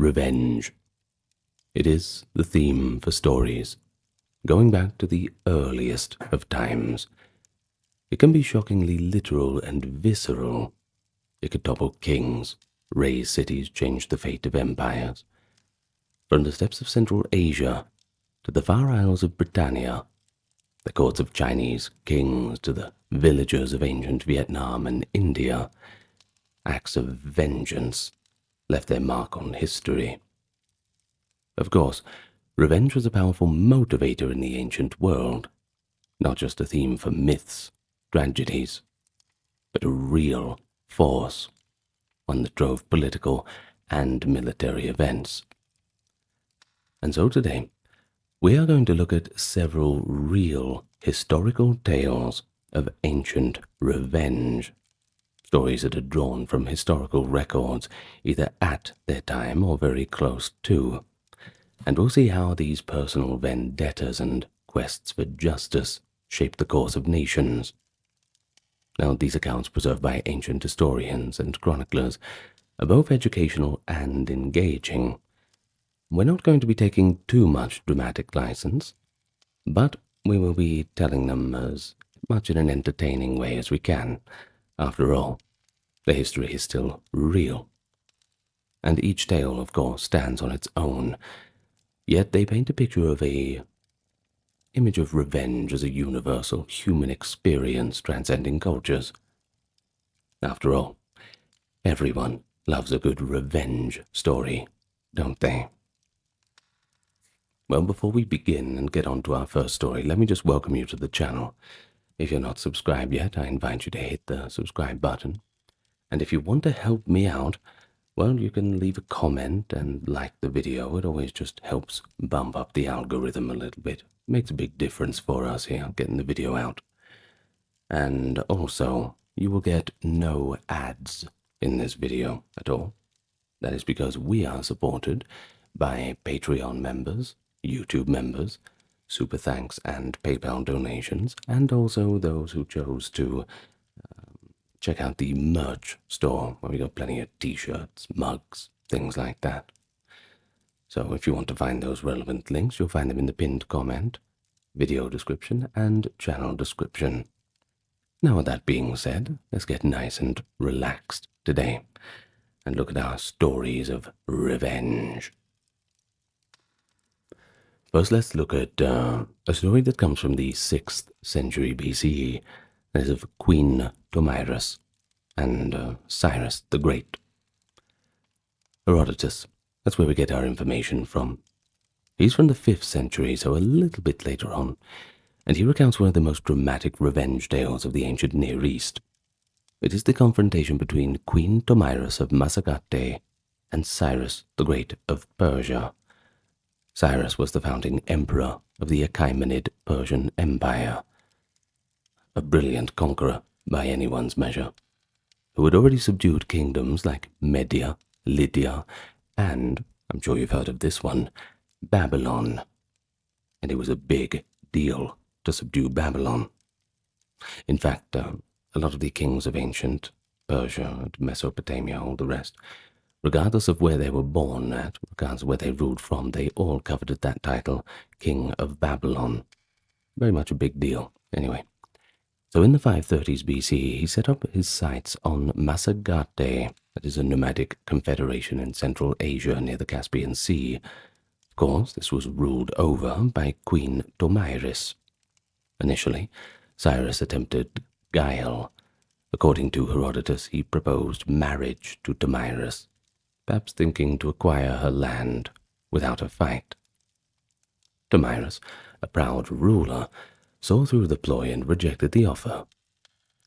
revenge. It is the theme for stories, going back to the earliest of times. It can be shockingly literal and visceral. It could topple kings, raise cities, change the fate of empires. From the steppes of Central Asia to the far isles of Britannia, the courts of Chinese kings to the villages of ancient Vietnam and India, acts of vengeance left their mark on history. Of course, revenge was a powerful motivator in the ancient world, not just a theme for myths, tragedies, but a real force, one that drove political and military events. And so today, we are going to look at several real historical tales of ancient revenge, stories that are drawn from historical records, either at their time or very close to. And we'll see how these personal vendettas and quests for justice shape the course of nations. Now, these accounts preserved by ancient historians and chroniclers are both educational and engaging. We're not going to be taking too much dramatic license, but we will be telling them as much in an entertaining way as we can. After all, the history is still real. And each tale, of course, stands on its own, yet they paint a picture of a image of revenge as a universal human experience transcending cultures. After all, everyone loves a good revenge story, don't they? Well, before we begin and get on to our first story, let me just welcome you to the channel. If you're not subscribed yet, I invite you to hit the subscribe button. And if you want to help me out, well, you can leave a comment and like the video. It always just helps bump up the algorithm a little bit. Makes a big difference for us here, getting the video out. And also, you will get no ads in this video at all. That is because we are supported by Patreon members, YouTube members, super thanks and PayPal donations, and also those who chose to check out the merch store, where we got plenty of t-shirts, mugs, things like that. So if you want to find those relevant links, you'll find them in the pinned comment, video description, and channel description. Now, with that being said, let's get nice and relaxed today and look at our stories of revenge. First, let's look at a story that comes from the 6th century BCE. That is of Queen Tomyris and Cyrus the Great. Herodotus, that's where we get our information from. He's from the 5th century, so a little bit later on, and he recounts one of the most dramatic revenge tales of the ancient Near East. It is the confrontation between Queen Tomyris of Massagathe and Cyrus the Great of Persia. Cyrus was the founding emperor of the Achaemenid Persian Empire, a brilliant conqueror by anyone's measure, who had already subdued kingdoms like Media, Lydia, and, I'm sure you've heard of this one, Babylon. And it was a big deal to subdue Babylon. In fact, a lot of the kings of ancient Persia and Mesopotamia, all the rest, regardless of where they were born at, regardless of where they ruled from, they all coveted that title, King of Babylon. Very much a big deal, anyway. So in the 530s BCE, he set up his sights on Massagathe, that is a nomadic confederation in Central Asia near the Caspian Sea. Of course, this was ruled over by Queen Tomyris. Initially, Cyrus attempted guile. According to Herodotus, he proposed marriage to Tomyris, perhaps thinking to acquire her land without a fight. Tomyris, a proud ruler, saw through the ploy and rejected the offer,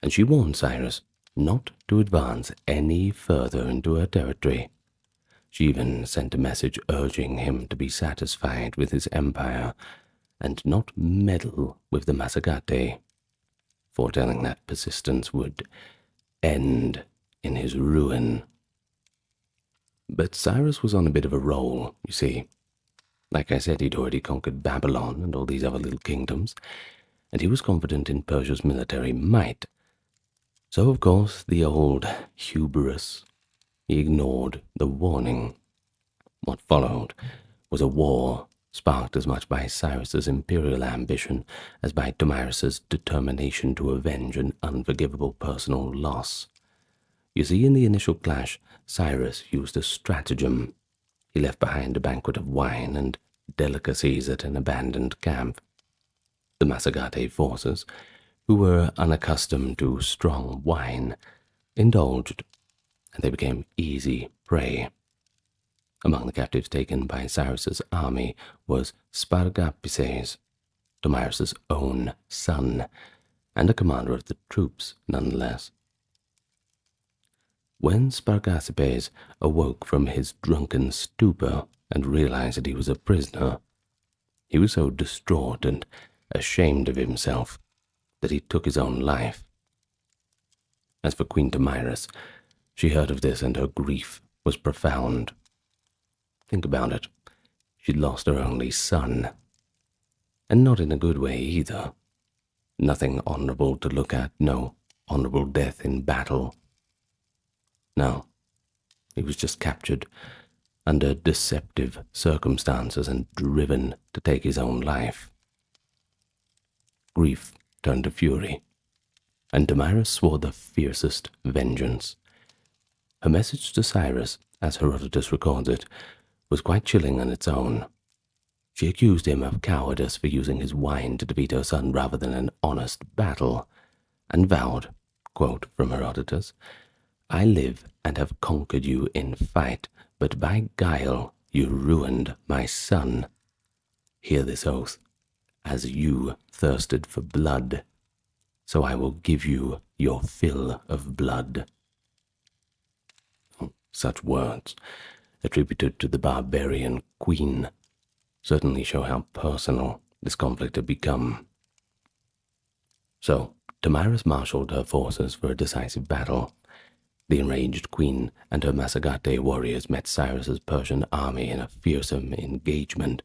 and she warned Cyrus not to advance any further into her territory. She even sent a message urging him to be satisfied with his empire and not meddle with the Massagathe, foretelling that persistence would end in his ruin. But Cyrus was on a bit of a roll, you see. Like I said, he'd already conquered Babylon and all these other little kingdoms, and he was confident in Persia's military might. So, of course, the old hubris, he ignored the warning. What followed was a war sparked as much by Cyrus's imperial ambition as by Damaris's determination to avenge an unforgivable personal loss. You see, in the initial clash, Cyrus used a stratagem. He left behind a banquet of wine and delicacies at an abandoned camp. The Massagetæ forces, who were unaccustomed to strong wine, indulged, and they became easy prey. Among the captives taken by Cyrus's army was Spargapises, Damaris's own son, and a commander of the troops nonetheless. When Spargapises awoke from his drunken stupor and realized that he was a prisoner, he was so distraught and ashamed of himself that he took his own life. As for Queen Damaris, she heard of this and her grief was profound. Think about it. She'd lost her only son. And not in a good way either. Nothing honorable to look at, no honorable death in battle. No, he was just captured under deceptive circumstances and driven to take his own life. Grief turned to fury, and Damaris swore the fiercest vengeance. Her message to Cyrus, as Herodotus records it, was quite chilling on its own. She accused him of cowardice for using his wine to defeat her son rather than an honest battle, and vowed, quote from Herodotus, "I live and have conquered you in fight, but by guile you ruined my son. Hear this oath, as you thirsted for blood, so I will give you your fill of blood." Such words, attributed to the barbarian queen, certainly show how personal this conflict had become. So, Damaris marshaled her forces for a decisive battle. The enraged queen and her Massagetæ warriors met Cyrus's Persian army in a fearsome engagement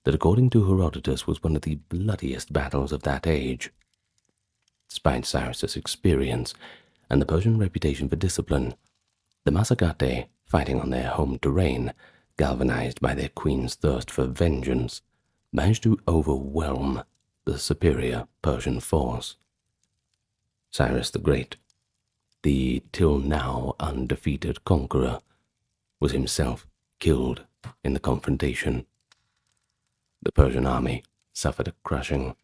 that, according to Herodotus, was one of the bloodiest battles of that age. Despite Cyrus's experience and the Persian reputation for discipline, the Massagetæ, fighting on their home terrain, galvanized by their queen's thirst for vengeance, managed to overwhelm the superior Persian force. Cyrus the Great, the till now undefeated conqueror, was himself killed in the confrontation. The Persian army suffered a crushing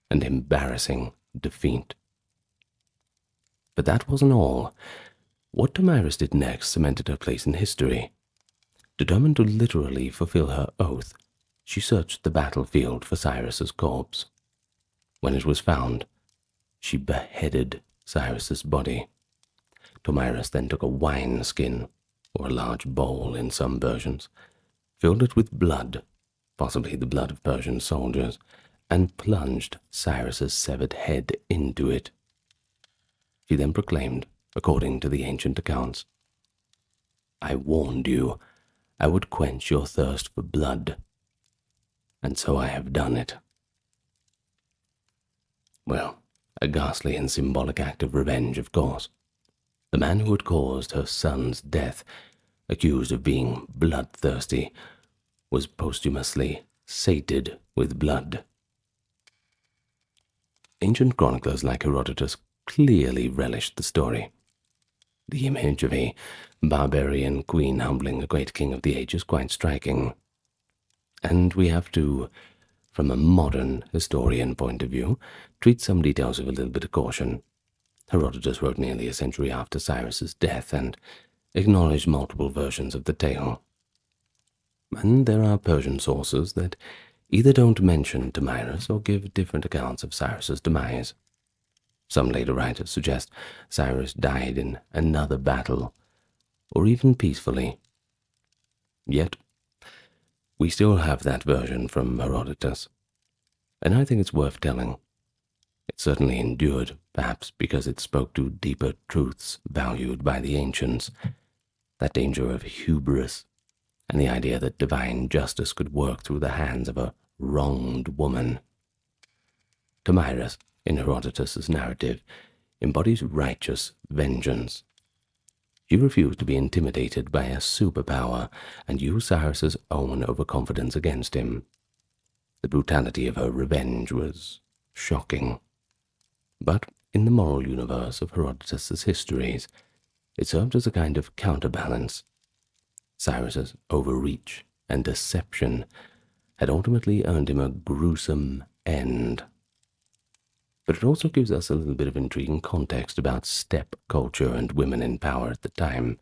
and embarrassing defeat. But that wasn't all. What Damaris did next cemented her place in history. Determined to literally fulfill her oath, she searched the battlefield for Cyrus's corpse. When it was found, she beheaded Cyrus's body. Damaris then took a wine skin, or a large bowl in some versions, filled it with blood, possibly the blood of Persian soldiers, and plunged Cyrus's severed head into it. She then proclaimed, according to the ancient accounts, "I warned you I would quench your thirst for blood, and so I have done it." Well, a ghastly and symbolic act of revenge, of course. The man who had caused her son's death, accused of being bloodthirsty, was posthumously sated with blood. Ancient chroniclers like Herodotus clearly relished the story. The image of a barbarian queen humbling a great king of the age is quite striking. And we have to, from a modern historian point of view, treat some details with a little bit of caution. Herodotus wrote nearly a century after Cyrus's death and acknowledged multiple versions of the tale. And there are Persian sources that either don't mention Damaris or give different accounts of Cyrus's demise. Some later writers suggest Cyrus died in another battle, or even peacefully. Yet, we still have that version from Herodotus, and I think it's worth telling. It certainly endured, perhaps because it spoke to deeper truths valued by the ancients, that danger of hubris, and the idea that divine justice could work through the hands of a wronged woman. Damaris, in Herodotus's narrative, embodies righteous vengeance. She refused to be intimidated by a superpower and used Cyrus's own overconfidence against him. The brutality of her revenge was shocking. But in the moral universe of Herodotus's histories, it served as a kind of counterbalance. Cyrus's overreach and deception had ultimately earned him a gruesome end. But it also gives us a little bit of intriguing context about steppe culture and women in power at the time.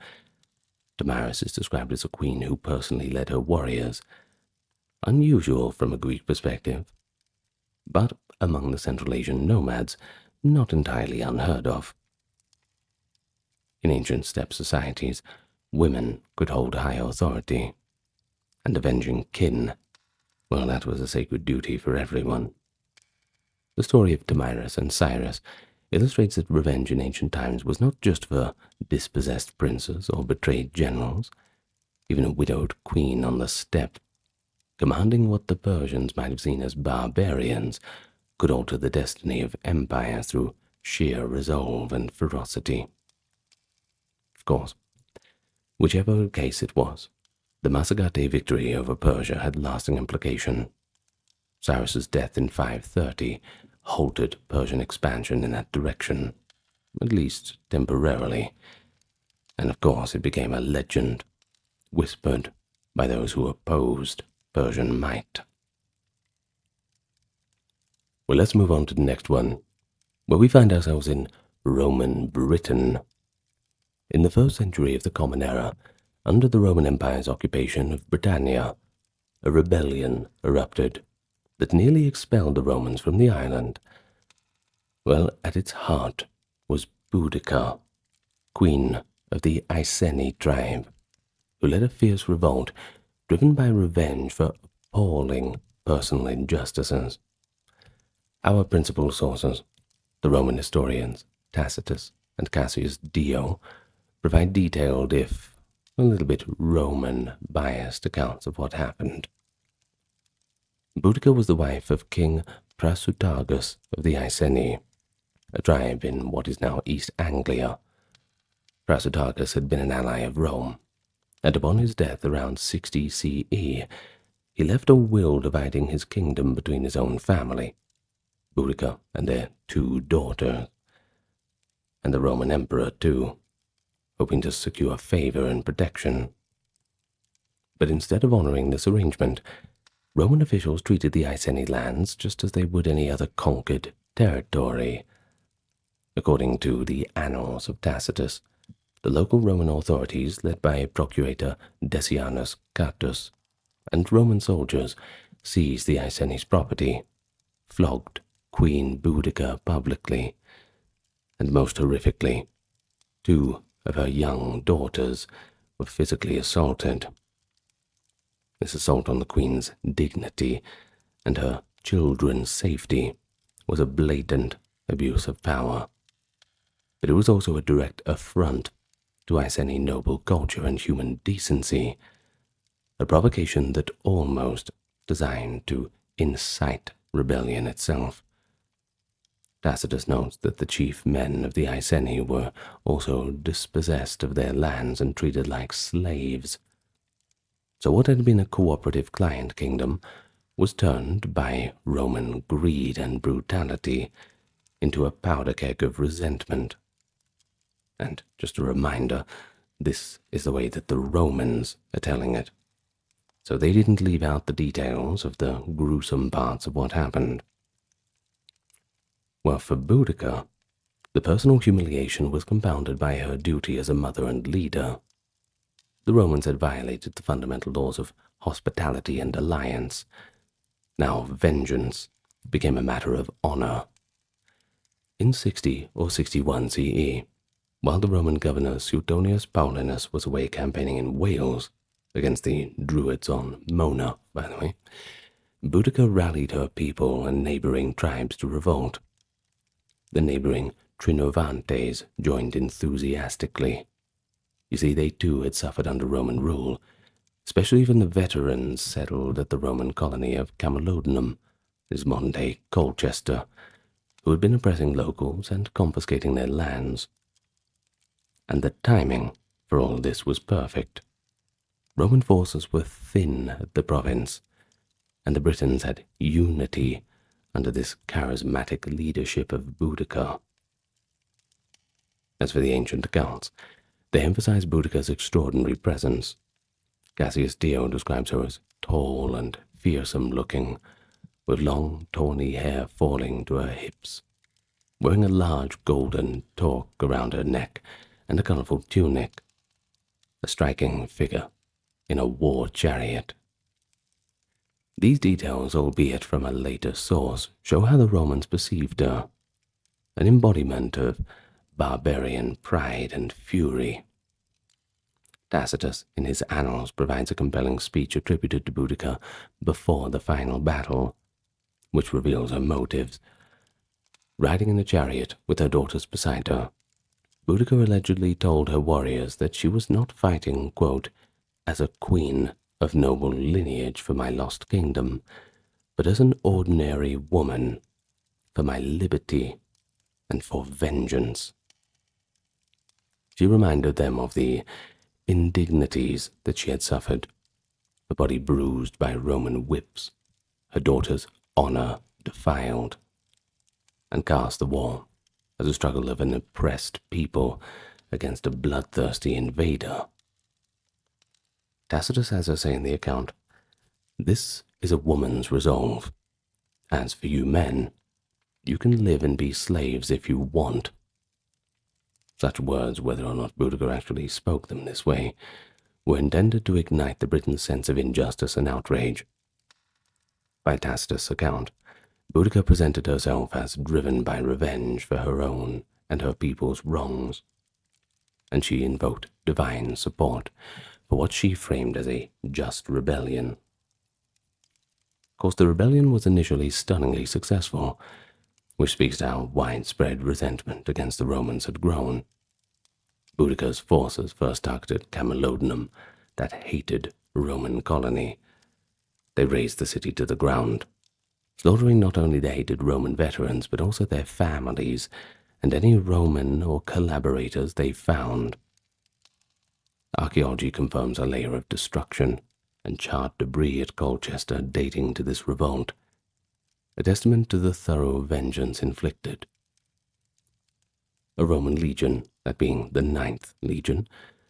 Damaris is described as a queen who personally led her warriors, unusual from a Greek perspective, but among the Central Asian nomads, not entirely unheard of. In ancient steppe societies, women could hold high authority, and avenging kin, well, that was a sacred duty for everyone. The story of Damaris and Cyrus illustrates that revenge in ancient times was not just for dispossessed princes or betrayed generals. Even a widowed queen on the steppe, commanding what the Persians might have seen as barbarians, could alter the destiny of empire through sheer resolve and ferocity. Of course, whichever case it was, the Massagetæ victory over Persia had lasting implication. Cyrus's death in 530 halted Persian expansion in that direction, at least temporarily, and of course it became a legend, whispered by those who opposed Persian might. Well, let's move on to the next one, where we find ourselves in Roman Britain. In the 1st century of the Common Era, under the Roman Empire's occupation of Britannia, a rebellion erupted that nearly expelled the Romans from the island. Well, at its heart was Boudica, queen of the Iceni tribe, who led a fierce revolt driven by revenge for appalling personal injustices. Our principal sources, the Roman historians Tacitus and Cassius Dio, provide detailed, if a little bit Roman-biased accounts of what happened. Boudica was the wife of King Prasutagus of the Iceni, a tribe in what is now East Anglia. Prasutagus had been an ally of Rome, and upon his death around 60 CE, he left a will dividing his kingdom between his own family, Boudica and their 2 daughters, and the Roman emperor too, hoping to secure favor and protection. But instead of honoring this arrangement, Roman officials treated the Iceni lands just as they would any other conquered territory. According to the Annals of Tacitus, the local Roman authorities, led by Procurator Decianus Catus, and Roman soldiers seized the Iceni's property, flogged Queen Boudica publicly, and most horrifically, 2 of her young daughters were physically assaulted. This assault on the queen's dignity and her children's safety was a blatant abuse of power, but it was also a direct affront to Iceni noble culture and human decency, a provocation that almost designed to incite rebellion itself. Tacitus notes that the chief men of the Iceni were also dispossessed of their lands and treated like slaves. So what had been a cooperative client kingdom was turned by Roman greed and brutality into a powder keg of resentment. And just a reminder, this is the way that the Romans are telling it. So they didn't leave out the details of the gruesome parts of what happened. Well, for Boudica, the personal humiliation was compounded by her duty as a mother and leader. The Romans had violated the fundamental laws of hospitality and alliance. Now vengeance became a matter of honor. In 60 or 61 CE, while the Roman governor Suetonius Paulinus was away campaigning in Wales, against the Druids on Mona, by the way, Boudica rallied her people and neighboring tribes to revolt. The neighboring Trinovantes joined enthusiastically. You see, they too had suffered under Roman rule, especially when the veterans settled at the Roman colony of Camalodunum, is modern-day Colchester, who had been oppressing locals and confiscating their lands. And the timing for all this was perfect. Roman forces were thin at the province, and the Britons had unity under this charismatic leadership of Boudicca. As for the ancient accounts, they emphasize Boudicca's extraordinary presence. Cassius Dio describes her as tall and fearsome-looking, with long, tawny hair falling to her hips, wearing a large golden torque around her neck and a colorful tunic, a striking figure in a war chariot. These details, albeit from a later source, show how the Romans perceived her, an embodiment of barbarian pride and fury. Tacitus, in his Annals, provides a compelling speech attributed to Boudicca before the final battle, which reveals her motives. Riding in a chariot with her daughters beside her, Boudicca allegedly told her warriors that she was not fighting, quote, as a queen of noble lineage for my lost kingdom, but as an ordinary woman for my liberty and for vengeance. She reminded them of the indignities that she had suffered, her body bruised by Roman whips, her daughter's honor defiled, and cast the war as a struggle of an oppressed people against a bloodthirsty invader. Tacitus has her say in the account, "This is a woman's resolve. As for you men, you can live and be slaves if you want." Such words, whether or not Boudicca actually spoke them this way, were intended to ignite the Britons' sense of injustice and outrage. By Tacitus' account, Boudicca presented herself as driven by revenge for her own and her people's wrongs, and she invoked divine support for what she framed as a just rebellion. Of course, the rebellion was initially stunningly successful, which speaks to how widespread resentment against the Romans had grown. Boudicca's forces first targeted Camalodunum, that hated Roman colony. They razed the city to the ground, slaughtering not only the hated Roman veterans, but also their families and any Roman or collaborators they found. Archaeology confirms a layer of destruction and charred debris at Colchester dating to this revolt, a testament to the thorough vengeance inflicted. A Roman legion, that being the 9th Legion,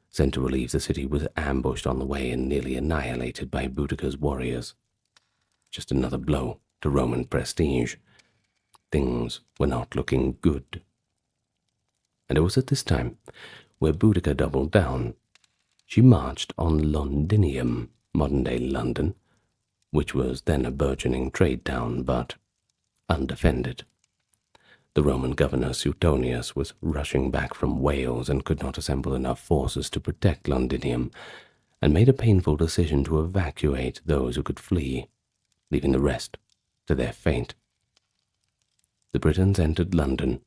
sent to relieve the city, was ambushed on the way and nearly annihilated by Boudicca's warriors. Just another blow to Roman prestige. Things were not looking good. And it was at this time where Boudicca doubled down. She marched on Londinium, modern-day London, which was then a burgeoning trade town, but undefended. The Roman governor Suetonius was rushing back from Wales and could not assemble enough forces to protect Londinium, and made a painful decision to evacuate those who could flee, leaving the rest to their fate. The Britons entered London,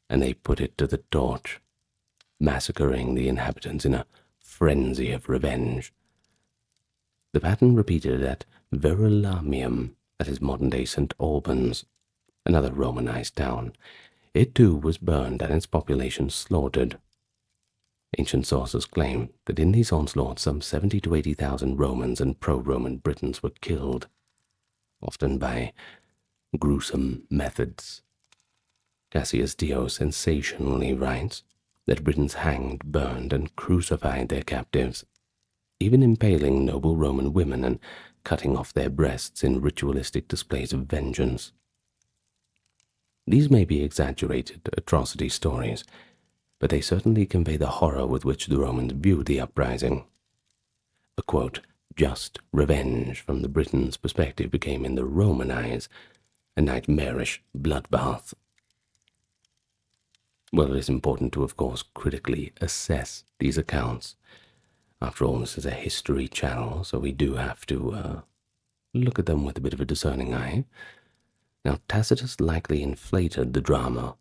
and they put it to the torch, massacring the inhabitants in a frenzy of revenge. The pattern repeated at Verulamium, that is modern-day St. Albans, another Romanized town. It too was burned and its population slaughtered. Ancient sources claim that in these onslaughts some 70 to 80,000 Romans and pro-Roman Britons were killed, often by gruesome methods. Cassius Dio sensationally writes that Britons hanged, burned, and crucified their captives, even impaling noble Roman women and cutting off their breasts in ritualistic displays of vengeance. These may be exaggerated atrocity stories, but they certainly convey the horror with which the Romans viewed the uprising. A, quote, just revenge from the Britons' perspective became, in the Roman eyes, a nightmarish bloodbath. Well, it is important to, of course, critically assess these accounts. After all, this is a history channel, so we do have to look at them with a bit of a discerning eye. Now, Tacitus likely inflated the drama,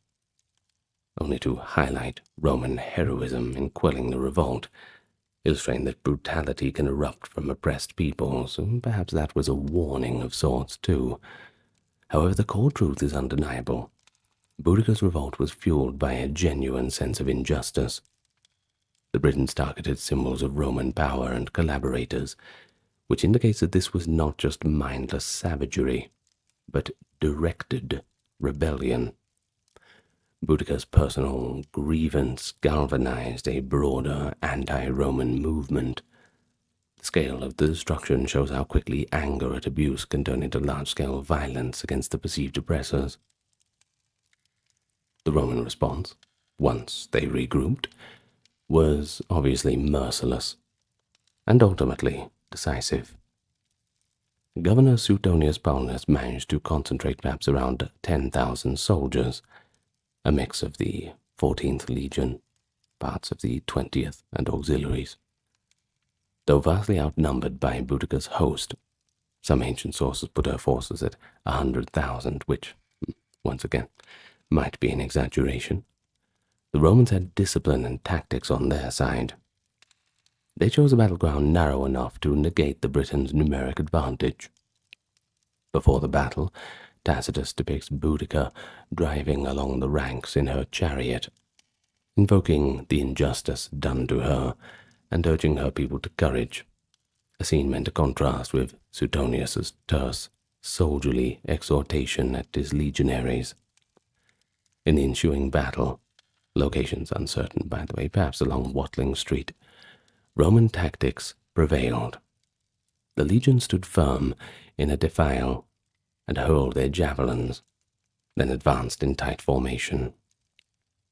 only to highlight Roman heroism in quelling the revolt, illustrating that brutality can erupt from oppressed peoples, and perhaps that was a warning of sorts, too. However, the core truth is undeniable. Boudicca's revolt was fueled by a genuine sense of injustice. The Britons targeted symbols of Roman power and collaborators, which indicates that this was not just mindless savagery, but directed rebellion. Boudica's personal grievance galvanized a broader anti-Roman movement. The scale of the destruction shows how quickly anger at abuse can turn into large-scale violence against the perceived oppressors. The Roman response, once they regrouped, was obviously merciless, and ultimately decisive. Governor Suetonius Paulus managed to concentrate perhaps around 10,000 soldiers, a mix of the 14th Legion, parts of the 20th, and auxiliaries. Though vastly outnumbered by Boudica's host, some ancient sources put her forces at 100,000, which, once again, might be an exaggeration. The Romans had discipline and tactics on their side. They chose a battleground narrow enough to negate the Britons' numeric advantage. Before the battle, Tacitus depicts Boudica driving along the ranks in her chariot, invoking the injustice done to her and urging her people to courage, a scene meant to contrast with Suetonius's terse, soldierly exhortation at his legionaries. In the ensuing battle, locations uncertain by the way, perhaps along Watling Street, Roman tactics prevailed. The legion stood firm in a defile and hurled their javelins, then advanced in tight formation.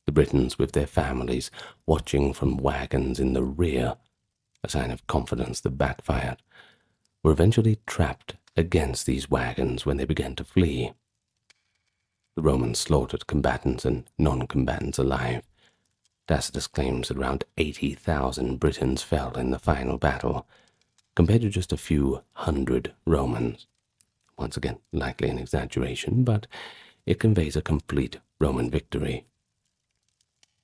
The Britons, with their families, watching from wagons in the rear, a sign of confidence that backfired, were eventually trapped against these wagons when they began to flee. The Romans slaughtered combatants and non-combatants alive. Tacitus claims that around 80,000 Britons fell in the final battle, compared to just a few hundred Romans. Once again, likely an exaggeration, but it conveys a complete Roman victory.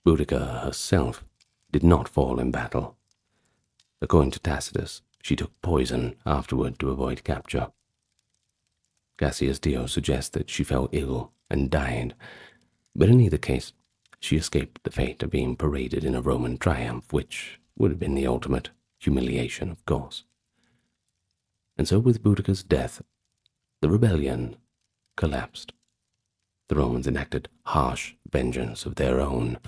Boudica herself did not fall in battle. According to Tacitus, she took poison afterward to avoid capture. Cassius Dio suggests that she fell ill and died, but in either case, she escaped the fate of being paraded in a Roman triumph, which would have been the ultimate humiliation, of course. And so with Boudica's death, the rebellion collapsed. The Romans enacted harsh vengeance of their own.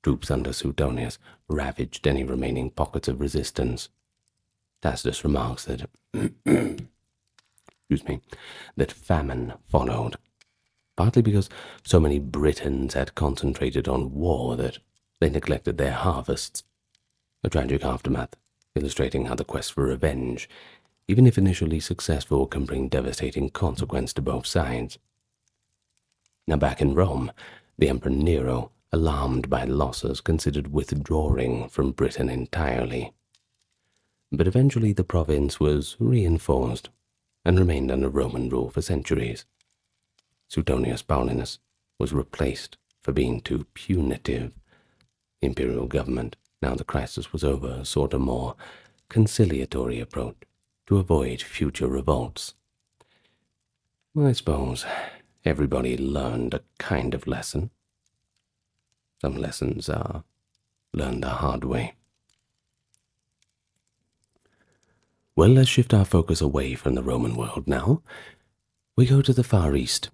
Troops under Suetonius ravaged any remaining pockets of resistance. Tacitus remarks that, that famine followed, partly because so many Britons had concentrated on war that they neglected their harvests, a tragic aftermath illustrating how the quest for revenge, even if initially successful, can bring devastating consequence to both sides. Now back in Rome, the Emperor Nero, alarmed by losses, considered withdrawing from Britain entirely. But eventually the province was reinforced and remained under Roman rule for centuries. Suetonius Paulinus was replaced for being too punitive. The imperial government, now the crisis was over, sought a more conciliatory approach to avoid future revolts. Well, I suppose everybody learned a kind of lesson. Some lessons are learned the hard way. Well, let's shift our focus away from the Roman world now. We go to the Far East.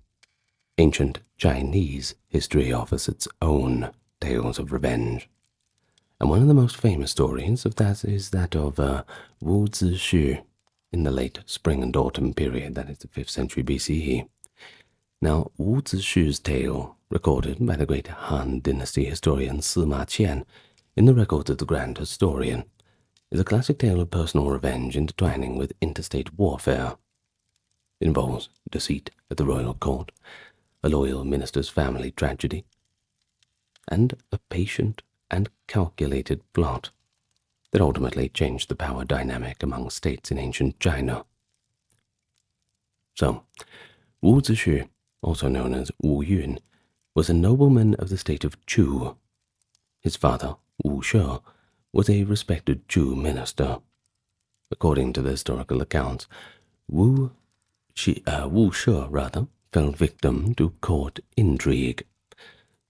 Ancient Chinese history offers its own tales of revenge. And one of the most famous stories of that is that of Wu Zixu in the late spring and autumn period, that is the 5th century BCE. Now, Wu Zixu's tale, recorded by the great Han Dynasty historian Sima Qian in the records of the Grand Historian, is a classic tale of personal revenge intertwining with interstate warfare. It involves deceit at the royal court, a loyal minister's family tragedy, and a patient and calculated plot that ultimately changed the power dynamic among states in ancient China. So, Wu Zixu, also known as Wu Yun, was a nobleman of the state of Chu. His father, Wu She, was a respected Chu minister. According to the historical accounts, Wu She fell victim to court intrigue.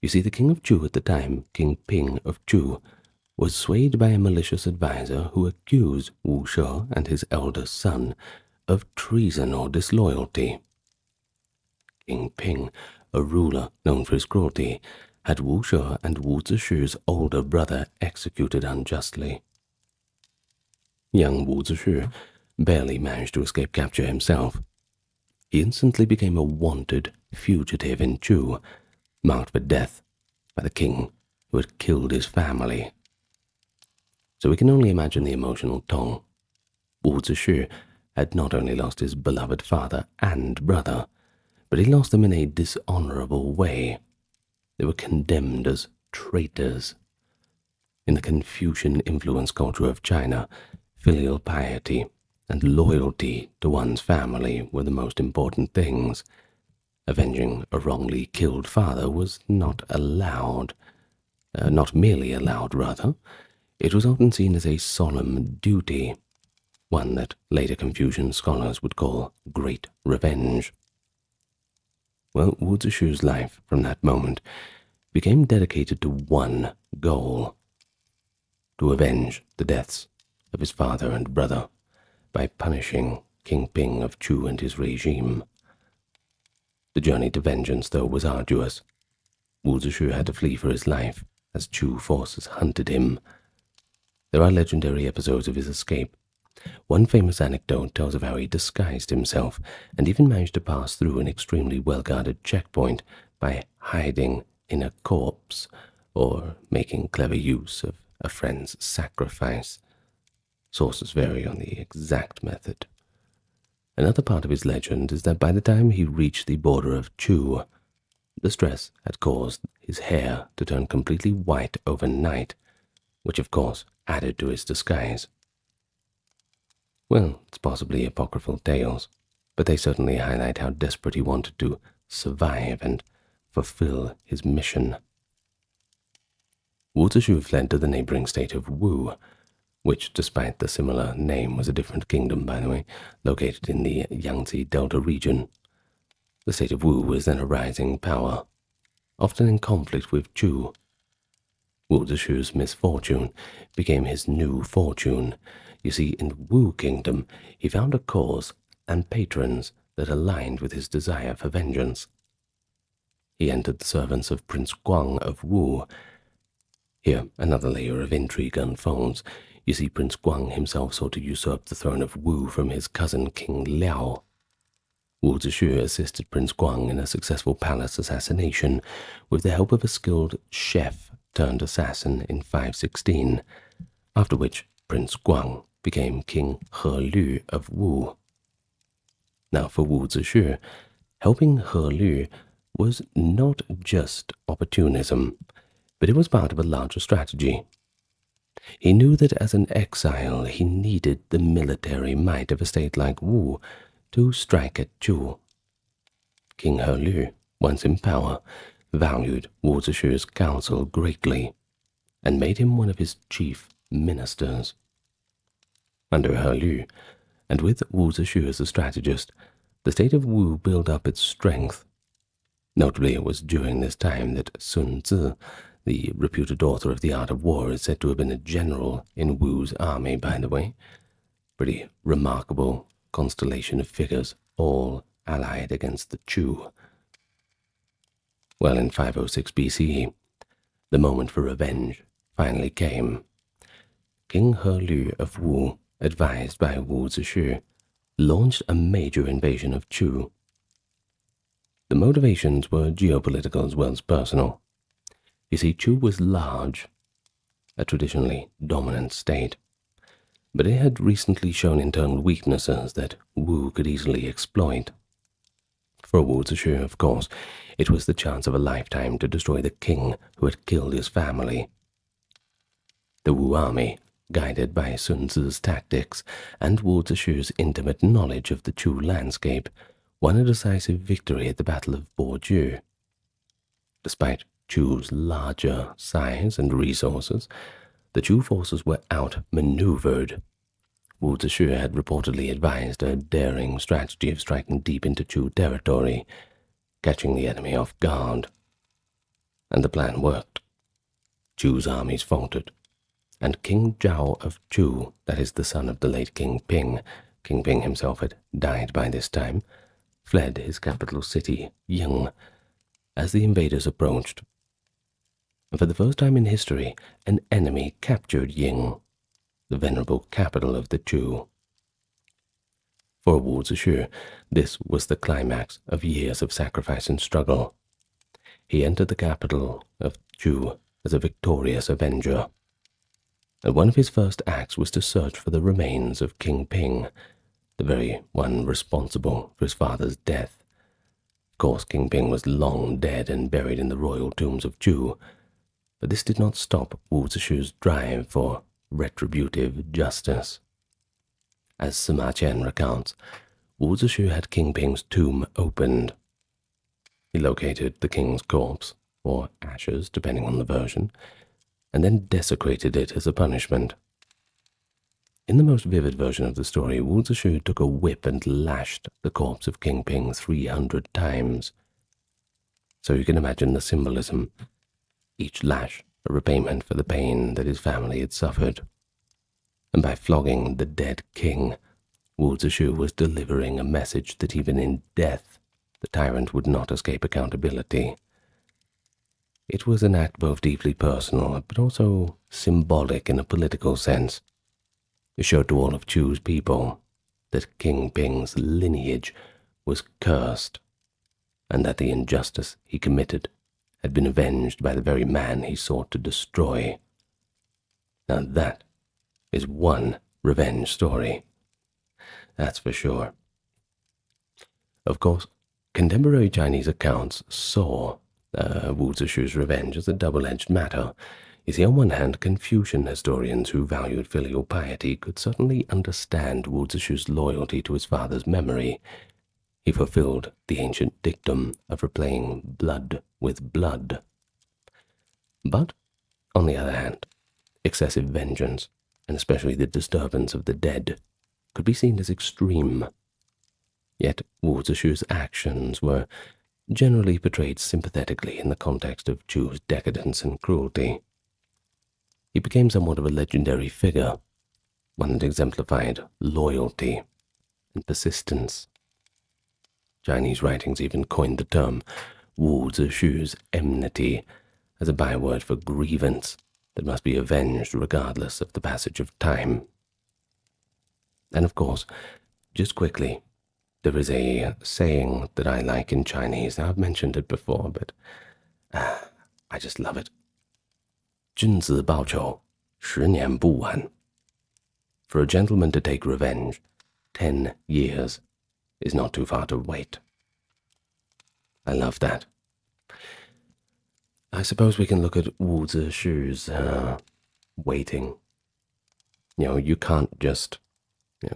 You see, the king of Chu at the time, King Ping of Chu, was swayed by a malicious advisor who accused Wu She and his eldest son of treason or disloyalty. King Ping, a ruler known for his cruelty, had Wu She and Wu Zishu's older brother executed unjustly. Young Wu Zishu barely managed to escape capture himself. He instantly became a wanted fugitive in Chu, marked for death by the king who had killed his family. So we can only imagine the emotional toll. Wu Zishu had not only lost his beloved father and brother, but he lost them in a dishonorable way. They were condemned as traitors. In the Confucian-influenced culture of China, filial piety and loyalty to one's family were the most important things. Avenging a wrongly killed father was not allowed. Not merely allowed, rather. It was often seen as a solemn duty, one that later Confucian scholars would call great revenge. Well, Wu Zishu's life, from that moment, became dedicated to one goal: to avenge the deaths of his father and brother by punishing King Ping of Chu and his regime. The journey to vengeance, though, was arduous. Wu Zishu had to flee for his life as Chu forces hunted him. There are legendary episodes of his escape. One famous anecdote tells of how he disguised himself and even managed to pass through an extremely well-guarded checkpoint by hiding in a corpse or making clever use of a friend's sacrifice. Sources vary on the exact method. Another part of his legend is that by the time he reached the border of Chu, the stress had caused his hair to turn completely white overnight, which of course added to his disguise. Well, it's possibly apocryphal tales, but they certainly highlight how desperate he wanted to survive and fulfill his mission. Wu Zishu fled to the neighboring state of Wu, which, despite the similar name, was a different kingdom, by the way, located in the Yangtze Delta region. The state of Wu was then a rising power, often in conflict with Chu. Wu Zishu's misfortune became his new fortune. You see, in Wu Kingdom, he found a cause and patrons that aligned with his desire for vengeance. He entered the servants of Prince Guang of Wu. Here, another layer of intrigue unfolds. You see, Prince Guang himself sought to usurp the throne of Wu from his cousin King Liao. Wu Zishu assisted Prince Guang in a successful palace assassination with the help of a skilled chef-turned-assassin in 516, after which Prince Guang became King He Lu of Wu. Now for Wu Zishu, helping He Lu was not just opportunism, but it was part of a larger strategy. He knew that as an exile he needed the military might of a state like Wu to strike at Chu. King He Lu, once in power, valued Wu Zishu's counsel greatly and made him one of his chief ministers. Under He Lu, and with Wu Zishu as a strategist, the state of Wu built up its strength. Notably, it was during this time that Sun Tzu, the reputed author of the art of war, is said to have been a general in Wu's army, by the way. Pretty remarkable constellation of figures, all allied against the Chu. Well, in 506 BCE, the moment for revenge finally came. King He Lu of Wu, advised by Wu Zishu, launched a major invasion of Chu. The motivations were geopolitical as well as personal. You see, Chu was large, a traditionally dominant state, but it had recently shown internal weaknesses that Wu could easily exploit. For Wu Zishu, of course, it was the chance of a lifetime to destroy the king who had killed his family. The Wu army, guided by Sun Tzu's tactics and Wu Zishu's intimate knowledge of the Chu landscape, won a decisive victory at the Battle of Borju. Despite Chu's larger size and resources, the Chu forces were outmaneuvered. Wu Zishu had reportedly advised a daring strategy of striking deep into Chu territory, catching the enemy off guard. And the plan worked. Chu's armies faltered, and King Zhao of Chu, that is the son of the late King Ping, King Ping himself had died by this time, fled his capital city, Ying, as the invaders approached. And for the first time in history, an enemy captured Ying, the venerable capital of the Chu. For Wu Zishu, this was the climax of years of sacrifice and struggle. He entered the capital of Chu as a victorious avenger, and one of his first acts was to search for the remains of King Ping, the very one responsible for his father's death. Of course, King Ping was long dead and buried in the royal tombs of Chu, but this did not stop Wu Zishu's drive for retributive justice. As Sima Qian recounts, Wu Zishu had King Ping's tomb opened. He located the king's corpse, or ashes depending on the version, and then desecrated it as a punishment. In the most vivid version of the story, Wu Zishu took a whip and lashed the corpse of King Ping 300 times. So you can imagine the symbolism, each lash a repayment for the pain that his family had suffered. And by flogging the dead king, Wu Zishu was delivering a message that even in death, the tyrant would not escape accountability. It was an act both deeply personal, but also symbolic in a political sense. It showed to all of Chu's people that King Ping's lineage was cursed, and that the injustice he committed had been avenged by the very man he sought to destroy. Now that is one revenge story. That's for sure. Of course, contemporary Chinese accounts saw Wu Zishu's revenge as a double-edged matter. You see, on one hand, Confucian historians who valued filial piety could certainly understand Wu Zishu's loyalty to his father's memory. He fulfilled the ancient dictum of repaying blood with blood. But, on the other hand, excessive vengeance, and especially the disturbance of the dead, could be seen as extreme. Yet Wu Zishu's actions were generally portrayed sympathetically in the context of Chu's decadence and cruelty. He became somewhat of a legendary figure, one that exemplified loyalty and persistence. Chinese writings even coined the term Wu Zishu's enmity as a byword for grievance that must be avenged regardless of the passage of time. And of course, just quickly, there is a saying that I like in Chinese. Now, I've mentioned it before, but I just love it. 君子报仇10年不晚. For a gentleman to take revenge, 10 years is not too far to wait. I love that. I suppose we can look at Wu Zishu's waiting. You can't just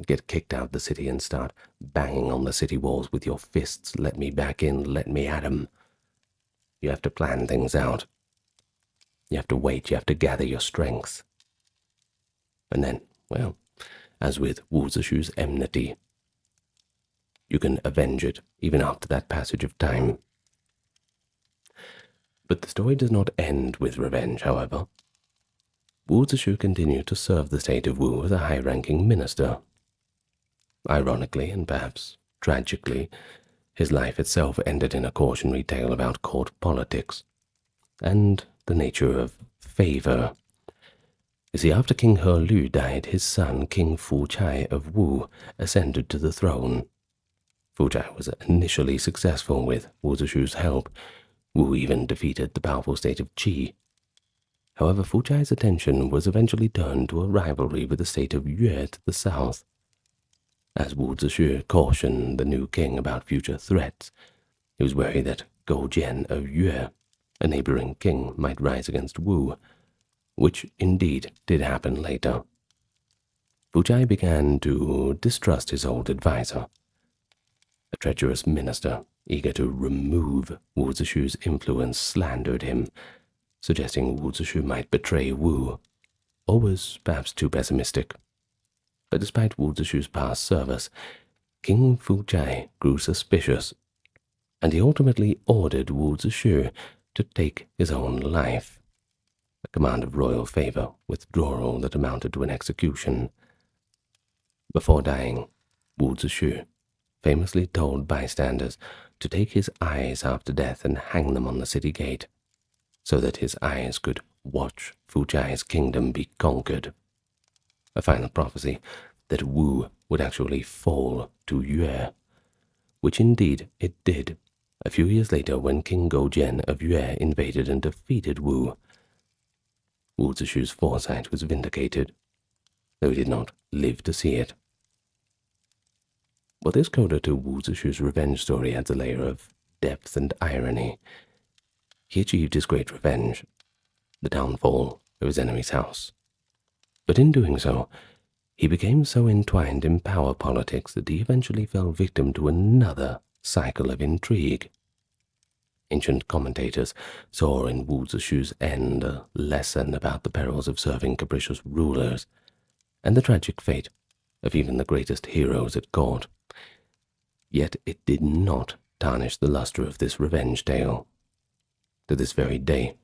get kicked out of the city and start banging on the city walls with your fists. Let me back in, let me at 'em. You have to plan things out. You have to wait, you have to gather your strength. And then, well, as with Wu Zishu's enmity, you can avenge it even after that passage of time. But the story does not end with revenge, however. Wu Zishu continued to serve the state of Wu as a high-ranking minister. Ironically, and perhaps tragically, his life itself ended in a cautionary tale about court politics and the nature of favor. You see, after King He Lu died, his son, King Fu Chai of Wu, ascended to the throne. Fu Chai was initially successful with Wu Zishu's help. Wu even defeated the powerful state of Qi. However, Fu Chai's attention was eventually turned to a rivalry with the state of Yue to the south. As Wu Zishu cautioned the new king about future threats, he was worried that Gou Jian of Yue, a neighboring king, might rise against Wu, which indeed did happen later. Fu Chai began to distrust his old advisor. A treacherous minister, eager to remove Wu Zishu's influence, slandered him, suggesting Wu Zishu might betray Wu, or was perhaps too pessimistic. But despite Wu Zishu's past service, King Fu Chai grew suspicious, and he ultimately ordered Wu Zishu to take his own life, a command of royal favor, withdrawal that amounted to an execution. Before dying, Wu Zishu famously told bystanders to take his eyes after death and hang them on the city gate, so that his eyes could watch Fujai's kingdom be conquered. A final prophecy that Wu would actually fall to Yue, which indeed it did, a few years later when King Goujian of Yue invaded and defeated Wu. Wu Zishu's foresight was vindicated, though he did not live to see it. But this coda to Wu Zishu's revenge story adds a layer of depth and irony. He achieved his great revenge, the downfall of his enemy's house. But in doing so, he became so entwined in power politics that he eventually fell victim to another cycle of intrigue. Ancient commentators saw in Wu Zishu's end a lesson about the perils of serving capricious rulers and the tragic fate of even the greatest heroes at court. Yet it did not tarnish the luster of this revenge tale. To this very day,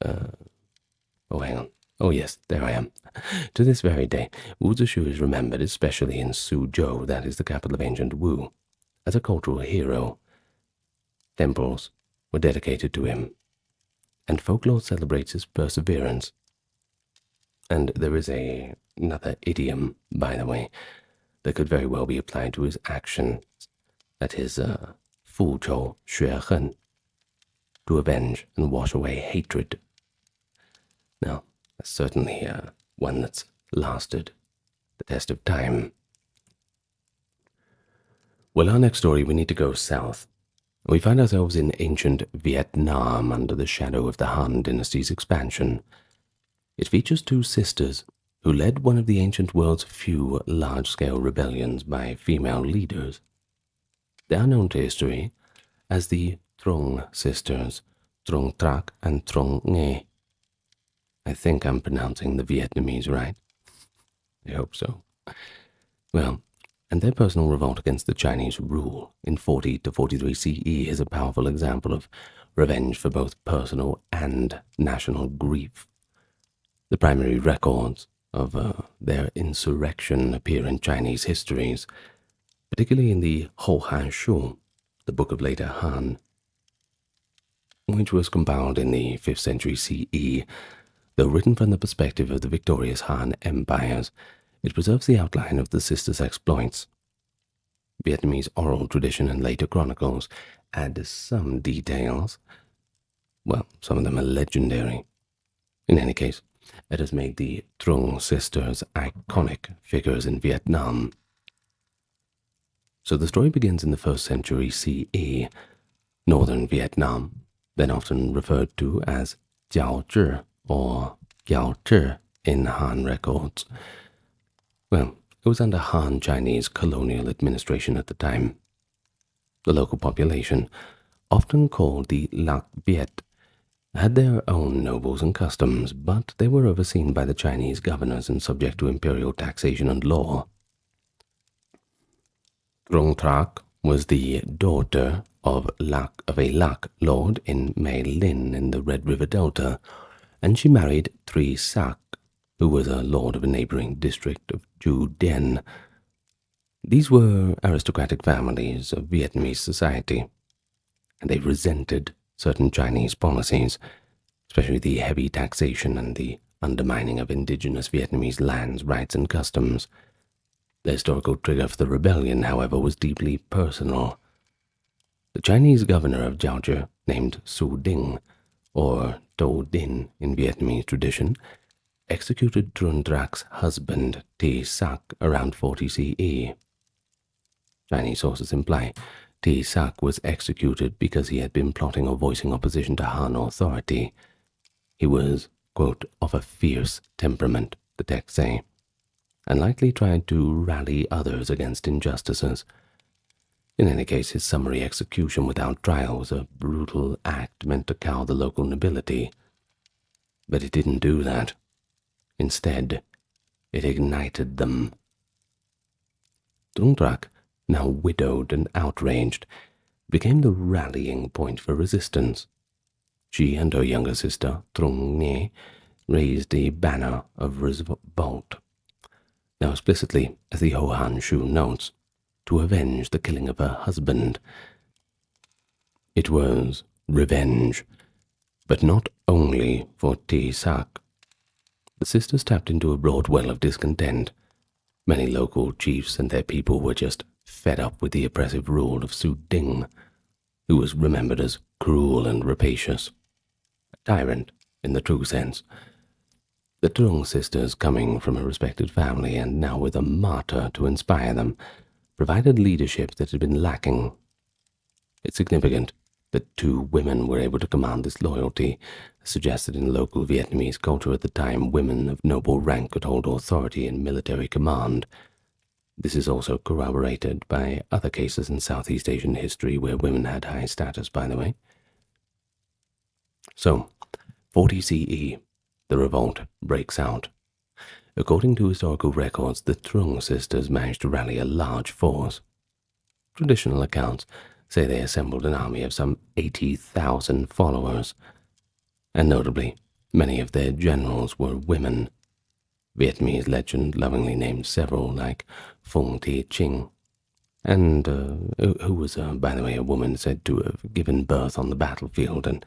hang on. Oh yes, there I am. To this very day, Wu Zishu is remembered, especially in Suzhou, that is the capital of ancient Wu, as a cultural hero. Temples were dedicated to him, and folklore celebrates his perseverance. And there is another idiom, by the way, that could very well be applied to his actions. That is, fu zhou xue hen, to avenge and wash away hatred. Now, that's certainly one that's lasted the test of time. Well, our next story, we need to go south. We find ourselves in ancient Vietnam under the shadow of the Han dynasty's expansion. It features two sisters who led one of the ancient world's few large-scale rebellions by female leaders. They are known to history as the Trong sisters, Trong Trak and Trong Nghe. I think I'm pronouncing the Vietnamese right. I hope so. Well, and their personal revolt against the Chinese rule in 40 to 43 CE is a powerful example of revenge for both personal and national grief. The primary records of their insurrection appear in Chinese histories, particularly in the Hou Han Shu, the Book of Later Han, which was compiled in the 5th century CE. Though written from the perspective of the victorious Han empires, it preserves the outline of the sisters' exploits. Vietnamese oral tradition and later chronicles add some details. Well, some of them are legendary. In any case, it has made the Trung sisters iconic figures in Vietnam. So the story begins in the 1st century CE. Northern Vietnam, then often referred to as Jiao Zhi or Giao Zhi in Han records. Well, it was under Han Chinese colonial administration at the time. The local population, often called the Lac Viet, had their own nobles and customs, but they were overseen by the Chinese governors and subject to imperial taxation and law. Trong Trak was the daughter of a Lac lord in Mei Lin in the Red River Delta, and she married Tri Sac, who was a lord of a neighboring district of Chu Dien. These were aristocratic families of Vietnamese society, and they resented certain Chinese policies, especially the heavy taxation and the undermining of indigenous Vietnamese lands, rights, and customs. The historical trigger for the rebellion, however, was deeply personal. The Chinese governor of Giao Zhi, named Su Ding, or Do Din in Vietnamese tradition, executed Truong Trak's husband, Thi Sac, around 40 CE. Chinese sources imply Thi Sac was executed because he had been plotting or voicing opposition to Han authority. He was, quote, of a fierce temperament, the texts say, and likely tried to rally others against injustices. In any case, his summary execution without trial was a brutal act meant to cow the local nobility. But it didn't do that. Instead, it ignited them. Truong Trak, now widowed and outraged, became the rallying point for resistance. She and her younger sister, Trung Nye, raised a banner of revolt. Now explicitly, as the Hohan Shu notes, to avenge the killing of her husband. It was revenge, but not only for Te Sak. The sisters tapped into a broad well of discontent. Many local chiefs and their people were just fed up with the oppressive rule of Su Ding, who was remembered as cruel and rapacious, a tyrant in the true sense. The Trung sisters, coming from a respected family and now with a martyr to inspire them, provided leadership that had been lacking. It's significant that two women were able to command this loyalty, suggested in local Vietnamese culture at the time women of noble rank could hold authority in military command. This is also corroborated by other cases in Southeast Asian history where women had high status, by the way. So, 40 CE, the revolt breaks out. According to historical records, the Trung sisters managed to rally a large force. Traditional accounts say they assembled an army of some 80,000 followers, and notably, many of their generals were women. Vietnamese legend lovingly named several, like Phung Thi Chinh, and who was, by the way, a woman said to have given birth on the battlefield and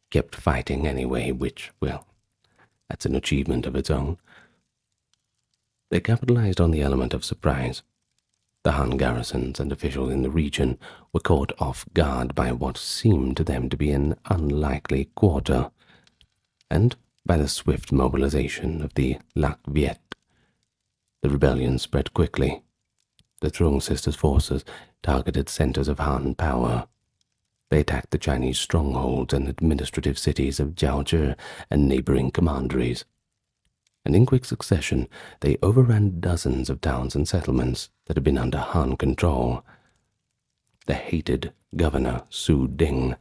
kept fighting anyway, which, well, that's an achievement of its own. They capitalized on the element of surprise. The Han garrisons and officials in the region were caught off guard by what seemed to them to be an unlikely quarter, and by the swift mobilization of the Lac Viet. The rebellion spread quickly. The Trung sisters' forces targeted centers of Han power. They attacked the Chinese strongholds and administrative cities of Jiaozhi and neighboring commanderies. And in quick succession, they overran dozens of towns and settlements that had been under Han control. The hated governor, Su Ding,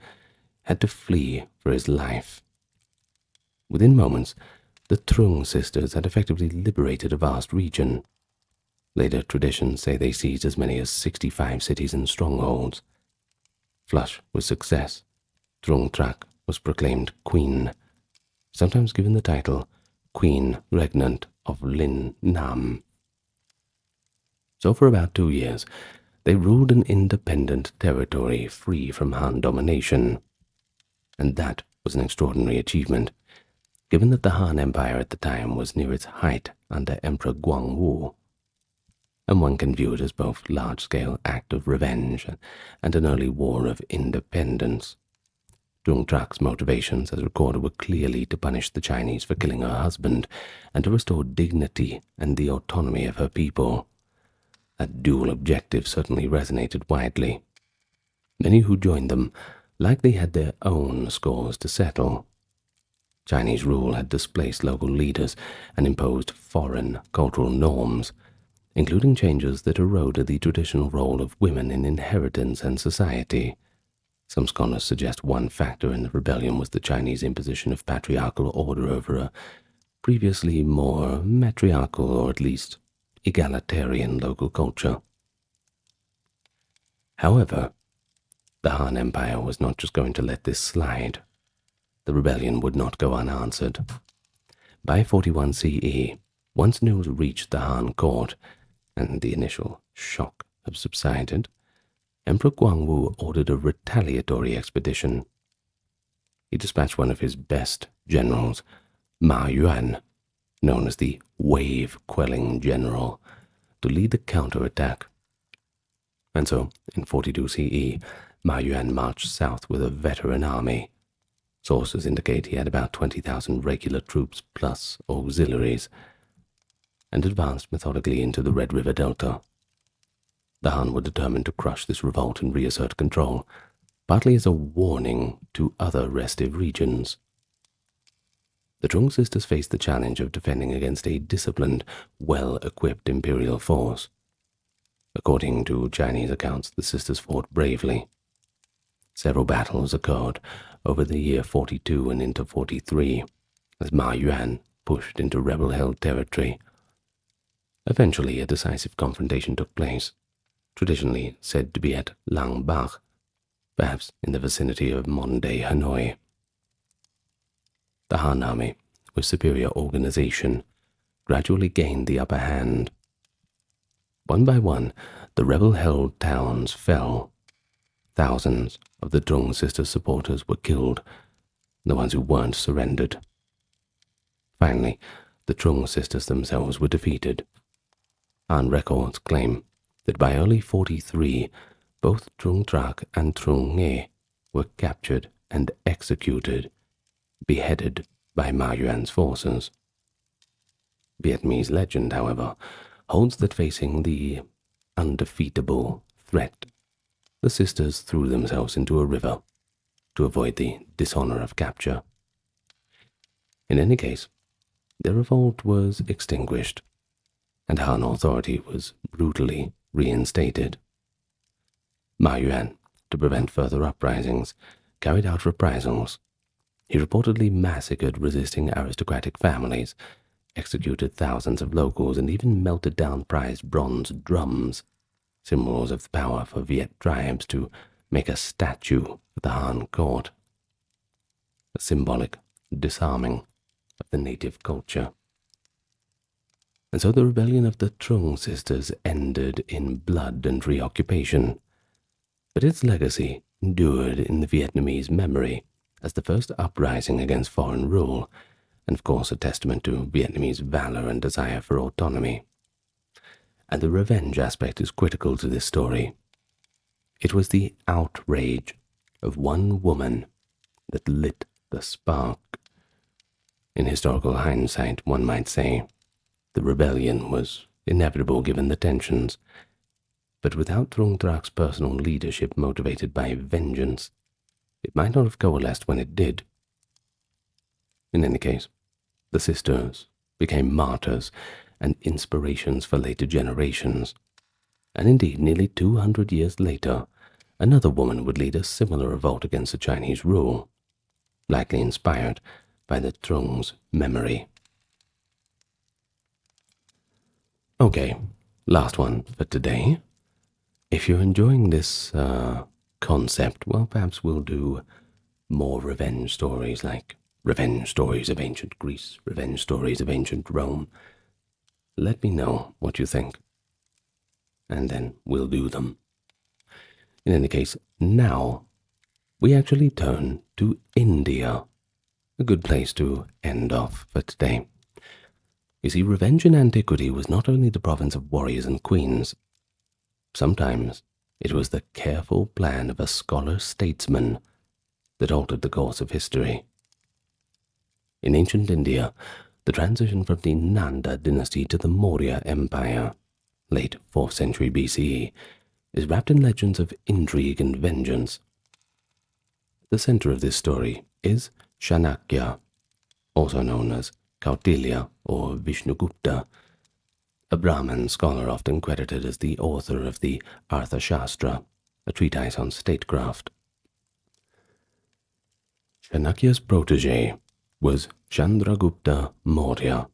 had to flee for his life. Within moments, the Trung sisters had effectively liberated a vast region. Later traditions say they seized as many as 65 cities and strongholds. Flush with success, Trung Trak was proclaimed queen, sometimes given the title Queen Regnant of Lin Nam. So for about 2 years, they ruled an independent territory free from Han domination. And that was an extraordinary achievement, given that the Han Empire at the time was near its height under Emperor Guangwu. And one can view it as both large-scale act of revenge and an early war of independence. Trung Trak's motivations, as recorded, were clearly to punish the Chinese for killing her husband and to restore dignity and the autonomy of her people. That dual objective certainly resonated widely. Many who joined them likely had their own scores to settle. Chinese rule had displaced local leaders and imposed foreign cultural norms, including changes that eroded the traditional role of women in inheritance and society. Some scholars suggest one factor in the rebellion was the Chinese imposition of patriarchal order over a previously more matriarchal or at least egalitarian local culture. However, the Han Empire was not just going to let this slide. The rebellion would not go unanswered. By 41 CE, once news reached the Han court, and the initial shock had subsided, Emperor Guangwu ordered a retaliatory expedition. He dispatched one of his best generals, Ma Yuan, known as the wave-quelling general, to lead the counterattack. And so, in 42 CE, Ma Yuan marched south with a veteran army. Sources indicate he had about 20,000 regular troops plus auxiliaries, and advanced methodically into the Red River Delta. The Han were determined to crush this revolt and reassert control, partly as a warning to other restive regions. The Trung sisters faced the challenge of defending against a disciplined, well-equipped imperial force. According to Chinese accounts, the sisters fought bravely. Several battles occurred over the year 42 and into 43, as Ma Yuan pushed into rebel-held territory. Eventually, a decisive confrontation took place, traditionally said to be at Lang Bach, perhaps in the vicinity of modern-day Hanoi. the Han army, with superior organization, gradually gained the upper hand. One by one, the rebel-held towns fell. Thousands of the Trung sisters' supporters were killed. The ones who weren't surrendered. Finally, the Trung sisters themselves were defeated. Han records claim that by early 43, both Trung Trac and Trung Nghe were captured and executed, beheaded by Ma Yuan's forces. Vietnamese legend, however, holds that facing the undefeatable threat, the sisters threw themselves into a river to avoid the dishonor of capture. In any case, their revolt was extinguished, and Han authority was brutally reinstated. Ma Yuan, to prevent further uprisings, carried out reprisals. He reportedly massacred resisting aristocratic families, executed thousands of locals, and even melted down prized bronze drums, symbols of the power for Viet tribes, to make a statue at the Han court. A symbolic disarming of the native culture. And so the rebellion of the Trung sisters ended in blood and reoccupation, but its legacy endured in the Vietnamese memory as the first uprising against foreign rule, and of course a testament to Vietnamese valor and desire for autonomy. And the revenge aspect is critical to this story. It was the outrage of one woman that lit the spark. In historical hindsight, one might say, the rebellion was inevitable given the tensions, but without Trung Trac's personal leadership motivated by vengeance, it might not have coalesced when it did. In any case, the sisters became martyrs and inspirations for later generations, and indeed nearly 200 years later, another woman would lead a similar revolt against the Chinese rule, likely inspired by the Trung's memory. Okay, last one for today. If you're enjoying this concept, well, perhaps we'll do more revenge stories, like revenge stories of ancient Greece, revenge stories of ancient Rome. Let me know what you think, and then we'll do them. In any case, now we actually turn to India, a good place to end off for today. You see, revenge in antiquity was not only the province of warriors and queens. Sometimes it was the careful plan of a scholar-statesman that altered the course of history. In ancient India, the transition from the Nanda dynasty to the Maurya Empire, late 4th century BCE, is wrapped in legends of intrigue and vengeance. At the center of this story is Chanakya, also known as Kautilya or Vishnugupta, a Brahmin scholar often credited as the author of the Arthashastra, a treatise on statecraft. Chanakya's protege was Chandragupta Maurya,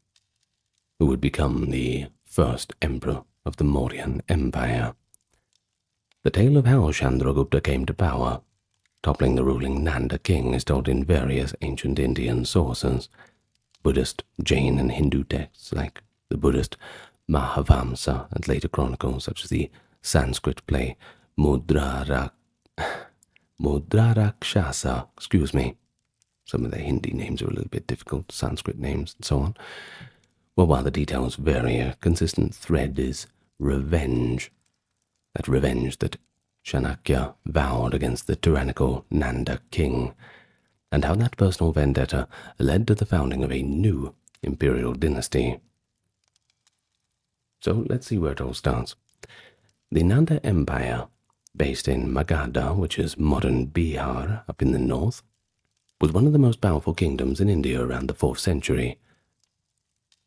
who would become the first emperor of the Mauryan Empire. The tale of how Chandragupta came to power, toppling the ruling Nanda king, is told in various ancient Indian sources, Buddhist, Jain, and Hindu texts like the Buddhist Mahavamsa and later chronicles such as the Sanskrit play Mudrarakshasa, Some of the Hindi names are a little bit difficult, Sanskrit names and so on. Well, while the details vary, a consistent thread is revenge. That revenge that Chanakya vowed against the tyrannical Nanda king, and how that personal vendetta led to the founding of a new imperial dynasty. So let's see where it all starts. The Nanda Empire, based in Magadha, which is modern Bihar up in the north, was one of the most powerful kingdoms in India around the 4th century.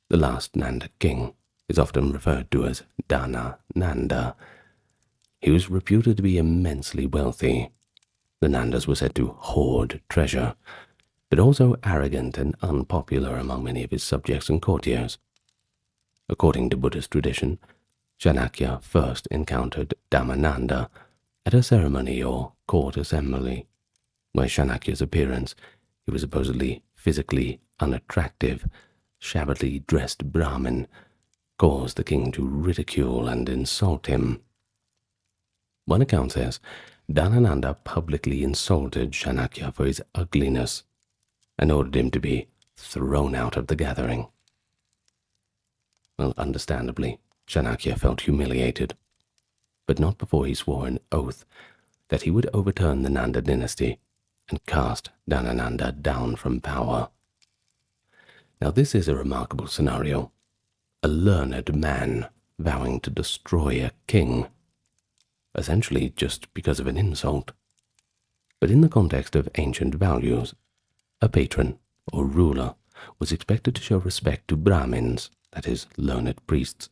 The last Nanda king is often referred to as Dana Nanda. He was reputed to be immensely wealthy. The Nandas were said to hoard treasure, but also arrogant and unpopular among many of his subjects and courtiers. According to Buddhist tradition, Chanakya first encountered Dhammananda at a ceremony or court assembly, where Chanakya's appearance, he was supposedly physically unattractive, shabbily dressed Brahmin caused the king to ridicule and insult him. One account says Dhanananda publicly insulted Chanakya for his ugliness and ordered him to be thrown out of the gathering. Well, understandably, Chanakya felt humiliated, but not before he swore an oath that he would overturn the Nanda dynasty and cast Dhanananda down from power. Now this is a remarkable scenario, a learned man vowing to destroy a king, essentially just because of an insult. But in the context of ancient values, a patron or ruler was expected to show respect to Brahmins, that is, learned priests,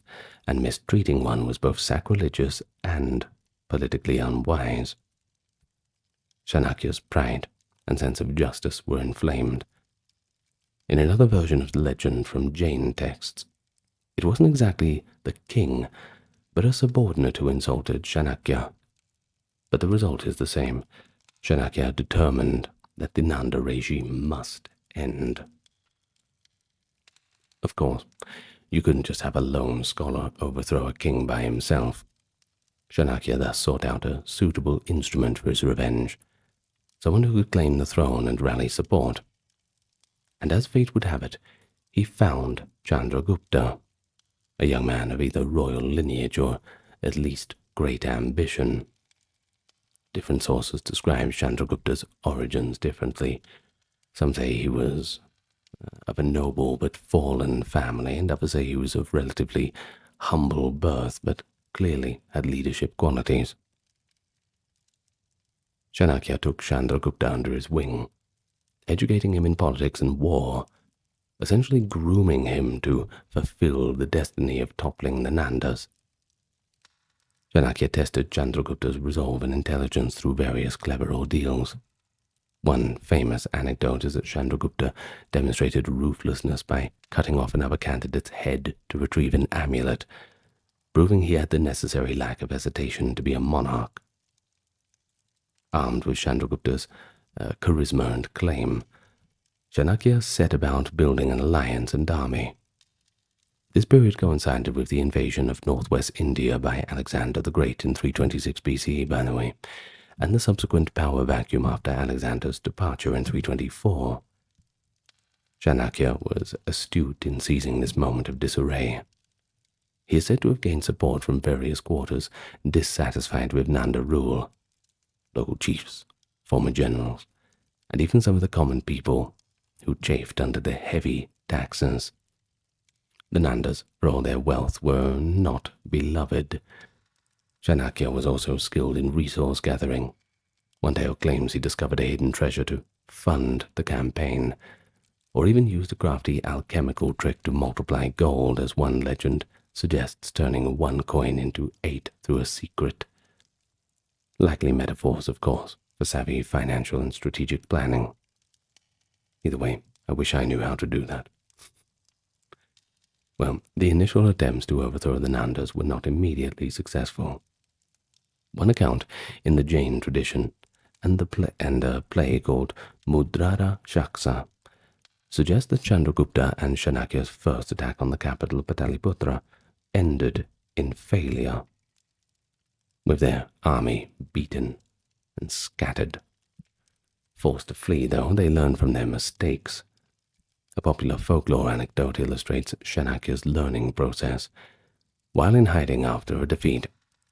and mistreating one was both sacrilegious and politically unwise. Chanakya's pride and sense of justice were inflamed. In another version of the legend from Jain texts, it wasn't exactly the king, but a subordinate who insulted Chanakya. But the result is the same. Chanakya determined that the Nanda regime must end. Of course, you couldn't just have a lone scholar overthrow a king by himself. Chanakya thus sought out a suitable instrument for his revenge, someone who could claim the throne and rally support. And as fate would have it, he found Chandragupta, a young man of either royal lineage or at least great ambition. Different sources describe Chandragupta's origins differently. Some say he was of a noble but fallen family, and others say he was of relatively humble birth, but clearly had leadership qualities. Chanakya took Chandragupta under his wing, educating him in politics and war, essentially grooming him to fulfill the destiny of toppling the Nandas. Chanakya tested Chandragupta's resolve and intelligence through various clever ordeals. One famous anecdote is that Chandragupta demonstrated ruthlessness by cutting off another candidate's head to retrieve an amulet, proving he had the necessary lack of hesitation to be a monarch. Armed with Chandragupta's charisma and claim, Chanakya set about building an alliance and army. This period coincided with the invasion of northwest India by Alexander the Great in 326 BCE, by the way, and the subsequent power vacuum after Alexander's departure in 324. Chanakya was astute in seizing this moment of disarray. He is said to have gained support from various quarters dissatisfied with Nanda rule, local chiefs, former generals, and even some of the common people who chafed under the heavy taxes. The Nandas, for all their wealth, were not beloved. Chanakya was also skilled in resource gathering. One tale claims he discovered a hidden treasure to fund the campaign, or even used a crafty alchemical trick to multiply gold, as one legend suggests turning one coin into 8 through a secret. Likely metaphors, of course, for savvy financial and strategic planning. Either way, I wish I knew how to do that. Well, the initial attempts to overthrow the Nandas were not immediately successful. One account in the Jain tradition and a play called Mudrara Shaksa suggests that Chandragupta and Chanakya's first attack on the capital Pataliputra ended in failure, with their army beaten and scattered. Forced to flee, though, they learned from their mistakes. A popular folklore anecdote illustrates Chanakya's learning process. While in hiding after a defeat,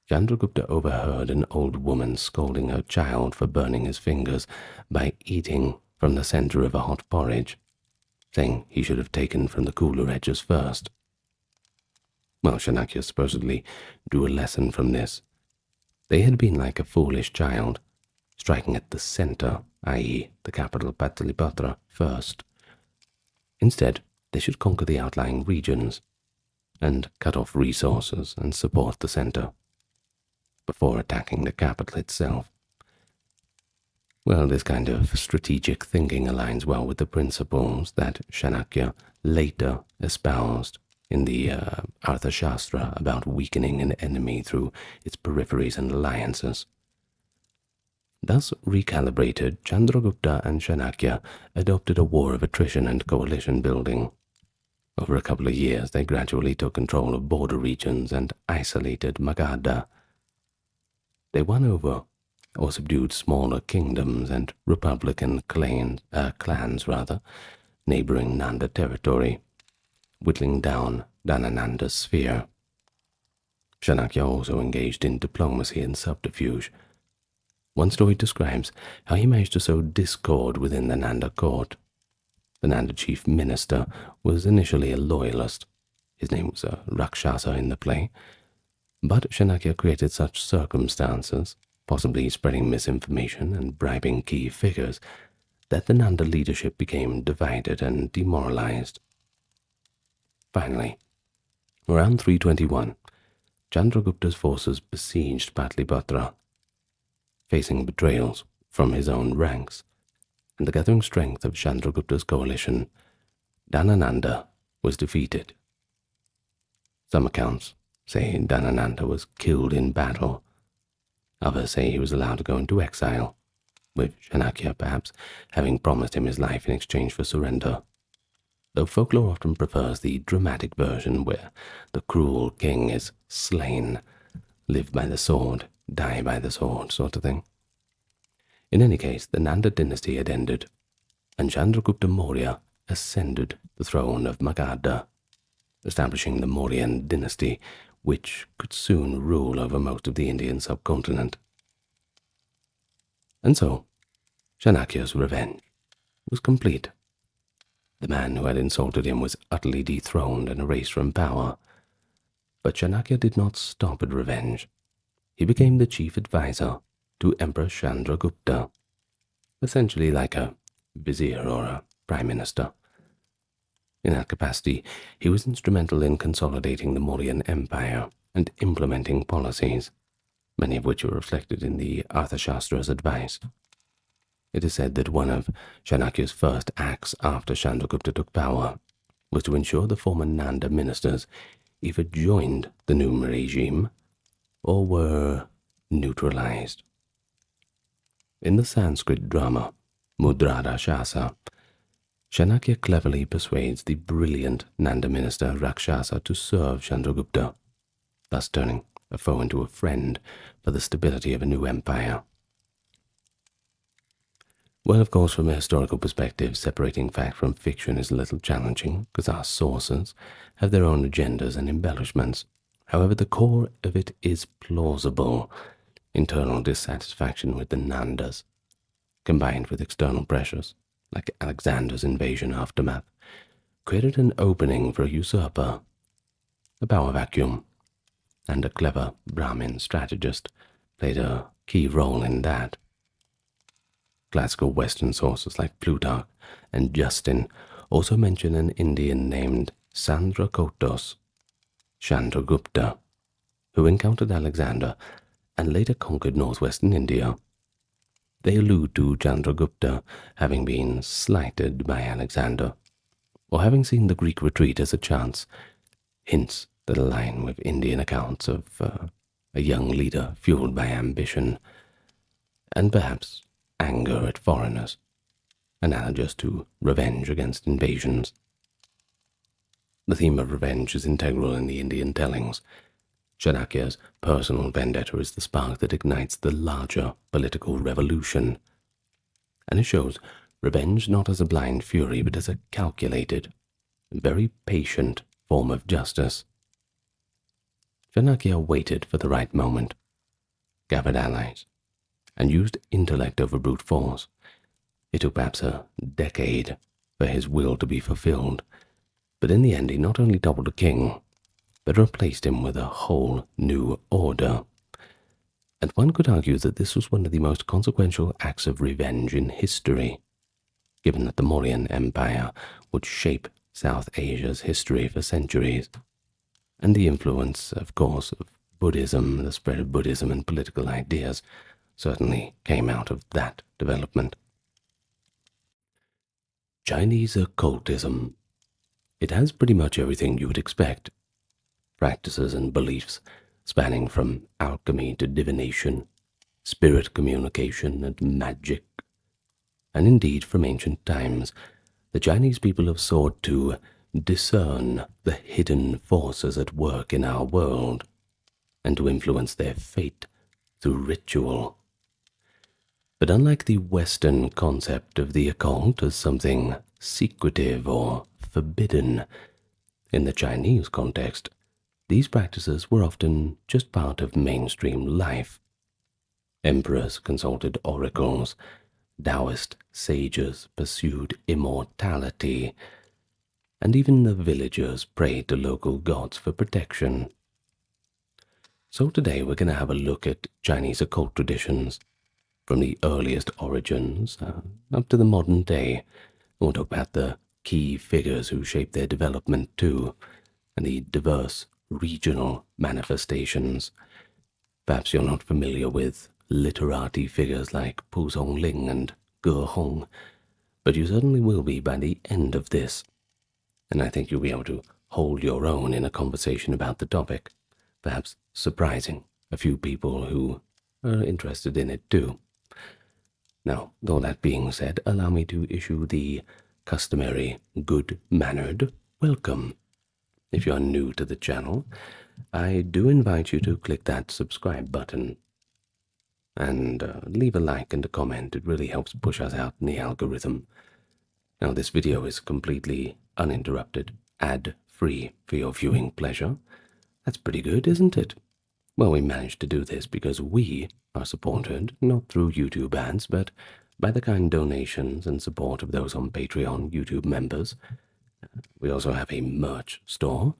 Chandragupta overheard an old woman scolding her child for burning his fingers by eating from the center of a hot porridge, saying he should have taken from the cooler edges first. Well, Chanakya supposedly drew a lesson from this. They had been like a foolish child, striking at the center, i.e., the capital Pataliputra, first. Instead, they should conquer the outlying regions and cut off resources and support the center before attacking the capital itself. Well, this kind of strategic thinking aligns well with the principles that Chanakya later espoused in the Arthashastra about weakening an enemy through its peripheries and alliances. Thus recalibrated, Chandragupta and Chanakya adopted a war of attrition and coalition building. Over a couple of years, they gradually took control of border regions and isolated Magadha. They won over or subdued smaller kingdoms and republican clans, neighboring Nanda territory, whittling down Dhanananda's sphere. Chanakya also engaged in diplomacy and subterfuge. One story describes how he managed to sow discord within the Nanda court. The Nanda chief minister was initially a loyalist. His name was Rakshasa in the play, but Chanakya created such circumstances, possibly spreading misinformation and bribing key figures, that the Nanda leadership became divided and demoralized. Finally, around 321, Chandragupta's forces besieged Patlipatra. Facing betrayals from his own ranks and the gathering strength of Chandragupta's coalition, Dhanananda was defeated. Some accounts say Dhanananda was killed in battle. Others say he was allowed to go into exile, with Chanakya perhaps having promised him his life in exchange for surrender, though folklore often prefers the dramatic version where the cruel king is slain, live by the sword, die by the sword sort of thing. In any case, the Nanda dynasty had ended, and Chandragupta Maurya ascended the throne of Magadha, establishing the Mauryan dynasty, which could soon rule over most of the Indian subcontinent. And so, Chanakya's revenge was complete. The man who had insulted him was utterly dethroned and erased from power. But Chanakya did not stop at revenge. He became the chief advisor to Emperor Chandragupta, essentially like a vizier or a prime minister. In that capacity, he was instrumental in consolidating the Mauryan Empire and implementing policies, many of which were reflected in the Arthashastra's advice. It is said that one of Chanakya's first acts after Chandragupta took power was to ensure the former Nanda ministers either joined the new regime or were neutralized. In the Sanskrit drama Mudradashasa, Chanakya cleverly persuades the brilliant Nanda minister Rakshasa to serve Chandragupta, thus turning a foe into a friend for the stability of a new empire. Well, of course, from a historical perspective, separating fact from fiction is a little challenging because our sources have their own agendas and embellishments. However, the core of it is plausible. Internal dissatisfaction with the Nandas, combined with external pressures, like Alexander's invasion aftermath, created an opening for a usurper, a power vacuum, and a clever Brahmin strategist played a key role in that. Classical Western sources like Plutarch and Justin also mention an Indian named Sandrakotos, Chandragupta, who encountered Alexander and later conquered northwestern India. They allude to Chandragupta having been slighted by Alexander, or having seen the Greek retreat as a chance, hints that align with Indian accounts of a young leader fueled by ambition, and perhaps anger at foreigners, analogous to revenge against invasions. The theme of revenge is integral in the Indian tellings. Chanakya's personal vendetta is the spark that ignites the larger political revolution, and it shows revenge not as a blind fury but as a calculated, very patient form of justice. Chanakya waited for the right moment, gathered allies, and used intellect over brute force. It took perhaps a decade for his will to be fulfilled, but in the end he not only toppled a king, but replaced him with a whole new order. And one could argue that this was one of the most consequential acts of revenge in history, given that the Mauryan Empire would shape South Asia's history for centuries, and the influence, of course, of Buddhism, the spread of Buddhism and political ideas, certainly came out of that development. Chinese occultism. It has pretty much everything you would expect. Practices and beliefs spanning from alchemy to divination, spirit communication and magic. And indeed, from ancient times, the Chinese people have sought to discern the hidden forces at work in our world and to influence their fate through ritual. But unlike the Western concept of the occult as something secretive or forbidden, in the Chinese context, these practices were often just part of mainstream life. Emperors consulted oracles, Taoist sages pursued immortality, and even the villagers prayed to local gods for protection. So today we're going to have a look at Chinese occult traditions, from the earliest origins up to the modern day. We'll talk about the key figures who shaped their development too, and the diverse regional manifestations. Perhaps you're not familiar with literati figures like Pu Zongling and Ge Hong, but you certainly will be by the end of this, and I think you'll be able to hold your own in a conversation about the topic, perhaps surprising a few people who are interested in it too. Now, all that being said, allow me to issue the customary good-mannered welcome. If you are new to the channel, I do invite you to click that subscribe button and leave a like and a comment. It really helps push us out in the algorithm. Now, this video is completely uninterrupted, ad-free for your viewing pleasure. That's pretty good, isn't it? Well, we managed to do this because we are supported not through YouTube ads, but by the kind donations and support of those on Patreon YouTube members. We also have a merch store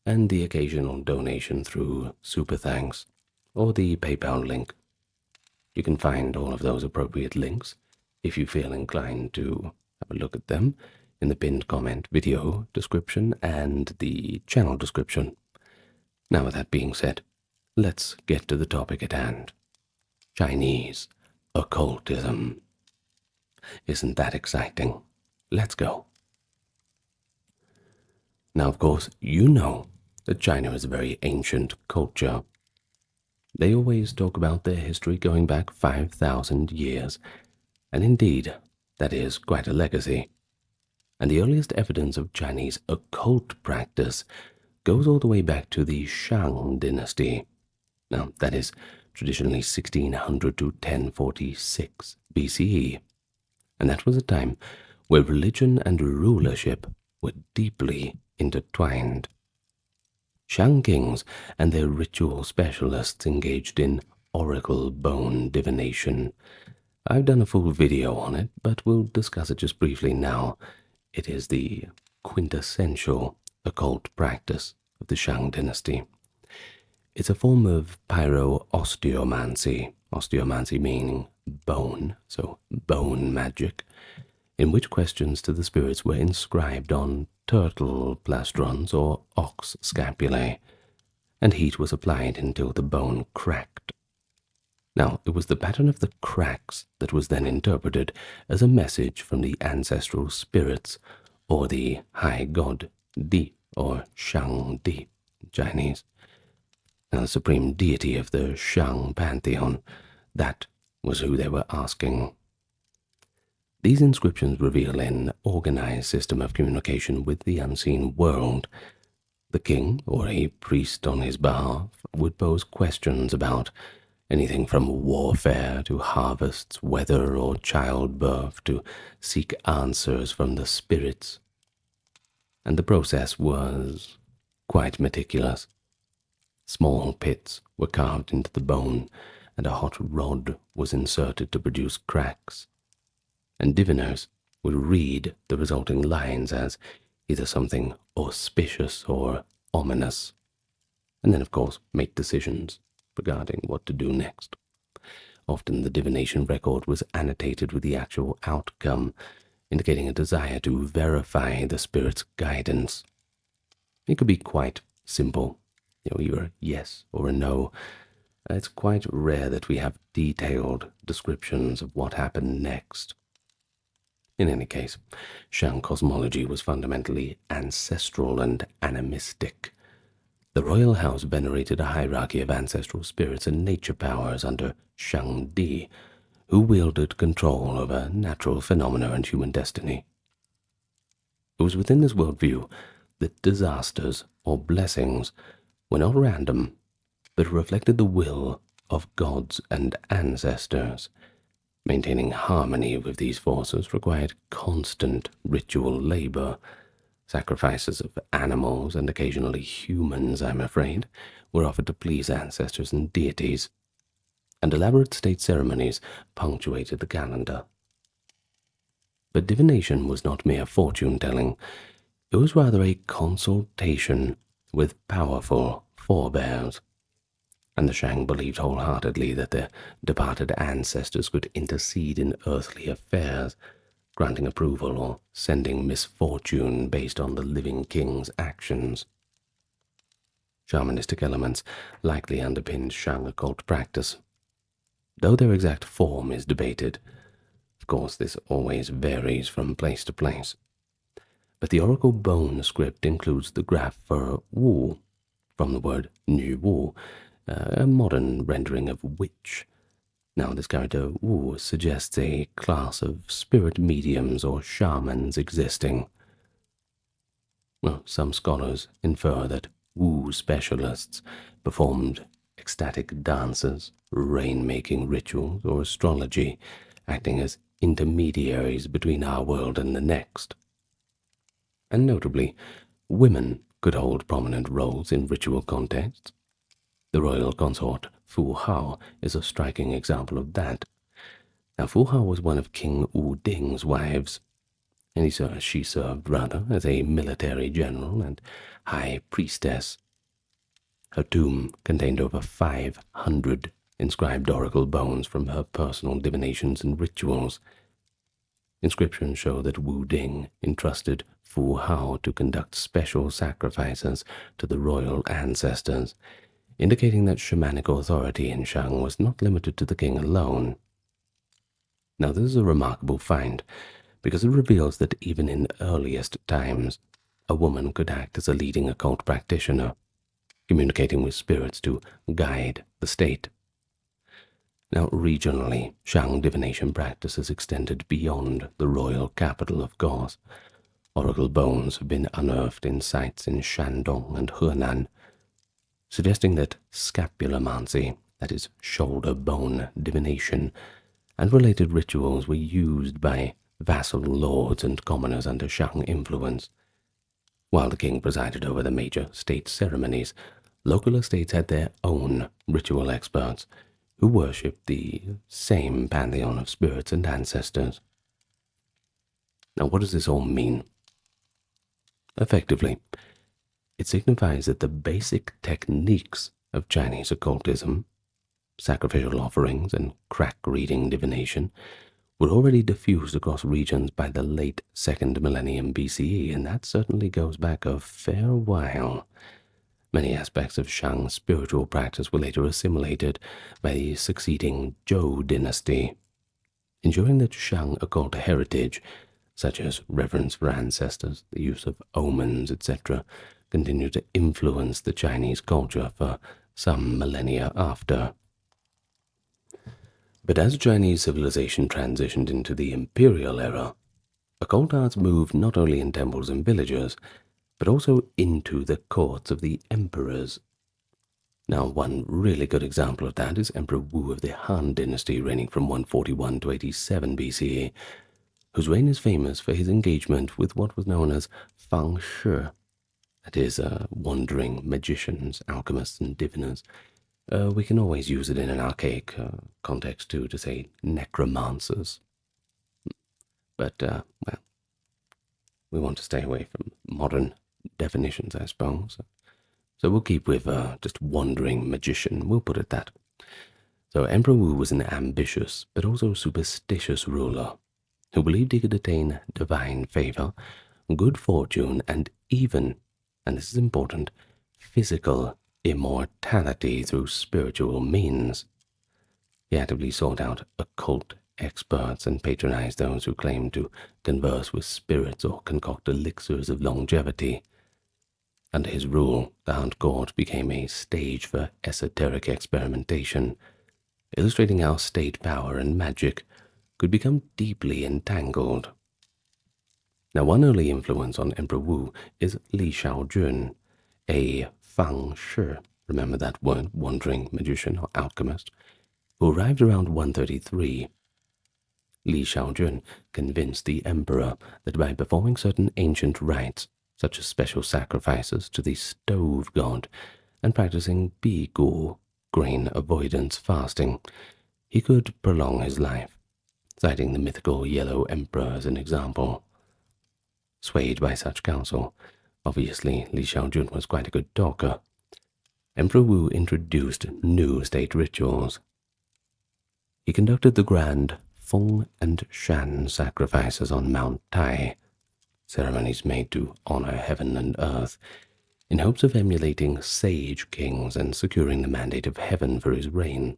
and the occasional donation through Super Thanks or the PayPal link. You can find all of those appropriate links if you feel inclined to have a look at them in the pinned comment, video description, and the channel description. Now, with that being said, let's get to the topic at hand. Chinese occultism. Isn't that exciting? Let's go. Now, of course, you know that China is a very ancient culture. They always talk about their history going back 5,000 years, and indeed, that is quite a legacy. And the earliest evidence of Chinese occult practice goes all the way back to the Shang dynasty. Now, that is traditionally 1600 to 1046 BCE, and that was a time where religion and rulership were deeply intertwined. Shang kings and their ritual specialists engaged in oracle bone divination. I've done a full video on it, but we'll discuss it just briefly now. It is the quintessential occult practice of the Shang dynasty. It's a form of pyro-osteomancy, osteomancy meaning bone, so bone magic, in which questions to the spirits were inscribed on turtle plastrons or ox scapulae, and heat was applied until the bone cracked. Now, it was the pattern of the cracks that was then interpreted as a message from the ancestral spirits, or the high god Di, or Shang Di in Chinese. Now, the supreme deity of the Shang pantheon, that was who they were asking. These inscriptions reveal an organized system of communication with the unseen world. The king, or a priest on his behalf, would pose questions about anything from warfare to harvests, weather, or childbirth, to seek answers from the spirits. And the process was quite meticulous. Small pits were carved into the bone, and a hot rod was inserted to produce cracks. And diviners would read the resulting lines as either something auspicious or ominous, and then, of course, make decisions regarding what to do next. Often the divination record was annotated with the actual outcome, indicating a desire to verify the spirit's guidance. It could be quite simple, either a yes or a no. It's quite rare that we have detailed descriptions of what happened next. In any case, Shang cosmology was fundamentally ancestral and animistic. The royal house venerated a hierarchy of ancestral spirits and nature powers under Shang Di, who wielded control over natural phenomena and human destiny. It was within this worldview that disasters or blessings were not random, but reflected the will of gods and ancestors. Maintaining harmony with these forces required constant ritual labor. Sacrifices of animals, and occasionally humans, I'm afraid, were offered to please ancestors and deities, and elaborate state ceremonies punctuated the calendar. But divination was not mere fortune-telling. It was rather a consultation with powerful forebears, and the Shang believed wholeheartedly that their departed ancestors could intercede in earthly affairs, granting approval or sending misfortune based on the living king's actions. Shamanistic elements likely underpinned Shang occult practice, though their exact form is debated. Of course, this always varies from place to place. But the oracle bone script includes the graph for Wu, from the word Nu Wu, a modern rendering of witch. Now, this character Wu suggests a class of spirit mediums or shamans existing. Well, some scholars infer that Wu specialists performed ecstatic dances, rain-making rituals, or astrology, acting as intermediaries between our world and the next. And notably, women could hold prominent roles in ritual contexts. The royal consort Fu Hao is a striking example of that. Now, Fu Hao was one of King Wu Ding's wives, and she served rather as a military general and high priestess. Her tomb contained over 500 inscribed oracle bones from her personal divinations and rituals. Inscriptions show that Wu Ding entrusted Fu Hao to conduct special sacrifices to the royal ancestors, indicating that shamanic authority in Shang was not limited to the king alone. Now, this is a remarkable find, because it reveals that even in earliest times, a woman could act as a leading occult practitioner, communicating with spirits to guide the state. Now, regionally, Shang divination practices extended beyond the royal capital, of course. Oracle bones have been unearthed in sites in Shandong and Henan, suggesting that scapulomancy, that is, shoulder bone divination, and related rituals were used by vassal lords and commoners under Shang influence. While the king presided over the major state ceremonies, local estates had their own ritual experts who worshipped the same pantheon of spirits and ancestors. Now, what does this all mean? Effectively, it signifies that the basic techniques of Chinese occultism, sacrificial offerings and crack-reading divination, were already diffused across regions by the late 2nd millennium BCE, and that certainly goes back a fair while. Many aspects of Shang spiritual practice were later assimilated by the succeeding Zhou dynasty, ensuring that Shang occult heritage, such as reverence for ancestors, the use of omens, etc., continued to influence the Chinese culture for some millennia after. But as Chinese civilization transitioned into the imperial era, occult arts moved not only in temples and villages, but also into the courts of the emperors. Now, one really good example of that is Emperor Wu of the Han dynasty, reigning from 141 to 87 BCE, whose reign is famous for his engagement with what was known as feng shui, that is, wandering magicians, alchemists, and diviners. We can always use it in an archaic context, too, to say necromancers. But, well, we want to stay away from modern definitions, I suppose. So we'll keep with just wandering magician, we'll put it that. So Emperor Wu was an ambitious, but also superstitious ruler, who believed he could attain divine favor, good fortune, and even, and this is important, physical immortality through spiritual means. He actively sought out occult experts and patronized those who claimed to converse with spirits or concoct elixirs of longevity. Under his rule, the Hunt Court became a stage for esoteric experimentation, illustrating how state power and magic could become deeply entangled. Now, one early influence on Emperor Wu is Li Shaojun, a feng shi, remember that word, wandering magician or alchemist, who arrived around 133. Li Shaojun convinced the emperor that by performing certain ancient rites, such as special sacrifices to the stove god and practicing bigu, grain avoidance fasting, he could prolong his life, citing the mythical Yellow Emperor as an example. Swayed by such counsel, obviously Li Shaojun was quite a good talker, Emperor Wu introduced new state rituals. He conducted the grand Feng and Shan sacrifices on Mount Tai, ceremonies made to honor heaven and earth, in hopes of emulating sage kings and securing the mandate of heaven for his reign.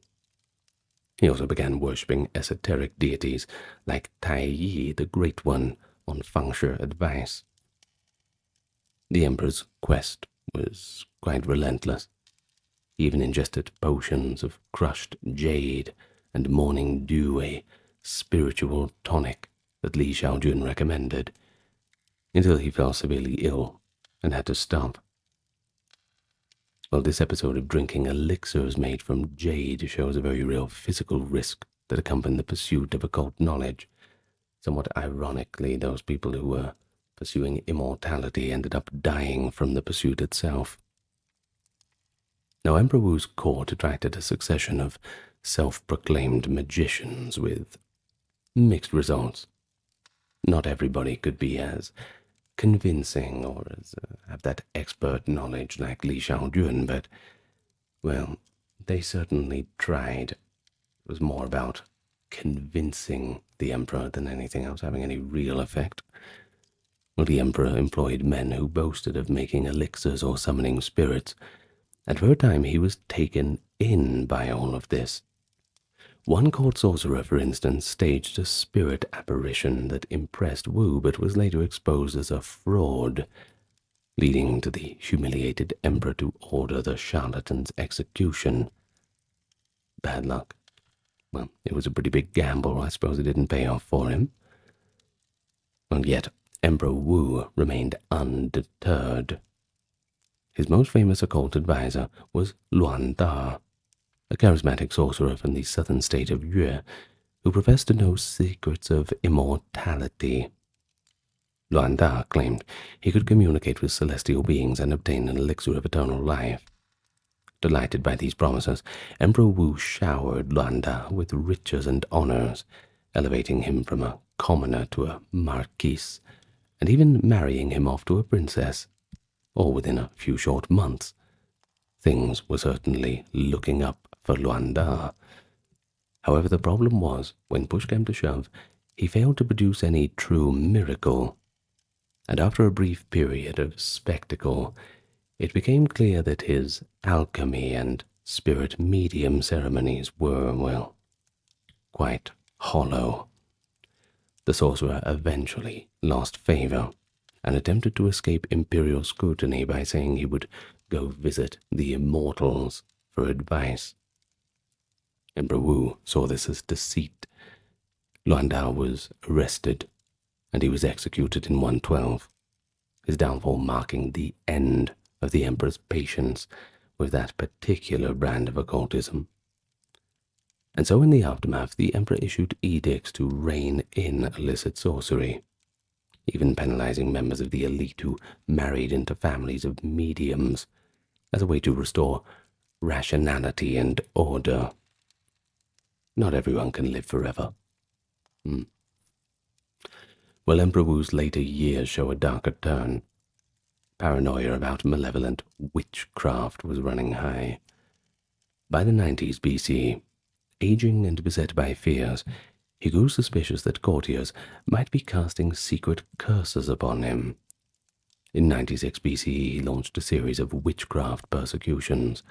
He also began worshipping esoteric deities like Tai Yi, the Great One, on feng shui advice. The emperor's quest was quite relentless. He even ingested potions of crushed jade and morning dew, a spiritual tonic that Li Shaojun recommended, until he fell severely ill and had to stop. Well, this episode of drinking elixirs made from jade shows a very real physical risk that accompanied the pursuit of occult knowledge. Somewhat ironically, those people who were pursuing immortality ended up dying from the pursuit itself. Now, Emperor Wu's court attracted a succession of self-proclaimed magicians with mixed results. Not everybody could be as convincing or have that expert knowledge like Li Shaojun, but, well, they certainly tried. It was more about convincing the emperor than anything else having any real effect. Well, the emperor employed men who boasted of making elixirs or summoning spirits, and for a time he was taken in by all of this. One court sorcerer, for instance, staged a spirit apparition that impressed Wu but was later exposed as a fraud, leading to the humiliated emperor to order the charlatan's execution. Bad luck. Well, it was a pretty big gamble. I suppose it didn't pay off for him. And yet, Emperor Wu remained undeterred. His most famous occult advisor was Luan Da, a charismatic sorcerer from the southern state of Yue, who professed to know secrets of immortality. Luan Da claimed he could communicate with celestial beings and obtain an elixir of eternal life. Delighted by these promises, Emperor Wu showered Luan Da with riches and honors, elevating him from a commoner to a marquise, and even marrying him off to a princess, all within a few short months. Things were certainly looking up for Luan Da. However, the problem was, when push came to shove, he failed to produce any true miracle. And after a brief period of spectacle, it became clear that his alchemy and spirit medium ceremonies were, well, quite hollow. The sorcerer eventually lost favor and attempted to escape imperial scrutiny by saying he would go visit the immortals for advice. Emperor Wu saw this as deceit. Luan Da was arrested, and he was executed in 112, his downfall marking the end of the emperor's patience with that particular brand of occultism. And so in the aftermath, the emperor issued edicts to rein in illicit sorcery, even penalizing members of the elite who married into families of mediums as a way to restore rationality and order. Not everyone can live forever. Well, Emperor Wu's later years show a darker turn. Paranoia about malevolent witchcraft was running high. By the 90s BC, aging and beset by fears, he grew suspicious that courtiers might be casting secret curses upon him. In 96 BCE, he launched a series of witchcraft persecutions,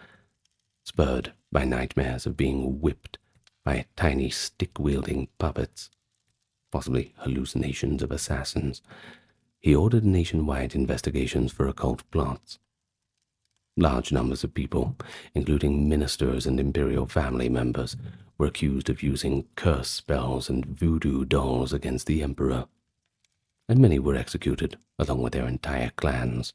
spurred by nightmares of being whipped by tiny stick-wielding puppets, possibly hallucinations of assassins. He ordered nationwide investigations for occult plots, Large numbers of people, including ministers and imperial family members, were accused of using curse spells and voodoo dolls against the emperor, and many were executed along with their entire clans.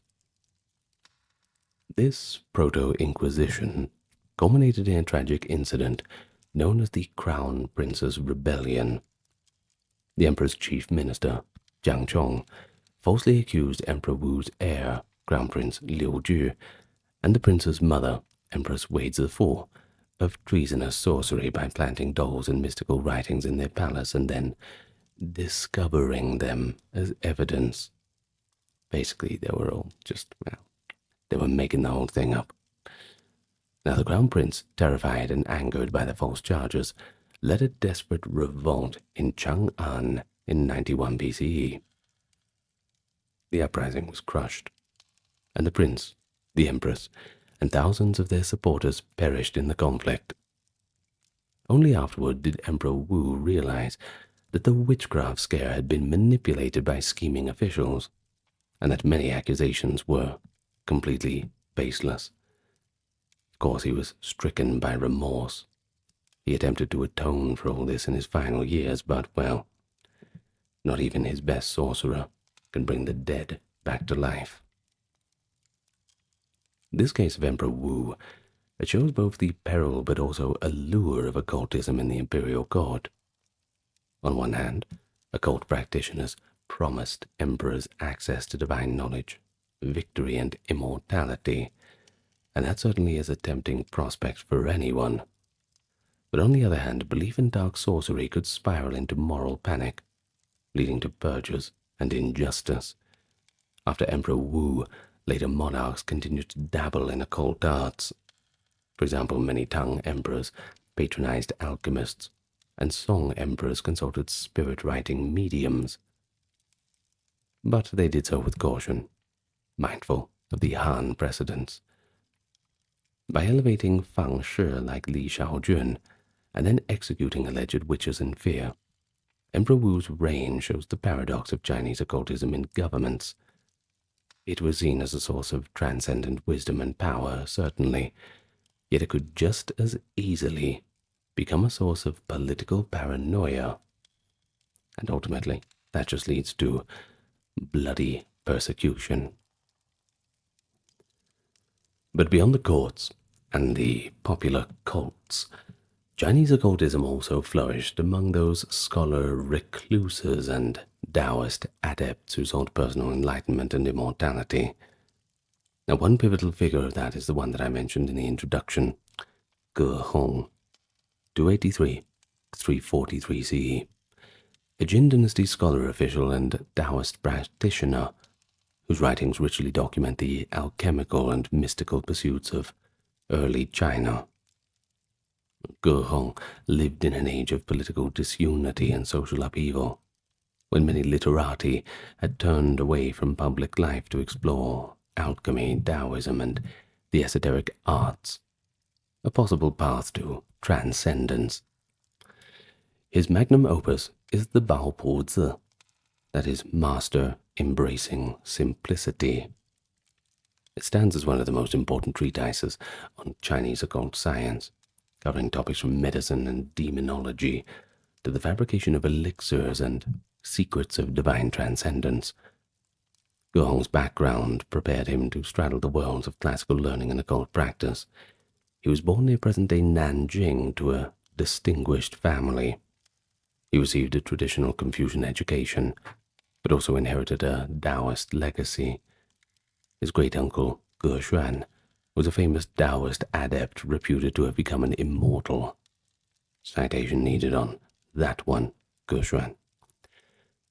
This proto-inquisition culminated in a tragic incident known as the Crown Prince's Rebellion. The emperor's chief minister, Jiang Chong, falsely accused Emperor Wu's heir, Crown Prince Liu Ju, and the prince's mother, Empress Wei Zifu, of treasonous sorcery by planting dolls and mystical writings in their palace and then discovering them as evidence. Basically, they were all just, they were making the whole thing up. Now, the Crown Prince, terrified and angered by the false charges, led a desperate revolt in Chang'an in 91 BCE. The uprising was crushed, and the prince, the empress, and thousands of their supporters perished in the conflict. Only afterward did Emperor Wu realize that the witchcraft scare had been manipulated by scheming officials, and that many accusations were completely baseless. Of course, he was stricken by remorse. He attempted to atone for all this in his final years, but, well, not even his best sorcerer can bring the dead back to life. This case of Emperor Wu, it shows both the peril but also allure of occultism in the imperial court. On one hand, occult practitioners promised emperors access to divine knowledge, victory, and immortality, and that certainly is a tempting prospect for anyone. But on the other hand, belief in dark sorcery could spiral into moral panic, leading to purges and injustice. After Emperor Wu, later monarchs continued to dabble in occult arts. For example, many Tang emperors patronized alchemists, and Song emperors consulted spirit-writing mediums. But they did so with caution, mindful of the Han precedents. By elevating Fang Shi like Li Shaojun, and then executing alleged witches in fear, Emperor Wu's reign shows the paradox of Chinese occultism in governments. It was seen as a source of transcendent wisdom and power, certainly, yet it could just as easily become a source of political paranoia. And ultimately, that just leads to bloody persecution. But beyond the courts and the popular cults, Chinese occultism also flourished among those scholar recluses and Taoist adepts who sought personal enlightenment and immortality. Now, one pivotal figure of that is the one that I mentioned in the introduction, Ge Hong, 283–343 CE, a Jin Dynasty scholar official and Taoist practitioner whose writings richly document the alchemical and mystical pursuits of early China. Ge Hong lived in an age of political disunity and social upheaval, when many literati had turned away from public life to explore alchemy, Taoism, and the esoteric arts, a possible path to transcendence. His magnum opus is the Bao Po Zi, that is, Master Embracing Simplicity. It stands as one of the most important treatises on Chinese occult science, covering topics from medicine and demonology to the fabrication of elixirs and secrets of divine transcendence. Ge Hong's background prepared him to straddle the worlds of classical learning and occult practice. He was born near present-day Nanjing to a distinguished family. He received a traditional Confucian education, but also inherited a Taoist legacy. His great-uncle, Ge Xuan, was a famous Taoist adept reputed to have become an immortal. Citation needed on that one, Ge Xuan.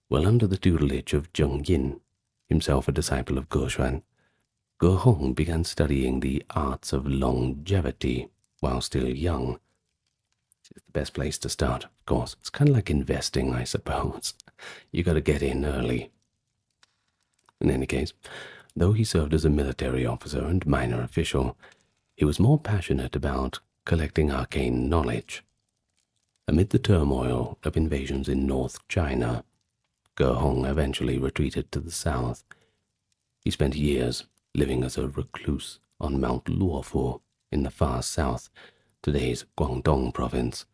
While under the tutelage of Zheng Yin, himself a disciple of Ge Xuan, Ge Hong began studying the arts of longevity while still young. It's the best place to start, of course. It's kind of like investing, I suppose. You got to get in early. In any case, though he served as a military officer and minor official, he was more passionate about collecting arcane knowledge. Amid the turmoil of invasions in North China, Ge Hong eventually retreated to the south. He spent years living as a recluse on Mount Luofu in the far south, today's Guangdong province,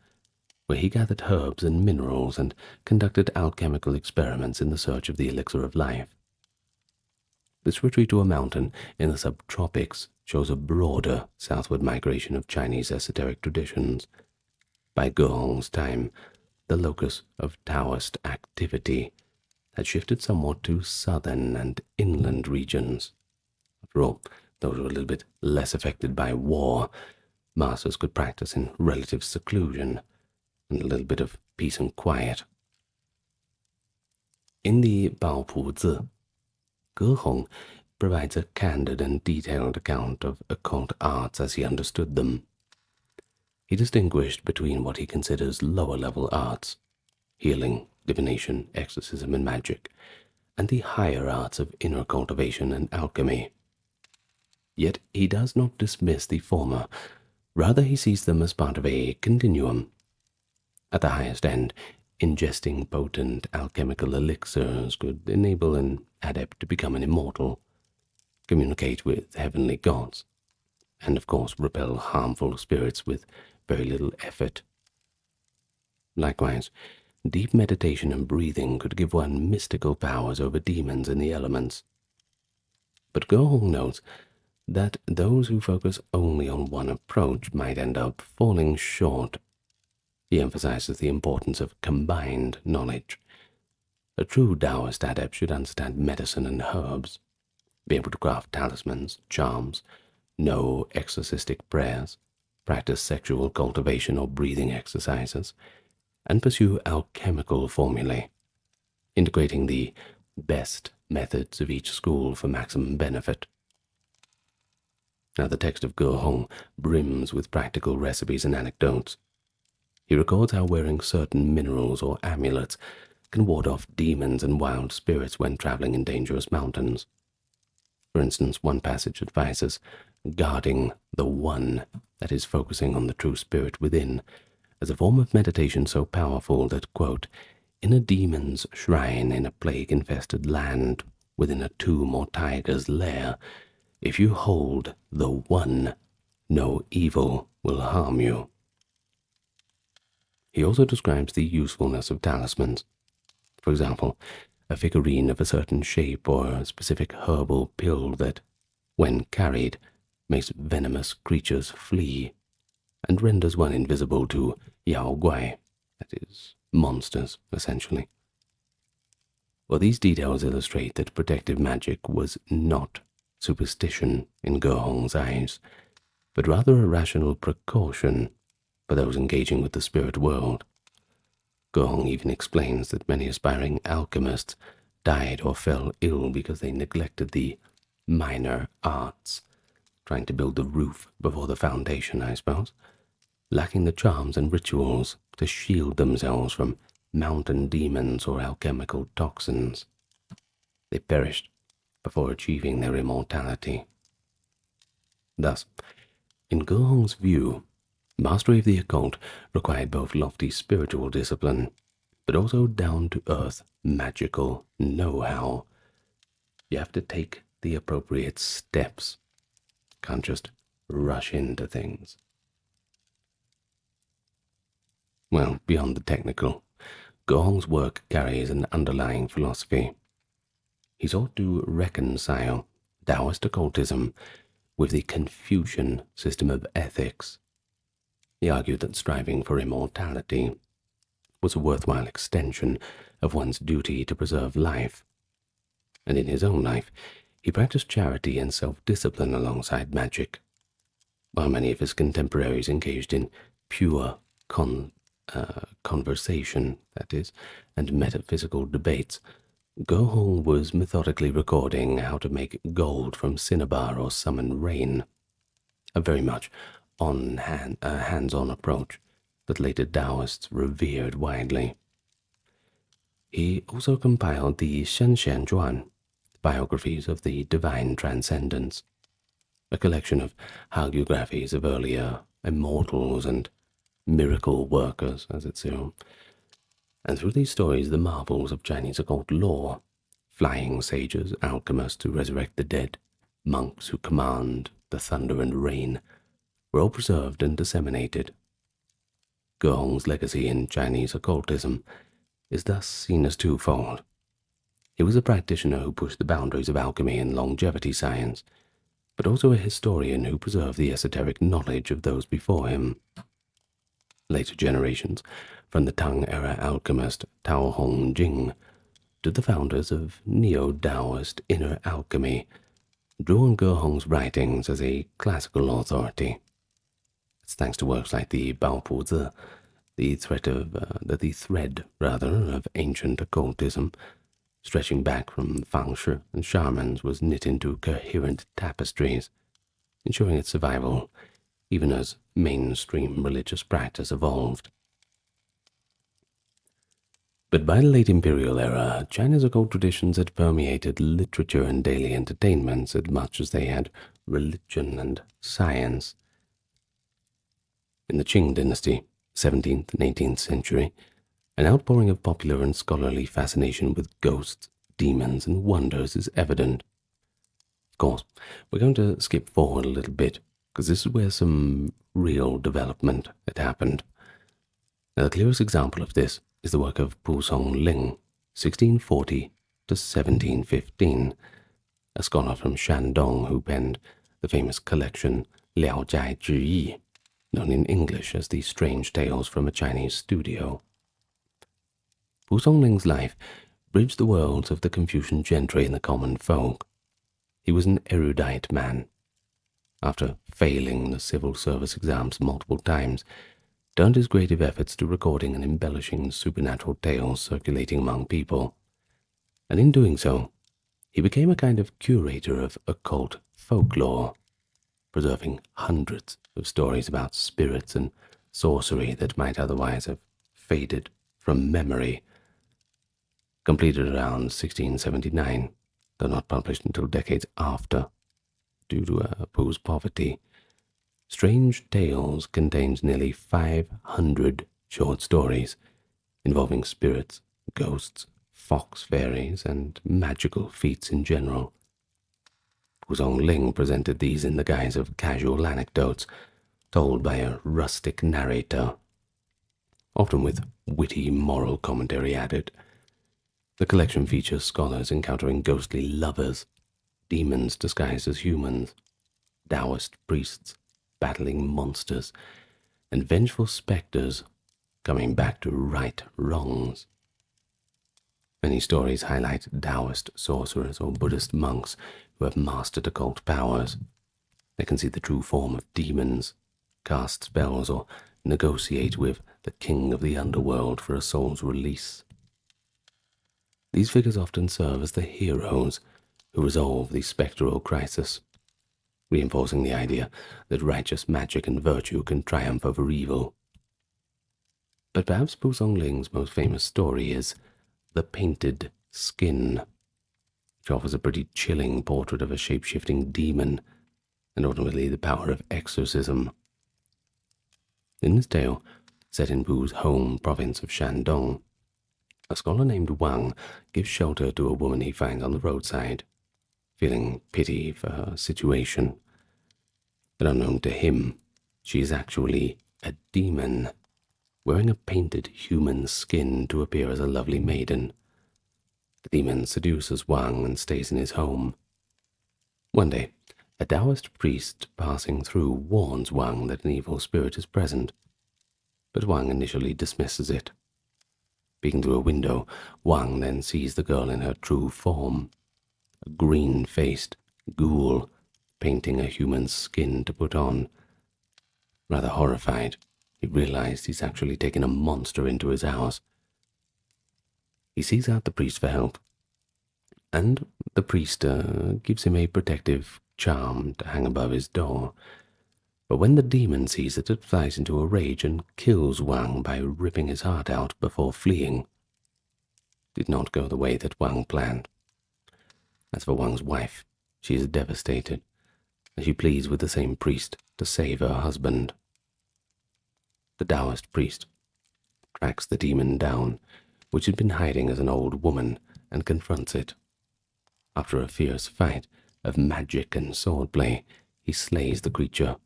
where he gathered herbs and minerals and conducted alchemical experiments in the search of the elixir of life. This retreat to a mountain in the subtropics shows a broader southward migration of Chinese esoteric traditions. By Gehong's time, the locus of Taoist activity had shifted somewhat to southern and inland regions. After all, those were a little bit less affected by war. Masters could practice in relative seclusion and a little bit of peace and quiet. In the Bao Pu Zi, Gehong provides a candid and detailed account of occult arts as he understood them. He distinguished between what he considers lower-level arts, healing, divination, exorcism, and magic, and the higher arts of inner cultivation and alchemy. Yet he does not dismiss the former. Rather, he sees them as part of a continuum. At the highest end, ingesting potent alchemical elixirs could enable an adept to become an immortal, communicate with heavenly gods, and of course repel harmful spirits with very little effort. Likewise, deep meditation and breathing could give one mystical powers over demons and the elements. But Gehong notes that those who focus only on one approach might end up falling short. He emphasizes the importance of combined knowledge. A true Taoist adept should understand medicine and herbs, be able to craft talismans, charms, know exorcistic prayers, practice sexual cultivation or breathing exercises, and pursue alchemical formulae, integrating the best methods of each school for maximum benefit. Now, the text of Gehong brims with practical recipes and anecdotes. He records how wearing certain minerals or amulets can ward off demons and wild spirits when traveling in dangerous mountains. For instance, one passage advises guarding the one, that is, focusing on the true spirit within, as a form of meditation so powerful that, quote, in a demon's shrine in a plague-infested land, within a tomb or tiger's lair, if you hold the one, no evil will harm you. He also describes the usefulness of talismans. For example, a figurine of a certain shape or a specific herbal pill that, when carried, makes venomous creatures flee and renders one invisible to Yao Guai, that is, monsters, essentially. Well, these details illustrate that protective magic was not superstition in Gehong's eyes, but rather a rational precaution for those engaging with the spirit world. Gehong even explains that many aspiring alchemists died or fell ill because they neglected the minor arts, trying to build the roof before the foundation, I suppose, lacking the charms and rituals to shield themselves from mountain demons or alchemical toxins. They perished before achieving their immortality. Thus, in Gehong's view, mastery of the occult required both lofty spiritual discipline, but also down-to-earth magical know-how. You have to take the appropriate steps. Can't just rush into things. Well, beyond the technical, Gehong's work carries an underlying philosophy. He sought to reconcile Taoist occultism with the Confucian system of ethics. He argued that striving for immortality was a worthwhile extension of one's duty to preserve life, and in his own life he practiced charity and self-discipline alongside magic. While many of his contemporaries engaged in pure conversation, that is, and metaphysical debates, Gehong was methodically recording how to make gold from cinnabar or summon rain, a very much hands-on approach that later Taoists revered widely. He also compiled the Shenshen Zhuan, biographies of the divine transcendence, a collection of hagiographies of earlier immortals and miracle workers, as it's known. And through these stories, the marvels of Chinese occult lore, flying sages, alchemists who resurrect the dead, monks who command the thunder and rain, were all preserved and disseminated. Gehong's legacy in Chinese occultism is thus seen as twofold. He was a practitioner who pushed the boundaries of alchemy and longevity science, but also a historian who preserved the esoteric knowledge of those before him. Later generations, from the Tang-era alchemist Tao Hong Jing to the founders of neo-Taoist inner alchemy, drew on Gehong's writings as a classical authority. It's thanks to works like the Baopuzi, the thread of ancient occultism, stretching back from fangshi and shamans, was knit into coherent tapestries, ensuring its survival even as mainstream religious practice evolved. But by the late imperial era, China's occult traditions had permeated literature and daily entertainments as much as they had religion and science. In the Qing dynasty, 17th and 18th century, an outpouring of popular and scholarly fascination with ghosts, demons, and wonders is evident. Of course, we're going to skip forward a little bit, because this is where some real development had happened. Now, the clearest example of this is the work of Pu Songling, 1640 to 1715, a scholar from Shandong who penned the famous collection Liao Jai Zhi Yi, known in English as the Strange Tales from a Chinese Studio. Pu Songling's life bridged the worlds of the Confucian gentry and the common folk. He was an erudite man. After failing the civil service exams multiple times, turned his creative efforts to recording and embellishing supernatural tales circulating among people, and in doing so, he became a kind of curator of occult folklore, preserving hundreds of stories about spirits and sorcery that might otherwise have faded from memory. Completed around 1679, though not published until decades after, due to Pu's poverty, Strange Tales contains nearly 500 short stories involving spirits, ghosts, fox fairies, and magical feats in general. Pu Songling presented these in the guise of casual anecdotes told by a rustic narrator, often with witty moral commentary added. The collection features scholars encountering ghostly lovers, demons disguised as humans, Taoist priests battling monsters, and vengeful specters coming back to right wrongs. Many stories highlight Taoist sorcerers or Buddhist monks who have mastered occult powers. They can see the true form of demons, cast spells, or negotiate with the king of the underworld for a soul's release. These figures often serve as the heroes who resolve the spectral crisis, reinforcing the idea that righteous magic and virtue can triumph over evil. But perhaps Pu Songling's most famous story is The Painted Skin, which offers a pretty chilling portrait of a shape-shifting demon and ultimately the power of exorcism. In this tale, set in Pu's home province of Shandong, a scholar named Wang gives shelter to a woman he finds on the roadside, feeling pity for her situation. But unknown to him, she is actually a demon, wearing a painted human skin to appear as a lovely maiden. The demon seduces Wang and stays in his home. One day, a Taoist priest passing through warns Wang that an evil spirit is present, but Wang initially dismisses it. Peeking through a window, Wang then sees the girl in her true form, a green-faced ghoul painting a human skin to put on. Rather horrified, he realized he's actually taken a monster into his house. He seeks out the priest for help, and the priest gives him a protective charm to hang above his door. But when the demon sees it flies into a rage and kills Wang by ripping his heart out before fleeing. Did not go the way that Wang planned. As for Wang's wife, she is devastated, and she pleads with the same priest to save her husband. The Taoist priest tracks the demon down, which had been hiding as an old woman, and confronts it. After a fierce fight of magic and swordplay, he slays the creature,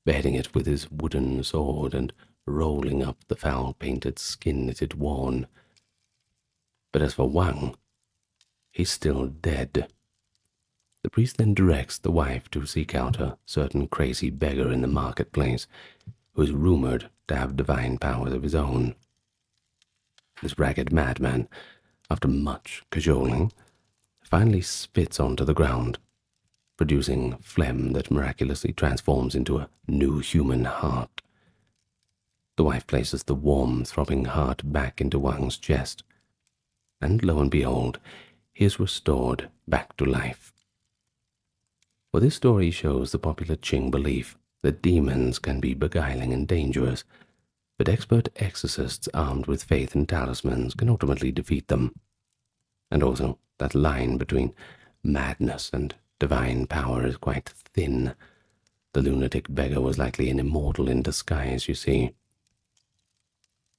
beheading it with his wooden sword and rolling up the foul-painted skin it had worn. But as for Wang, he's still dead. The priest then directs the wife to seek out a certain crazy beggar in the marketplace who is rumored to have divine powers of his own. This ragged madman, after much cajoling, finally spits onto the ground, producing phlegm that miraculously transforms into a new human heart. The wife places the warm, throbbing heart back into Wang's chest, and lo and behold, he is restored back to life. For this story shows the popular Qing belief that demons can be beguiling and dangerous, but expert exorcists armed with faith and talismans can ultimately defeat them. And also, that line between madness and divine power is quite thin. The lunatic beggar was likely an immortal in disguise, you see.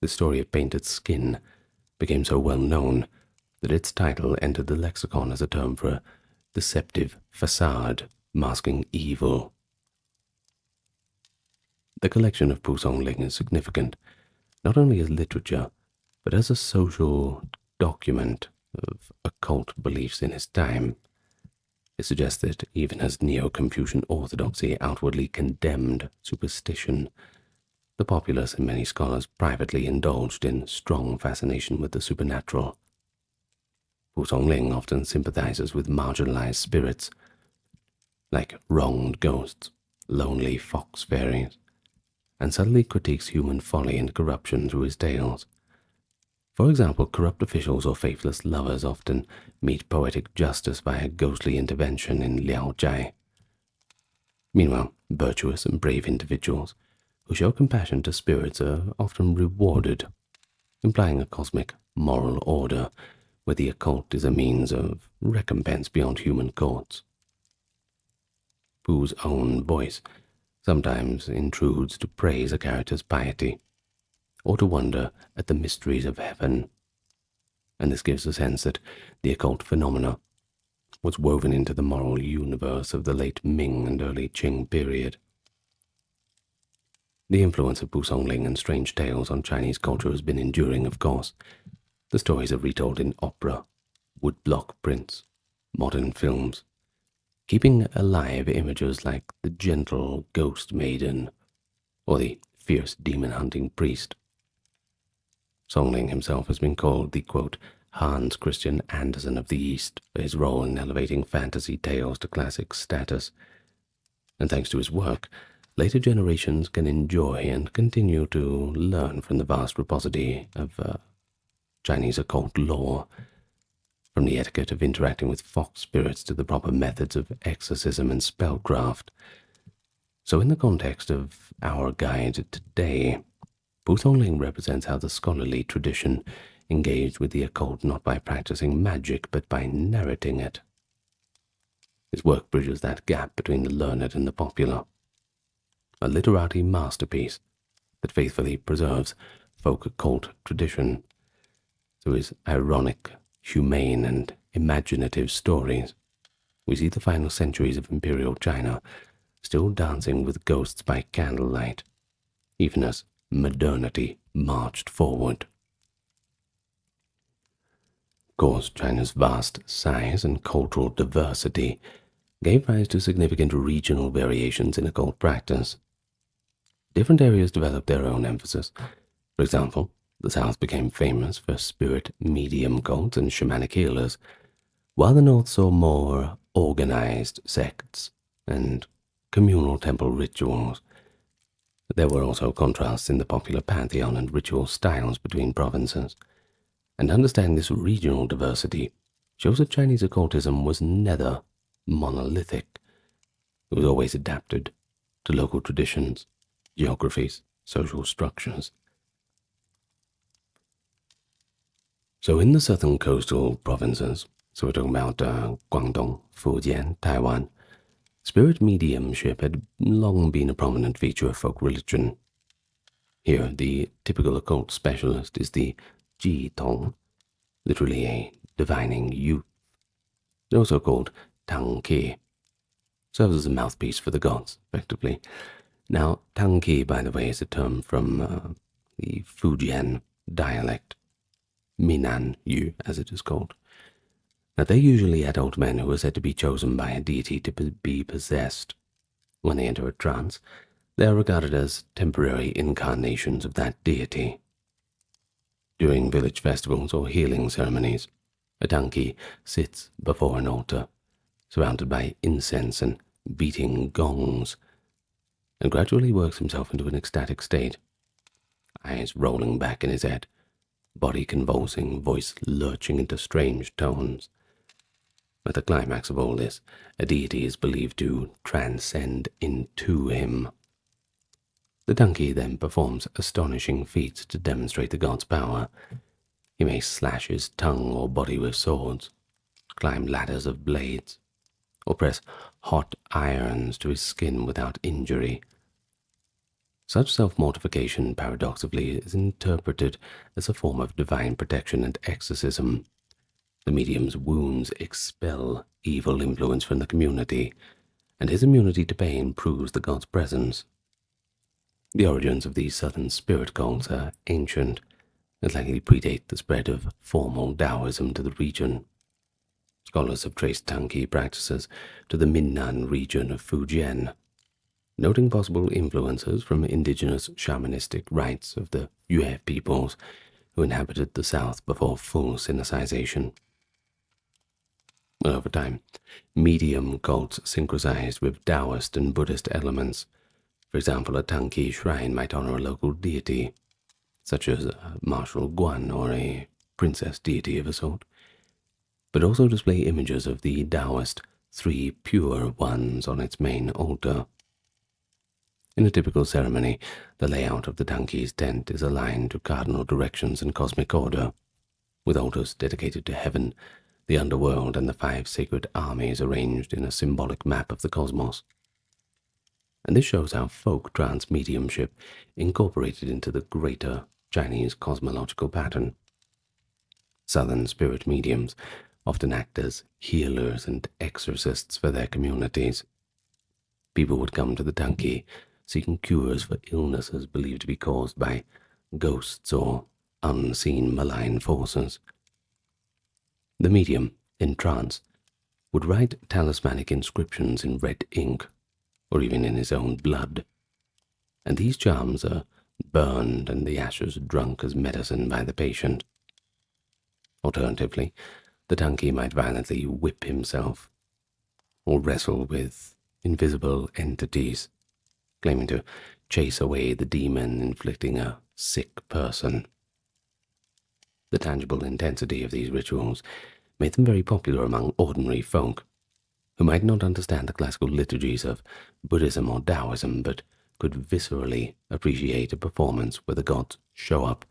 The story of painted skin became so well known that its title entered the lexicon as a term for a deceptive facade masking evil. The collection of Pu Songling is significant, not only as literature, but as a social document of occult beliefs in his time. It suggests that even as Neo-Confucian orthodoxy outwardly condemned superstition, the populace and many scholars privately indulged in strong fascination with the supernatural. Pu Songling often sympathizes with marginalized spirits, like wronged ghosts, lonely fox fairies, and subtly critiques human folly and corruption through his tales. For example, corrupt officials or faithless lovers often meet poetic justice via ghostly intervention in Liao Jai. Meanwhile, virtuous and brave individuals who show compassion to spirits are often rewarded, implying a cosmic moral order where the occult is a means of recompense beyond human courts. Pu's own voice sometimes intrudes to praise a character's piety, or to wonder at the mysteries of heaven, and this gives a sense that the occult phenomena was woven into the moral universe of the late Ming and early Qing period. The influence of Pu Songling and strange tales on Chinese culture has been enduring, of course. The stories are retold in opera, woodblock prints, modern films, keeping alive images like the gentle ghost maiden or the fierce demon-hunting priest. Songling himself has been called the, quote, Hans Christian Andersen of the East for his role in elevating fantasy tales to classic status, and thanks to his work, later generations can enjoy and continue to learn from the vast repository of Chinese occult lore, from the etiquette of interacting with fox spirits to the proper methods of exorcism and spellcraft. So in the context of our guide today, Pu Songling represents how the scholarly tradition engaged with the occult not by practicing magic but by narrating it. His work bridges that gap between the learned and the popular, a literati masterpiece that faithfully preserves folk occult tradition through his ironic, humane, and imaginative stories. We see the final centuries of imperial China still dancing with ghosts by candlelight, even as modernity marched forward. Of course, China's vast size and cultural diversity gave rise to significant regional variations in occult practice. Different areas developed their own emphasis. For example, the South became famous for spirit medium cults and shamanic healers, while the North saw more organized sects and communal temple rituals. There were also contrasts in the popular pantheon and ritual styles between provinces, and understanding this regional diversity shows that Chinese occultism was never monolithic. It was always adapted to local traditions, geographies, social structures. So in the southern coastal provinces, so we're talking about Guangdong, Fujian, Taiwan, spirit mediumship had long been a prominent feature of folk religion. Here, the typical occult specialist is the Ji Tong, literally a divining youth, also called Tang Ke. serves as a mouthpiece for the gods, effectively. Now, Tangki, by the way, is a term from the Fujian dialect, Minan Yu, as it is called. Now, they're usually adult men who are said to be chosen by a deity to be possessed. When they enter a trance, they are regarded as temporary incarnations of that deity. During village festivals or healing ceremonies, a Tangki sits before an altar, surrounded by incense and beating gongs, and gradually works himself into an ecstatic state, eyes rolling back in his head, body convulsing, voice lurching into strange tones. At the climax of all this, a deity is believed to transcend into him. The Tangki then performs astonishing feats to demonstrate the god's power. He may slash his tongue or body with swords, climb ladders of blades, or press hot irons to his skin without injury. Such self-mortification, paradoxically, is interpreted as a form of divine protection and exorcism. The medium's wounds expel evil influence from the community, and his immunity to pain proves the god's presence. The origins of these southern spirit cults are ancient and likely predate the spread of formal Taoism to the region. Scholars have traced Tangki practices to the Minnan region of Fujian, noting possible influences from indigenous shamanistic rites of the Yue peoples who inhabited the south before full Sinicization. Over time, medium cults syncretized with Taoist and Buddhist elements. For example, a Tangki shrine might honor a local deity, such as a martial guan or a princess deity of a sort, but also display images of the Taoist three pure ones on its main altar. In a typical ceremony, the layout of the Tangki's tent is aligned to cardinal directions and cosmic order, with altars dedicated to heaven, the underworld, and the five sacred armies arranged in a symbolic map of the cosmos. And this shows how folk trance mediumship incorporated into the greater Chinese cosmological pattern. Southern spirit mediums often act as healers and exorcists for their communities. People would come to the Tangki seeking cures for illnesses believed to be caused by ghosts or unseen malign forces. The medium, in trance, would write talismanic inscriptions in red ink, or even in his own blood, and these charms are burned and the ashes drunk as medicine by the patient. Alternatively, the Tangki might violently whip himself, or wrestle with invisible entities, claiming to chase away the demon inflicting a sick person. The tangible intensity of these rituals made them very popular among ordinary folk, who might not understand the classical liturgies of Buddhism or Taoism, but could viscerally appreciate a performance where the gods show up,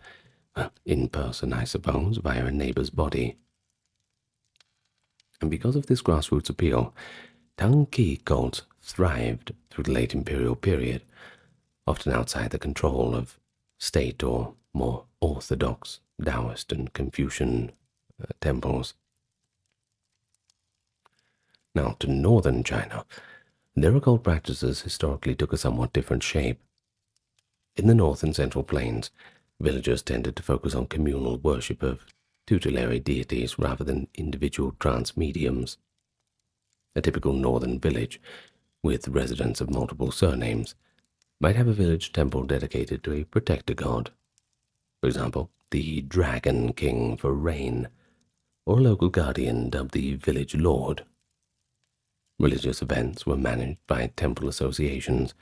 in person, I suppose, via a neighbor's body. And because of this grassroots appeal, Tangki cults thrived through the late imperial period, often outside the control of state or more orthodox Taoist and Confucian temples. Now, to northern China, their occult practices historically took a somewhat different shape. In the north and central plains, villagers tended to focus on communal worship of tutelary deities rather than individual trance mediums. A typical northern village, with residents of multiple surnames, might have a village temple dedicated to a protector god. For example, the Dragon King for rain, or a local guardian dubbed the village lord. Religious events were managed by temple associations,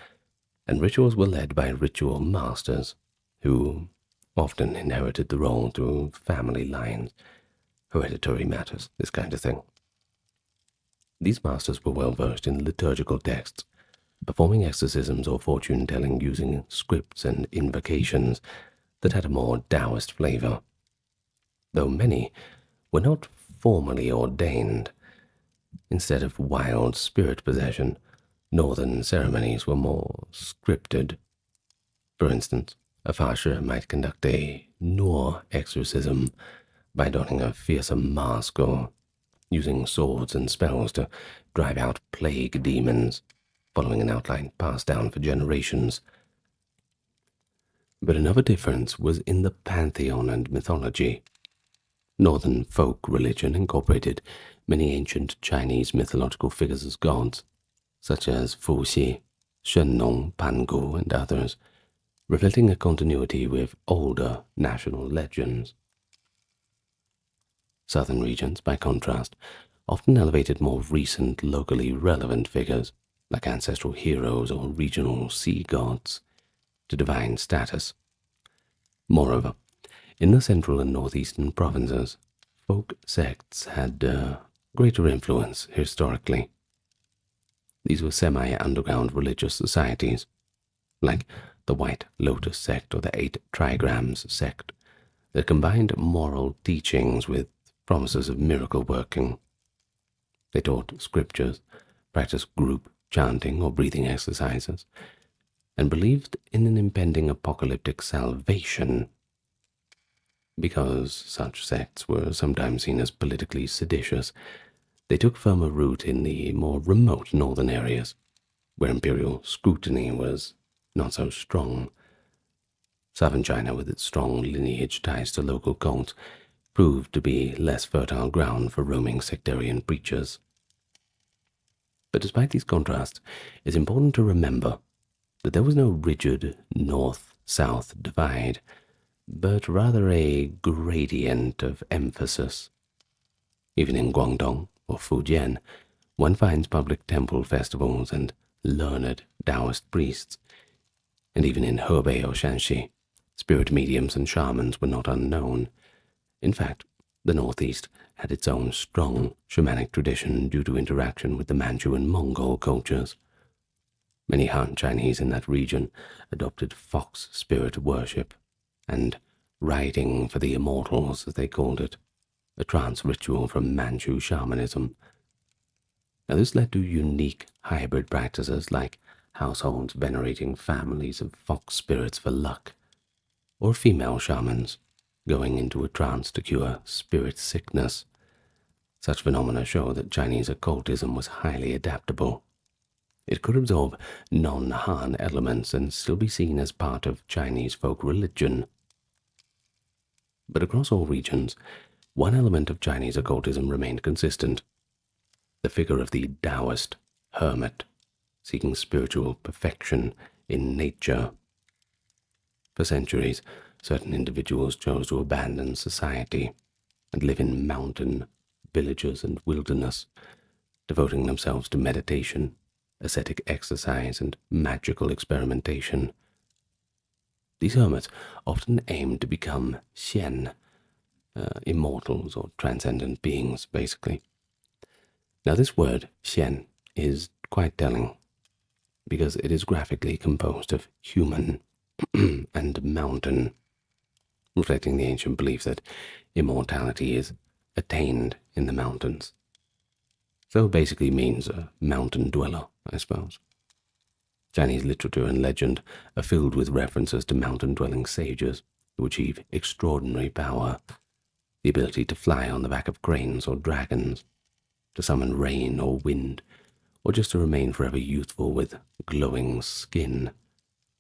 and rituals were led by ritual masters, who often inherited the role through family lines, hereditary matters, this kind of thing. These masters were well versed in liturgical texts, performing exorcisms or fortune-telling using scripts and invocations that had a more Taoist flavor. Though many were not formally ordained, instead of wild spirit possession, northern ceremonies were more scripted. For instance, a Fasher might conduct a Noor exorcism by donning a fearsome mask or using swords and spells to drive out plague demons, following an outline passed down for generations. But another difference was in the pantheon and mythology. Northern folk religion incorporated many ancient Chinese mythological figures as gods, such as Fuxi, Shenlong, Pangu, and others, reflecting a continuity with older national legends. Southern regions, by contrast, often elevated more recent, locally relevant figures, like ancestral heroes or regional sea gods, to divine status. Moreover, in the central and northeastern provinces, folk sects had greater influence historically. These were semi-underground religious societies, like the White Lotus sect or the Eight Trigrams sect, that combined moral teachings with promises of miracle working. They taught scriptures, practiced group chanting or breathing exercises, and believed in an impending apocalyptic salvation. Because such sects were sometimes seen as politically seditious, they took firmer root in the more remote northern areas, where imperial scrutiny was not so strong. Southern China, with its strong lineage ties to local cults, proved to be less fertile ground for roaming sectarian preachers. But despite these contrasts, it's important to remember that there was no rigid north-south divide, but rather a gradient of emphasis. Even in Guangdong or Fujian, one finds public temple festivals and learned Taoist priests, and even in Hebei or Shanxi, spirit mediums and shamans were not unknown. In fact, the Northeast had its own strong shamanic tradition due to interaction with the Manchu and Mongol cultures. Many Han Chinese in that region adopted fox spirit worship and riding for the immortals, as they called it, a trance ritual from Manchu shamanism. Now, this led to unique hybrid practices like households venerating families of fox spirits for luck, or female shamans going into a trance to cure spirit sickness. Such phenomena show that Chinese occultism was highly adaptable. It could absorb non-Han elements and still be seen as part of Chinese folk religion. But across all regions, one element of Chinese occultism remained consistent: the figure of the Taoist hermit, seeking spiritual perfection in nature. For centuries, certain individuals chose to abandon society and live in mountain villages and wilderness, devoting themselves to meditation, ascetic exercise, and magical experimentation. These hermits often aimed to become xian, immortals or transcendent beings, basically. Now, this word, xian, is quite telling, because it is graphically composed of human and mountain, reflecting the ancient belief that immortality is attained in the mountains. So it basically means a mountain dweller, I suppose. Chinese literature and legend are filled with references to mountain-dwelling sages who achieve extraordinary power, the ability to fly on the back of cranes or dragons, to summon rain or wind, or just to remain forever youthful with glowing skin,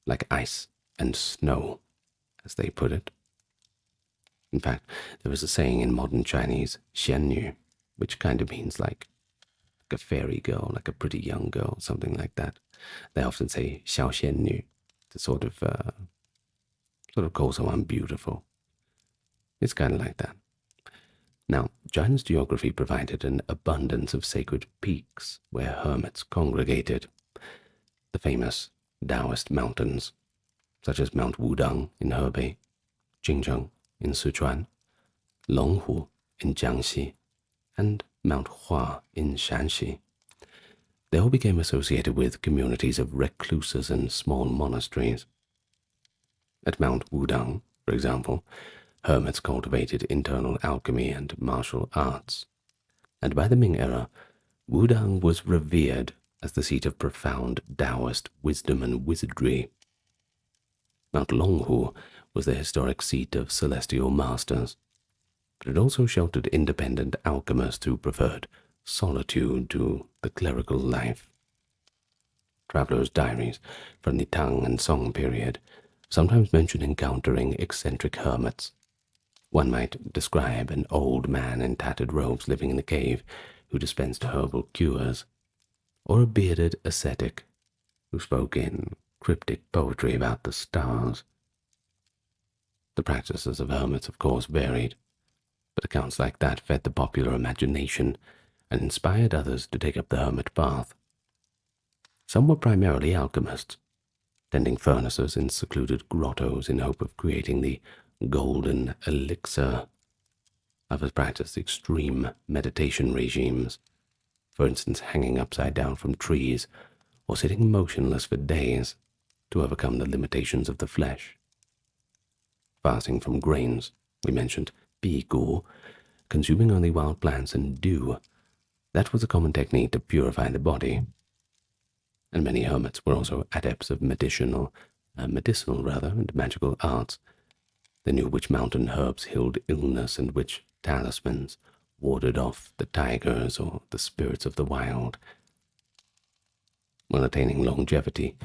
like ice and snow, as they put it. In fact, there is a saying in modern Chinese, xianyu, which kind of means like a fairy girl, like a pretty young girl, something like that. They often say xiao xianyu to sort of call someone beautiful. It's kind of like that. Now, China's geography provided an abundance of sacred peaks where hermits congregated. The famous Taoist mountains, such as Mount Wudang in Hebei, Jingzheng in Sichuan, Longhu in Jiangxi, and Mount Hua in Shanxi. They all became associated with communities of recluses and small monasteries. At Mount Wudang, for example, hermits cultivated internal alchemy and martial arts, and by the Ming era, Wudang was revered as the seat of profound Taoist wisdom and wizardry. Mount Longhu was the historic seat of celestial masters. but it also sheltered independent alchemists who preferred solitude to the clerical life. Travelers' diaries from the Tang and Song period sometimes mention encountering eccentric hermits. One might describe an old man in tattered robes living in a cave who dispensed herbal cures, or a bearded ascetic who spoke in cryptic poetry about the stars. The practices of hermits, of course, varied, but accounts like that fed the popular imagination and inspired others to take up the hermit path. Some were primarily alchemists, tending furnaces in secluded grottos in hope of creating the golden elixir. Others practiced extreme meditation regimes, for instance hanging upside down from trees or sitting motionless for days to overcome the limitations of the flesh. Fasting from grains, we mentioned bigu, consuming only wild plants and dew. That was a common technique to purify the body. And many hermits were also adepts of medicinal and magical arts. They knew which mountain herbs healed illness and which talismans warded off the tigers or the spirits of the wild. While attaining longevity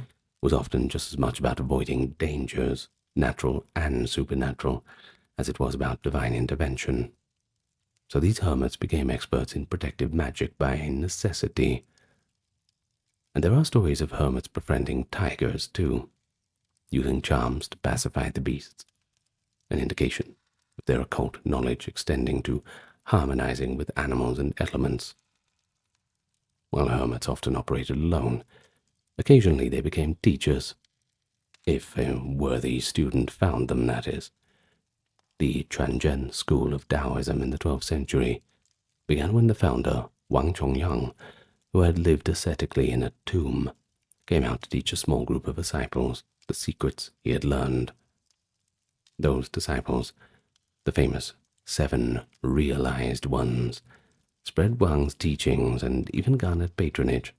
was often just as much about avoiding dangers, natural and supernatural, as it was about divine intervention. So these hermits became experts in protective magic by necessity. And there are stories of hermits befriending tigers too, using charms to pacify the beasts, an indication of their occult knowledge extending to harmonizing with animals and elements. While hermits often operated alone, occasionally they became teachers, if a worthy student found them, that is. The Chuanzhen school of Taoism in the 12th century began when the founder, Wang Chongyang, who had lived ascetically in a tomb, came out to teach a small group of disciples the secrets he had learned. Those disciples, the famous 7 realized ones, spread Wang's teachings and even garnered patronage,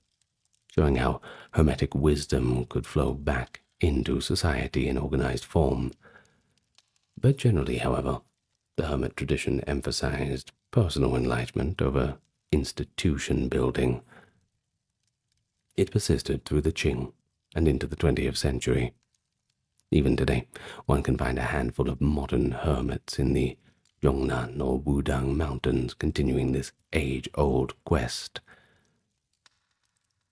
showing how hermetic wisdom could flow back into society in organized form. But generally, however, the hermit tradition emphasized personal enlightenment over institution building. It persisted through the Qing and into the 20th century. Even today, one can find a handful of modern hermits in the Yongnan or Wudang Mountains continuing this age-old quest.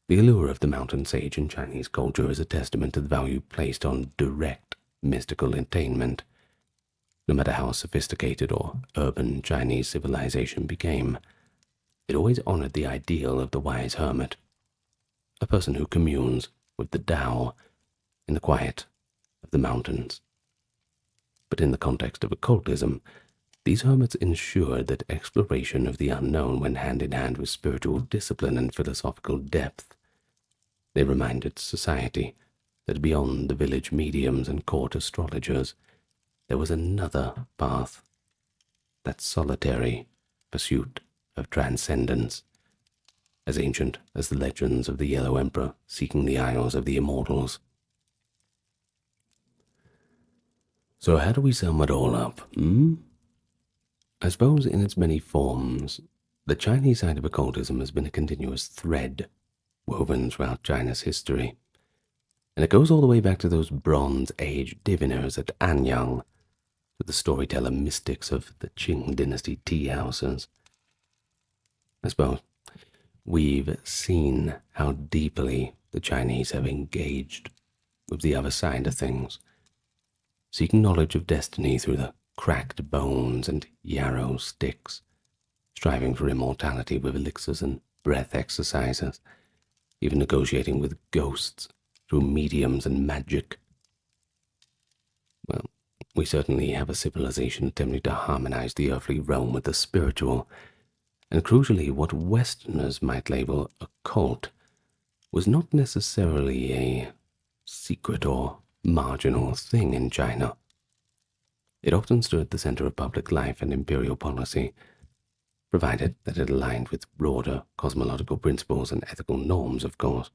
The allure of the mountain sage in Chinese culture is a testament to the value placed on direct mystical attainment. No matter how sophisticated or urban Chinese civilization became, it always honored the ideal of the wise hermit, a person who communes with the Tao in the quiet of the mountains. But in the context of occultism, these hermits ensured that exploration of the unknown went hand in hand with spiritual discipline and philosophical depth. They reminded society that beyond the village mediums and court astrologers, there was another path, that solitary pursuit of transcendence, as ancient as the legends of the Yellow Emperor seeking the Isles of the Immortals. So how do we sum it all up, I suppose in its many forms, the Chinese side of occultism has been a continuous thread woven throughout China's history, and it goes all the way back to those Bronze Age diviners at Anyang, to the storyteller mystics of the Qing dynasty tea houses. I suppose we've seen how deeply the Chinese have engaged with the other side of things, seeking knowledge of destiny through the cracked bones and yarrow sticks, striving for immortality with elixirs and breath exercises, even negotiating with ghosts through mediums and magic. Well, we certainly have a civilization attempting to harmonize the earthly realm with the spiritual, and crucially, what Westerners might label occult was not necessarily a secret or marginal thing in China. It often stood at the center of public life and imperial policy, provided that it aligned with broader cosmological principles and ethical norms, of course.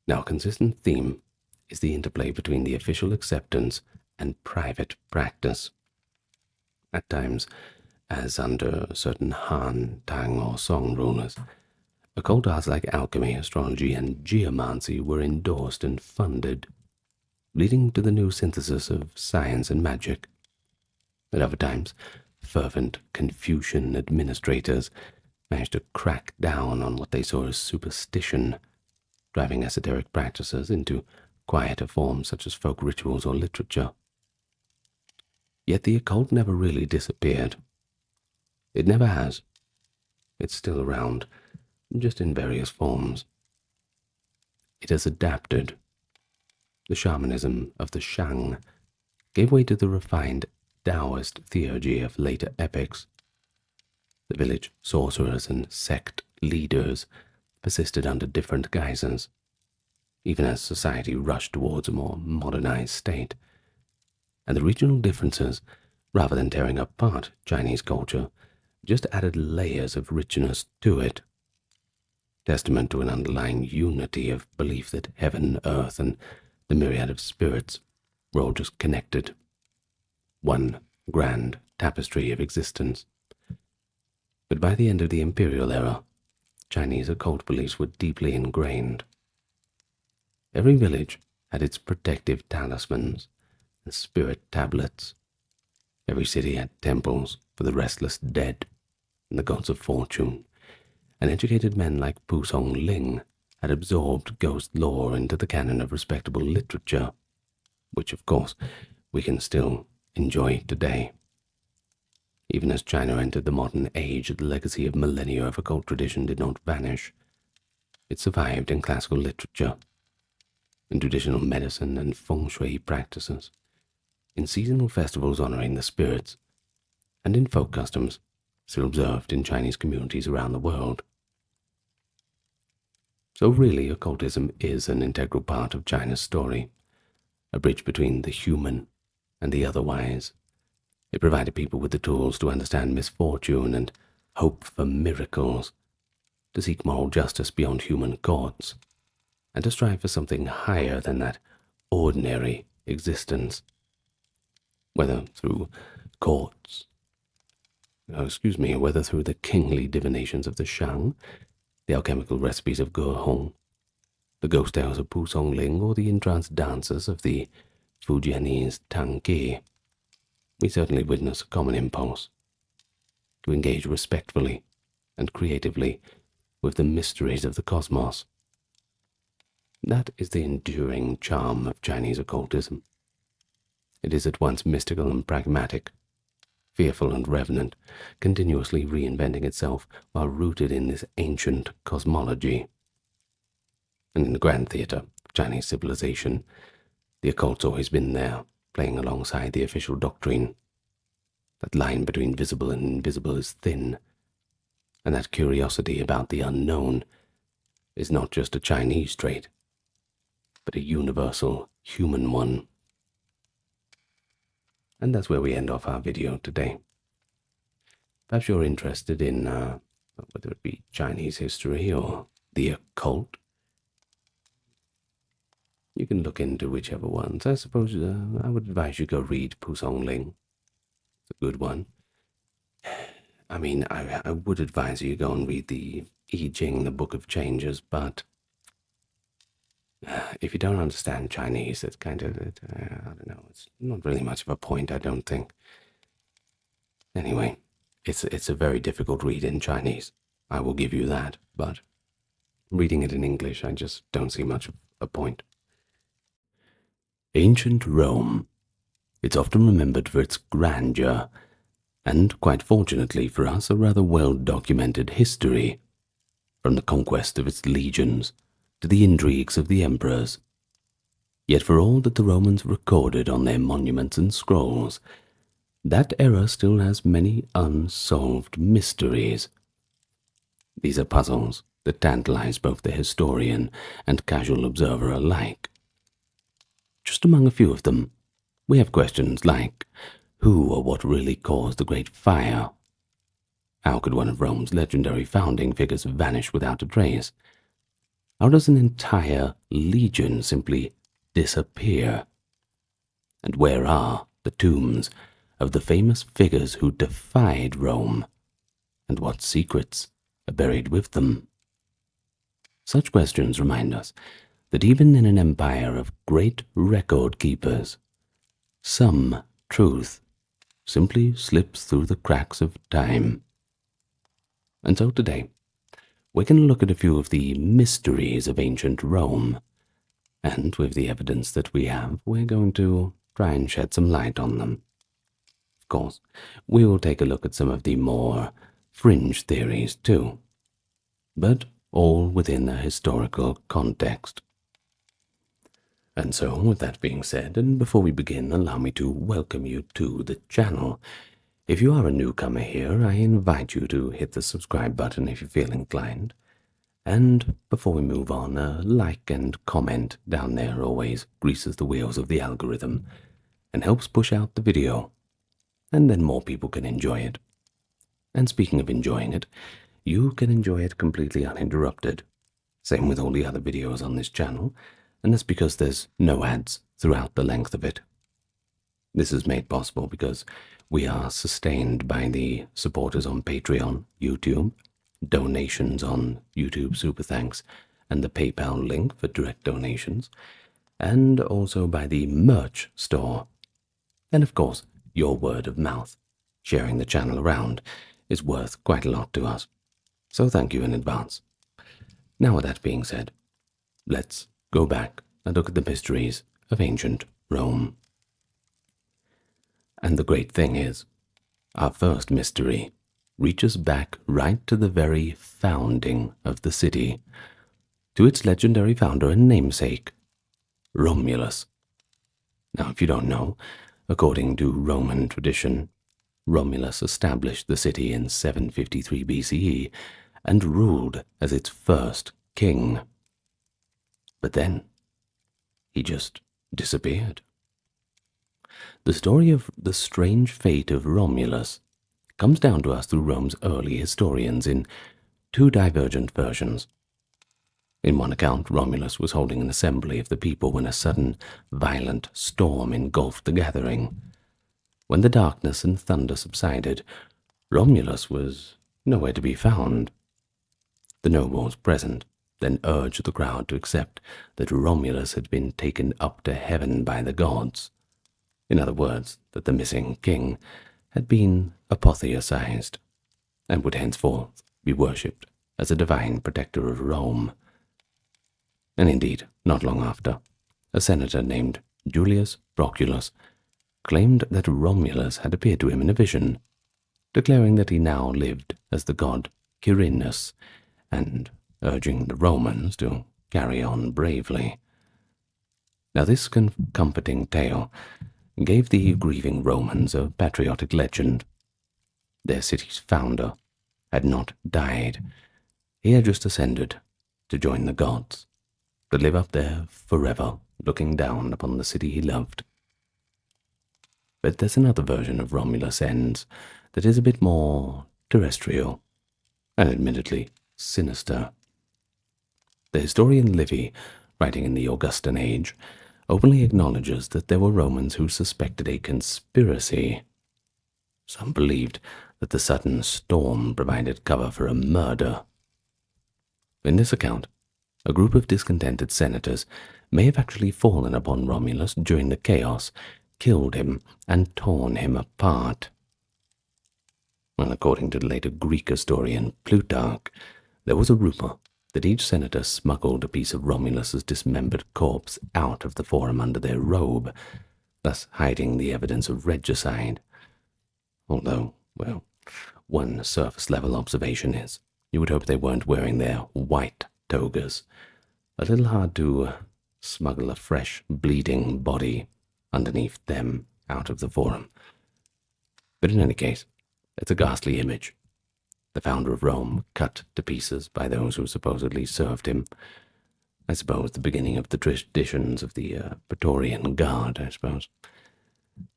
Now, a consistent theme is the interplay between the official acceptance and private practice. At times, as under certain Han, Tang, or Song rulers, occult arts like alchemy, astrology, and geomancy were endorsed and funded, leading to the new synthesis of science and magic. At other times, fervent Confucian administrators managed to crack down on what they saw as superstition, driving esoteric practices into quieter forms such as folk rituals or literature. Yet the occult never really disappeared. It never has. It's still around, just in various forms. It has adapted. The shamanism of the Shang gave way to the refined Taoist theurgy of later epochs. The village sorcerers and sect leaders persisted under different guises, even as society rushed towards a more modernized state. And the regional differences, rather than tearing apart Chinese culture, just added layers of richness to it, testament to an underlying unity of belief that heaven, earth, and the myriad of spirits were all just connected, one grand tapestry of existence. But by the end of the imperial era, Chinese occult beliefs were deeply ingrained. Every village had its protective talismans and spirit tablets. Every city had temples for the restless dead and the gods of fortune, and educated men like Pu Song Ling had absorbed ghost lore into the canon of respectable literature, which, of course, we can still enjoy today. Even as China entered the modern age, the legacy of millennia of occult tradition did not vanish. It survived in classical literature, in traditional medicine and feng shui practices, in seasonal festivals honoring the spirits, and in folk customs still observed in Chinese communities around the world. So really, occultism is an integral part of China's story, a bridge between the human and the otherwise. It provided people with the tools to understand misfortune and hope for miracles, to seek moral justice beyond human courts, and to strive for something higher than that ordinary existence. Whether through whether through the kingly divinations of the Shang, the alchemical recipes of Ge, the ghost tales of Pu Song Ling, or the entranced dances of the Fujianese Tangke, we certainly witness a common impulse to engage respectfully and creatively with the mysteries of the cosmos. That is the enduring charm of Chinese occultism. It is at once mystical and pragmatic, fearful and revenant, continuously reinventing itself while rooted in this ancient cosmology. And in the grand theatre of Chinese civilization, the occult's always been there, playing alongside the official doctrine. That line between visible and invisible is thin, and that curiosity about the unknown is not just a Chinese trait, but a universal human one. And that's where we end off our video today. Perhaps you're interested in whether it be Chinese history or the occult. You can look into whichever ones. I suppose I would advise you go read Pu Song Ling. It's a good one. I mean, I would advise you go and read the I Ching, the Book of Changes, but if you don't understand Chinese, it's kind of, I don't know, it's not really much of a point, I don't think. Anyway, it's a very difficult read in Chinese. I will give you that, but reading it in English, I just don't see much of a point. Ancient Rome. It's often remembered for its grandeur, and, quite fortunately for us, a rather well-documented history, from the conquest of its legions to the intrigues of the emperors. Yet for all that the Romans recorded on their monuments and scrolls, that era still has many unsolved mysteries. These are puzzles that tantalize both the historian and casual observer alike. Just among a few of them, we have questions like, who or what really caused the Great Fire? How could one of Rome's legendary founding figures vanish without a trace? How does an entire legion simply disappear? And where are the tombs of the famous figures who defied Rome, and what secrets are buried with them. Such questions remind us that even in an empire of great record keepers, some truth simply slips through the cracks of time. And so today, we're going to look at a few of the mysteries of ancient Rome, and with the evidence that we have, we're going to try and shed some light on them. Of course, we will take a look at some of the more fringe theories too, but all within a historical context. And so, with that being said, and before we begin, allow me to welcome you to the channel. If you are a newcomer here, I invite you to hit the subscribe button if you feel inclined. And before we move on, a like and comment down there always greases the wheels of the algorithm and helps push out the video, and then more people can enjoy it. And speaking of enjoying it, you can enjoy it completely uninterrupted. Same with all the other videos on this channel, and that's because there's no ads throughout the length of it. This is made possible because we are sustained by the supporters on Patreon, YouTube, donations on YouTube Super Thanks, and the PayPal link for direct donations, and also by the merch store. And of course, your word of mouth, sharing the channel around, is worth quite a lot to us. So thank you in advance. Now with that being said, let's go back and look at the mysteries of ancient Rome. And the great thing is, our first mystery reaches back right to the very founding of the city, to its legendary founder and namesake, Romulus. Now, if you don't know, according to Roman tradition, Romulus established the city in 753 BCE and ruled as its first king. But then, he just disappeared. The story of the strange fate of Romulus comes down to us through Rome's early historians in two divergent versions. In one account, Romulus was holding an assembly of the people when a sudden, violent storm engulfed the gathering. When the darkness and thunder subsided, Romulus was nowhere to be found. The nobles present then urged the crowd to accept that Romulus had been taken up to heaven by the gods. In other words, that the missing king had been apotheosized, and would henceforth be worshipped as a divine protector of Rome. And indeed, not long after, a senator named Julius Proculus claimed that Romulus had appeared to him in a vision, declaring that he now lived as the god Quirinus, and urging the Romans to carry on bravely. Now this comforting tale gave the grieving Romans a patriotic legend. Their city's founder had not died. He had just ascended to join the gods, to live up there forever, looking down upon the city he loved. But there's another version of Romulus' ends that is a bit more terrestrial, and admittedly sinister. The historian Livy, writing in the Augustan age, openly acknowledges that there were Romans who suspected a conspiracy. Some believed that the sudden storm provided cover for a murder. In this account, a group of discontented senators may have actually fallen upon Romulus during the chaos, killed him, and torn him apart. Well, according to the later Greek historian Plutarch, there was a rumor that each senator smuggled a piece of Romulus's dismembered corpse out of the forum under their robe, thus hiding the evidence of regicide. Although, well, one surface-level observation is, you would hope they weren't wearing their white togas. A little hard to smuggle a fresh, bleeding body underneath them out of the forum. But in any case, it's a ghastly image. The founder of Rome cut to pieces by those who supposedly served him. I suppose the beginning of the traditions of the Praetorian Guard, I suppose.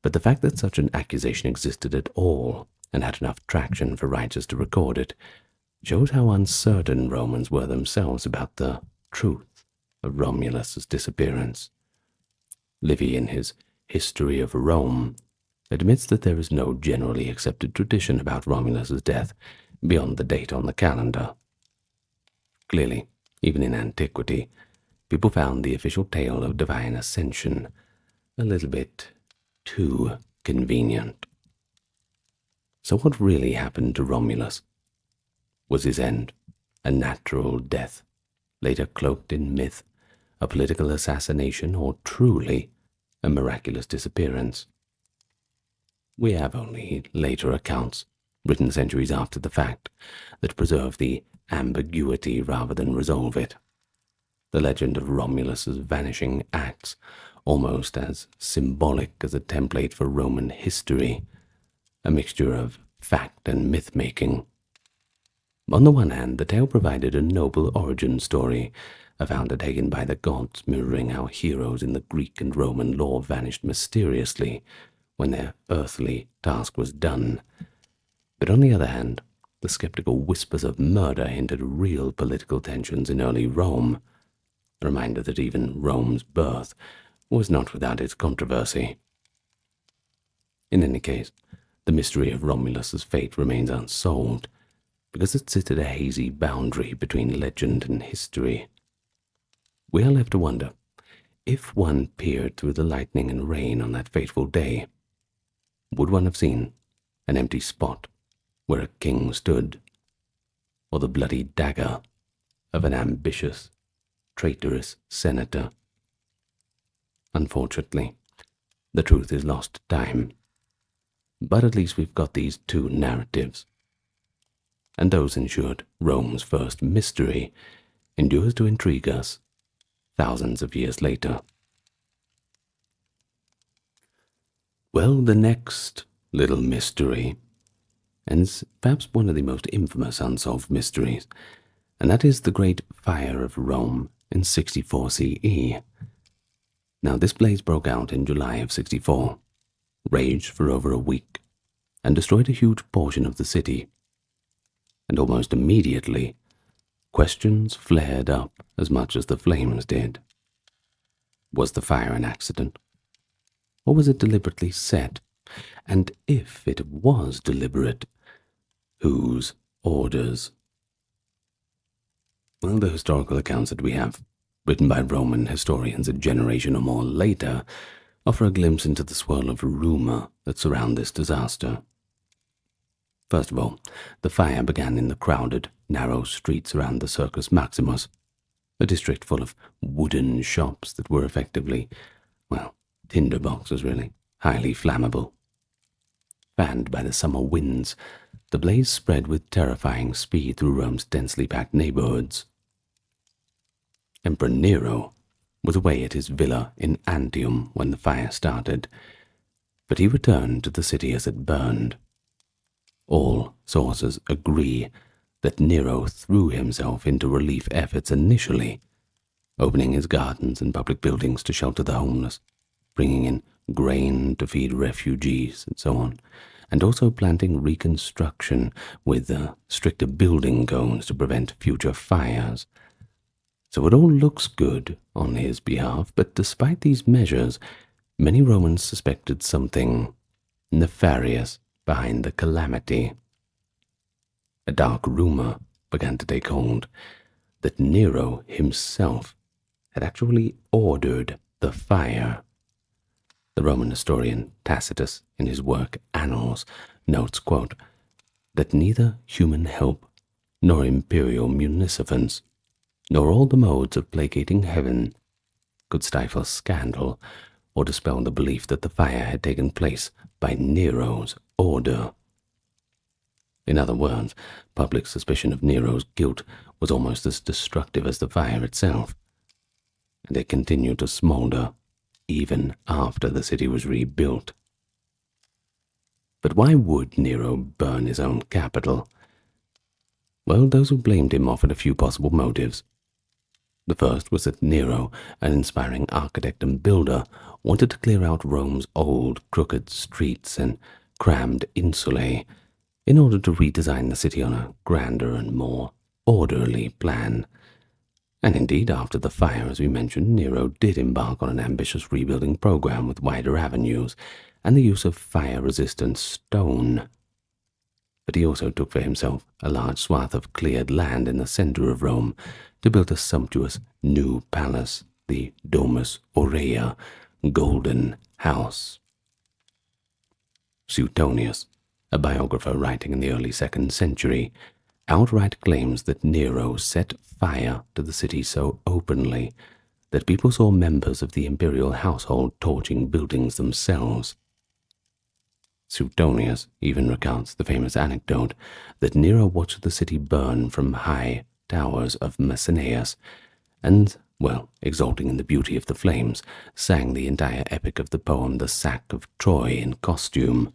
But the fact that such an accusation existed at all, and had enough traction for writers to record it, shows how uncertain Romans were themselves about the truth of Romulus's disappearance. Livy, in his History of Rome, admits that there is no generally accepted tradition about Romulus's death beyond the date on the calendar. Clearly, even in antiquity, people found the official tale of divine ascension a little bit too convenient. So what really happened to Romulus? Was his end a natural death, later cloaked in myth, a political assassination, or truly a miraculous disappearance? We have only later accounts, written centuries after the fact, that preserve the ambiguity rather than resolve it. The legend of Romulus's vanishing acts, almost as symbolic as a template for Roman history, a mixture of fact and myth-making. On the one hand, the tale provided a noble origin story, a founder taken by the gods, mirroring how heroes in the Greek and Roman law vanished mysteriously when their earthly task was done. But on the other hand, the skeptical whispers of murder hinted real political tensions in early Rome, a reminder that even Rome's birth was not without its controversy. In any case, the mystery of Romulus's fate remains unsolved, because it sits at a hazy boundary between legend and history. We are left to wonder, if one peered through the lightning and rain on that fateful day, would one have seen an empty spot where a king stood, or the bloody dagger of an ambitious, traitorous senator? Unfortunately, the truth is lost to time. But at least we've got these two narratives, and those ensured Rome's first mystery endures to intrigue us thousands of years later. Well, the next little mystery, and is perhaps one of the most infamous unsolved mysteries, and that is the Great Fire of Rome in 64 CE. Now, this blaze broke out in July of 64, raged for over a week, and destroyed a huge portion of the city. And almost immediately, questions flared up as much as the flames did. Was the fire an accident? Or was it deliberately set? And if it was deliberate, whose orders? Well, the historical accounts that we have, written by Roman historians a generation or more later, offer a glimpse into the swirl of rumor that surround this disaster. First of all, the fire began in the crowded, narrow streets around the Circus Maximus, a district full of wooden shops that were effectively, well, tinder boxes really, highly flammable. Fanned by the summer winds, the blaze spread with terrifying speed through Rome's densely packed neighborhoods. Emperor Nero was away at his villa in Antium when the fire started, but he returned to the city as it burned. All sources agree that Nero threw himself into relief efforts initially, opening his gardens and public buildings to shelter the homeless, bringing in grain to feed refugees, and so on, and also planting reconstruction with stricter building codes to prevent future fires. So it all looks good on his behalf, but despite these measures, many Romans suspected something nefarious behind the calamity. A dark rumor began to take hold that Nero himself had actually ordered the fire. The Roman historian Tacitus, in his work Annals, notes, quote, that neither human help nor imperial munificence, nor all the modes of placating heaven could stifle scandal or dispel the belief that the fire had taken place by Nero's order. In other words, public suspicion of Nero's guilt was almost as destructive as the fire itself, and it continued to smolder even after the city was rebuilt. But why would Nero burn his own capital? Well, those who blamed him offered a few possible motives. The first was that Nero, an inspiring architect and builder, wanted to clear out Rome's old, crooked streets and crammed insulae in order to redesign the city on a grander and more orderly plan. And indeed, after the fire, as we mentioned, Nero did embark on an ambitious rebuilding program with wider avenues and the use of fire-resistant stone. But he also took for himself a large swath of cleared land in the center of Rome to build a sumptuous new palace, the Domus Aurea, Golden House. Suetonius, a biographer writing in the early 2nd century, outright claims that Nero set fire to the city so openly that people saw members of the imperial household torching buildings themselves. Suetonius even recounts the famous anecdote that Nero watched the city burn from high towers of Messenius, and, well, exulting in the beauty of the flames, sang the entire epic of the poem The Sack of Troy in costume.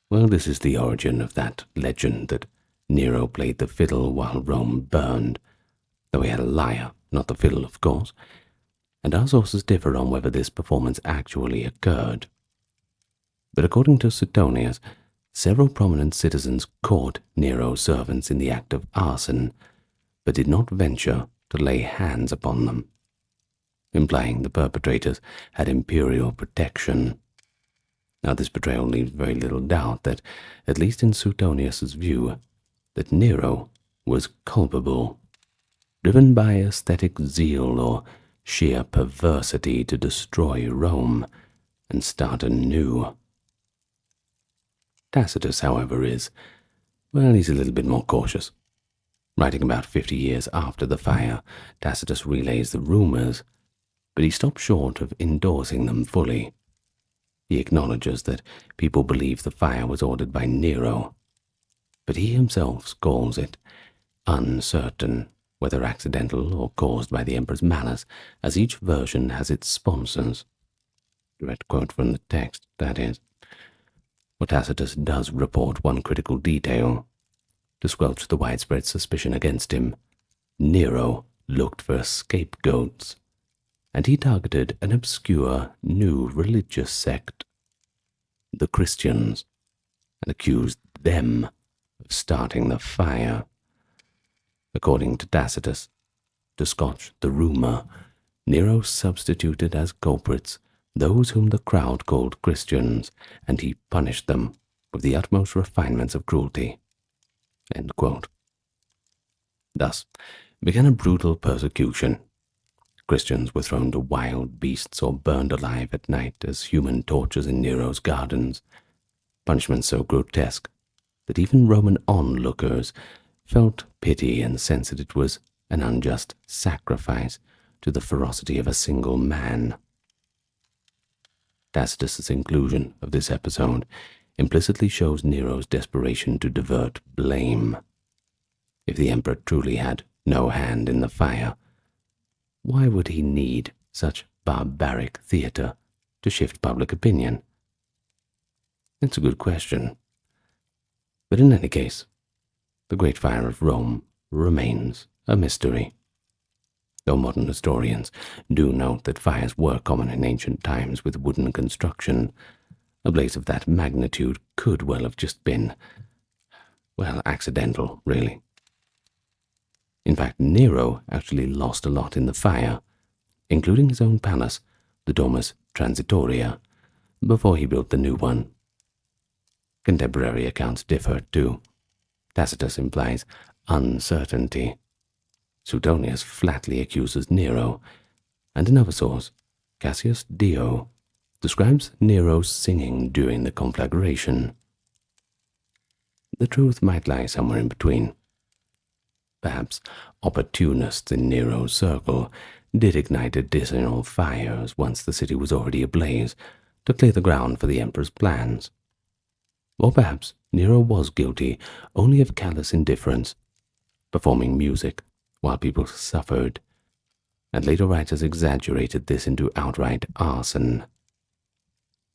Well, this is the origin of that legend that Nero played the fiddle while Rome burned, though he had a lyre, not the fiddle, of course, and our sources differ on whether this performance actually occurred. But according to Suetonius, several prominent citizens caught Nero's servants in the act of arson, but did not venture to lay hands upon them, implying the perpetrators had imperial protection. Now, this betrayal leaves very little doubt that, at least in Suetonius's view, that Nero was culpable, driven by aesthetic zeal or sheer perversity to destroy Rome and start anew. Tacitus, however, he's a little bit more cautious. Writing about 50 years after the fire, Tacitus relays the rumors, but he stops short of endorsing them fully. He acknowledges that people believe the fire was ordered by Nero, but he himself calls it uncertain whether accidental or caused by the emperor's malice, as each version has its sponsors. Direct quote from the text, that is. But Tacitus does report one critical detail. To squelch the widespread suspicion against him, Nero looked for scapegoats, and he targeted an obscure new religious sect, the Christians, and accused them of starting the fire. According to Tacitus, to scotch the rumor, Nero substituted as culprits those whom the crowd called Christians, and he punished them with the utmost refinements of cruelty. End quote. Thus began a brutal persecution. Christians were thrown to wild beasts or burned alive at night as human torches in Nero's gardens, punishments so grotesque that even Roman onlookers felt pity and sensed that it was an unjust sacrifice to the ferocity of a single man. Tacitus's inclusion of this episode implicitly shows Nero's desperation to divert blame. If the emperor truly had no hand in the fire, why would he need such barbaric theater to shift public opinion? It's a good question. But in any case, the Great Fire of Rome remains a mystery. Though modern historians do note that fires were common in ancient times with wooden construction, a blaze of that magnitude could well have just been, accidental, really. In fact, Nero actually lost a lot in the fire, including his own palace, the Domus Transitoria, before he built the new one. Contemporary accounts differ, too. Tacitus implies uncertainty. Suetonius flatly accuses Nero, and another source, Cassius Dio, describes Nero's singing during the conflagration. The truth might lie somewhere in between. Perhaps opportunists in Nero's circle did ignite additional fires once the city was already ablaze to clear the ground for the emperor's plans. Or perhaps Nero was guilty only of callous indifference, performing music while people suffered, and later writers exaggerated this into outright arson.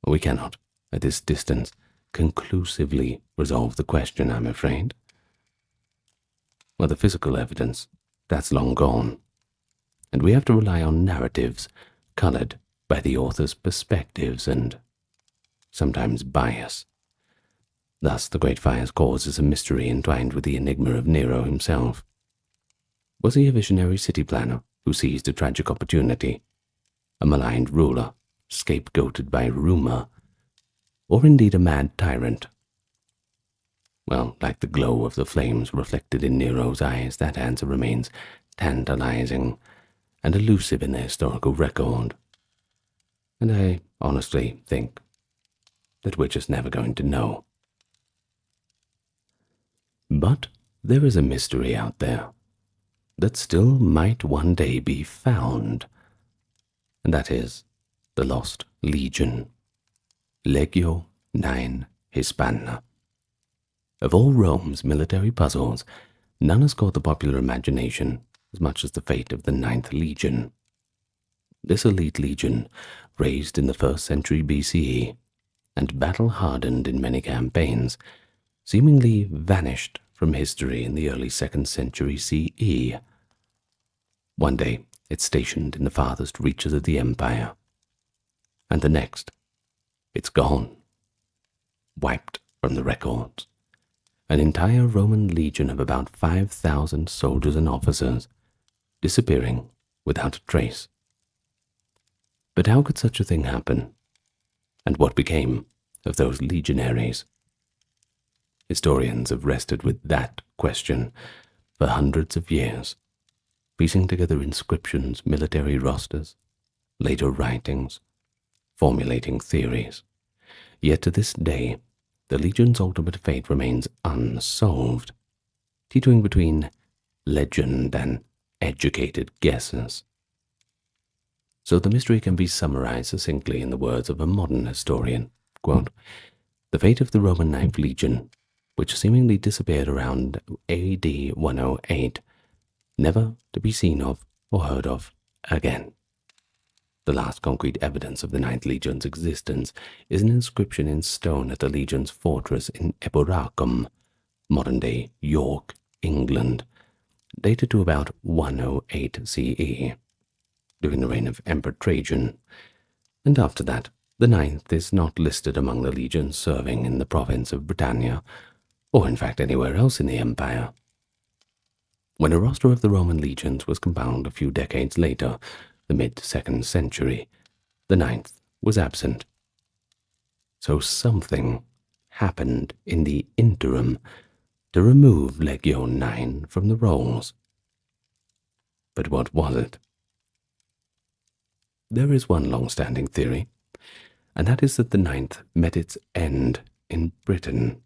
We cannot, at this distance, conclusively resolve the question, I'm afraid. Well, the physical evidence, that's long gone, and we have to rely on narratives colored by the author's perspectives and sometimes bias. Thus, the Great Fire's cause is a mystery entwined with the enigma of Nero himself. Was he a visionary city planner who seized a tragic opportunity? A maligned ruler scapegoated by rumor, or indeed a mad tyrant? Well, like the glow of the flames reflected in Nero's eyes, that answer remains tantalizing and elusive in the historical record. And I honestly think that we're just never going to know. But there is a mystery out there that still might one day be found, and that is the Lost Legion, Legio IX Hispana. Of all Rome's military puzzles, none has caught the popular imagination as much as the fate of the Ninth Legion. This elite legion, raised in the 1st century BCE and battle-hardened in many campaigns, seemingly vanished from history in the early 2nd century CE. One day, it's stationed in the farthest reaches of the empire, and the next, it's gone, wiped from the records. An entire Roman legion of about 5,000 soldiers and officers, disappearing without a trace. But how could such a thing happen? And what became of those legionaries? Historians have wrestled with that question for hundreds of years, piecing together inscriptions, military rosters, later writings, formulating theories. Yet to this day, the legion's ultimate fate remains unsolved, teetering between legend and educated guesses. So the mystery can be summarized succinctly in the words of a modern historian, quote, "The fate of the Roman Ninth Legion, which seemingly disappeared around AD 108, never to be seen of or heard of again." The last concrete evidence of the Ninth Legion's existence is an inscription in stone at the Legion's fortress in Eboracum, modern-day York, England, dated to about 108 CE, during the reign of Emperor Trajan, and after that, the Ninth is not listed among the legions serving in the province of Britannia, or in fact anywhere else in the empire. When a roster of the Roman legions was compiled a few decades later, the mid-2nd century, the Ninth was absent. So something happened in the interim to remove Legio IX from the rolls. But what was it? There is one long-standing theory, and that is that the Ninth met its end in Britain,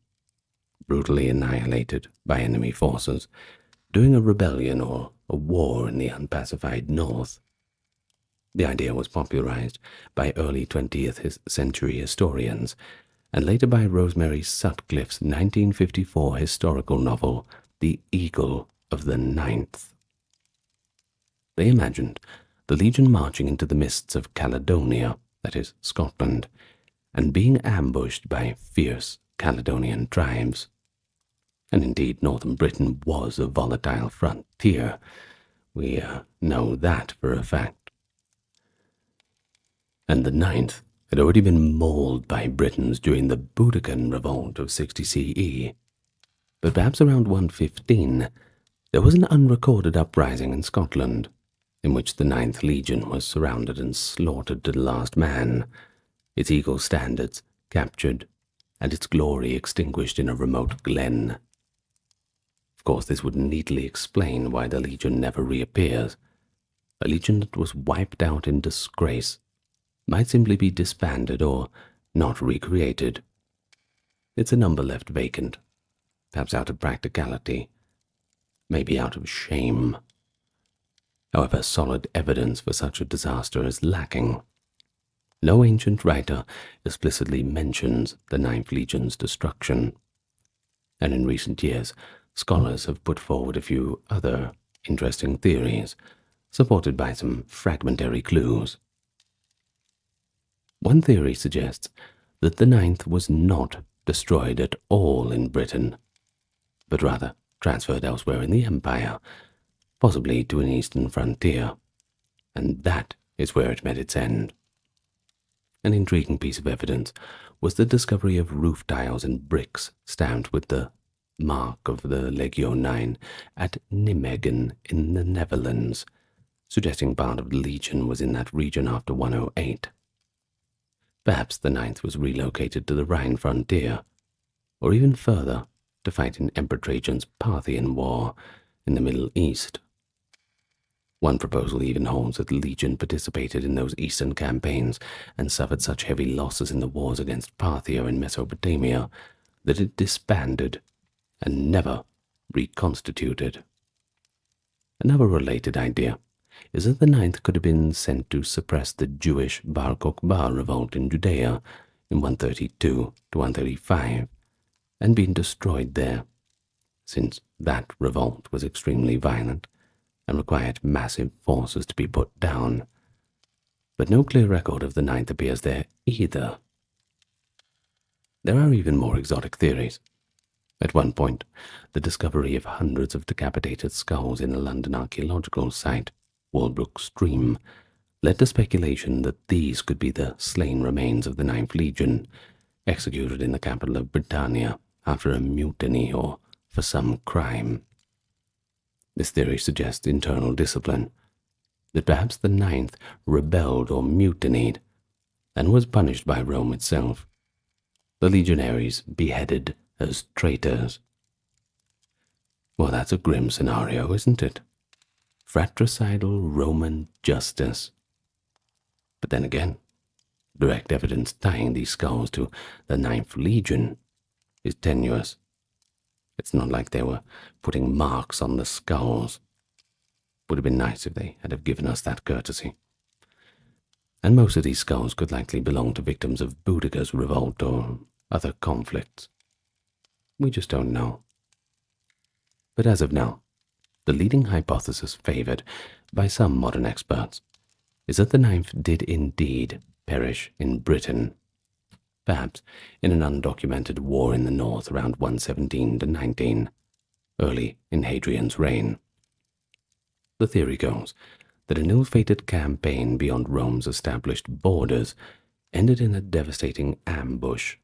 brutally annihilated by enemy forces, during a rebellion or a war in the unpacified north. The idea was popularized by early 20th century historians, and later by Rosemary Sutcliffe's 1954 historical novel, The Eagle of the Ninth. They imagined the legion marching into the mists of Caledonia, that is, Scotland, and being ambushed by fierce Caledonian tribes. And indeed, northern Britain was a volatile frontier. We know that for a fact. And the Ninth had already been mauled by Britons during the Boudiccan Revolt of 60 CE. But perhaps around 115, there was an unrecorded uprising in Scotland, in which the Ninth Legion was surrounded and slaughtered to the last man, its eagle standards captured, and its glory extinguished in a remote glen. Of course, this would neatly explain why the legion never reappears. A legion that was wiped out in disgrace might simply be disbanded or not recreated. It's a number left vacant, perhaps out of practicality, maybe out of shame. However, solid evidence for such a disaster is lacking. No ancient writer explicitly mentions the Ninth Legion's destruction, and in recent years, scholars have put forward a few other interesting theories, supported by some fragmentary clues. One theory suggests that the Ninth was not destroyed at all in Britain, but rather transferred elsewhere in the empire, possibly to an eastern frontier, and that is where it met its end. An intriguing piece of evidence was the discovery of roof tiles and bricks stamped with the mark of the Legio IX at Nijmegen in the Netherlands, suggesting part of the legion was in that region after 108. Perhaps the Ninth was relocated to the Rhine frontier, or even further, to fight in Emperor Trajan's Parthian War in the Middle East. One proposal even holds that the legion participated in those eastern campaigns and suffered such heavy losses in the wars against Parthia in Mesopotamia that it disbanded and never reconstituted. Another related idea is that the Ninth could have been sent to suppress the Jewish Bar Kokhba revolt in Judea in 132 to 135 and been destroyed there, since that revolt was extremely violent and required massive forces to be put down. But no clear record of the Ninth appears there either. There are even more exotic theories. At one point, the discovery of hundreds of decapitated skulls in a London archaeological site, Walbrook Stream, led to speculation that these could be the slain remains of the Ninth Legion, executed in the capital of Britannia after a mutiny or for some crime. This theory suggests internal discipline, that perhaps the Ninth rebelled or mutinied and was punished by Rome itself, the legionaries beheaded as traitors. Well, that's a grim scenario, isn't it? Fratricidal Roman justice. But then again, direct evidence tying these skulls to the Ninth Legion is tenuous. It's not like they were putting marks on the skulls. Would have been nice if they had have given us that courtesy. And most of these skulls could likely belong to victims of Boudicca's revolt or other conflicts. We just don't know. But as of now, the leading hypothesis favored by some modern experts is that the Ninth did indeed perish in Britain, perhaps in an undocumented war in the north around 117 to 19, early in Hadrian's reign. The theory goes that an ill-fated campaign beyond Rome's established borders ended in a devastating ambush.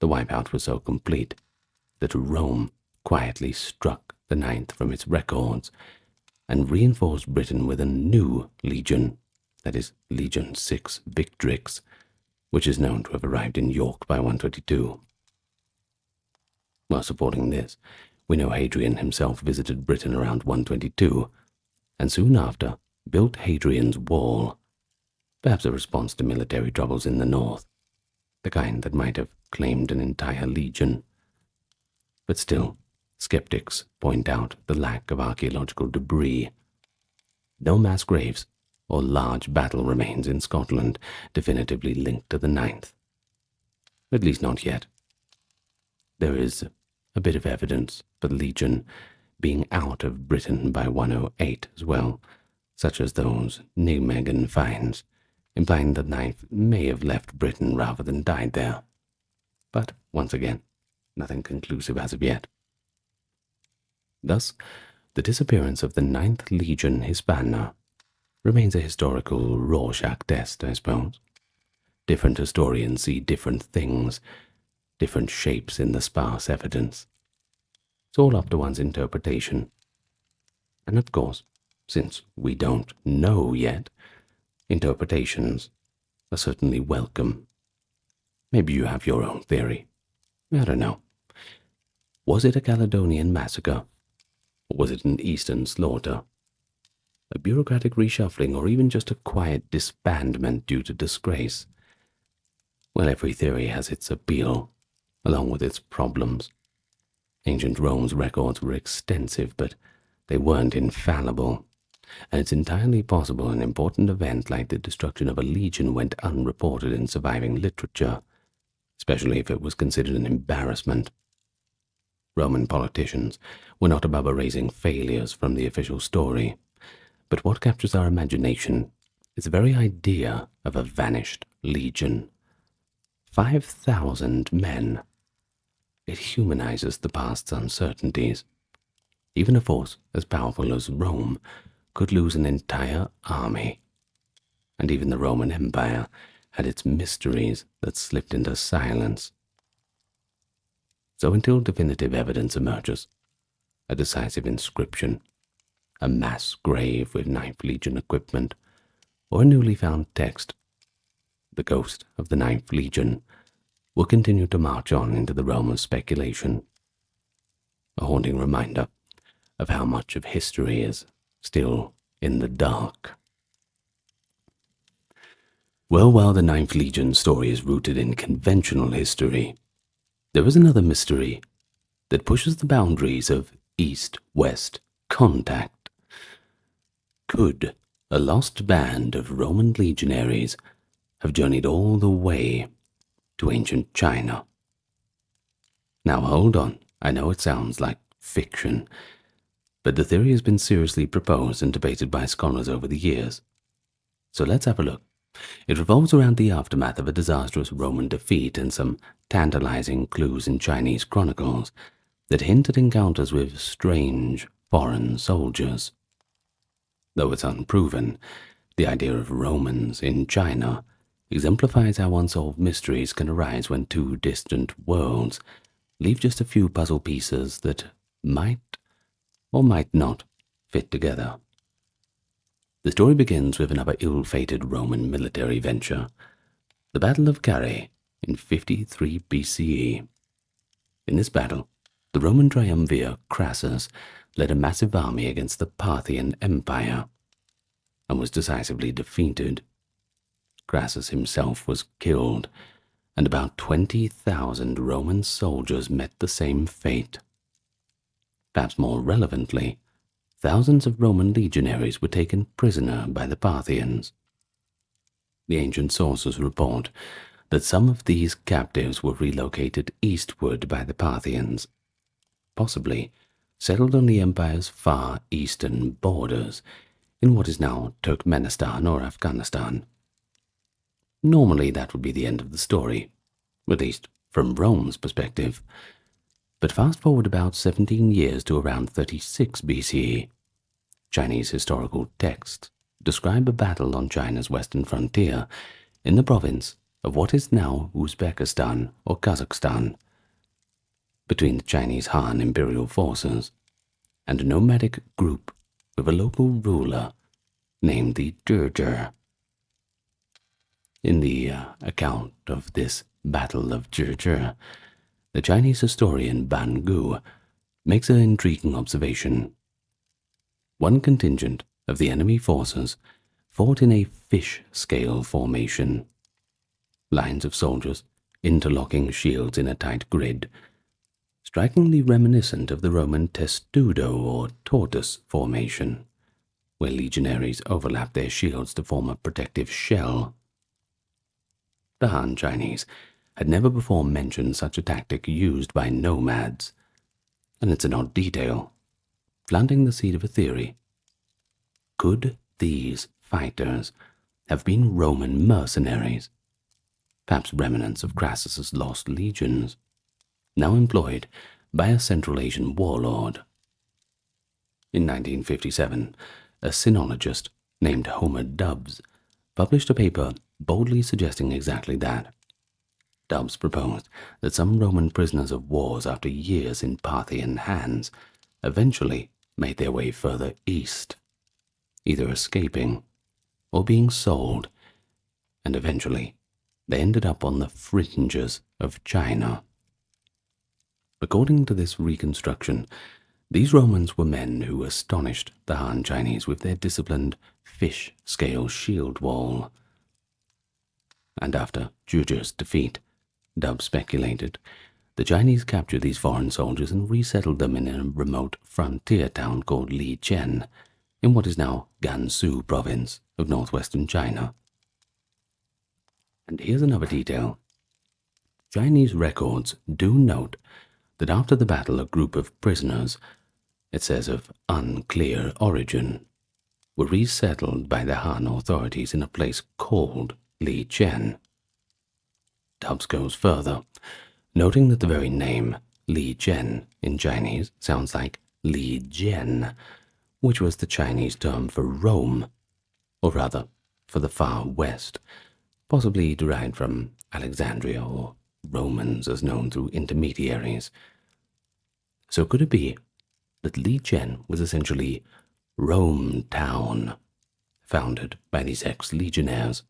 The wipeout was so complete that Rome quietly struck the Ninth from its records and reinforced Britain with a new legion, that is, Legion 6 Victrix, which is known to have arrived in York by 122. While supporting this, we know Hadrian himself visited Britain around 122, and soon after built Hadrian's Wall, perhaps a response to military troubles in the north, the kind that might have claimed an entire legion. But still, skeptics point out the lack of archaeological debris. No mass graves or large battle remains in Scotland definitively linked to the Ninth. At least not yet. There is a bit of evidence for the legion being out of Britain by 108 as well, such as those Nijmegen finds, implying that the Ninth may have left Britain rather than died there. But, once again, nothing conclusive as of yet. Thus, the disappearance of the Ninth Legion Hispana remains a historical Rorschach test, I suppose. Different historians see different things, different shapes in the sparse evidence. It's all up to one's interpretation. And of course, since we don't know yet, interpretations are certainly welcome. Maybe you have your own theory. I don't know. Was it a Caledonian massacre? Or was it an Eastern slaughter? A bureaucratic reshuffling, or even just a quiet disbandment due to disgrace? Well, every theory has its appeal, along with its problems. Ancient Rome's records were extensive, but they weren't infallible, and it's entirely possible an important event like the destruction of a legion went unreported in surviving literature, especially if it was considered an embarrassment. Roman politicians were not above erasing failures from the official story, but what captures our imagination is the very idea of a vanished legion. 5,000 men. It humanizes the past's uncertainties. Even a force as powerful as Rome could lose an entire army. And even the Roman Empire had its mysteries that slipped into silence. So until definitive evidence emerges, a decisive inscription, a mass grave with Ninth Legion equipment, or a newly found text, the ghost of the Ninth Legion, will continue to march on into the realm of speculation, a haunting reminder of how much of history is still in the dark. Well, while the Ninth Legion story is rooted in conventional history, there is another mystery that pushes the boundaries of East-West contact. Could a lost band of Roman legionaries have journeyed all the way to ancient China? Now hold on, I know it sounds like fiction, but the theory has been seriously proposed and debated by scholars over the years. So let's have a look. It revolves around the aftermath of a disastrous Roman defeat and some tantalizing clues in Chinese chronicles that hint at encounters with strange foreign soldiers. Though it's unproven, the idea of Romans in China exemplifies how unsolved mysteries can arise when two distant worlds leave just a few puzzle pieces that might or might not fit together. The story begins with another ill-fated Roman military venture, the Battle of Cannae in 53 BCE. In this battle, the Roman triumvir Crassus led a massive army against the Parthian Empire and was decisively defeated. Crassus himself was killed, and about 20,000 Roman soldiers met the same fate. Perhaps more relevantly, thousands of Roman legionaries were taken prisoner by the Parthians. The ancient sources report that some of these captives were relocated eastward by the Parthians, possibly settled on the empire's far eastern borders in what is now Turkmenistan or Afghanistan. Normally that would be the end of the story, at least from Rome's perspective. But fast forward about 17 years to around 36 BCE, Chinese historical texts describe a battle on China's western frontier in the province of what is now Uzbekistan or Kazakhstan, between the Chinese Han imperial forces and a nomadic group with a local ruler named the Zhezhi. In the account of this Battle of Zhezhi, the Chinese historian Ban Gu makes an intriguing observation. One contingent of the enemy forces fought in a fish-scale formation, lines of soldiers interlocking shields in a tight grid, strikingly reminiscent of the Roman testudo or tortoise formation, where legionaries overlap their shields to form a protective shell. The Han Chinese had never before mentioned such a tactic used by nomads, and it's an odd detail, planting the seed of a theory. Could these fighters have been Roman mercenaries, perhaps remnants of Crassus's lost legions, now employed by a Central Asian warlord? In 1957, a sinologist named Homer Dubs published a paper boldly suggesting exactly that. Dubs proposed that some Roman prisoners of wars after years in Parthian hands eventually made their way further east, either escaping or being sold, and eventually they ended up on the fringes of China. According to this reconstruction, these Romans were men who astonished the Han Chinese with their disciplined fish-scale shield wall. And after Zhezhi's defeat, Dubs speculated, the Chinese captured these foreign soldiers and resettled them in a remote frontier town called Lichen, in what is now Gansu province of northwestern China. And here's another detail. Chinese records do note that after the battle a group of prisoners, it says of unclear origin, were resettled by the Han authorities in a place called Lichen. Dubs goes further, noting that the very name Lichen in Chinese sounds like Li Jian, which was the Chinese term for Rome, or rather for the far west, possibly derived from Alexandria or Romans as known through intermediaries. So could it be that Lichen was essentially Rome town, founded by these ex-legionnaires?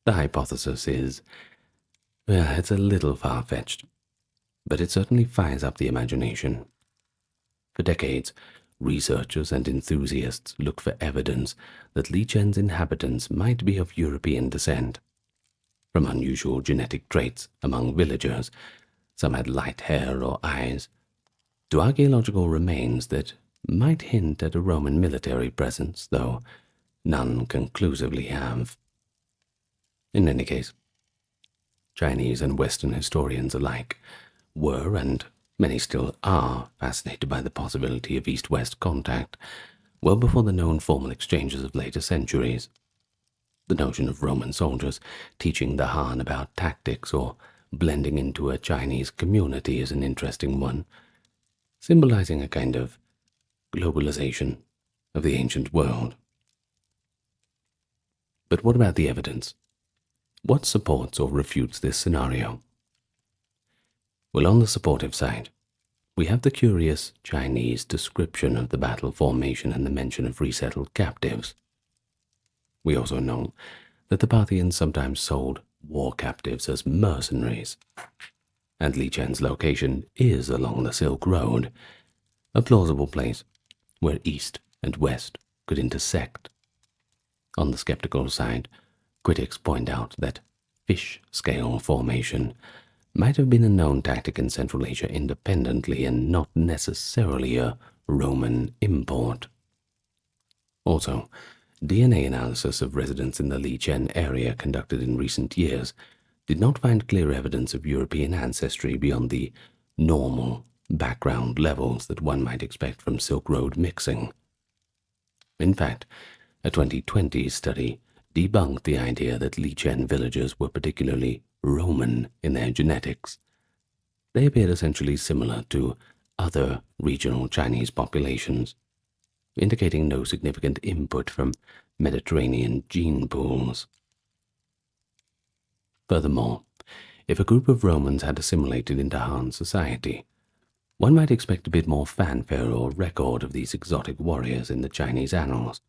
The hypothesis is, well, it's a little far-fetched, but it certainly fires up the imagination. For decades, researchers and enthusiasts looked for evidence that Lichen's inhabitants might be of European descent. From unusual genetic traits among villagers, some had light hair or eyes, to archaeological remains that might hint at a Roman military presence, though none conclusively have. In any case, Chinese and Western historians alike were, and many still are, fascinated by the possibility of East-West contact, well before the known formal exchanges of later centuries. The notion of Roman soldiers teaching the Han about tactics or blending into a Chinese community is an interesting one, symbolizing a kind of globalization of the ancient world. But what about the evidence? What supports or refutes this scenario? Well, on the supportive side, we have the curious Chinese description of the battle formation and the mention of resettled captives. We also know that the Parthians sometimes sold war captives as mercenaries, and Lichen's location is along the Silk Road, a plausible place where East and West could intersect. On the skeptical side, critics point out that fish-scale formation might have been a known tactic in Central Asia independently and not necessarily a Roman import. Also, DNA analysis of residents in the Lichen area conducted in recent years did not find clear evidence of European ancestry beyond the normal background levels that one might expect from Silk Road mixing. In fact, a 2020 study debunked the idea that Lichen villagers were particularly Roman in their genetics. They appeared essentially similar to other regional Chinese populations, indicating no significant input from Mediterranean gene pools. Furthermore, if a group of Romans had assimilated into Han society, one might expect a bit more fanfare or record of these exotic warriors in the Chinese annals,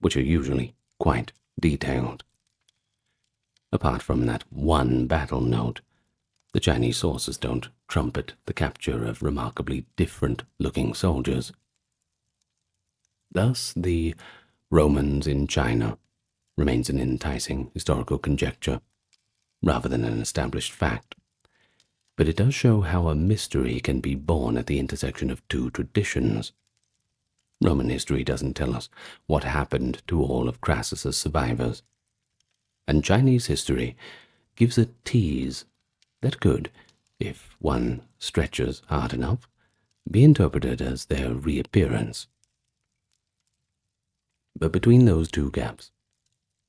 which are usually quite detailed. Apart from that one battle note, the Chinese sources don't trumpet the capture of remarkably different-looking soldiers. Thus, the Romans in China remains an enticing historical conjecture, rather than an established fact. But it does show how a mystery can be born at the intersection of two traditions. Roman history doesn't tell us what happened to all of Crassus's survivors, and Chinese history gives a tease that could, if one stretches hard enough, be interpreted as their reappearance. But between those two gaps,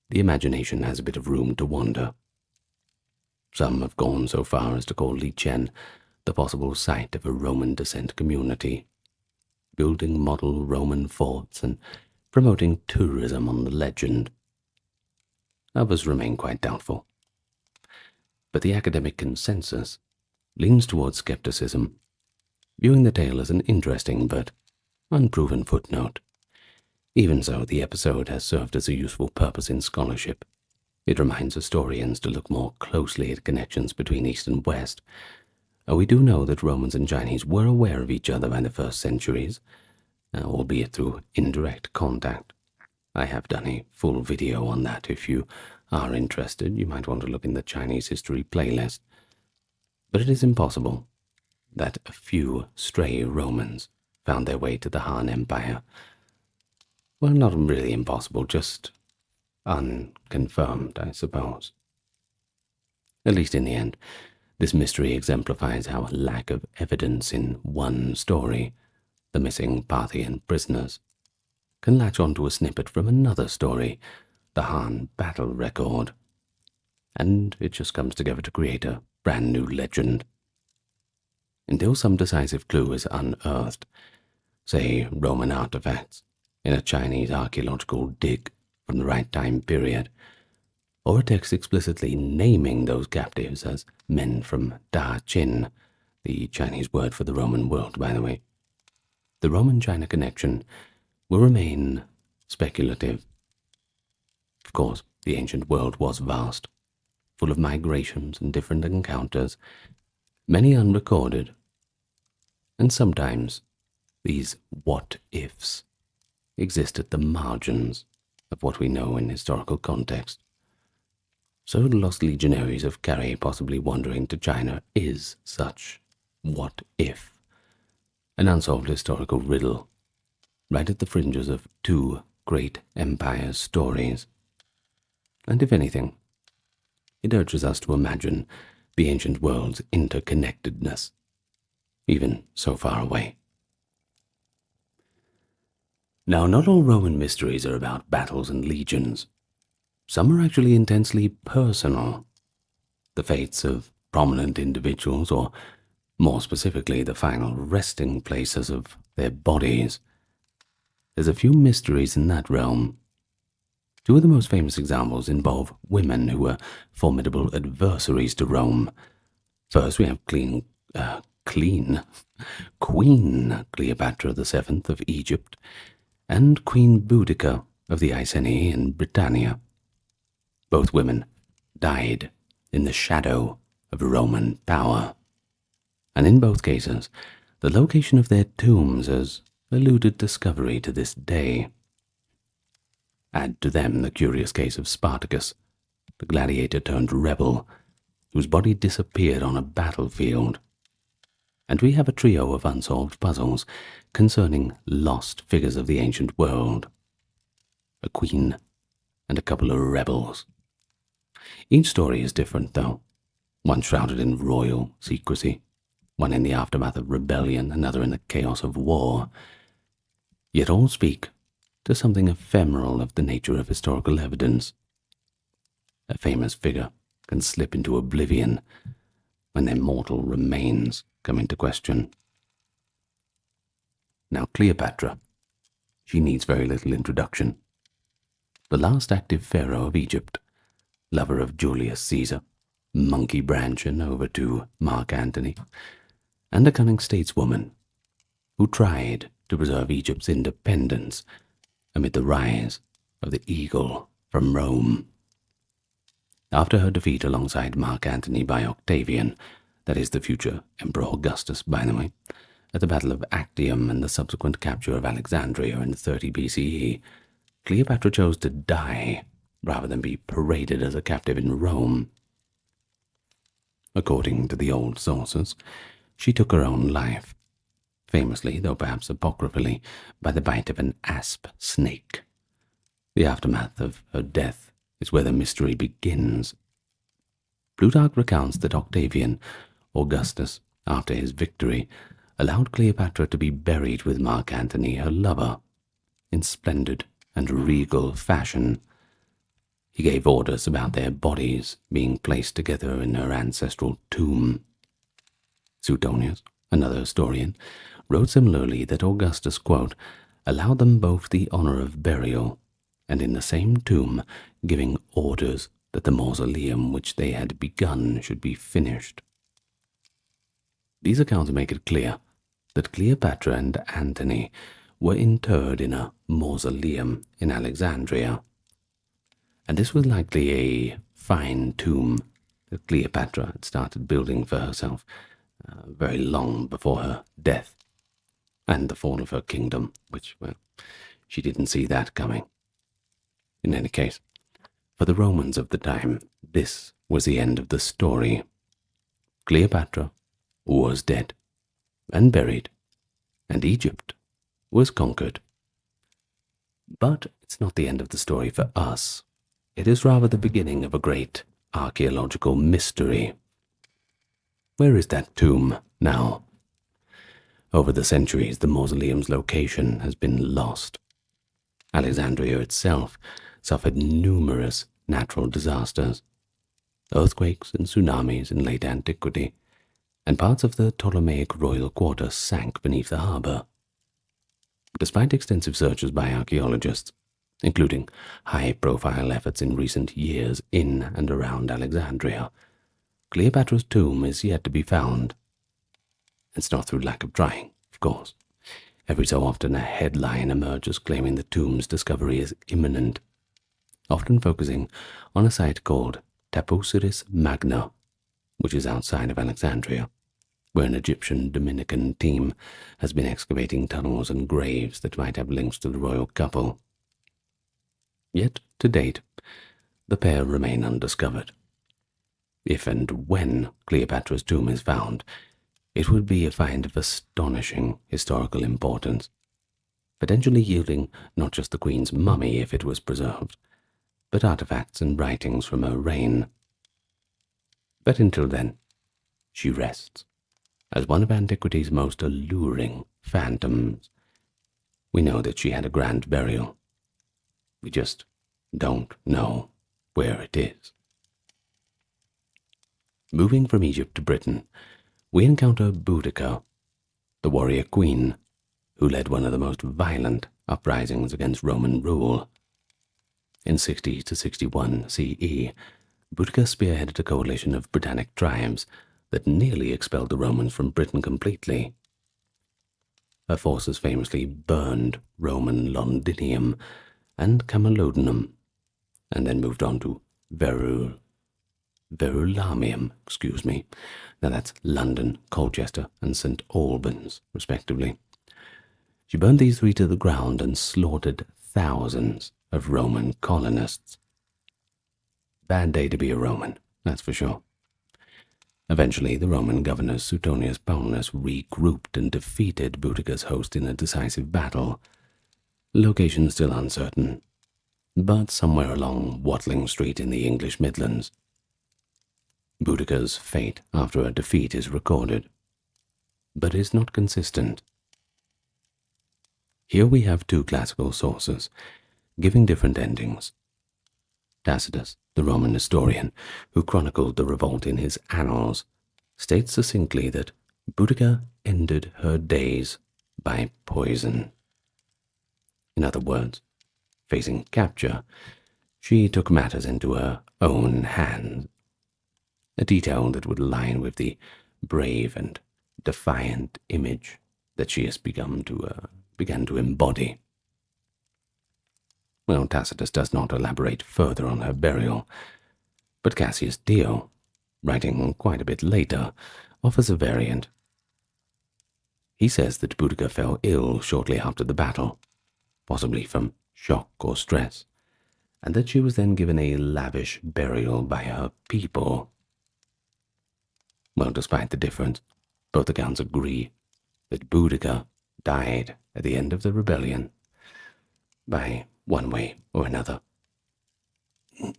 the imagination has a bit of room to wander. Some have gone so far as to call Lichen the possible site of a Roman descent community, building model Roman forts and promoting tourism on the legend. Others remain quite doubtful. But the academic consensus leans towards skepticism, viewing the tale as an interesting but unproven footnote. Even so, the episode has served as a useful purpose in scholarship. It reminds historians to look more closely at connections between East and West. We do know that Romans and Chinese were aware of each other by the first centuries, albeit through indirect contact. I have done a full video on that. If you are interested, you might want to look in the Chinese history playlist. But it is impossible that a few stray Romans found their way to the Han Empire. Well, not really impossible, just unconfirmed, I suppose. At least in the end, this mystery exemplifies how a lack of evidence in one story, the missing Parthian prisoners, can latch onto a snippet from another story, the Han battle record, and it just comes together to create a brand new legend. Until some decisive clue is unearthed, say Roman artifacts in a Chinese archaeological dig from the right time period, or a text explicitly naming those captives as men from Da Qin, the Chinese word for the Roman world, by the way, the Roman-China connection will remain speculative. Of course, The ancient world was vast, full of migrations and different encounters, many unrecorded, and sometimes these what-ifs exist at the margins of what we know in historical context. So lost legionaries of Cannae possibly wandering to China is such what-if, an unsolved historical riddle, right at the fringes of two great empires' stories. And if anything, it urges us to imagine the ancient world's interconnectedness, even so far away. Now, not all Roman mysteries are about battles and legions. Some are actually intensely personal. The fates of prominent individuals, or more specifically, the final resting places of their bodies. There's a few mysteries in that realm. Two of the most famous examples involve women who were formidable adversaries to Rome. First, we have Queen Cleopatra VII of Egypt and Queen Boudica of the Iceni in Britannia. Both women died in the shadow of Roman power, and in both cases, the location of their tombs has eluded discovery to this day. Add to them the curious case of Spartacus, the gladiator-turned-rebel, whose body disappeared on a battlefield, and we have a trio of unsolved puzzles concerning lost figures of the ancient world: a queen and a couple of rebels. Each story is different, though, one shrouded in royal secrecy, one in the aftermath of rebellion, another in the chaos of war. Yet all speak to something ephemeral of the nature of historical evidence. A famous figure can slip into oblivion when their mortal remains come into question. Now, Cleopatra, she needs very little introduction. The last active pharaoh of Egypt, lover of Julius Caesar, monkey branching over to Mark Antony, and a cunning stateswoman who tried to preserve Egypt's independence amid the rise of the eagle from Rome. After her defeat alongside Mark Antony by Octavian, that is the future Emperor Augustus, by the way, at the Battle of Actium and the subsequent capture of Alexandria in 30 BCE, Cleopatra chose to die rather than be paraded as a captive in Rome. According to the old sources, she took her own life, famously, though perhaps apocryphally, by the bite of an asp snake. The aftermath of her death is where the mystery begins. Plutarch recounts that Octavian, Augustus, after his victory, allowed Cleopatra to be buried with Mark Antony, her lover, in splendid and regal fashion. He gave orders about their bodies being placed together in her ancestral tomb. Suetonius, another historian, wrote similarly that Augustus, quote, allowed them both the honor of burial, and in the same tomb giving orders that the mausoleum which they had begun should be finished. These accounts make it clear that Cleopatra and Antony were interred in a mausoleum in Alexandria, and this was likely a fine tomb that Cleopatra had started building for herself very long before her death and the fall of her kingdom, which, well, she didn't see that coming. In any case, for the Romans of the time, this was the end of the story. Cleopatra was dead and buried, and Egypt was conquered. But it's not the end of the story for us. It is rather the beginning of a great archaeological mystery. Where is that tomb now? Over the centuries, the mausoleum's location has been lost. Alexandria itself suffered numerous natural disasters, earthquakes and tsunamis in late antiquity, and parts of the Ptolemaic royal quarter sank beneath the harbor. Despite extensive searches by archaeologists, including high-profile efforts in recent years in and around Alexandria, Cleopatra's tomb is yet to be found. It's not through lack of trying, of course. Every so often a headline emerges claiming the tomb's discovery is imminent. often focusing on a site called Taposiris Magna, which is outside of Alexandria, where an Egyptian Dominican team has been excavating tunnels and graves that might have links to the royal couple. Yet, to date, the pair remain undiscovered. If and when Cleopatra's tomb is found, it would be a find of astonishing historical importance, potentially yielding not just the Queen's mummy if it was preserved, but artifacts and writings from her reign. But until then, she rests as one of antiquity's most alluring phantoms. We know that she had a grand burial. We just don't know where it is. Moving from Egypt to Britain, we encounter Boudica, the warrior queen, who led one of the most violent uprisings against Roman rule. In 60 to 61 CE, Boudica spearheaded a coalition of Britannic tribes that nearly expelled the Romans from Britain completely. Her forces famously burned Roman Londinium and Camalodunum, and then moved on to Verulamium, Now that's London, Colchester, and St. Albans, respectively. She burned these three to the ground and slaughtered thousands of Roman colonists. Bad day to be a Roman, that's for sure. Eventually, the Roman governors Suetonius Paulus regrouped and defeated Boudica's host in a decisive battle. Location still uncertain, but somewhere along Watling Street in the English Midlands. Boudica's fate after her defeat is recorded, but is not consistent. Here we have two classical sources, giving different endings. Tacitus, the Roman historian, who chronicled the revolt in his Annals, states succinctly that Boudica ended her days by poison. In other words, facing capture, she took matters into her own hands, a detail that would align with the brave and defiant image that she has began to embody. Well, Tacitus does not elaborate further on her burial, but Cassius Dio, writing quite a bit later, offers a variant. He says that Boudica fell ill shortly after the battle, possibly from shock or stress, and that she was then given a lavish burial by her people. Well, despite the difference, both accounts agree that Boudica died at the end of the rebellion, by one way or another.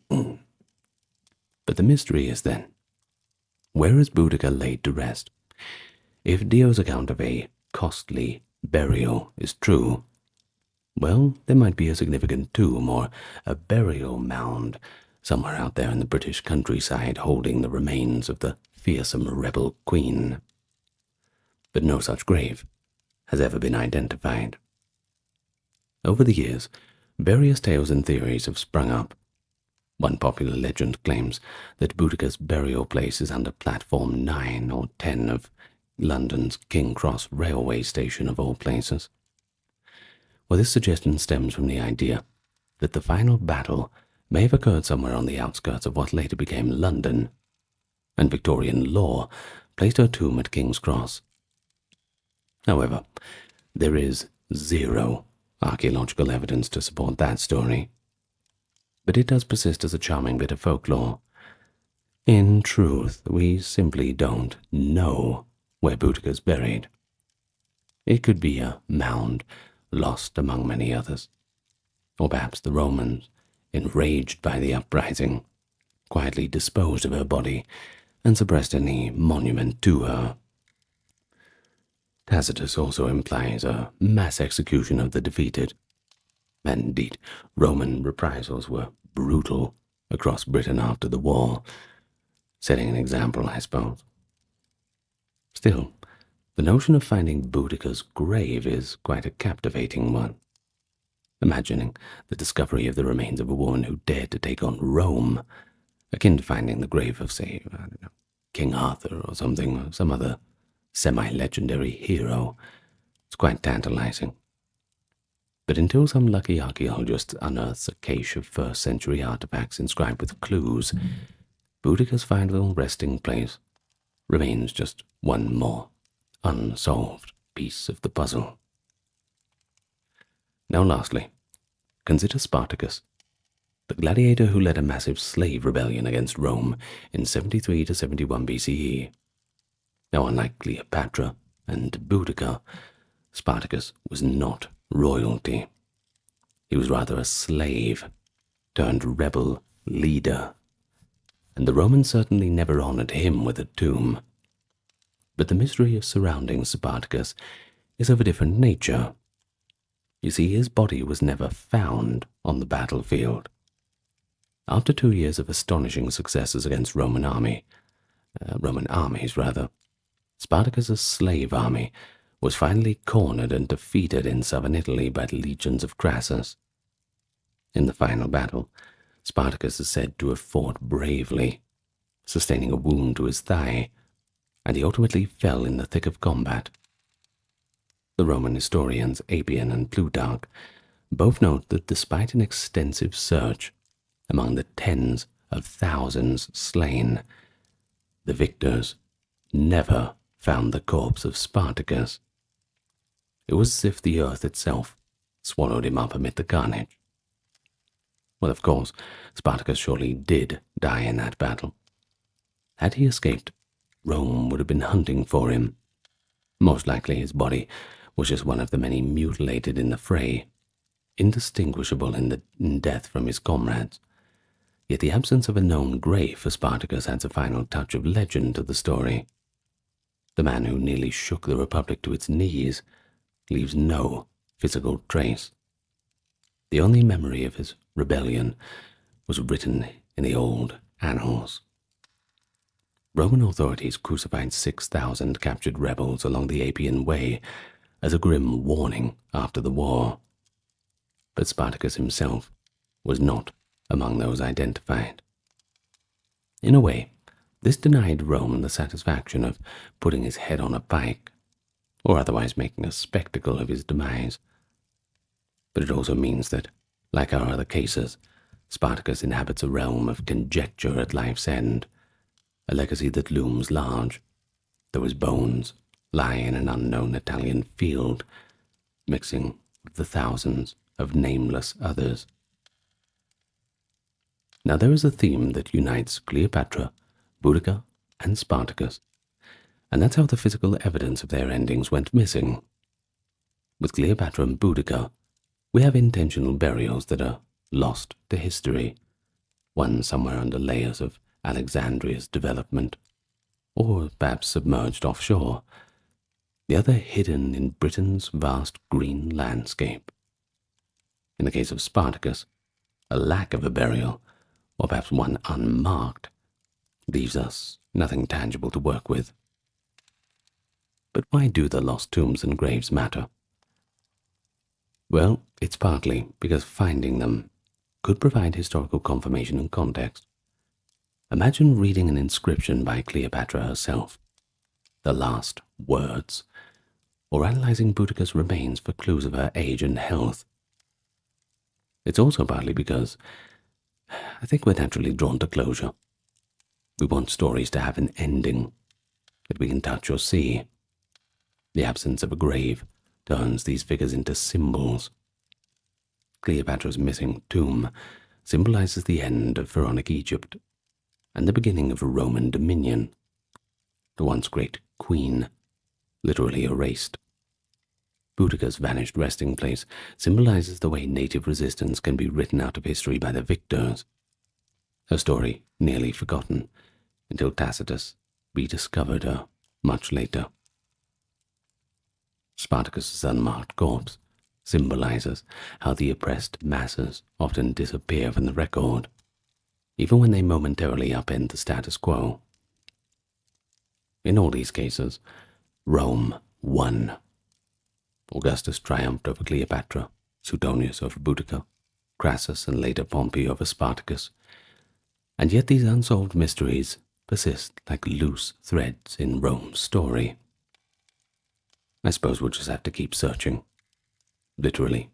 But the mystery is then, where is Boudica laid to rest? If Dio's account of a costly burial is true, well, there might be a significant tomb or a burial mound somewhere out there in the British countryside holding the remains of the fearsome rebel queen. But no such grave has ever been identified. Over the years, various tales and theories have sprung up. One popular legend claims that Boudica's burial place is under platform 9 or 10 of London's King Cross railway station of all places. Well, this suggestion stems from the idea that the final battle may have occurred somewhere on the outskirts of what later became London, and Victorian law placed her tomb at King's Cross. However, there is zero archaeological evidence to support that story, but it does persist as a charming bit of folklore. In truth, we simply don't know where Boudica's buried. It could be a mound lost among many others, or perhaps the Romans, enraged by the uprising, quietly disposed of her body and suppressed any monument to her. Tacitus also implies a mass execution of the defeated. And indeed, Roman reprisals were brutal across Britain after the war, setting an example, I suppose. Still, the notion of finding Boudica's grave is quite a captivating one. Imagining the discovery of the remains of a woman who dared to take on Rome, akin to finding the grave of, say, King Arthur or something, or some other semi-legendary hero. It's quite tantalizing. But until some lucky archaeologist unearths a cache of first-century artifacts inscribed with clues, Boudicca's final resting place remains just one more unsolved piece of the puzzle. Now lastly, consider Spartacus, the gladiator who led a massive slave rebellion against Rome in 73 to 71 BCE. Now, unlike Cleopatra and Boudica, Spartacus was not royalty. He was rather a slave turned rebel leader, and the Romans certainly never honored him with a tomb. But the mystery surrounding Spartacus is of a different nature. You see, his body was never found on the battlefield. After 2 years of astonishing successes against Roman armies, Spartacus's slave army was finally cornered and defeated in southern Italy by the legions of Crassus. In the final battle, Spartacus is said to have fought bravely, sustaining a wound to his thigh, and he ultimately fell in the thick of combat. The Roman historians Appian and Plutarch both note that despite an extensive search among the tens of thousands slain, the victors never found the corpse of Spartacus. It was as if the earth itself swallowed him up amid the carnage. Well, of course, Spartacus surely did die in that battle. Had he escaped, Rome would have been hunting for him. Most likely his body was just one of the many mutilated in the fray, indistinguishable in death from his comrades. Yet the absence of a known grave for Spartacus adds a final touch of legend to the story. The man who nearly shook the Republic to its knees leaves no physical trace. The only memory of his rebellion was written in the old annals. Roman authorities crucified 6,000 captured rebels along the Appian Way as a grim warning after the war. But Spartacus himself was not among those identified. In a way, this denied Rome the satisfaction of putting his head on a pike, or otherwise making a spectacle of his demise. But it also means that, like our other cases, Spartacus inhabits a realm of conjecture at life's end, a legacy that looms large, though his bones lie in an unknown Italian field, mixing with the thousands of nameless others. Now there is a theme that unites Cleopatra, Boudica, and Spartacus, and that's how the physical evidence of their endings went missing. With Cleopatra and Boudica, we have intentional burials that are lost to history, one somewhere under layers of Alexandria's development, or perhaps submerged offshore, the other hidden in Britain's vast green landscape. In the case of Spartacus, a lack of a burial, or perhaps one unmarked, leaves us nothing tangible to work with. But why do the lost tombs and graves matter? Well, it's partly because finding them could provide historical confirmation and context. Imagine reading an inscription by Cleopatra herself, the last words, or analyzing Boudica's remains for clues of her age and health. It's also partly because I think we're naturally drawn to closure. We want stories to have an ending that we can touch or see. The absence of a grave turns these figures into symbols. Cleopatra's missing tomb symbolizes the end of pharaonic Egypt and the beginning of a Roman dominion. The once great queen, literally erased. Boudica's vanished resting place symbolizes the way native resistance can be written out of history by the victors. Her story nearly forgotten until Tacitus rediscovered her much later. Spartacus's unmarked corpse symbolizes how the oppressed masses often disappear from the record, even when they momentarily upend the status quo. In all these cases, Rome won. Augustus triumphed over Cleopatra, Suetonius over Boudica, Crassus and later Pompey over Spartacus, and yet these unsolved mysteries persist like loose threads in Rome's story. I suppose we'll just have to keep searching, literally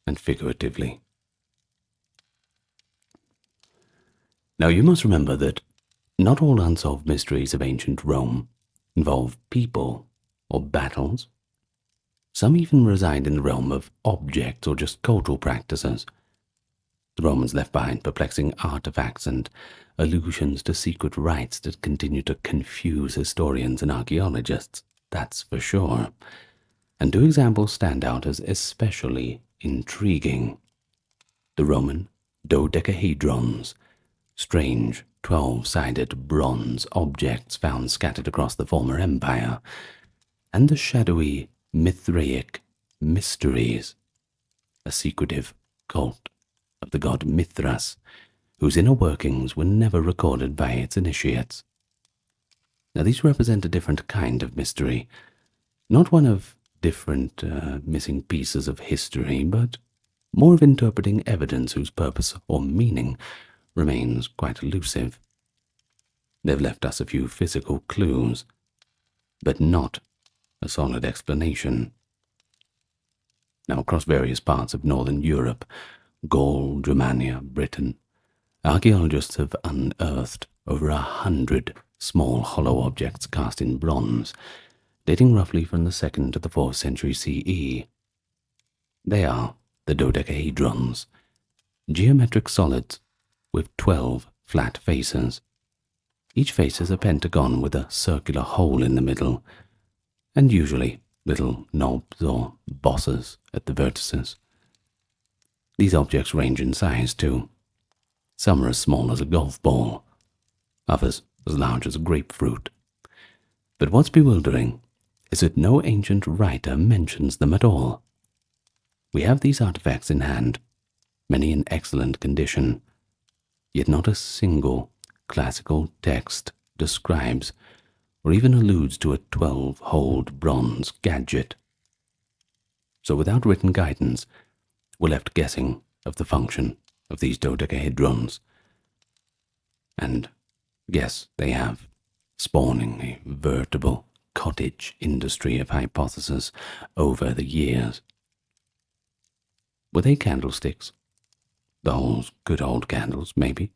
and figuratively. Now you must remember that not all unsolved mysteries of ancient Rome involve people or battles. Some even reside in the realm of objects or just cultural practices. The Romans left behind perplexing artifacts and allusions to secret rites that continue to confuse historians and archaeologists, that's for sure. And two examples stand out as especially intriguing. The Roman dodecahedrons, strange 12-sided bronze objects found scattered across the former empire, and the shadowy Mithraic mysteries, a secretive cult of the god Mithras, whose inner workings were never recorded by its initiates. Now these represent a different kind of mystery, not one of different missing pieces of history, but more of interpreting evidence whose purpose or meaning remains quite elusive. They've left us a few physical clues, but not a solid explanation. Now, across various parts of northern Europe, Gaul, Germania, Britain, archaeologists have unearthed over 100 small hollow objects cast in bronze, dating roughly from the 2nd to the 4th century CE. They are the dodecahedrons, geometric solids with 12 flat faces. Each face is a pentagon with a circular hole in the middle, and usually little knobs or bosses at the vertices. These objects range in size too. Some are as small as a golf ball, others as large as a grapefruit. But what's bewildering is that no ancient writer mentions them at all. We have these artifacts in hand, many in excellent condition, yet not a single classical text describes or even alludes to a 12-holed bronze gadget. So without written guidance, we're left guessing of the function of these dodecahedrons. And guess they have, spawning a veritable cottage industry of hypotheses over the years. Were they candlesticks? The holes, good old candles, maybe?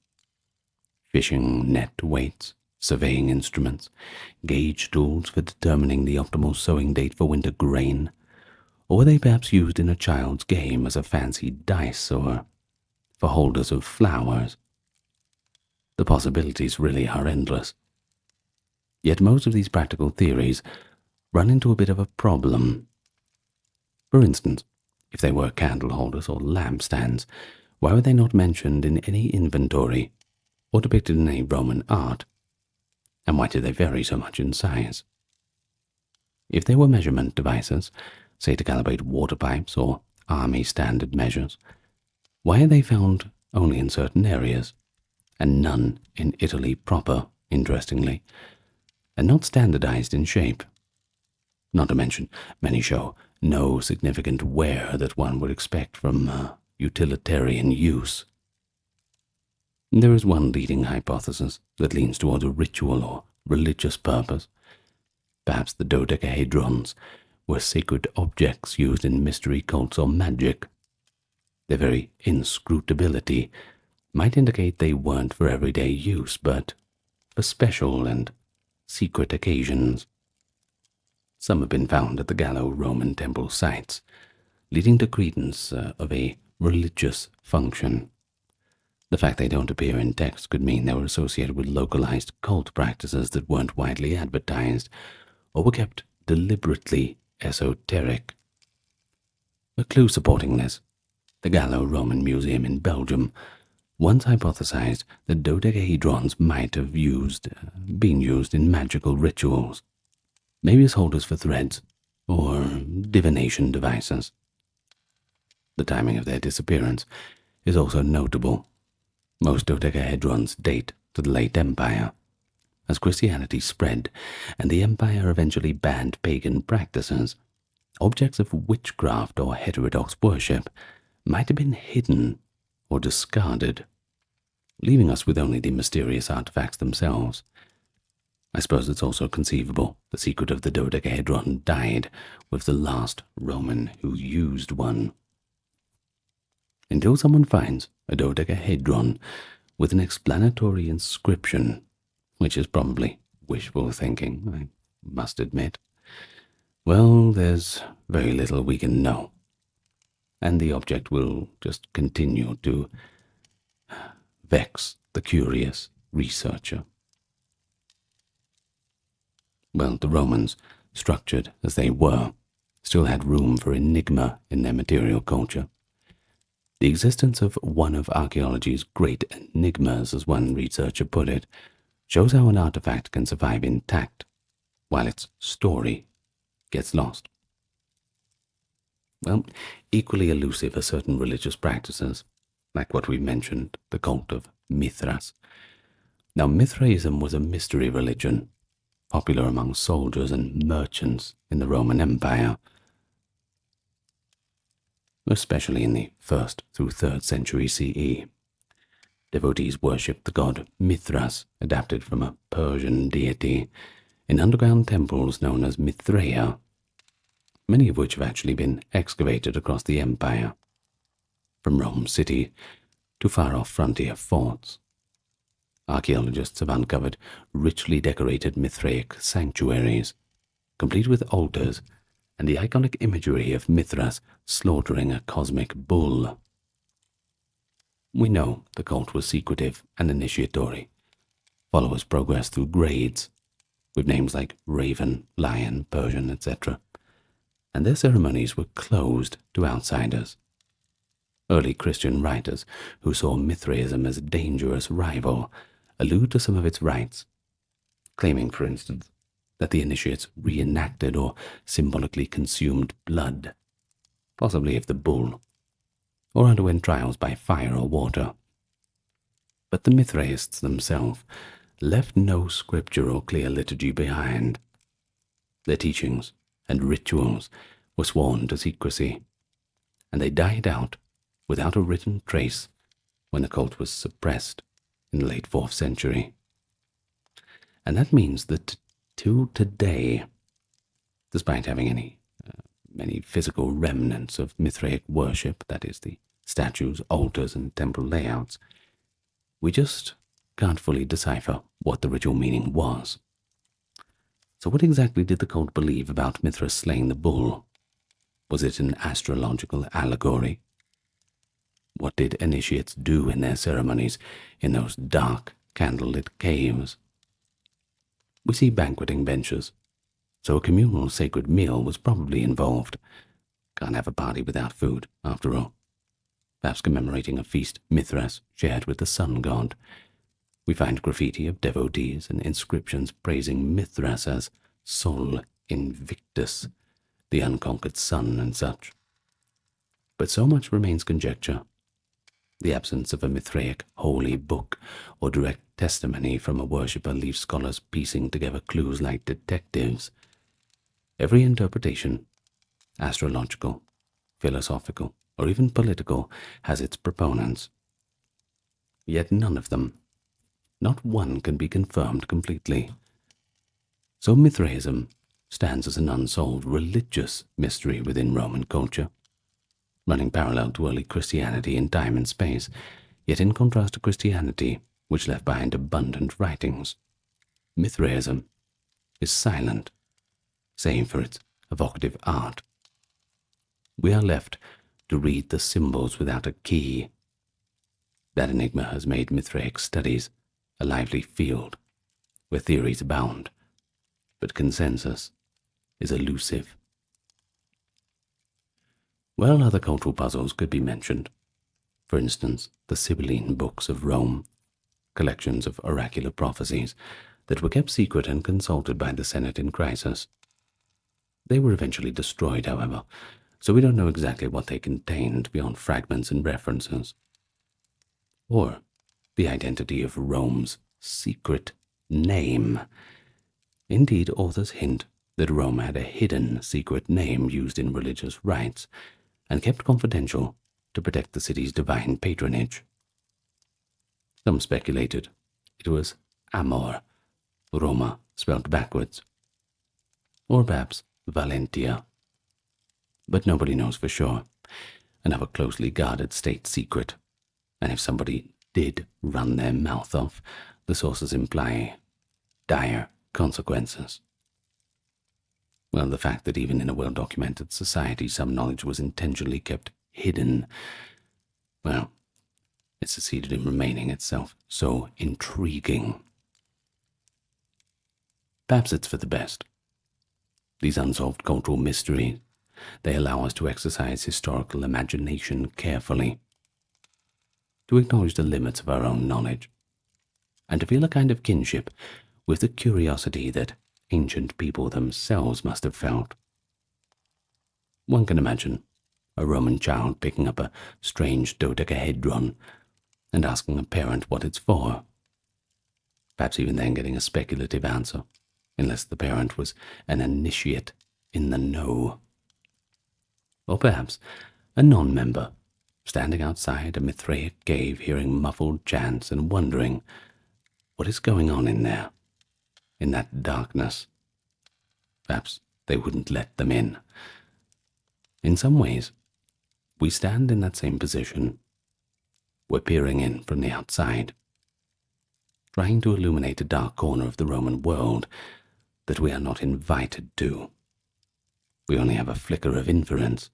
Fishing net weights, surveying instruments, gauge tools for determining the optimal sowing date for winter grain? Or were they perhaps used in a child's game as a fancy dice or for holders of flowers? The possibilities really are endless. Yet most of these practical theories run into a bit of a problem. For instance, if they were candle holders or lampstands, why were they not mentioned in any inventory or depicted in any Roman art? And why did they vary so much in size? If they were measurement devices, say to calibrate water pipes or army standard measures, why are they found only in certain areas, and none in Italy proper, interestingly, and not standardized in shape? Not to mention, many show no significant wear that one would expect from utilitarian use. There is one leading hypothesis that leans towards a ritual or religious purpose. Perhaps the dodecahedrons were sacred objects used in mystery cults or magic. Their very inscrutability might indicate they weren't for everyday use, but for special and secret occasions. Some have been found at the Gallo-Roman temple sites, leading to credence of a religious function. The fact they don't appear in text could mean they were associated with localized cult practices that weren't widely advertised, or were kept deliberately esoteric. A clue supporting this: the Gallo-Roman Museum in Belgium once hypothesized that dodecahedrons might have been used in magical rituals, maybe as holders for threads or divination devices. The timing of their disappearance is also notable. Most dodecahedrons date to the late Empire. As Christianity spread and the Empire eventually banned pagan practices, objects of witchcraft or heterodox worship might have been hidden or discarded, leaving us with only the mysterious artifacts themselves. I suppose it's also conceivable the secret of the dodecahedron died with the last Roman who used one. until someone finds a dodecahedron with an explanatory inscription, which is probably wishful thinking, I must admit. Well, there's very little we can know, and the object will just continue to vex the curious researcher. Well, the Romans, structured as they were, still had room for enigma in their material culture. The existence of one of archaeology's great enigmas, as one researcher put it, shows how an artifact can survive intact while its story gets lost. Well, equally elusive are certain religious practices, like what we mentioned, the cult of Mithras. Now, Mithraism was a mystery religion, popular among soldiers and merchants in the Roman Empire, especially in the 1st through 3rd century CE. Devotees worshipped the god Mithras, adapted from a Persian deity, in underground temples known as Mithraea, many of which have actually been excavated across the empire, from Rome city to far-off frontier forts. Archaeologists have uncovered richly decorated Mithraic sanctuaries, complete with altars and the iconic imagery of Mithras slaughtering a cosmic bull. We know the cult was secretive and initiatory. Followers progressed through grades, with names like Raven, Lion, Persian, etc., and their ceremonies were closed to outsiders. Early Christian writers, who saw Mithraism as a dangerous rival, allude to some of its rites, claiming, for instance, that the initiates reenacted or symbolically consumed blood, possibly of the bull, or underwent trials by fire or water. But the Mithraists themselves left no scripture or clear liturgy behind. Their teachings and rituals were sworn to secrecy, and they died out without a written trace when the cult was suppressed in the late 4th century. And that means that till today, despite having many physical remnants of Mithraic worship, that is, the statues, altars, and temple layouts, we just can't fully decipher what the ritual meaning was. So what exactly did the cult believe about Mithras slaying the bull? Was it an astrological allegory? What did initiates do in their ceremonies in those dark, candlelit caves? We see banqueting benches, so a communal sacred meal was probably involved. Can't have a party without food, after all. Perhaps commemorating a feast Mithras shared with the sun god. We find graffiti of devotees and inscriptions praising Mithras as Sol Invictus, the unconquered sun, and such. But so much remains conjecture. The absence of a Mithraic holy book or direct testimony from a worshipper leaves scholars piecing together clues like detectives. Every interpretation, astrological, philosophical, or even political, has its proponents. Yet none of them, not one, can be confirmed completely. So Mithraism stands as an unsolved religious mystery within Roman culture, running parallel to early Christianity in time and space, yet in contrast to Christianity, which left behind abundant writings, Mithraism is silent, save for its evocative art. We are left to read the symbols without a key. That enigma has made Mithraic studies a lively field, where theories abound, but consensus is elusive. Well, other cultural puzzles could be mentioned. For instance, the Sibylline books of Rome, collections of oracular prophecies that were kept secret and consulted by the Senate in crisis. They were eventually destroyed, however, so we don't know exactly what they contained beyond fragments and references. Or the identity of Rome's secret name. Indeed, authors hint that Rome had a hidden secret name used in religious rites and kept confidential to protect the city's divine patronage. Some speculated it was Amor, Roma spelled backwards, or perhaps Valentia, but nobody knows for sure. and of a closely guarded state secret, and if somebody did run their mouth off, the sources imply dire consequences. Well, the fact that even in a well-documented society some knowledge was intentionally kept hidden, well, it succeeded in remaining itself so intriguing. Perhaps it's for the best. These unsolved cultural mysteries, they allow us to exercise historical imagination carefully, to acknowledge the limits of our own knowledge, and to feel a kind of kinship with the curiosity that ancient people themselves must have felt. One can imagine a Roman child picking up a strange dodecahedron and asking a parent what it's for, perhaps even then getting a speculative answer, unless the parent was an initiate in the know. Or perhaps a non-member, standing outside a Mithraic cave hearing muffled chants and wondering what is going on in there, in that darkness. Perhaps they wouldn't let them in. In some ways, we stand in that same position. We're peering in from the outside, trying to illuminate a dark corner of the Roman world that we are not invited to. We only have a flicker of inference.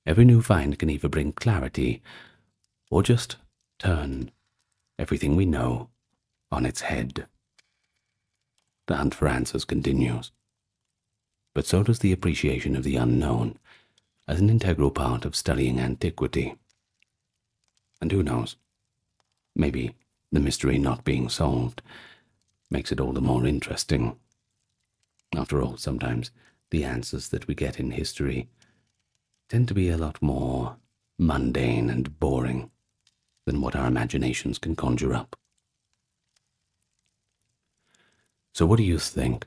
Every new find can either bring clarity or just turn everything we know on its head. The hunt for answers continues, but so does the appreciation of the unknown as an integral part of studying antiquity. And who knows, maybe the mystery not being solved makes it all the more interesting. After all, sometimes the answers that we get in history tend to be a lot more mundane and boring than what our imaginations can conjure up. So what do you think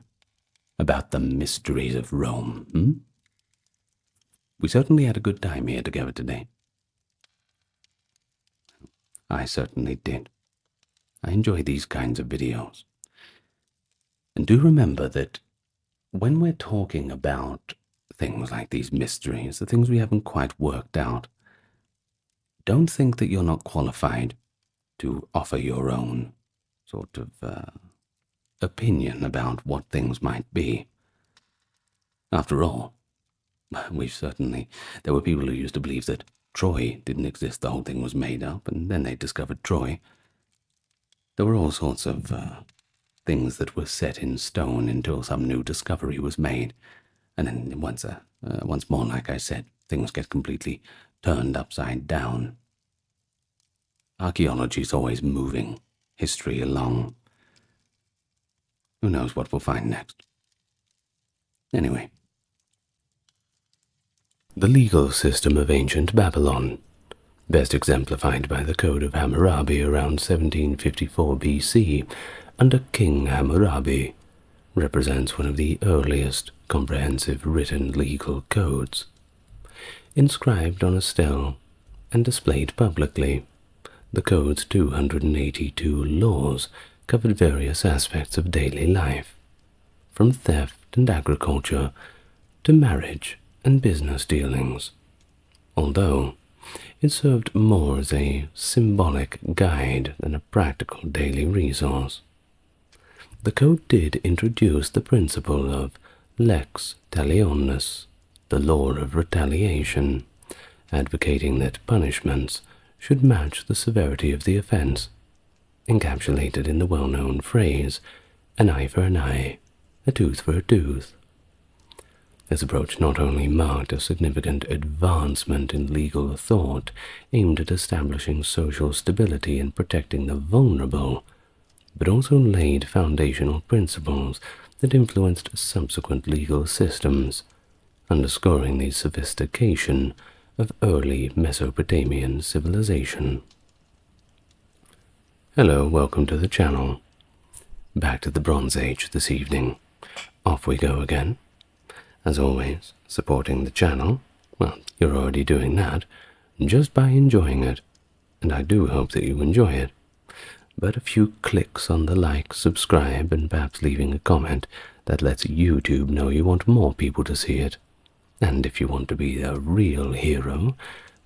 about the mysteries of Rome? We certainly had a good time here together today. I certainly did. I enjoy these kinds of videos. And do remember that when we're talking about things like these mysteries, the things we haven't quite worked out, don't think that you're not qualified to offer your own sort of opinion about what things might be. After all, there were people who used to believe that Troy didn't exist, the whole thing was made up, and then they discovered Troy. There were all sorts of things that were set in stone until some new discovery was made, and then once more, like I said, things get completely turned upside down. Archaeology is always moving history along. Who knows what we'll find next? Anyway. The legal system of ancient Babylon, best exemplified by the Code of Hammurabi around 1754 BC under King Hammurabi, represents one of the earliest comprehensive written legal codes. Inscribed on a stele and displayed publicly, the code's 282 laws covered various aspects of daily life, from theft and agriculture to marriage and business dealings, although it served more as a symbolic guide than a practical daily resource. The code did introduce the principle of lex talionis, the law of retaliation, advocating that punishments should match the severity of the offense, encapsulated in the well-known phrase, an eye for an eye, a tooth for a tooth. This approach not only marked a significant advancement in legal thought aimed at establishing social stability and protecting the vulnerable, but also laid foundational principles that influenced subsequent legal systems, underscoring the sophistication of early Mesopotamian civilization. Hello, welcome to the channel. Back to the Bronze Age this evening. Off we go again. As always, supporting the channel, well, you're already doing that, just by enjoying it, and I do hope that you enjoy it. But a few clicks on the like, subscribe, and perhaps leaving a comment that lets YouTube know you want more people to see it. And if you want to be a real hero,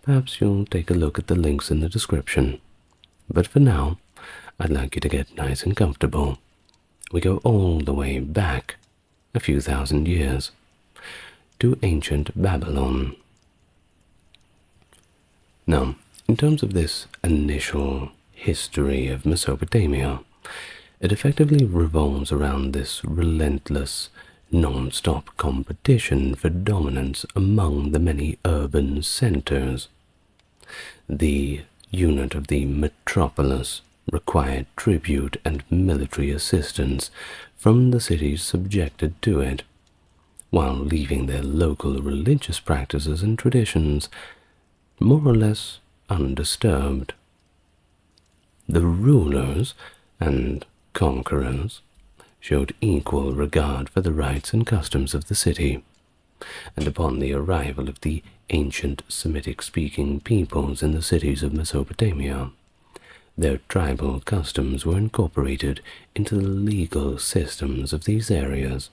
perhaps you'll take a look at the links in the description. But for now, I'd like you to get nice and comfortable. We go all the way back, a few thousand years, to ancient Babylon. Now, in terms of this initial history of Mesopotamia, it effectively revolves around this relentless, non-stop competition for dominance among the many urban centers. The unit of the metropolis required tribute and military assistance from the cities subjected to it, while leaving their local religious practices and traditions more or less undisturbed. The rulers and conquerors showed equal regard for the rites and customs of the city, and upon the arrival of the ancient Semitic-speaking peoples in the cities of Mesopotamia, their tribal customs were incorporated into the legal systems of these areas.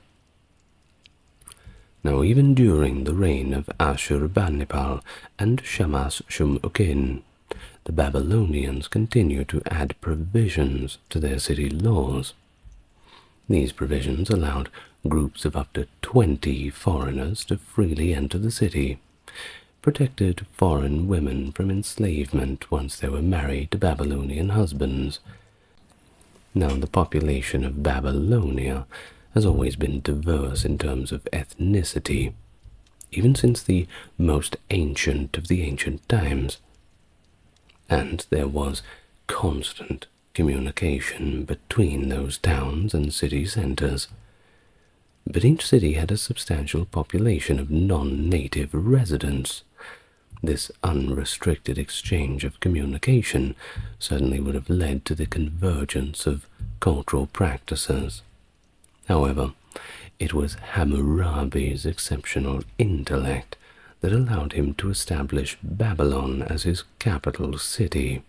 Now, even during the reign of Ashurbanipal and Shamash-shum-ukin, the Babylonians continued to add provisions to their city laws. These provisions allowed groups of up to 20 foreigners to freely enter the city, protected foreign women from enslavement once they were married to Babylonian husbands. Now, the population of Babylonia has always been diverse in terms of ethnicity, even since the most ancient of the ancient times, and there was constant communication between those towns and city centers. But each city had a substantial population of non-native residents. This unrestricted exchange of communication certainly would have led to the convergence of cultural practices. However, it was Hammurabi's exceptional intellect that allowed him to establish Babylon as his capital city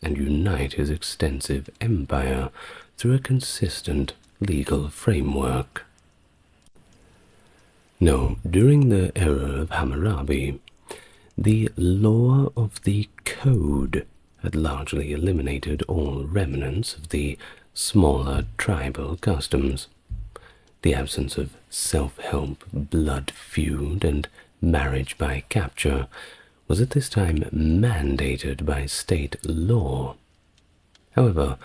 and unite his extensive empire through a consistent legal framework. No, during the era of Hammurabi, the law of the code had largely eliminated all remnants of the smaller tribal customs. The absence of self-help, blood feud, and marriage by capture was at this time mandated by state law. However,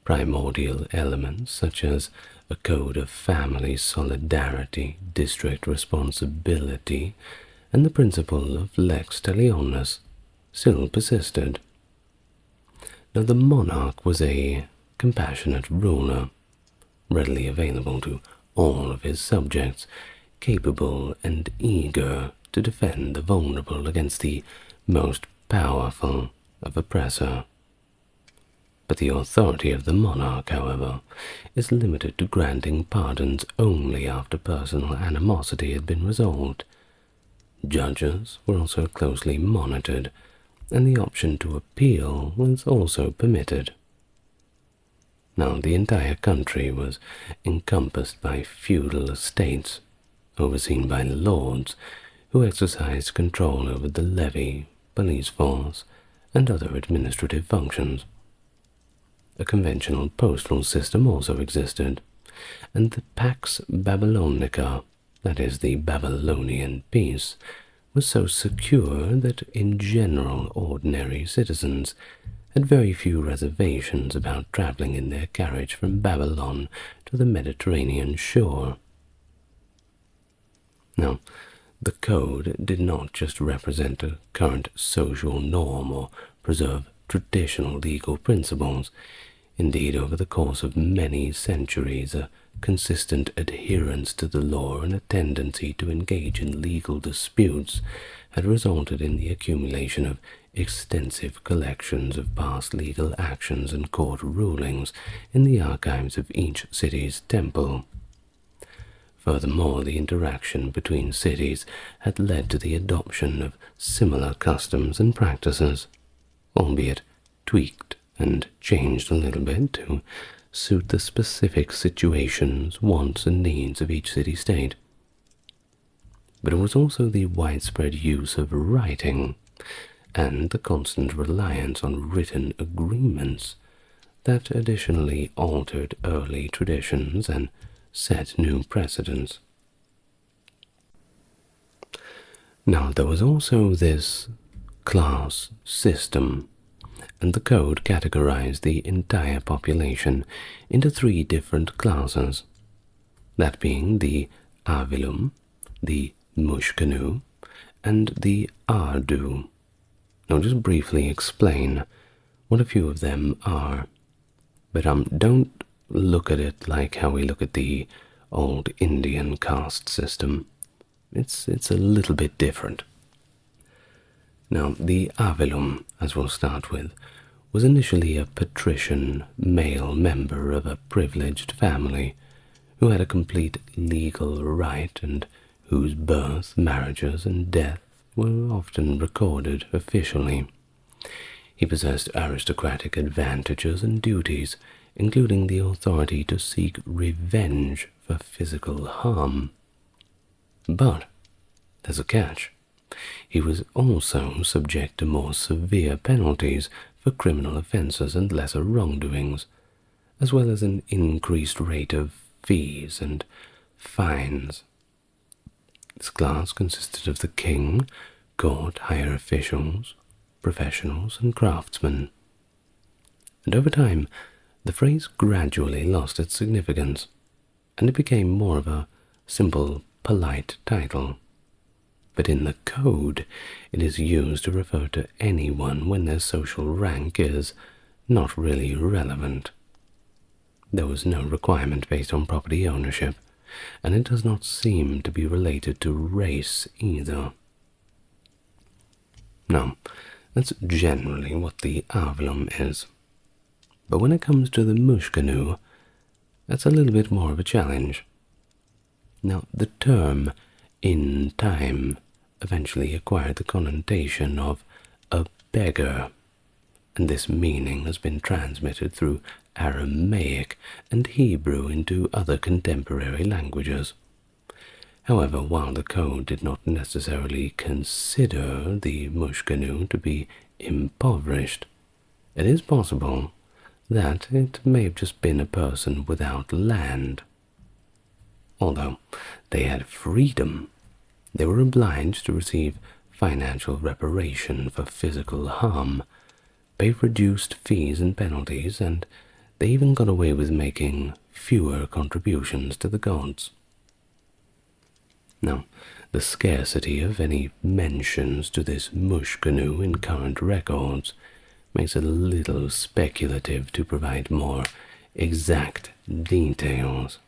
primordial elements such as a code of family solidarity, district responsibility, and the principle of lex talionis still persisted. Now, the monarch was a compassionate ruler, readily available to all of his subjects, capable and eager to defend the vulnerable against the most powerful of oppressor. But the authority of the monarch, however, is limited to granting pardons only after personal animosity had been resolved. Judges were also closely monitored, and the option to appeal was also permitted. Now, the entire country was encompassed by feudal estates, overseen by lords, who exercised control over the levy, police force, and other administrative functions. A conventional postal system also existed, and the Pax Babylonica, that is, the Babylonian peace, was so secure that in general ordinary citizens had very few reservations about traveling in their carriage from Babylon to the Mediterranean shore. Now, the code did not just represent a current social norm or preserve traditional legal principles. Indeed, over the course of many centuries, a consistent adherence to the law and a tendency to engage in legal disputes had resulted in the accumulation of extensive collections of past legal actions and court rulings in the archives of each city's temple. Furthermore, the interaction between cities had led to the adoption of similar customs and practices, albeit tweaked and changed a little bit to suit the specific situations, wants, and needs of each city-state. But it was also the widespread use of writing and the constant reliance on written agreements that additionally altered early traditions and set new precedents. Now, there was also this class system, and the code categorized the entire population into 3 different classes, that being the Avilum, the Mushkanu, and the Ardu. I'll just briefly explain what a few of them are, but don't look at it like how we look at the old Indian caste system. It's a little bit different. Now, the Avilum, as we'll start with, was initially a patrician male member of a privileged family who had a complete legal right and whose birth, marriages, and death were often recorded officially. He possessed aristocratic advantages and duties, including the authority to seek revenge for physical harm. But there's a catch. He was also subject to more severe penalties for criminal offenses and lesser wrongdoings, as well as an increased rate of fees and fines. This class consisted of the king, court, higher officials, professionals, and craftsmen. And over time, the phrase gradually lost its significance, and it became more of a simple, polite title. But in the code, it is used to refer to anyone when their social rank is not really relevant. There was no requirement based on property ownership, and it does not seem to be related to race either. Now, that's generally what the Avilum is. But when it comes to the Mushkanu, that's a little bit more of a challenge. Now, the term in time eventually acquired the connotation of a beggar, and this meaning has been transmitted through Aramaic and Hebrew into other contemporary languages. However, while the code did not necessarily consider the Mushkanu to be impoverished, it is possible that it may have just been a person without land. Although they had freedom, they were obliged to receive financial reparation for physical harm, pay reduced fees and penalties, and they even got away with making fewer contributions to the gods. Now, the scarcity of any mentions to this Mushkanu in current records makes it a little speculative to provide more exact details.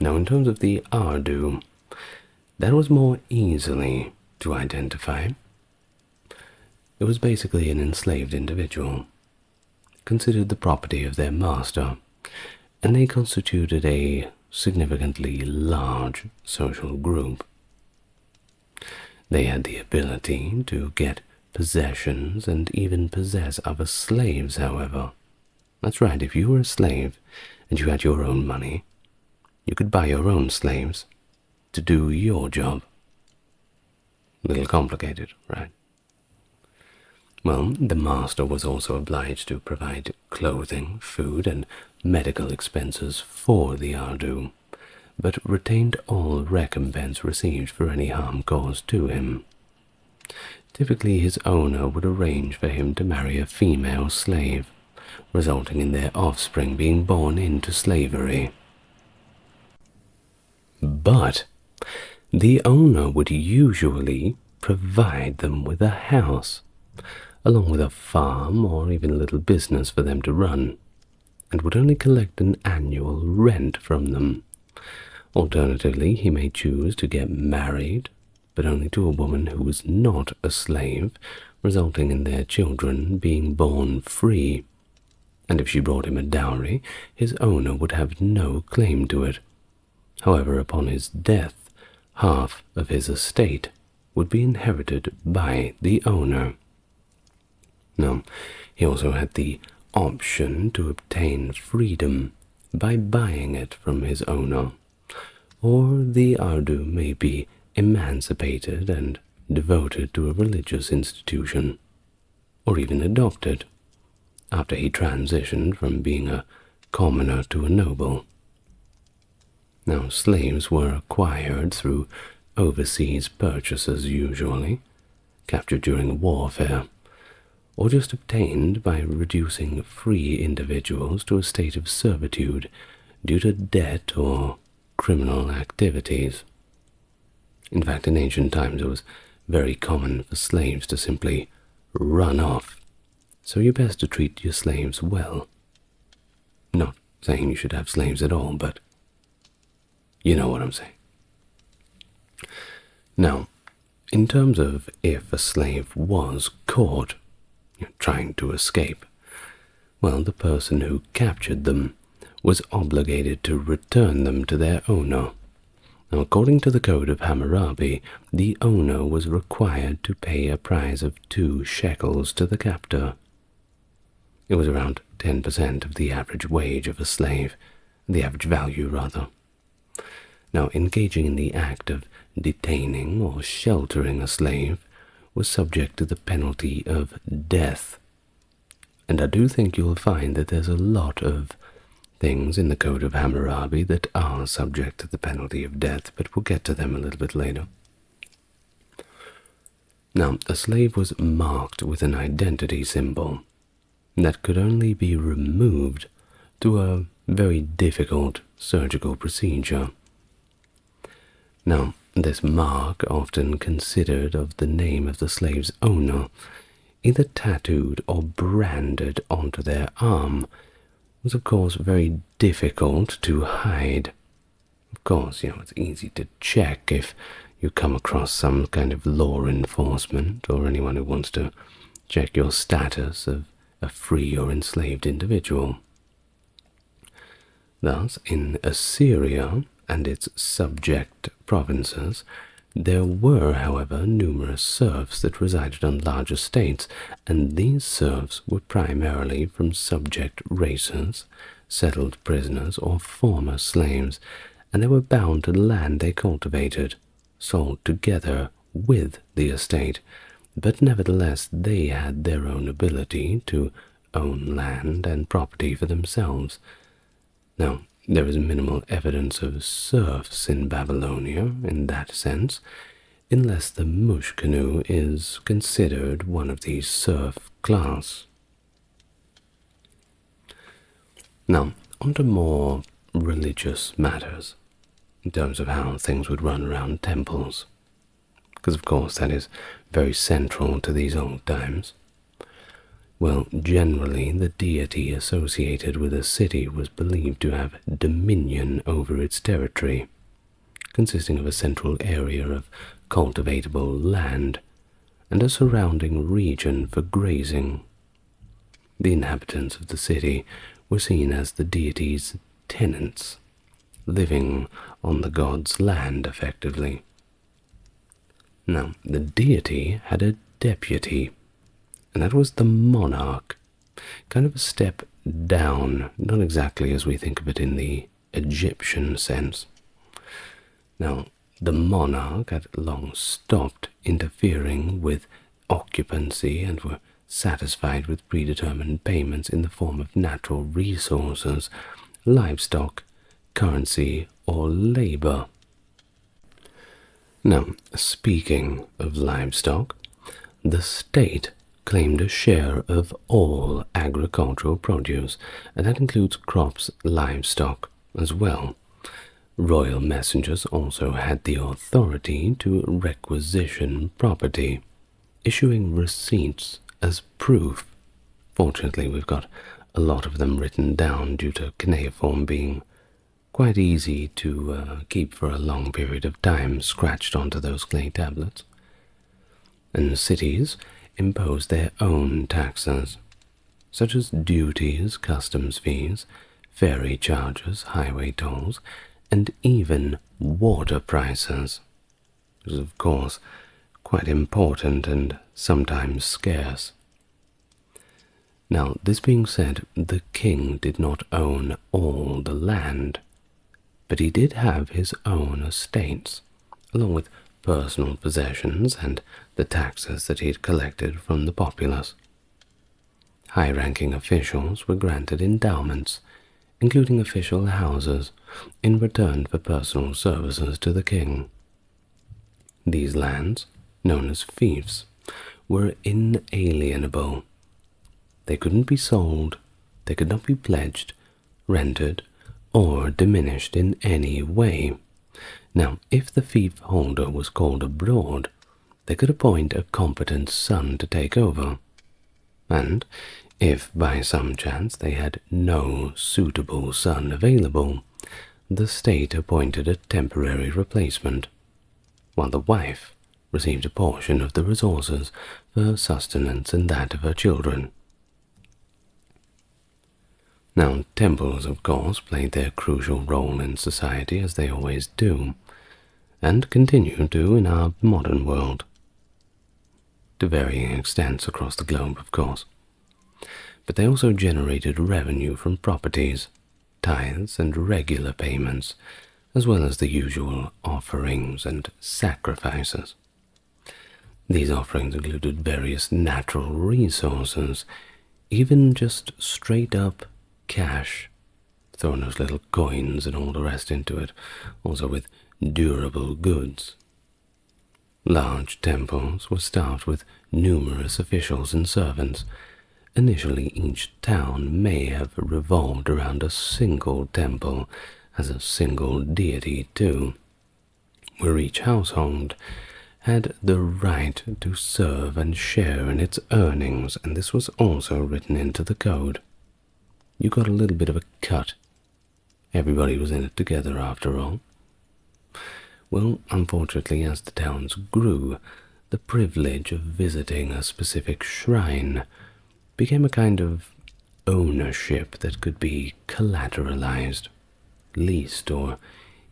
Now, in terms of the Ardu, that was more easily to identify. It was basically an enslaved individual, considered the property of their master, and they constituted a significantly large social group. They had the ability to get possessions and even possess other slaves, however. That's right, if you were a slave and you had your own money, you could buy your own slaves to do your job. A little complicated, right? Well, the master was also obliged to provide clothing, food, and medical expenses for the Ardu, but retained all recompense received for any harm caused to him. Typically, his owner would arrange for him to marry a female slave, resulting in their offspring being born into slavery. But the owner would usually provide them with a house, along with a farm or even a little business for them to run, and would only collect an annual rent from them. Alternatively, he may choose to get married, but only to a woman who was not a slave, resulting in their children being born free. And if she brought him a dowry, his owner would have no claim to it. However, upon his death, half of his estate would be inherited by the owner. Now, he also had the option to obtain freedom by buying it from his owner, or the Ardu may be emancipated and devoted to a religious institution, or even adopted, after he transitioned from being a commoner to a noble. Now, slaves were acquired through overseas purchases usually, captured during warfare, or just obtained by reducing free individuals to a state of servitude due to debt or criminal activities. In fact, in ancient times it was very common for slaves to simply run off, so you're best to treat your slaves well. Not saying you should have slaves at all, but you know what I'm saying. Now, in terms of if a slave was caught trying to escape, well, the person who captured them was obligated to return them to their owner. Now, according to the Code of Hammurabi, the owner was required to pay a price of 2 shekels to the captor. It was around 10% of the average wage of a slave, the average value, rather. Now, engaging in the act of detaining or sheltering a slave was subject to the penalty of death. And I do think you'll find that there's a lot of things in the Code of Hammurabi that are subject to the penalty of death, but we'll get to them a little bit later. Now, a slave was marked with an identity symbol that could only be removed through a very difficult surgical procedure. Now, this mark, often considered of the name of the slave's owner, either tattooed or branded onto their arm, was of course very difficult to hide. Of course, it's easy to check if you come across some kind of law enforcement or anyone who wants to check your status of a free or enslaved individual. Thus, in Assyria and its subject provinces, there were, however, numerous serfs that resided on large estates, and these serfs were primarily from subject races, settled prisoners, or former slaves, and they were bound to the land they cultivated, sold together with the estate, but nevertheless they had their own ability to own land and property for themselves. Now, there is minimal evidence of serfs in Babylonia in that sense, unless the Mushkanu is considered one of these serf class. Now, on to more religious matters, in terms of how things would run around temples, because of course that is very central to these old times. Well, generally the deity associated with a city was believed to have dominion over its territory, consisting of a central area of cultivatable land and a surrounding region for grazing. The inhabitants of the city were seen as the deity's tenants, living on the god's land effectively. Now, the deity had a deputy, and that was the monarch, kind of a step down, not exactly as we think of it in the Egyptian sense. Now, the monarch had long stopped interfering with occupancy and were satisfied with predetermined payments in the form of natural resources, livestock, currency, or labor. Now, speaking of livestock, the state claimed a share of all agricultural produce, and that includes crops, livestock as well. Royal messengers also had the authority to requisition property, issuing receipts as proof. Fortunately, we've got a lot of them written down due to cuneiform being quite easy to keep for a long period of time scratched onto those clay tablets. And cities imposed their own taxes, such as duties, customs fees, ferry charges, highway tolls, and even water prices, which is of course quite important and sometimes scarce. Now, this being said, the king did not own all the land, but he did have his own estates, along with personal possessions and the taxes that he had collected from the populace. High-ranking officials were granted endowments, including official houses, in return for personal services to the king. These lands, known as fiefs, were inalienable. They couldn't be sold, they could not be pledged, rented, or diminished in any way. Now, if the fief holder was called abroad, they could appoint a competent son to take over. And if by some chance they had no suitable son available, the state appointed a temporary replacement, while the wife received a portion of the resources for sustenance and that of her children. Now, temples, of course, played their crucial role in society, as they always do, and continue to in our modern world, to varying extents across the globe, of course. But they also generated revenue from properties, tithes, and regular payments, as well as the usual offerings and sacrifices. These offerings included various natural resources, even just straight-up cash, throwing those little coins and all the rest into it, also with durable goods. Large temples were staffed with numerous officials and servants. Initially, each town may have revolved around a single temple as a single deity too, where each household had the right to serve and share in its earnings, and this was also written into the code. You got a little bit of a cut. Everybody was in it together after all. Well, unfortunately, as the towns grew, the privilege of visiting a specific shrine became a kind of ownership that could be collateralized, leased, or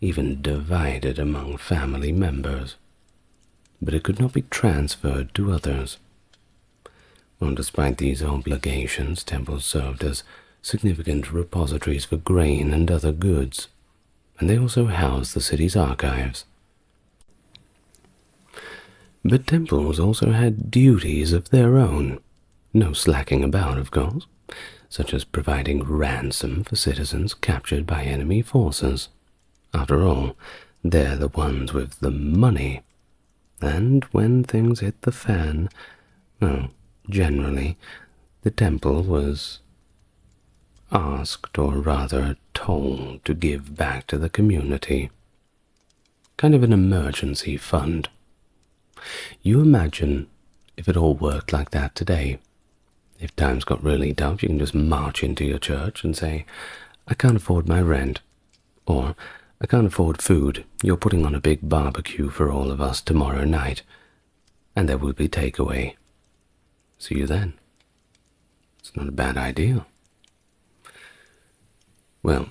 even divided among family members. But it could not be transferred to others. Well, despite these obligations, temples served as significant repositories for grain and other goods, and they also housed the city's archives. But temples also had duties of their own, no slacking about, of course, such as providing ransom for citizens captured by enemy forces. After all, they're the ones with the money, and when things hit the fan, well, generally, the temple was asked, or rather told, to give back to the community. Kind of an emergency fund. You imagine if it all worked like that today. If times got really tough, you can just march into your church and say, I can't afford my rent, or I can't afford food, you're putting on a big barbecue for all of us tomorrow night, and there will be takeaway. See you then. It's not a bad idea. Well,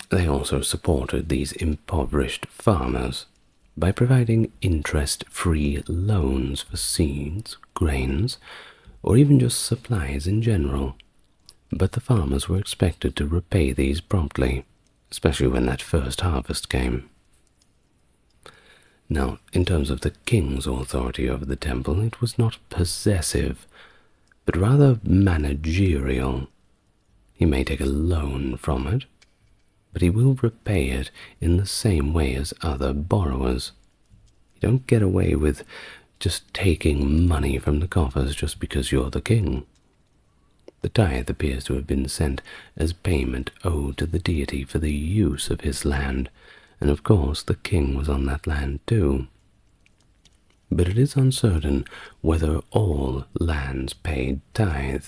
they also supported these impoverished farmers by providing interest-free loans for seeds, grains, or even just supplies in general. But the farmers were expected to repay these promptly, especially when that first harvest came. Now, in terms of the king's authority over the temple, it was not possessive, but rather managerial. He may take a loan from it, but he will repay it in the same way as other borrowers. You don't get away with just taking money from the coffers just because you're the king. The tithe appears to have been sent as payment owed to the deity for the use of his land, and of course the king was on that land too. But it is uncertain whether all lands paid tithe,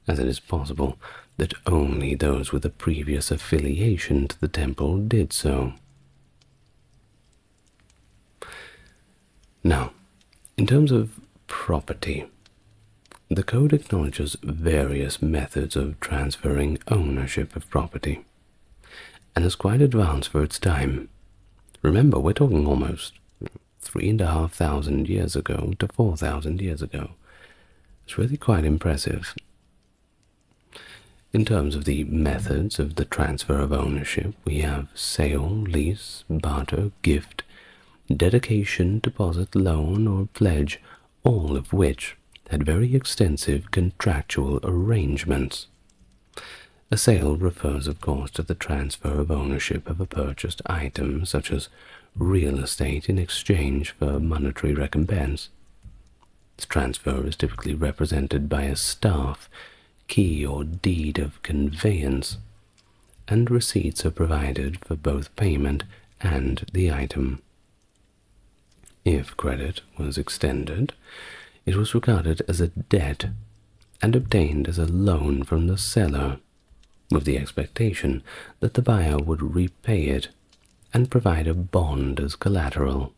as it is possible that only those with a previous affiliation to the temple did so. Now, in terms of property, the code acknowledges various methods of transferring ownership of property, and is quite advanced for its time. Remember, we're talking almost 3,500 years ago to 4,000 years ago. It's really quite impressive. In terms of the methods of the transfer of ownership, we have sale, lease, barter, gift, dedication, deposit, loan, or pledge, all of which had very extensive contractual arrangements. A sale refers, of course, to the transfer of ownership of a purchased item, such as real estate, in exchange for monetary recompense. This transfer is typically represented by a staff, key, or deed of conveyance, and receipts are provided for both payment and the item. If credit was extended, it was regarded as a debt and obtained as a loan from the seller, with the expectation that the buyer would repay it and provide a bond as collateral.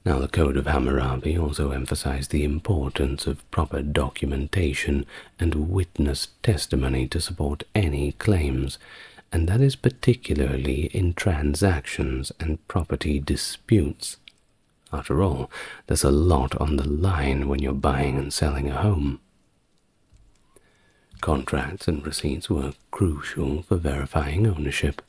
Now, the Code of Hammurabi also emphasized the importance of proper documentation and witness testimony to support any claims, and that is particularly in transactions and property disputes. After all, there's a lot on the line when you're buying and selling a home. Contracts and receipts were crucial for verifying ownership,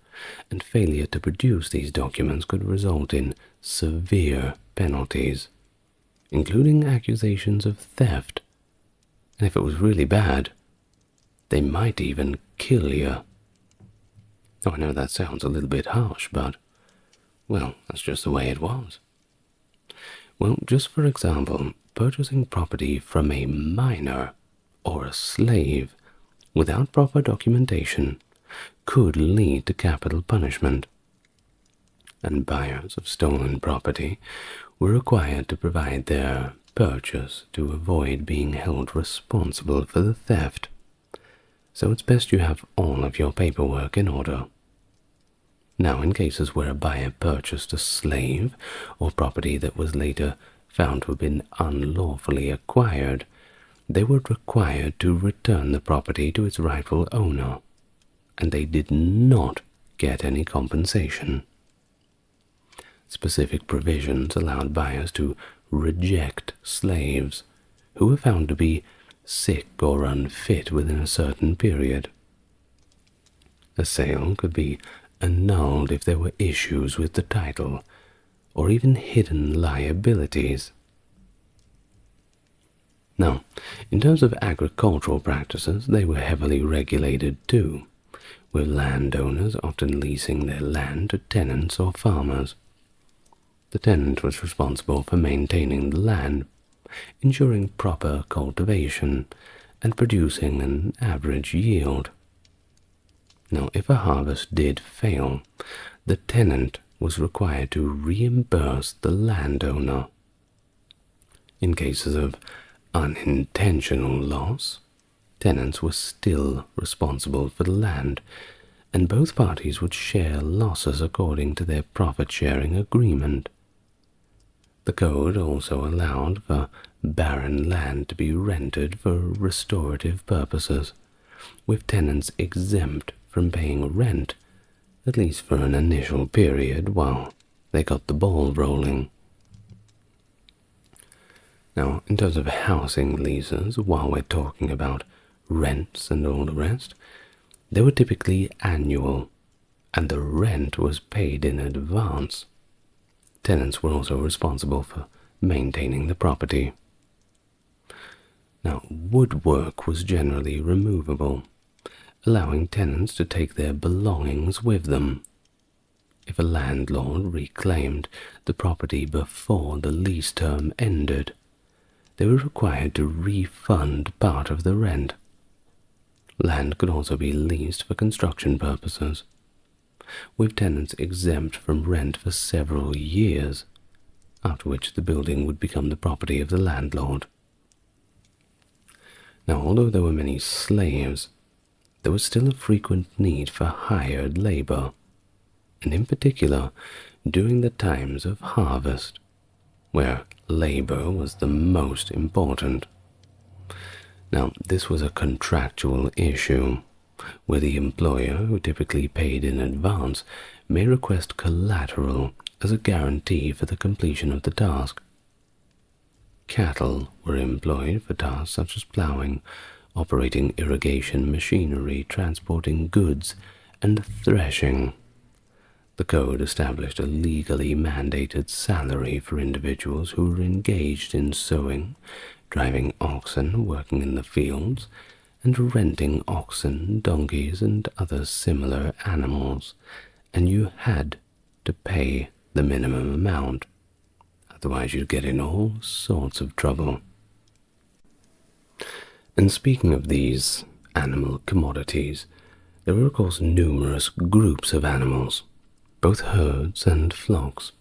and failure to produce these documents could result in severe penalties, including accusations of theft, and if it was really bad, they might even kill you. Oh, I know that sounds a little bit harsh, but, well, that's just the way it was. Well, just for example, purchasing property from a minor or a slave without proper documentation could lead to capital punishment, and buyers of stolen property were required to provide their purchase to avoid being held responsible for the theft. So it's best you have all of your paperwork in order. Now, in cases where a buyer purchased a slave or property that was later found to have been unlawfully acquired, they were required to return the property to its rightful owner, and they did not get any compensation. Specific provisions allowed buyers to reject slaves who were found to be sick or unfit within a certain period. A sale could be annulled if there were issues with the title or even hidden liabilities. Now, in terms of agricultural practices, they were heavily regulated too, with landowners often leasing their land to tenants or farmers. The tenant was responsible for maintaining the land, ensuring proper cultivation, and producing an average yield. Now, if a harvest did fail, the tenant was required to reimburse the landowner. In cases of unintentional loss, tenants were still responsible for the land, and both parties would share losses according to their profit-sharing agreement. The code also allowed for barren land to be rented for restorative purposes, with tenants exempt from paying rent, at least for an initial period while they got the ball rolling. Now, in terms of housing leases, while we're talking about rents and all the rest, they were typically annual, and the rent was paid in advance. Tenants were also responsible for maintaining the property. Now, woodwork was generally removable, allowing tenants to take their belongings with them. If a landlord reclaimed the property before the lease term ended, they were required to refund part of the rent. Land could also be leased for construction purposes, with tenants exempt from rent for several years, after which the building would become the property of the landlord. Now, although there were many slaves, there was still a frequent need for hired labor, and in particular during the times of harvest, where labor was the most important. Now, this was a contractual issue, where the employer, who typically paid in advance, may request collateral as a guarantee for the completion of the task. Cattle were employed for tasks such as plowing, operating irrigation machinery, transporting goods, and threshing. The code established a legally mandated salary for individuals who were engaged in sowing, driving oxen, working in the fields, and renting oxen, donkeys, and other similar animals, and you had to pay the minimum amount. Otherwise you'd get in all sorts of trouble. And speaking of these animal commodities, there were of course numerous groups of animals, both herds and flocks.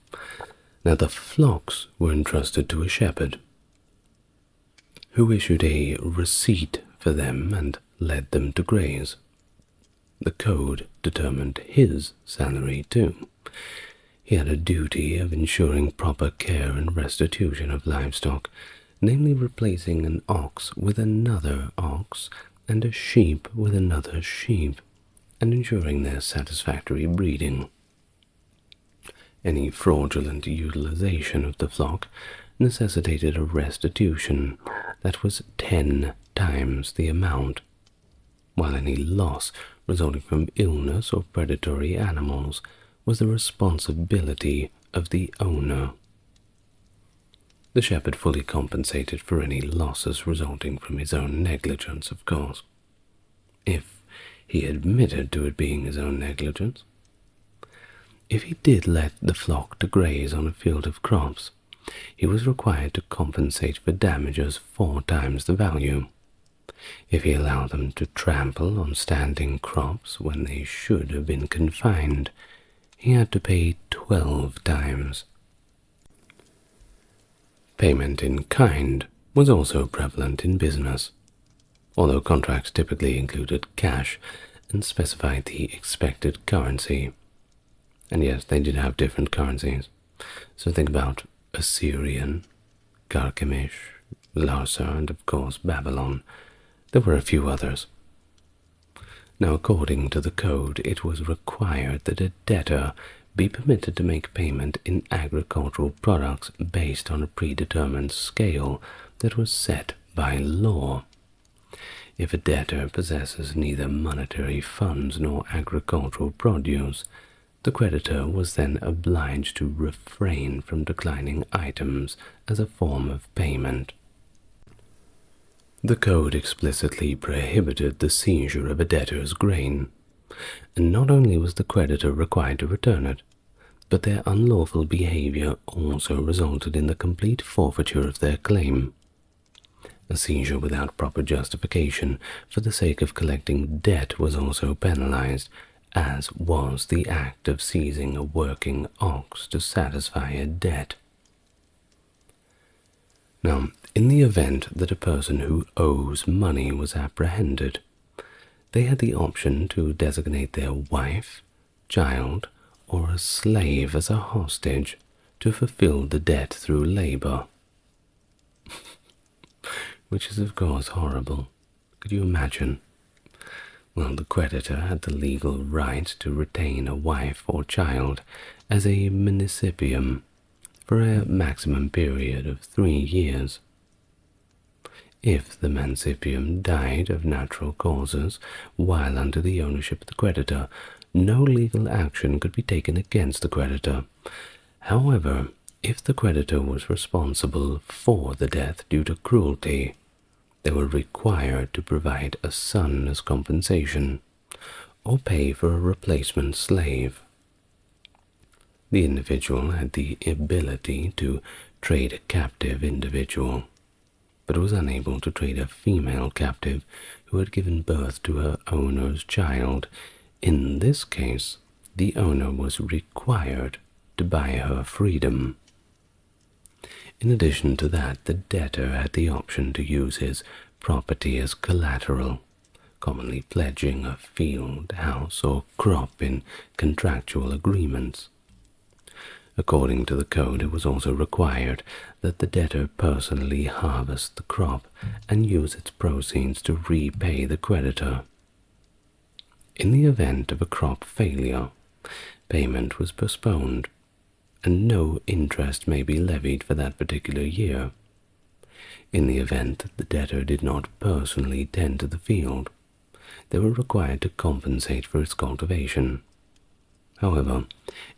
Now the flocks were entrusted to a shepherd, who issued a receipt for them and led them to graze. The code determined his salary too. He had a duty of ensuring proper care and restitution of livestock, namely replacing an ox with another ox and a sheep with another sheep, and ensuring their satisfactory breeding. Any fraudulent utilization of the flock necessitated a restitution that was 10 times the amount, while any loss resulting from illness or predatory animals was the responsibility of the owner. The shepherd fully compensated for any losses resulting from his own negligence, of course, if he admitted to it being his own negligence. If he did let the flock to graze on a field of crops, he was required to compensate for damages 4 times the value. If he allowed them to trample on standing crops when they should have been confined, he had to pay 12 times. Payment in kind was also prevalent in business, although contracts typically included cash and specified the expected currency. And yes, they did have different currencies. So think about Assyrian, Carchemish, Larsa, and of course Babylon. There were a few others. Now, according to the code, it was required that a debtor be permitted to make payment in agricultural products based on a predetermined scale that was set by law. If a debtor possesses neither monetary funds nor agricultural produce, the creditor was then obliged to refrain from declining items as a form of payment. The code explicitly prohibited the seizure of a debtor's grain, and not only was the creditor required to return it, but their unlawful behavior also resulted in the complete forfeiture of their claim. A seizure without proper justification for the sake of collecting debt was also penalized, as was the act of seizing a working ox to satisfy a debt. Now, in the event that a person who owes money was apprehended, they had the option to designate their wife, child, or a slave as a hostage to fulfill the debt through labor. Which is, of course, horrible. Could you imagine? Well, the creditor had the legal right to retain a wife or child as a municipium for a maximum period of 3 years. If the mancipium died of natural causes while under the ownership of the creditor, no legal action could be taken against the creditor. However, if the creditor was responsible for the death due to cruelty, they were required to provide a son as compensation, or pay for a replacement slave. The individual had the ability to trade a captive individual, but was unable to trade a female captive who had given birth to her owner's child. In this case, the owner was required to buy her freedom. In addition to that, the debtor had the option to use his property as collateral, commonly pledging a field, house, or crop in contractual agreements. According to the code, it was also required that the debtor personally harvest the crop and use its proceeds to repay the creditor. In the event of a crop failure, payment was postponed, and no interest may be levied for that particular year. In the event that the debtor did not personally tend to the field, they were required to compensate for its cultivation. However,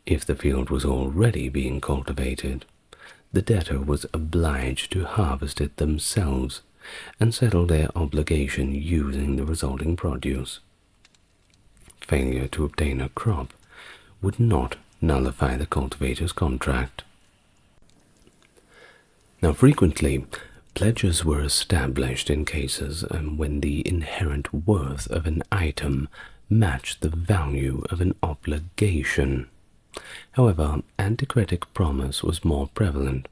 if the field was already being cultivated, the debtor was obliged to harvest it themselves and settle their obligation using the resulting produce. Failure to obtain a crop would not nullify the cultivator's contract. Now, frequently, pledges were established in cases when the inherent worth of an item matched the value of an obligation. However, antiquatic promise was more prevalent,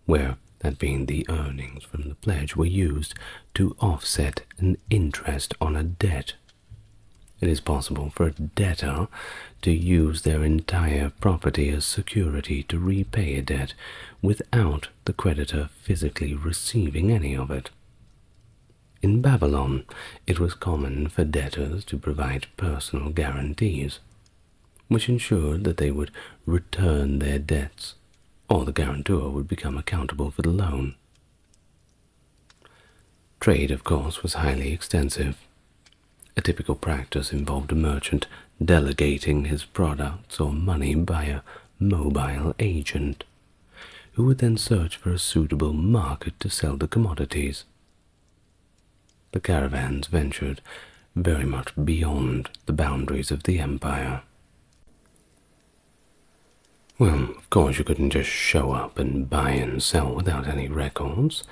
where, that being the earnings from the pledge, were used to offset an interest on a debt. It is possible for a debtor to use their entire property as security to repay a debt without the creditor physically receiving any of it. In Babylon, it was common for debtors to provide personal guarantees, which ensured that they would return their debts, or the guarantor would become accountable for the loan. Trade, of course, was highly extensive. A typical practice involved a merchant delegating his products or money by a mobile agent, who would then search for a suitable market to sell the commodities. The caravans ventured very much beyond the boundaries of the empire. Well, of course you couldn't just show up and buy and sell without any records.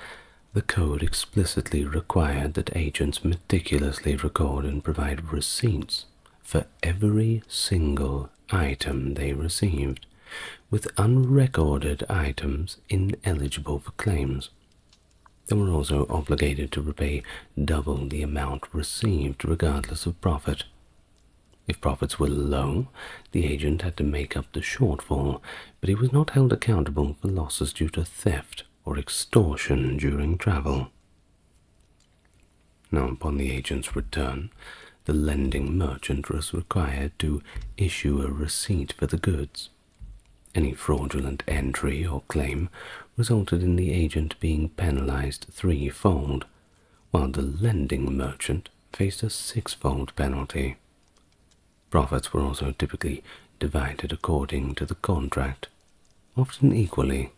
The code explicitly required that agents meticulously record and provide receipts for every single item they received, with unrecorded items ineligible for claims. They were also obligated to repay double the amount received regardless of profit. If profits were low, the agent had to make up the shortfall, but he was not held accountable for losses due to theft or extortion during travel. Now, upon the agent's return, the lending merchant was required to issue a receipt for the goods. Any fraudulent entry or claim resulted in the agent being penalized threefold, while the lending merchant faced a sixfold penalty. Profits were also typically divided according to the contract, often equally.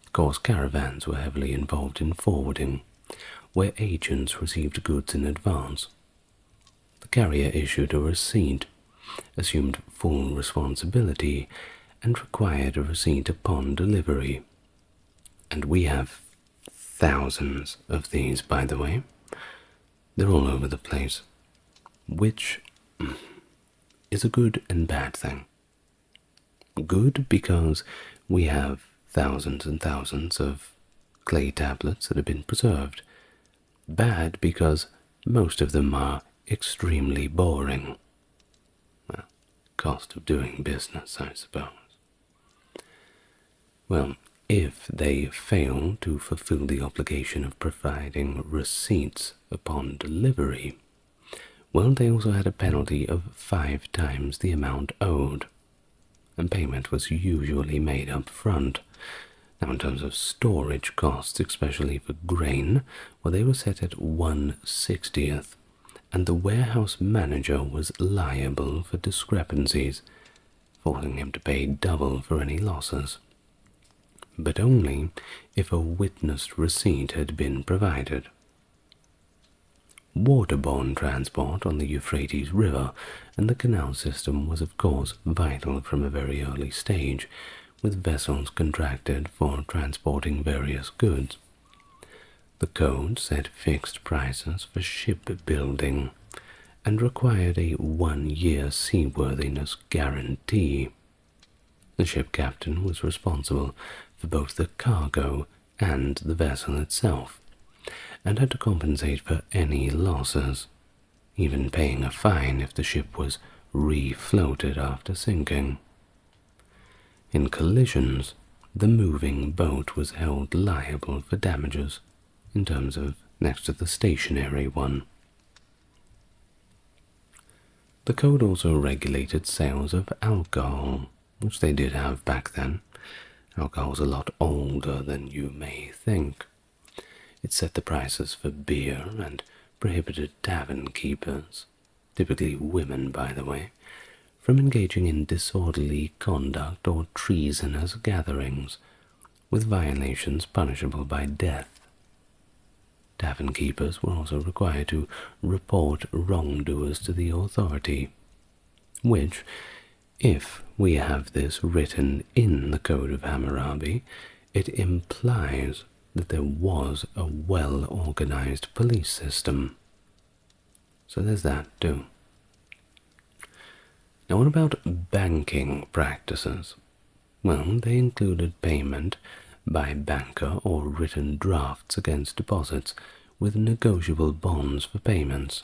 Of course, caravans were heavily involved in forwarding, where agents received goods in advance. The carrier issued a receipt, assumed full responsibility, and required a receipt upon delivery. And we have thousands of these, by the way. They're all over the place, which is a good and bad thing. Good because we have thousands and thousands of clay tablets that have been preserved. Bad because most of them are extremely boring. Well, cost of doing business, I suppose. Well, if they fail to fulfill the obligation of providing receipts upon delivery, well, they also had a penalty of 5 times the amount owed, and payment was usually made up front. Now, in terms of storage costs, especially for grain, well, they were set at 1/60th, and the warehouse manager was liable for discrepancies, forcing him to pay double for any losses, but only if a witnessed receipt had been provided. Waterborne transport on the Euphrates River and the canal system was of course vital from a very early stage, with vessels contracted for transporting various goods. The code set fixed prices for shipbuilding and required a 1-year seaworthiness guarantee. The ship captain was responsible for both the cargo and the vessel itself, and had to compensate for any losses, even paying a fine if the ship was refloated after sinking. In collisions, the moving boat was held liable for damages, in terms of next to the stationary one. The code also regulated sales of alcohol, which they did have back then. Alcohol's a lot older than you may think. It set the prices for beer and prohibited tavern keepers, typically women by the way, from engaging in disorderly conduct or treasonous gatherings, with violations punishable by death. Tavern keepers were also required to report wrongdoers to the authority, which, if we have this written in the Code of Hammurabi, it implies that there was a well-organized police system. So there's that too. Now what about banking practices? Well, they included payment by banker or written drafts against deposits, with negotiable bonds for payments.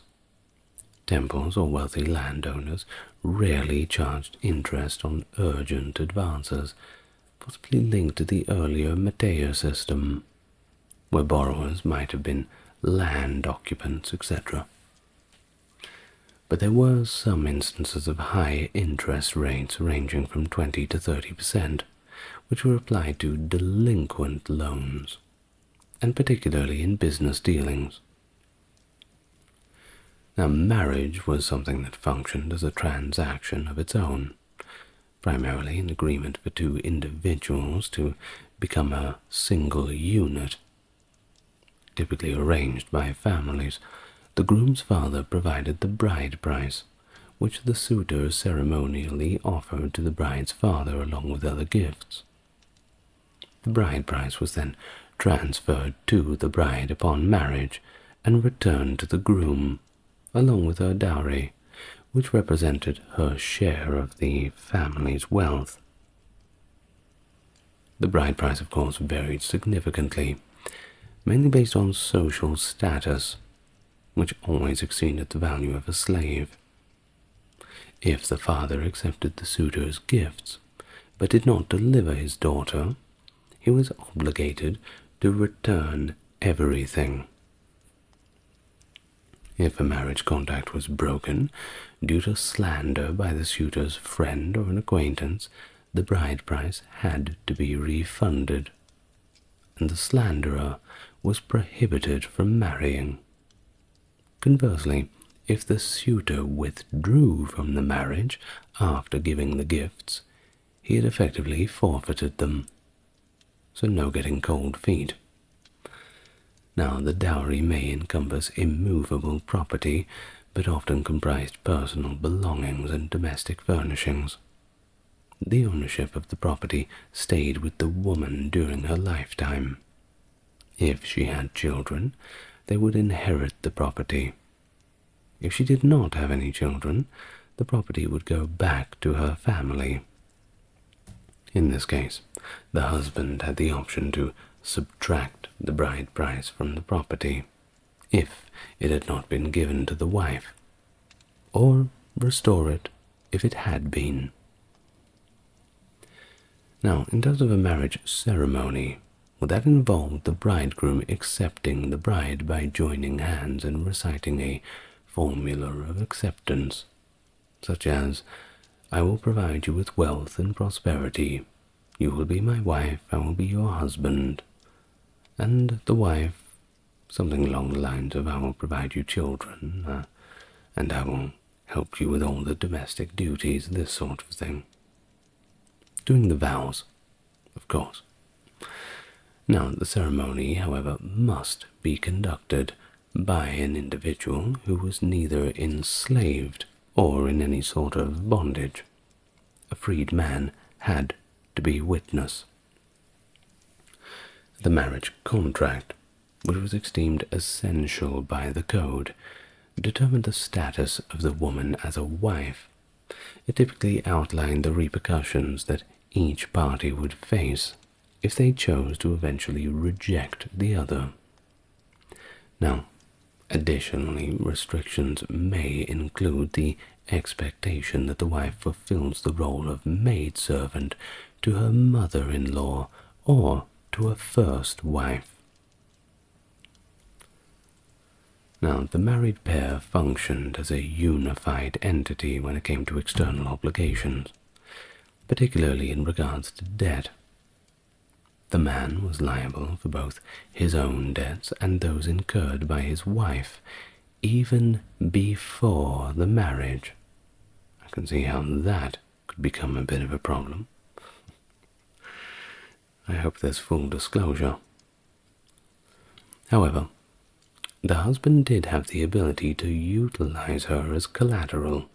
Temples or wealthy landowners rarely charged interest on urgent advances, possibly linked to the earlier Matea system, where borrowers might have been land occupants, etc. But there were some instances of high interest rates ranging from 20 to 30%, which were applied to delinquent loans, and particularly in business dealings. Now, marriage was something that functioned as a transaction of its own, primarily an agreement for two individuals to become a single unit. Typically arranged by families, the groom's father provided the bride price, which the suitor ceremonially offered to the bride's father along with other gifts. The bride price was then transferred to the bride upon marriage and returned to the groom, along with her dowry, which represented her share of the family's wealth. The bride price, of course, varied significantly, mainly based on social status, which always exceeded the value of a slave. If the father accepted the suitor's gifts, but did not deliver his daughter, he was obligated to return everything. If a marriage contract was broken due to slander by the suitor's friend or an acquaintance, the bride price had to be refunded, and the slanderer was prohibited from marrying. Conversely, if the suitor withdrew from the marriage after giving the gifts, he had effectively forfeited them, so no getting cold feet. Now, the dowry may encompass immovable property, but often comprised personal belongings and domestic furnishings. The ownership of the property stayed with the woman during her lifetime. If she had children, they would inherit the property. If she did not have any children, the property would go back to her family. In this case, the husband had the option to subtract the bride price from the property, if it had not been given to the wife, or restore it if it had been. Now, in terms of a marriage ceremony, well, that involved the bridegroom accepting the bride by joining hands and reciting a formula of acceptance, such as, "I will provide you with wealth and prosperity. You will be my wife, I will be your husband." And the wife, something along the lines of, "I will provide you children, and I will help you with all the domestic duties," this sort of thing. Doing the vows, of course. Now, the ceremony, however, must be conducted by an individual who was neither enslaved or in any sort of bondage. A freed man had to be witness. The marriage contract, which was esteemed essential by the code, determined the status of the woman as a wife. It typically outlined the repercussions that each party would face if they chose to eventually reject the other. Now, additionally, restrictions may include the expectation that the wife fulfills the role of maidservant to her mother-in-law or to a first wife. Now, the married pair functioned as a unified entity when it came to external obligations, particularly in regards to debt. The man was liable for both his own debts and those incurred by his wife, even before the marriage. I can see how that could become a bit of a problem. I hope there's full disclosure. However, the husband did have the ability to utilize her as collateral.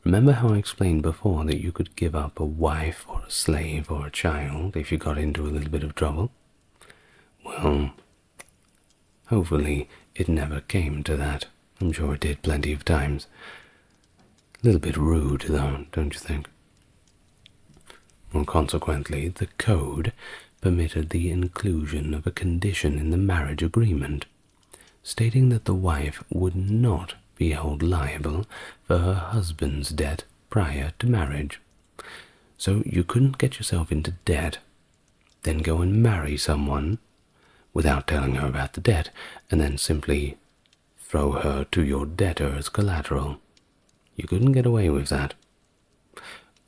Remember how I explained before that you could give up a wife or a slave or a child if you got into a little bit of trouble? Well, hopefully it never came to that. I'm sure it did plenty of times. A little bit rude, though, don't you think? Well, consequently, the code permitted the inclusion of a condition in the marriage agreement, stating that the wife would not be held liable for her husband's debt prior to marriage. So you couldn't get yourself into debt, then go and marry someone without telling her about the debt, and then simply throw her to your debtor as collateral. You couldn't get away with that.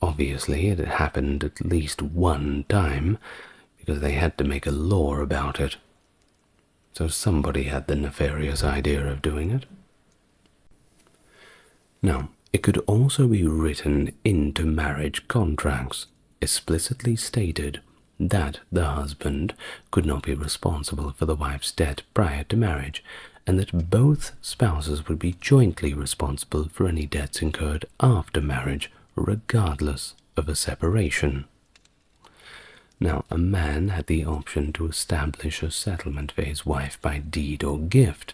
Obviously, it had happened at least one time, because they had to make a law about it. So somebody had the nefarious idea of doing it. Now, it could also be written into marriage contracts, explicitly stated that the husband could not be responsible for the wife's debt prior to marriage, and that both spouses would be jointly responsible for any debts incurred after marriage, regardless of a separation. Now, a man had the option to establish a settlement for his wife by deed or gift,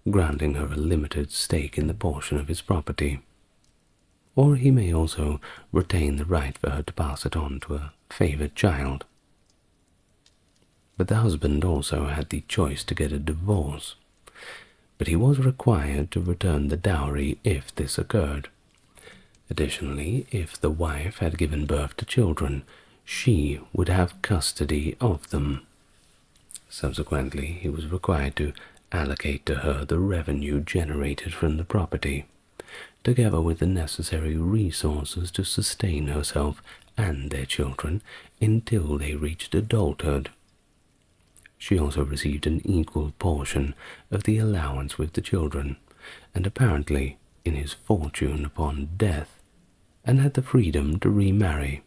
granting her a limited stake in the portion of his property. Or he may also retain the right for her to pass it on to a favored child. But the husband also had the choice to get a divorce, but he was required to return the dowry if this occurred. Additionally, if the wife had given birth to children, she would have custody of them. Subsequently, he was required to allocate to her the revenue generated from the property, together with the necessary resources to sustain herself and their children until they reached adulthood. She also received an equal portion of the allowance with the children, and apparently in his fortune upon death, and had the freedom to remarry.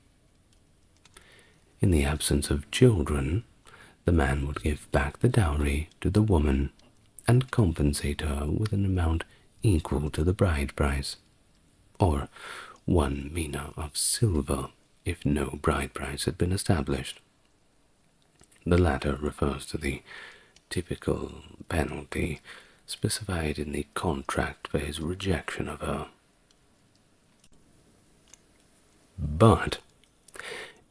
In the absence of children, the man would give back the dowry to the woman and compensate her with an amount equal to the bride price, or 1 mina of silver if no bride price had been established. The latter refers to the typical penalty specified in the contract for his rejection of her. But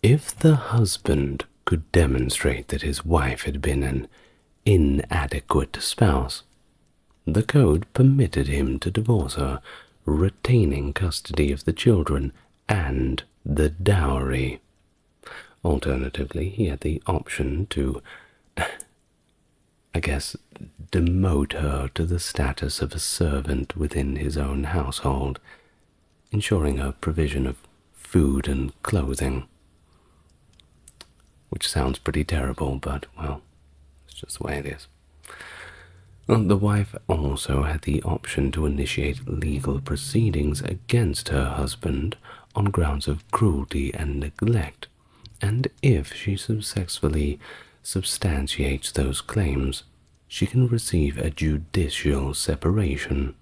if the husband could demonstrate that his wife had been an inadequate spouse, the code permitted him to divorce her, retaining custody of the children and the dowry. Alternatively, he had the option to, demote her to the status of a servant within his own household, ensuring her provision of food and clothing. Which sounds pretty terrible, but, well, it's just the way it is. The wife also had the option to initiate legal proceedings against her husband on grounds of cruelty and neglect, and if she successfully substantiates those claims, she can receive a judicial separation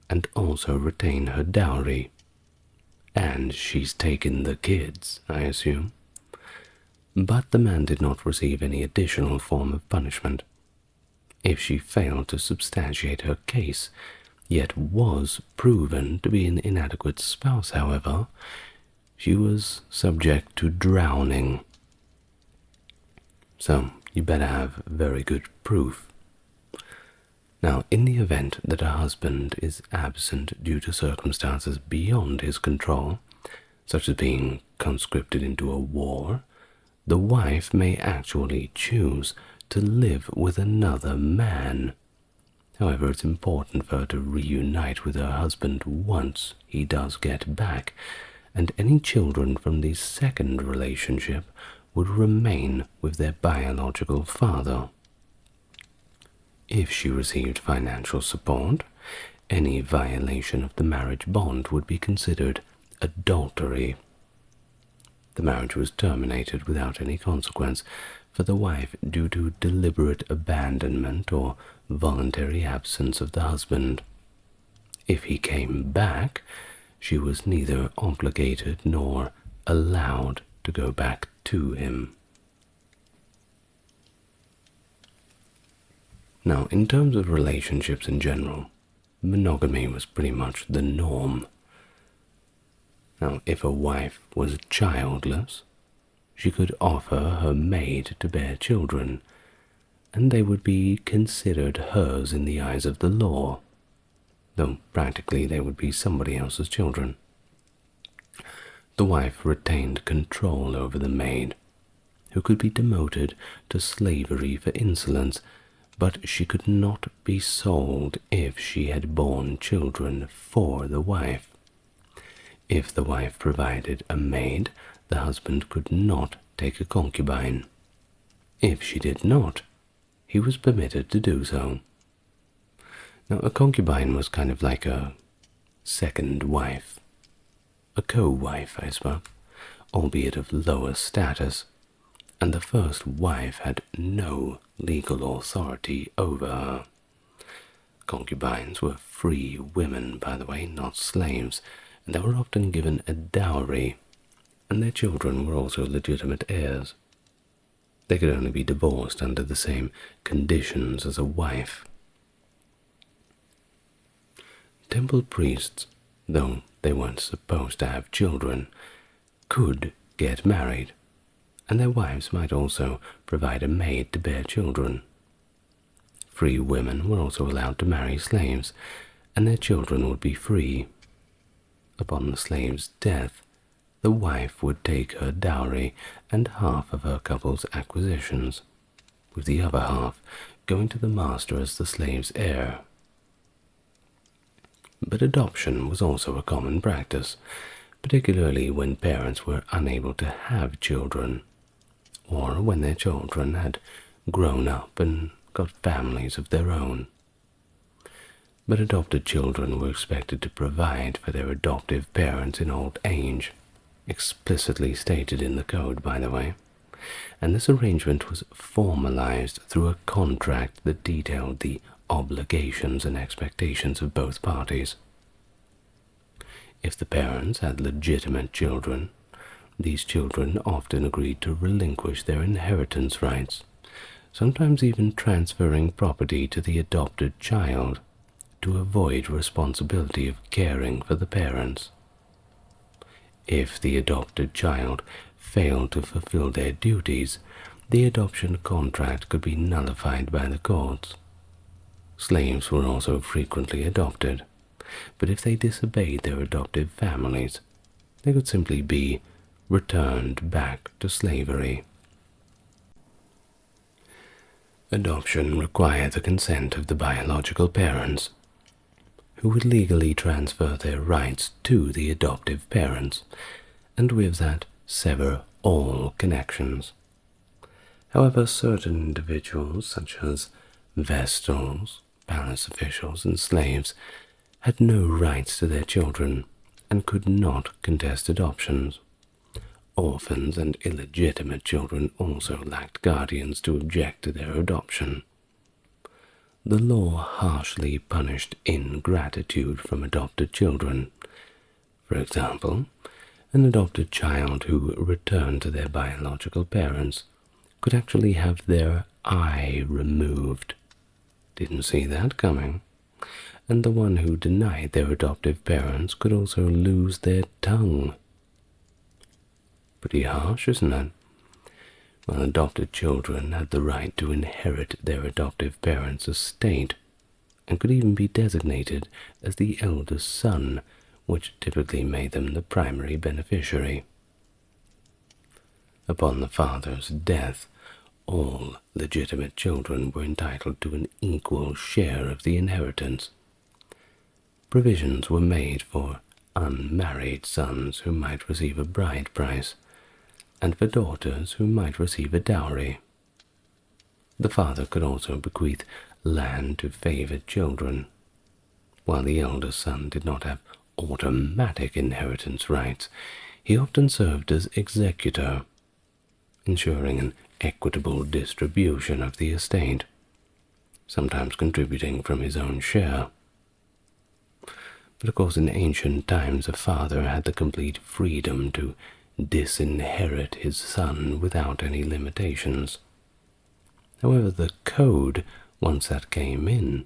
and also retain her dowry. And she's taken the kids, I assume. But the man did not receive any additional form of punishment. If she failed to substantiate her case, yet was proven to be an inadequate spouse, however, she was subject to drowning. So, you better have very good proof. Now, in the event that a husband is absent due to circumstances beyond his control, such as being conscripted into a war, the wife may actually choose to live with another man. However, it's important for her to reunite with her husband once he does get back, and any children from the second relationship would remain with their biological father. If she received financial support, any violation of the marriage bond would be considered adultery. The marriage was terminated without any consequence for the wife due to deliberate abandonment or voluntary absence of the husband. If he came back, she was neither obligated nor allowed to go back to him. Now, in terms of relationships in general, monogamy was pretty much the norm. Now, if a wife was childless, she could offer her maid to bear children, and they would be considered hers in the eyes of the law, though practically they would be somebody else's children. The wife retained control over the maid, who could be demoted to slavery for insolence, but she could not be sold if she had borne children for the wife. If the wife provided a maid, the husband could not take a concubine. If she did not, he was permitted to do so. Now, a concubine was kind of like a second wife, a co-wife, I suppose, albeit of lower status, and the first wife had no legal authority over her. Concubines were free women, by the way, not slaves, and they were often given a dowry, and their children were also legitimate heirs. They could only be divorced under the same conditions as a wife. Temple priests, though they weren't supposed to have children, could get married, and their wives might also provide a maid to bear children. Free women were also allowed to marry slaves, and their children would be free. Upon the slave's death, the wife would take her dowry and half of her couple's acquisitions, with the other half going to the master as the slave's heir. But adoption was also a common practice, particularly when parents were unable to have children, or when their children had grown up and got families of their own. But adopted children were expected to provide for their adoptive parents in old age, explicitly stated in the code, by the way, and this arrangement was formalized through a contract that detailed the obligations and expectations of both parties. If the parents had legitimate children, these children often agreed to relinquish their inheritance rights, sometimes even transferring property to the adopted child to avoid responsibility of caring for the parents. If the adopted child failed to fulfill their duties, the adoption contract could be nullified by the courts. Slaves were also frequently adopted, but if they disobeyed their adoptive families, they could simply be returned back to slavery. Adoption required the consent of the biological parents, who would legally transfer their rights to the adoptive parents, and with that sever all connections. However, certain individuals, such as vestals, palace officials, and slaves, had no rights to their children and could not contest adoptions. Orphans and illegitimate children also lacked guardians to object to their adoption. The law harshly punished ingratitude from adopted children. For example, an adopted child who returned to their biological parents could actually have their eye removed. Didn't see that coming. And the one who denied their adoptive parents could also lose their tongue. Pretty harsh, isn't it? Well, adopted children had the right to inherit their adoptive parents' estate, and could even be designated as the eldest son, which typically made them the primary beneficiary. Upon the father's death, all legitimate children were entitled to an equal share of the inheritance. Provisions were made for unmarried sons who might receive a bride price, and for daughters who might receive a dowry. The father could also bequeath land to favored children. While the eldest son did not have automatic inheritance rights, he often served as executor, ensuring an equitable distribution of the estate, sometimes contributing from his own share. But of course, in ancient times, a father had the complete freedom to disinherit his son without any limitations. However, the code, once that came in,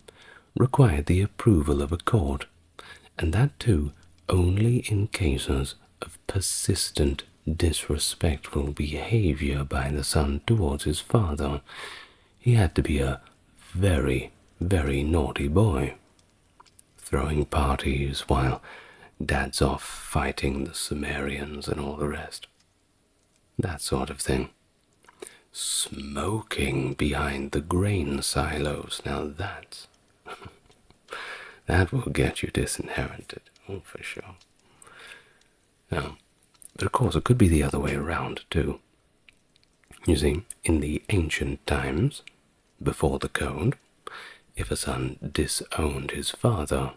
required the approval of a court, and that too only in cases of persistent disrespectful behavior by the son towards his father. He had to be a very, very naughty boy, throwing parties while dad's off fighting the Sumerians and all the rest. That sort of thing. Smoking behind the grain silos, now that's that will get you disinherited, oh, for sure. Now, but of course it could be the other way around too. You see, in the ancient times, before the code, if a son disowned his father,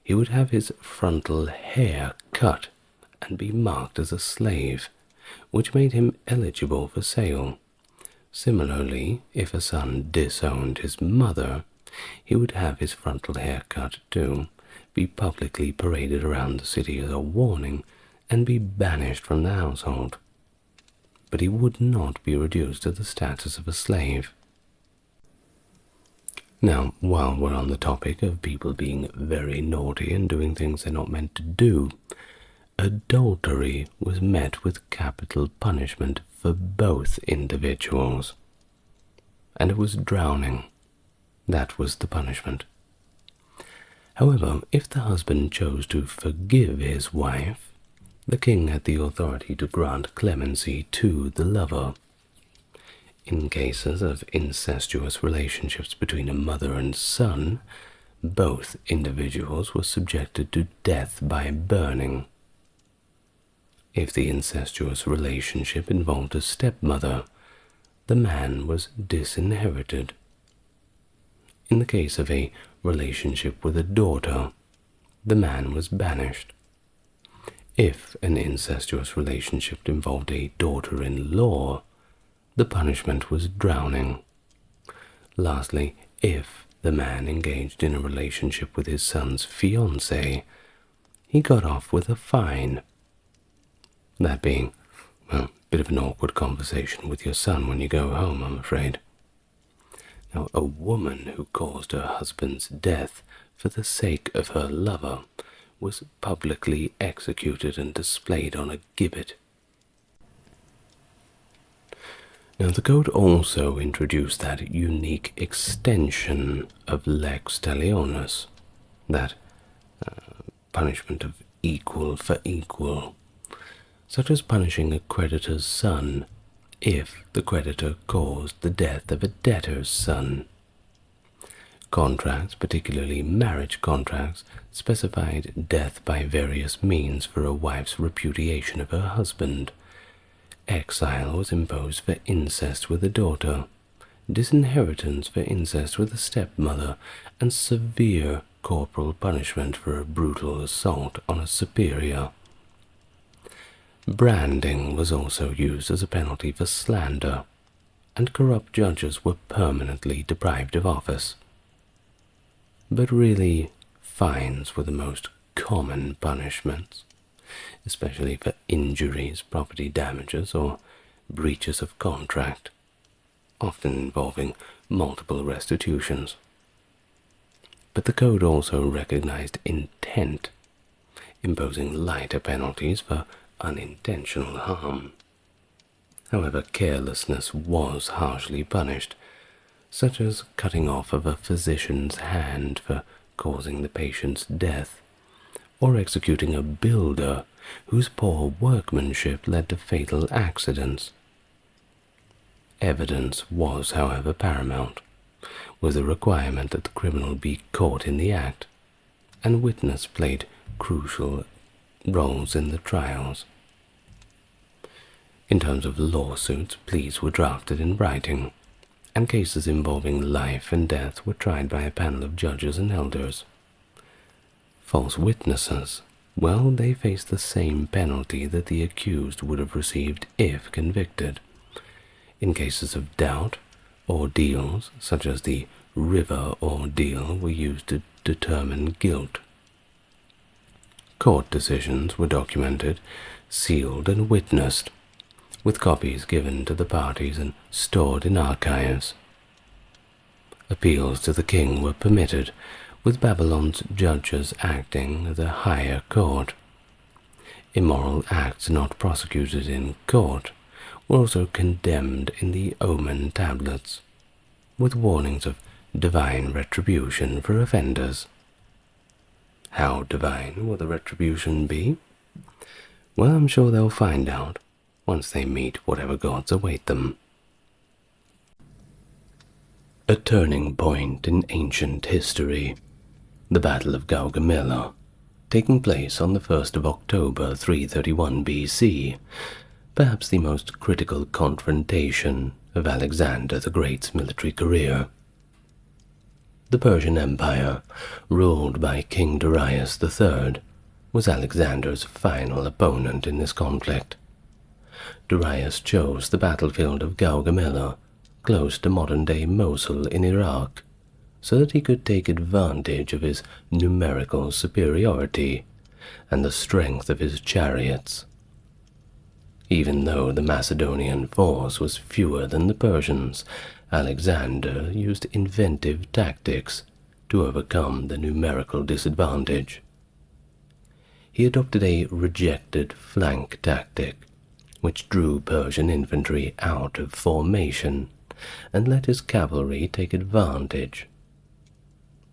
he would have his frontal hair cut and be marked as a slave, which made him eligible for sale. Similarly, if a son disowned his mother, he would have his frontal hair cut too, be publicly paraded around the city as a warning, and be banished from the household. But he would not be reduced to the status of a slave. Now, while we're on the topic of people being very naughty and doing things they're not meant to do, adultery was met with capital punishment for both individuals, and it was drowning. That was the punishment. However, if the husband chose to forgive his wife, the king had the authority to grant clemency to the lover. In cases of incestuous relationships between a mother and son, both individuals were subjected to death by burning. If the incestuous relationship involved a stepmother, the man was disinherited. In the case of a relationship with a daughter, the man was banished. If an incestuous relationship involved a daughter-in-law, the punishment was drowning. Lastly, if the man engaged in a relationship with his son's fiancée, he got off with a fine. That being, well, a bit of an awkward conversation with your son when you go home, I'm afraid. Now, a woman who caused her husband's death for the sake of her lover was publicly executed and displayed on a gibbet. Now, the code also introduced that unique extension of lex talionis, that punishment of equal for equal, such as punishing a creditor's son if the creditor caused the death of a debtor's son. Contracts, particularly marriage contracts, specified death by various means for a wife's repudiation of her husband. Exile was imposed for incest with a daughter, disinheritance for incest with a stepmother, and severe corporal punishment for a brutal assault on a superior. Branding was also used as a penalty for slander, and corrupt judges were permanently deprived of office. But really, fines were the most common punishments, especially for injuries, property damages, or breaches of contract, often involving multiple restitutions. But the code also recognized intent, imposing lighter penalties for unintentional harm. However, carelessness was harshly punished, such as cutting off of a physician's hand for causing the patient's death, or executing a builder whose poor workmanship led to fatal accidents. Evidence was, however, paramount, with a requirement that the criminal be caught in the act, and witness played crucial roles in the trials. In terms of lawsuits, pleas were drafted in writing, and cases involving life and death were tried by a panel of judges and elders. False witnesses, well, they faced the same penalty that the accused would have received if convicted. In cases of doubt, ordeals such as the river ordeal were used to determine guilt. Court decisions were documented, sealed, and witnessed, with copies given to the parties and stored in archives. Appeals to the king were permitted, with Babylon's judges acting as a higher court. Immoral acts not prosecuted in court were also condemned in the omen tablets, with warnings of divine retribution for offenders. How divine will the retribution be? Well, I'm sure they'll find out once they meet whatever gods await them. A turning point in ancient history. The Battle of Gaugamela, taking place on the 1st of October 331 BC, perhaps the most critical confrontation of Alexander the Great's military career. The Persian Empire, ruled by King Darius III, was Alexander's final opponent in this conflict. Darius chose the battlefield of Gaugamela, close to modern-day Mosul in Iraq, so that he could take advantage of his numerical superiority and the strength of his chariots. Even though the Macedonian force was fewer than the Persians, Alexander used inventive tactics to overcome the numerical disadvantage. He adopted a rejected flank tactic, which drew Persian infantry out of formation and let his cavalry take advantage.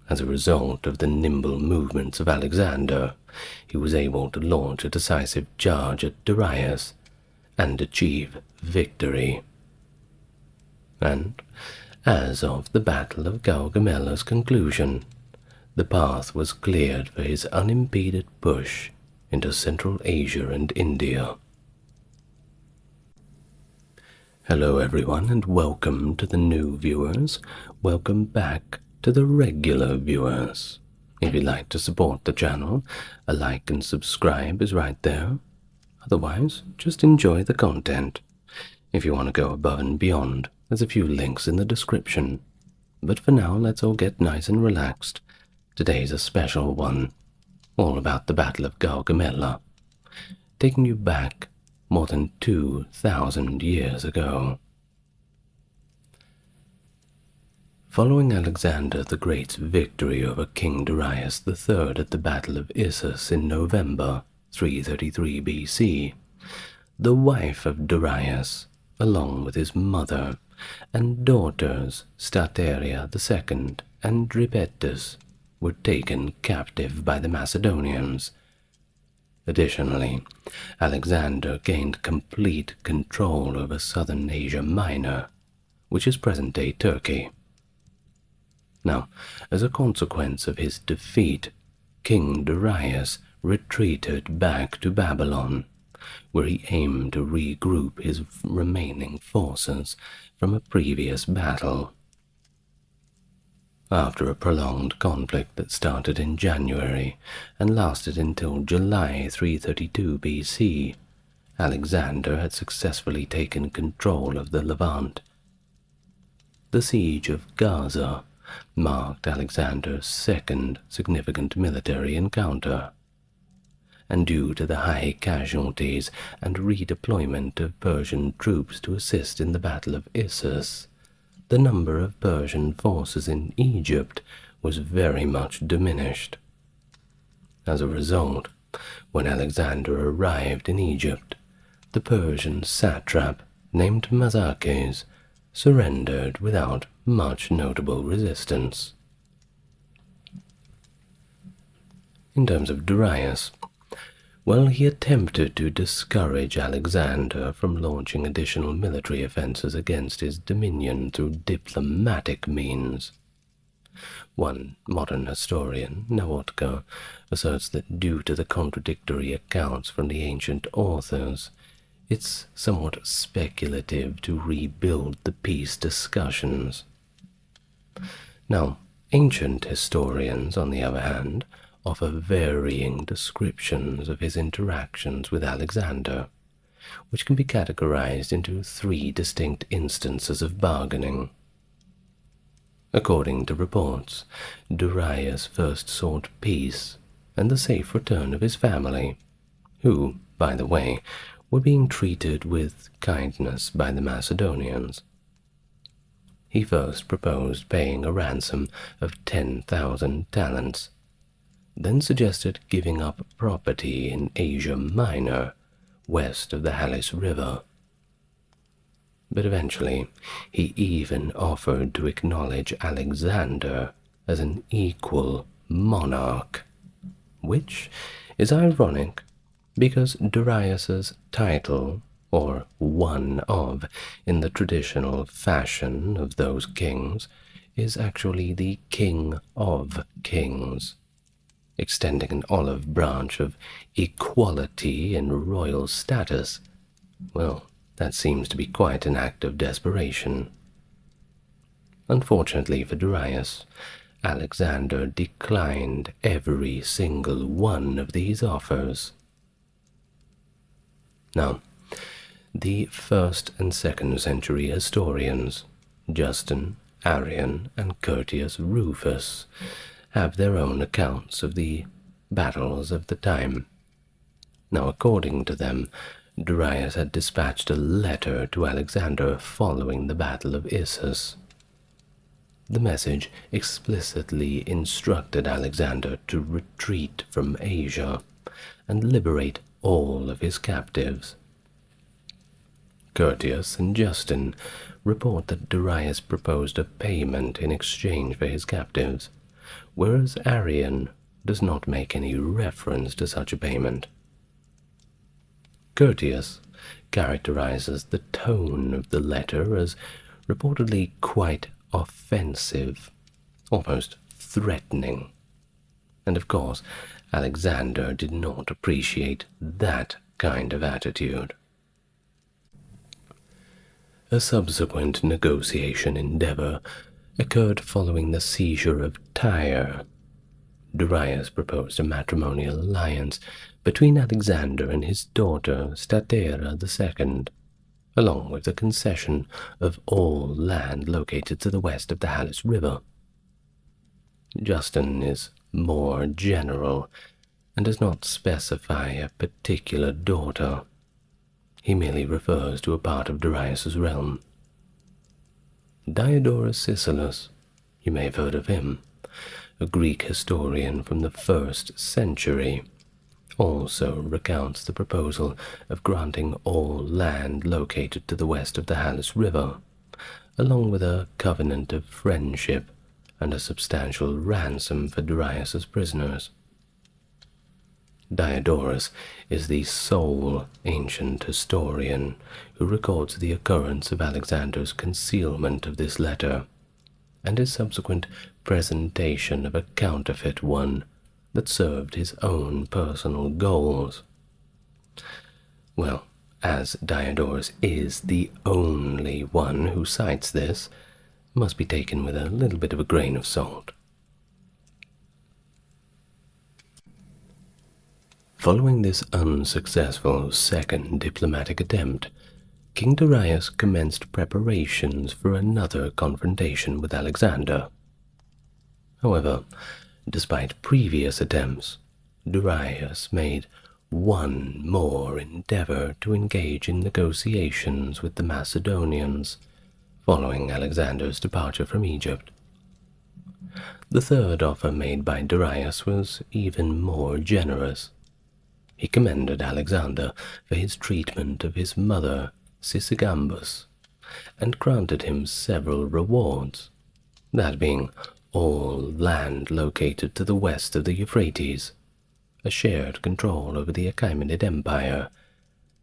As a result of the nimble movements of Alexander, he was able to launch a decisive charge at Darius and achieve victory. And, as of the Battle of Gaugamela's conclusion, the path was cleared for his unimpeded push into Central Asia and India. Hello everyone, and welcome to the new viewers. Welcome back to the regular viewers. If you'd like to support the channel, a like and subscribe is right there. Otherwise, just enjoy the content. If you want to go above and beyond, there's a few links in the description. But for now, let's all get nice and relaxed. Today's a special one, all about the Battle of Gaugamela, taking you back more than 2,000 years ago. Following Alexander the Great's victory over King Darius III at the Battle of Issus in November 333 BC, the wife of Darius, along with his mother and daughters Stateria II and Dripetus, were taken captive by the Macedonians. Additionally, Alexander gained complete control over southern Asia Minor, which is present-day Turkey. Now, as a consequence of his defeat, King Darius retreated back to Babylon, where he aimed to regroup his remaining forces from a previous battle. After a prolonged conflict that started in January and lasted until July 332 BC, Alexander had successfully taken control of the Levant. The siege of Gaza marked Alexander's second significant military encounter, and due to the high casualties and redeployment of Persian troops to assist in the Battle of Issus, the number of Persian forces in Egypt was very much diminished. As a result, when Alexander arrived in Egypt, the Persian satrap named Mazakes surrendered without much notable resistance. In terms of Darius, well, he attempted to discourage Alexander from launching additional military offenses against his dominion through diplomatic means. One modern historian, Nawotka, asserts that due to the contradictory accounts from the ancient authors, it's somewhat speculative to rebuild the peace discussions. Now, ancient historians, on the other hand, offer varying descriptions of his interactions with Alexander, which can be categorized into three distinct instances of bargaining. According to reports, Darius first sought peace and the safe return of his family, who, by the way, were being treated with kindness by the Macedonians. He first proposed paying a ransom of 10,000 talents, then suggested giving up property in Asia Minor, west of the Halys River. But eventually, he even offered to acknowledge Alexander as an equal monarch, which is ironic because Darius's title, or one of, in the traditional fashion of those kings, is actually the King of Kings, extending an olive branch of equality in royal status. Well, that seems to be quite an act of desperation. Unfortunately for Darius, Alexander declined every single one of these offers. Now, the 1st and 2nd century historians, Justin, Arrian, and Curtius Rufus, have their own accounts of the battles of the time. Now, according to them, Darius had dispatched a letter to Alexander following the Battle of Issus. The message explicitly instructed Alexander to retreat from Asia and liberate all of his captives. Curtius and Justin report that Darius proposed a payment in exchange for his captives, whereas Arrian does not make any reference to such a payment. Curtius characterizes the tone of the letter as reportedly quite offensive, almost threatening. And of course, Alexander did not appreciate that kind of attitude. A subsequent negotiation endeavor occurred following the seizure of Tyre. Darius proposed a matrimonial alliance between Alexander and his daughter Statera II, along with the concession of all land located to the west of the Halys River. Justin is more general and does not specify a particular daughter. He merely refers to a part of Darius's realm. Diodorus Siculus, you may have heard of him, a Greek historian from the 1st century, also recounts the proposal of granting all land located to the west of the Halys River, along with a covenant of friendship and a substantial ransom for Darius's prisoners. Diodorus is the sole ancient historian who records the occurrence of Alexander's concealment of this letter, and his subsequent presentation of a counterfeit one that served his own personal goals. Well, as Diodorus is the only one who cites this, must be taken with a little bit of a grain of salt. Following this unsuccessful second diplomatic attempt, King Darius commenced preparations for another confrontation with Alexander. However, despite previous attempts, Darius made one more endeavor to engage in negotiations with the Macedonians, following Alexander's departure from Egypt. The third offer made by Darius was even more generous. He commended Alexander for his treatment of his mother, Sisygambus, and granted him several rewards, that being all land located to the west of the Euphrates, a shared control over the Achaemenid Empire,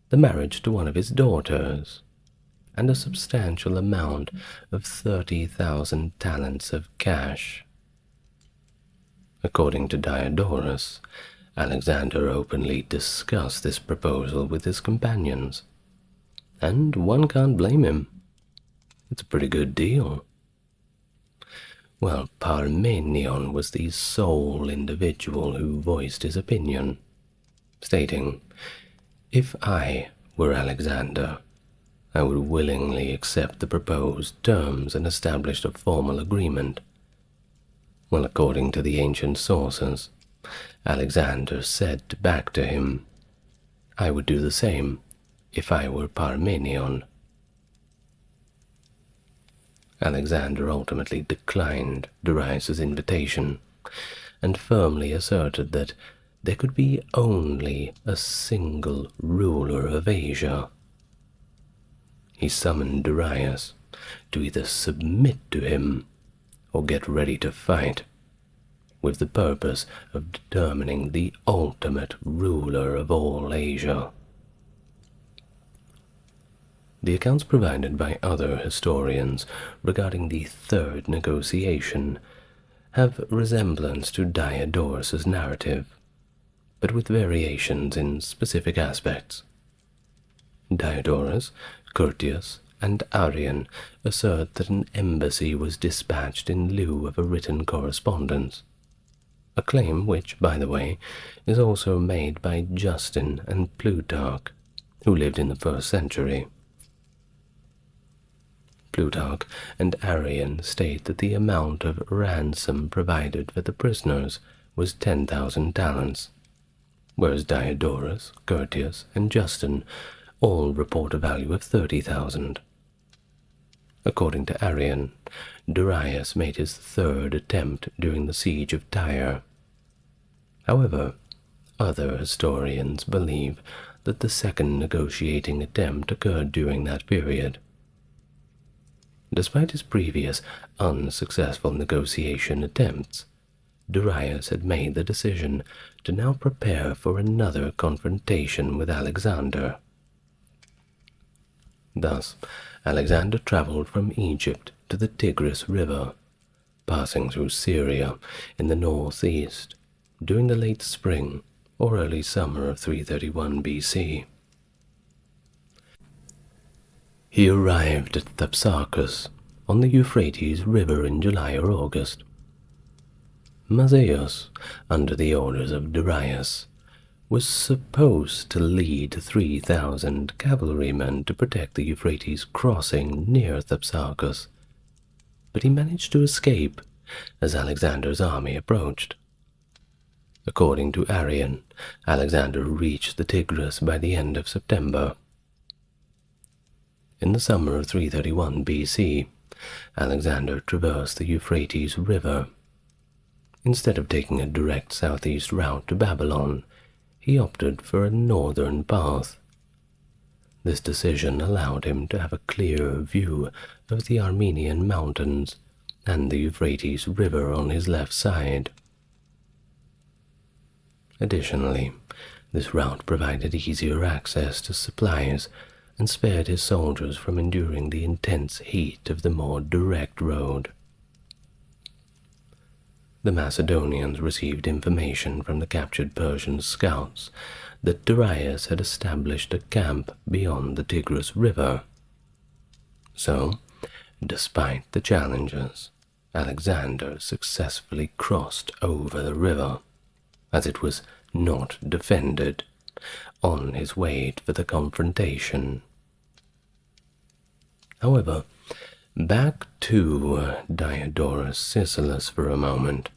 the marriage to one of his daughters, and a substantial amount of 30,000 talents of cash. According to Diodorus, Alexander openly discussed this proposal with his companions, and one can't blame him. It's a pretty good deal. Well, Parmenion was the sole individual who voiced his opinion, stating, "If I were Alexander, I would willingly accept the proposed terms and establish a formal agreement." Well, according to the ancient sources, Alexander said back to him, "I would do the same if I were Parmenion." Alexander ultimately declined Darius's invitation and firmly asserted that there could be only a single ruler of Asia. He summoned Darius to either submit to him or get ready to fight, with the purpose of determining the ultimate ruler of all Asia. The accounts provided by other historians regarding the third negotiation have resemblance to Diodorus's narrative, but with variations in specific aspects. Diodorus, Curtius, and Arrian assert that an embassy was dispatched in lieu of a written correspondence, a claim which, by the way, is also made by Justin and Plutarch, who lived in the 1st century. Plutarch and Arrian state that the amount of ransom provided for the prisoners was 10,000 talents, whereas Diodorus, Curtius, and Justin all report a value of 30,000. According to Arrian, Darius made his third attempt during the siege of Tyre. However, other historians believe that the second negotiating attempt occurred during that period. Despite his previous unsuccessful negotiation attempts, Darius had made the decision to now prepare for another confrontation with Alexander. Thus, Alexander traveled from Egypt to the Tigris River, passing through Syria in the northeast during the late spring or early summer of 331 BC. He arrived at Thapsacus on the Euphrates River in July or August. Mazaeus, under the orders of Darius, was supposed to lead 3,000 cavalrymen to protect the Euphrates crossing near Thapsacus, but he managed to escape as Alexander's army approached. According to Arrian, Alexander reached the Tigris by the end of September. In the summer of 331 BC, Alexander traversed the Euphrates River. Instead of taking a direct southeast route to Babylon, he opted for a northern path. This decision allowed him to have a clear view of the Armenian mountains and the Euphrates River on his left side. Additionally, this route provided easier access to supplies and spared his soldiers from enduring the intense heat of the more direct road. The Macedonians received information from the captured Persian scouts that Darius had established a camp beyond the Tigris River. So, despite the challenges, Alexander successfully crossed over the river, as it was not defended, on his way for the confrontation. However, back to Diodorus Siculus for a moment,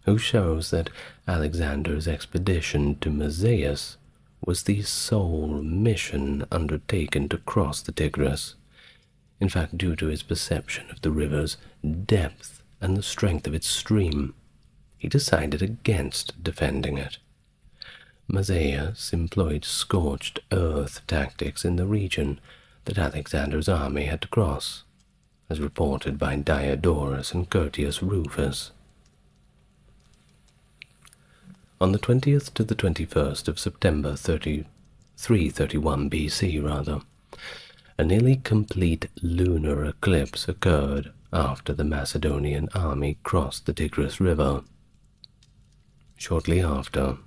who shows that Alexander's expedition to Mazaeus was the sole mission undertaken to cross the Tigris. In fact, due to his perception of the river's depth and the strength of its stream, he decided against defending it. Mazaeus employed scorched earth tactics in the region that Alexander's army had to cross, as reported by Diodorus and Curtius Rufus. On the 20th to the 21st of September 331 BC, a nearly complete lunar eclipse occurred after the Macedonian army crossed the Tigris River. Shortly after,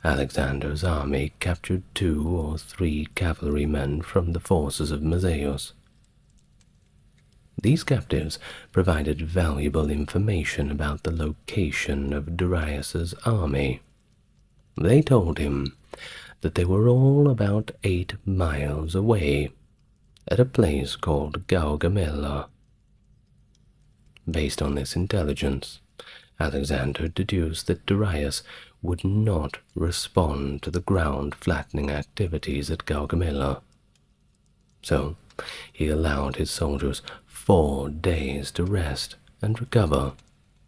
Alexander's army captured 2 or 3 cavalrymen from the forces of Mazaeus. These captives provided valuable information about the location of Darius's army. They told him that they were all about 8 miles away, at a place called Gaugamela. Based on this intelligence, Alexander deduced that Darius would not respond to the ground-flattening activities at Gaugamela. So he allowed his soldiers 4 days to rest and recover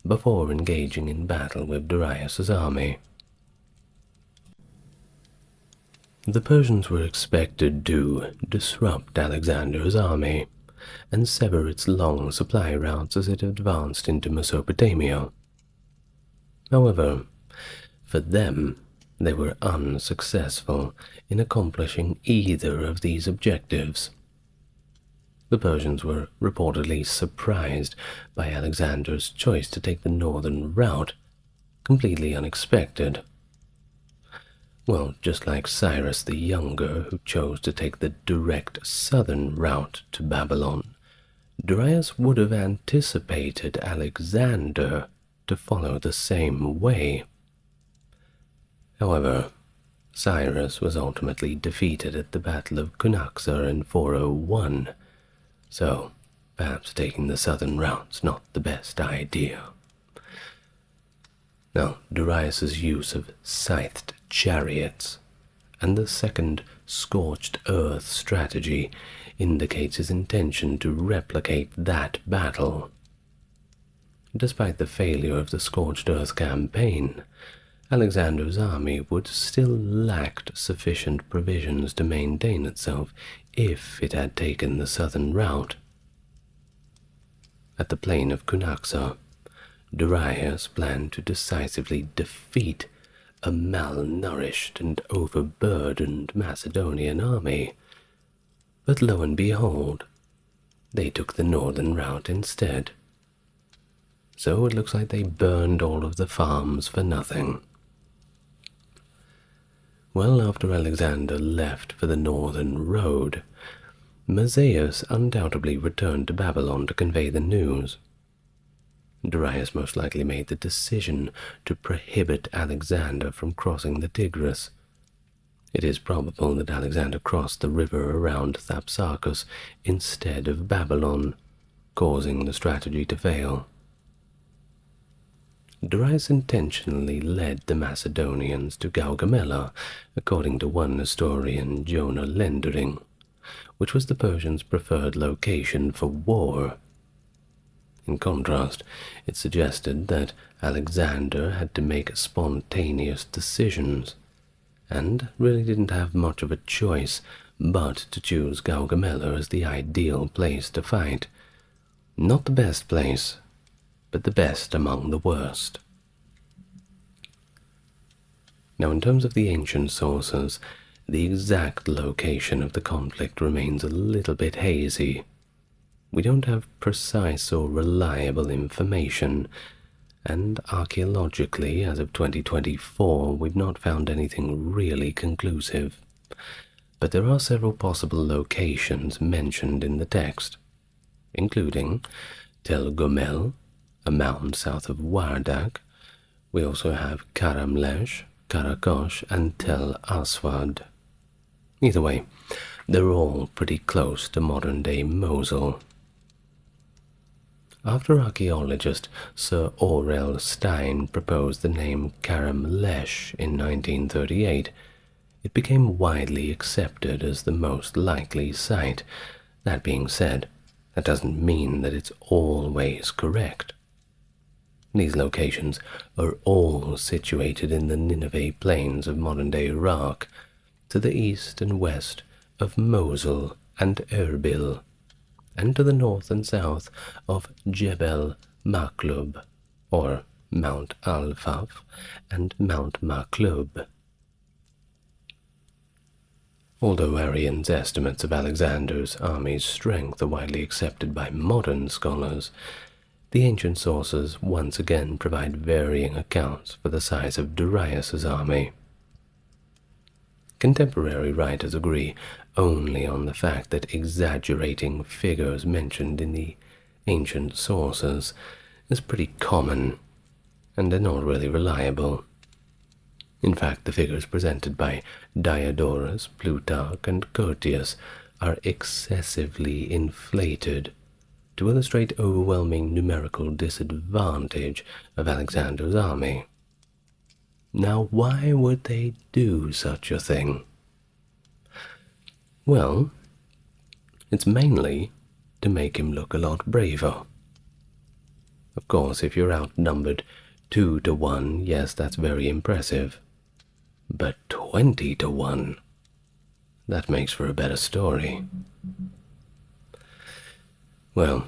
before engaging in battle with Darius's army. The Persians were expected to disrupt Alexander's army and sever its long supply routes as it advanced into Mesopotamia. However, for them, they were unsuccessful in accomplishing either of these objectives. The Persians were reportedly surprised by Alexander's choice to take the northern route, completely unexpected. Well, just like Cyrus the Younger, who chose to take the direct southern route to Babylon, Darius would have anticipated Alexander to follow the same way. However, Cyrus was ultimately defeated at the Battle of Cunaxa in 401, so perhaps taking the southern route's not the best idea. Now, Darius's use of scythed chariots and the second scorched earth strategy indicates his intention to replicate that battle. Despite the failure of the scorched earth campaign, Alexander's army would still lacked sufficient provisions to maintain itself if it had taken the southern route. At the plain of Cunaxa, Darius planned to decisively defeat a malnourished and overburdened Macedonian army, but lo and behold, they took the northern route instead. So it looks like they burned all of the farms for nothing. Well, after Alexander left for the northern road, Mazaeus undoubtedly returned to Babylon to convey the news. Darius most likely made the decision to prohibit Alexander from crossing the Tigris. It is probable that Alexander crossed the river around Thapsacus instead of Babylon, causing the strategy to fail. Darius intentionally led the Macedonians to Gaugamela, according to one historian, Jonah Lendering, which was the Persians' preferred location for war. In contrast, it suggested that Alexander had to make spontaneous decisions, and really didn't have much of a choice but to choose Gaugamela as the ideal place to fight. Not the best place, but the best among the worst. Now, in terms of the ancient sources, the exact location of the conflict remains a little bit hazy. We don't have precise or reliable information, and archaeologically, as of 2024, we've not found anything really conclusive. But there are several possible locations mentioned in the text, including Tel Gomel, a mountain south of Wardak. We also have Karamlesh, Karakosh, and Tel Aswad. Either way, they're all pretty close to modern-day Mosul. After archaeologist Sir Aurel Stein proposed the name Karamlesh in 1938, it became widely accepted as the most likely site. That being said, that doesn't mean that it's always correct. These locations are all situated in the Nineveh plains of modern-day Iraq, to the east and west of Mosul and Erbil, and to the north and south of Jebel Maklub, or Mount Al-Faf, and Mount Maklub. Although Arrian's estimates of Alexander's army's strength are widely accepted by modern scholars, the ancient sources once again provide varying accounts for the size of Darius's army. Contemporary writers agree only on the fact that exaggerating figures mentioned in the ancient sources is pretty common, and they're not really reliable. In fact, the figures presented by Diodorus, Plutarch, and Curtius are excessively inflated to illustrate overwhelming numerical disadvantage of Alexander's army. Now, why would they do such a thing? Well, it's mainly to make him look a lot braver. Of course, if you're outnumbered 2 to 1, yes, that's very impressive. But 20 to 1, that makes for a better story. Well,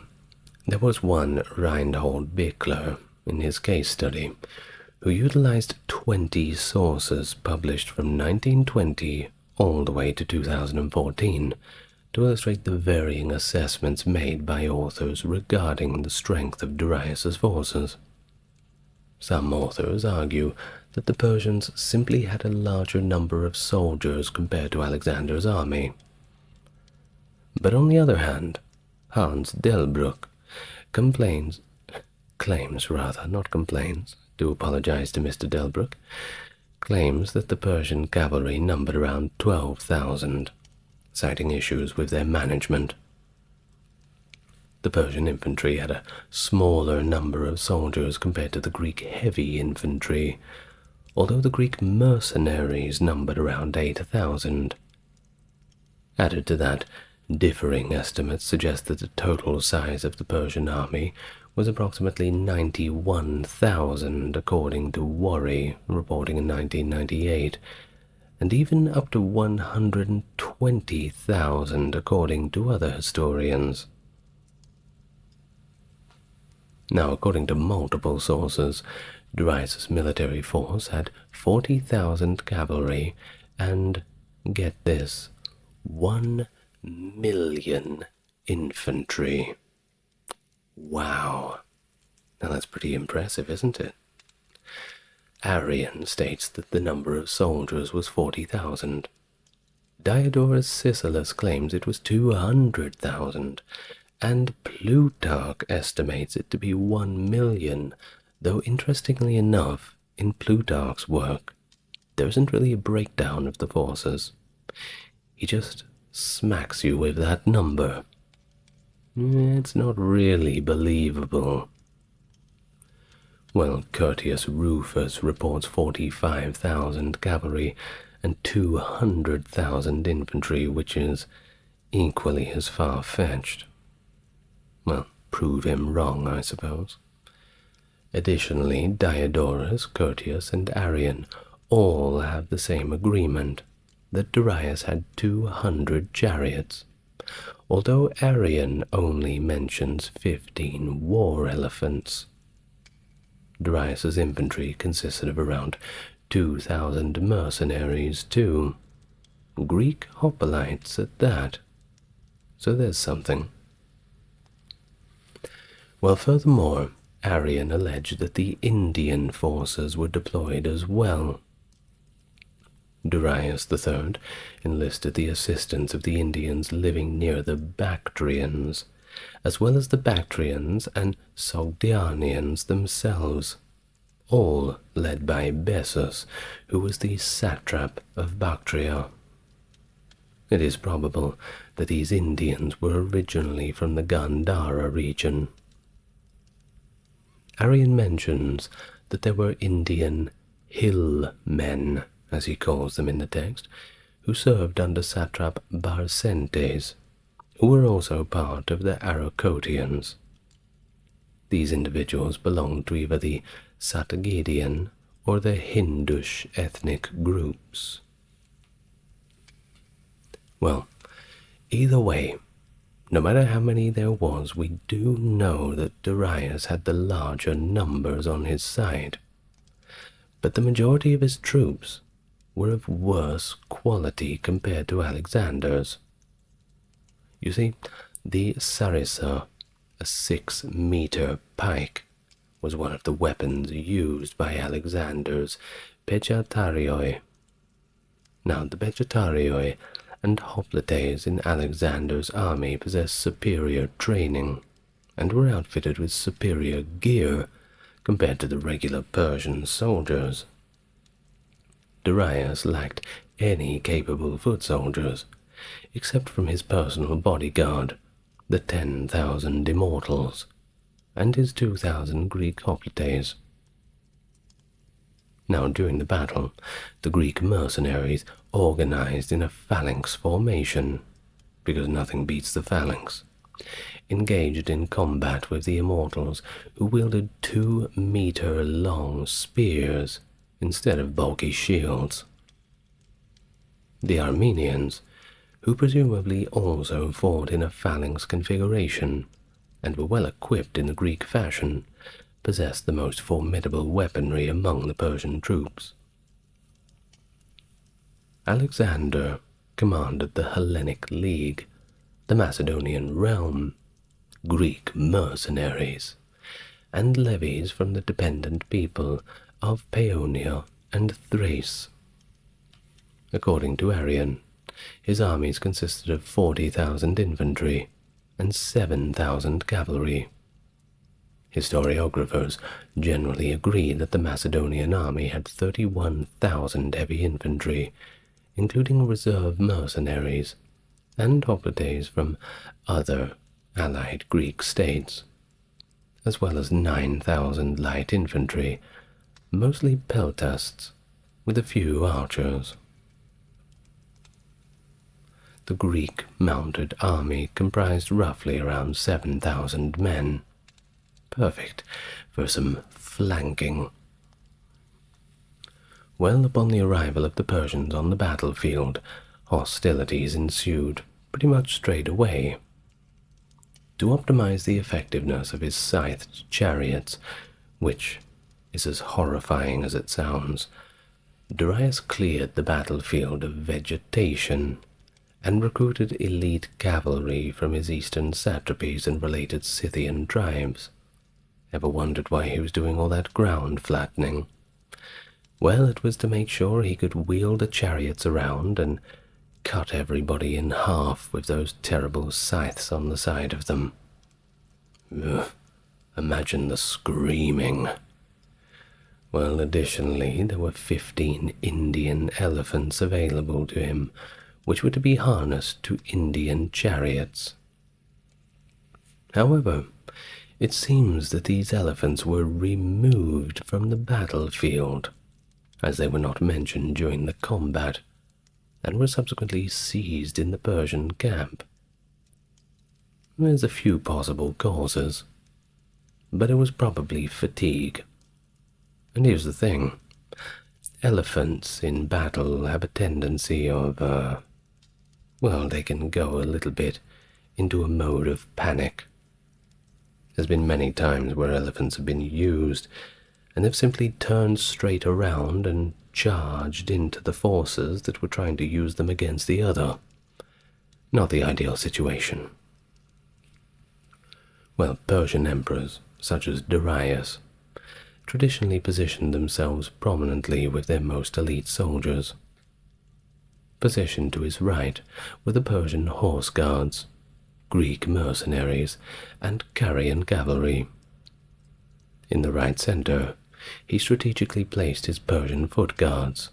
there was one Reinhold Bickler in his case study who utilized 20 sources published from 1920 all the way to 2014 to illustrate the varying assessments made by authors regarding the strength of Darius's forces. Some authors argue that the Persians simply had a larger number of soldiers compared to Alexander's army. But on the other hand, Hans Delbruck claims, do apologize to Mr. Delbruck, claims that the Persian cavalry numbered around 12,000, citing issues with their management. The Persian infantry had a smaller number of soldiers compared to the Greek heavy infantry, although the Greek mercenaries numbered around 8,000. Added to that, differing estimates suggest that the total size of the Persian army was approximately 91,000 according to Worry, reporting in 1998, and even up to 120,000 according to other historians. Now, according to multiple sources, Darius's military force had 40,000 cavalry and, get this, 1 million infantry. Wow. Now that's pretty impressive, isn't it? Arrian states that the number of soldiers was 40,000. Diodorus Siculus claims it was 200,000, and Plutarch estimates it to be 1 million, though interestingly enough, in Plutarch's work, there isn't really a breakdown of the forces. He just smacks you with that number. It's not really believable. Well, Curtius Rufus reports 45,000 cavalry and 200,000 infantry, which is equally as far-fetched. Well, prove him wrong, I suppose. Additionally, Diodorus, Curtius, and Arrian all have the same agreement, that Darius had 200 chariots, although Arrian only mentions 15 war elephants. Darius's infantry consisted of around 2,000 mercenaries too, Greek hoplites at that, so there's something. Well, furthermore, Arrian alleged that the Indian forces were deployed as well. Darius III enlisted the assistance of the Indians living near the Bactrians, as well as the Bactrians and Sogdianians themselves, all led by Bessus, who was the satrap of Bactria. It is probable that these Indians were originally from the Gandhara region. Arrian mentions that there were Indian hill men, as he calls them in the text, who served under satrap Barcentes, who were also part of the Arcotians. These individuals belonged to either the Satagedian or the Hindush ethnic groups. Well, either way, no matter how many there was, we do know that Darius had the larger numbers on his side. But the majority of his troops were of worse quality compared to Alexander's. You see, the sarissa, a 6-meter pike, was one of the weapons used by Alexander's Pechatarioi. Now, the Vegetarioi and Hoplites in Alexander's army possessed superior training and were outfitted with superior gear compared to the regular Persian soldiers. Darius lacked any capable foot soldiers, except from his personal bodyguard, the 10,000 immortals, and his 2,000 Greek hoplites. Now, during the battle, the Greek mercenaries organized in a phalanx formation, because nothing beats the phalanx, engaged in combat with the immortals, who wielded 2-meter-long spears instead of bulky shields. The Armenians, who presumably also fought in a phalanx configuration and were well equipped in the Greek fashion, possessed the most formidable weaponry among the Persian troops. Alexander commanded the Hellenic League, the Macedonian realm, Greek mercenaries, and levies from the dependent people of Paeonia and Thrace. According to Arrian, his armies consisted of 40,000 infantry and 7,000 cavalry. Historiographers generally agree that the Macedonian army had 31,000 heavy infantry, including reserve mercenaries and hoplites from other allied Greek states, as well as 9,000 light infantry, mostly peltasts, with a few archers. The Greek mounted army comprised roughly around 7,000 men, perfect for some flanking. Well, upon the arrival of the Persians on the battlefield, hostilities ensued pretty much straight away. To optimize the effectiveness of his scythed chariots, which is as horrifying as it sounds, Darius cleared the battlefield of vegetation and recruited elite cavalry from his eastern satrapies and related Scythian tribes. Ever wondered why he was doing all that ground flattening? Well, it was to make sure he could wheel the chariots around and cut everybody in half with those terrible scythes on the side of them. Ugh, imagine the screaming. Well, additionally, there were 15 Indian elephants available to him, which were to be harnessed to Indian chariots. However, it seems that these elephants were removed from the battlefield, as they were not mentioned during the combat, and were subsequently seized in the Persian camp. There's a few possible causes, but it was probably fatigue. And here's the thing. Elephants in battle have a tendency of, well, they can go a little bit into a mode of panic. There's been many times where elephants have been used, and they've simply turned straight around and charged into the forces that were trying to use them against the other. Not the ideal situation. Well, Persian emperors, such as Darius, traditionally positioned themselves prominently with their most elite soldiers. Positioned to his right were the Persian horse guards, Greek mercenaries, and Carian cavalry. In the right center, he strategically placed his Persian foot guards,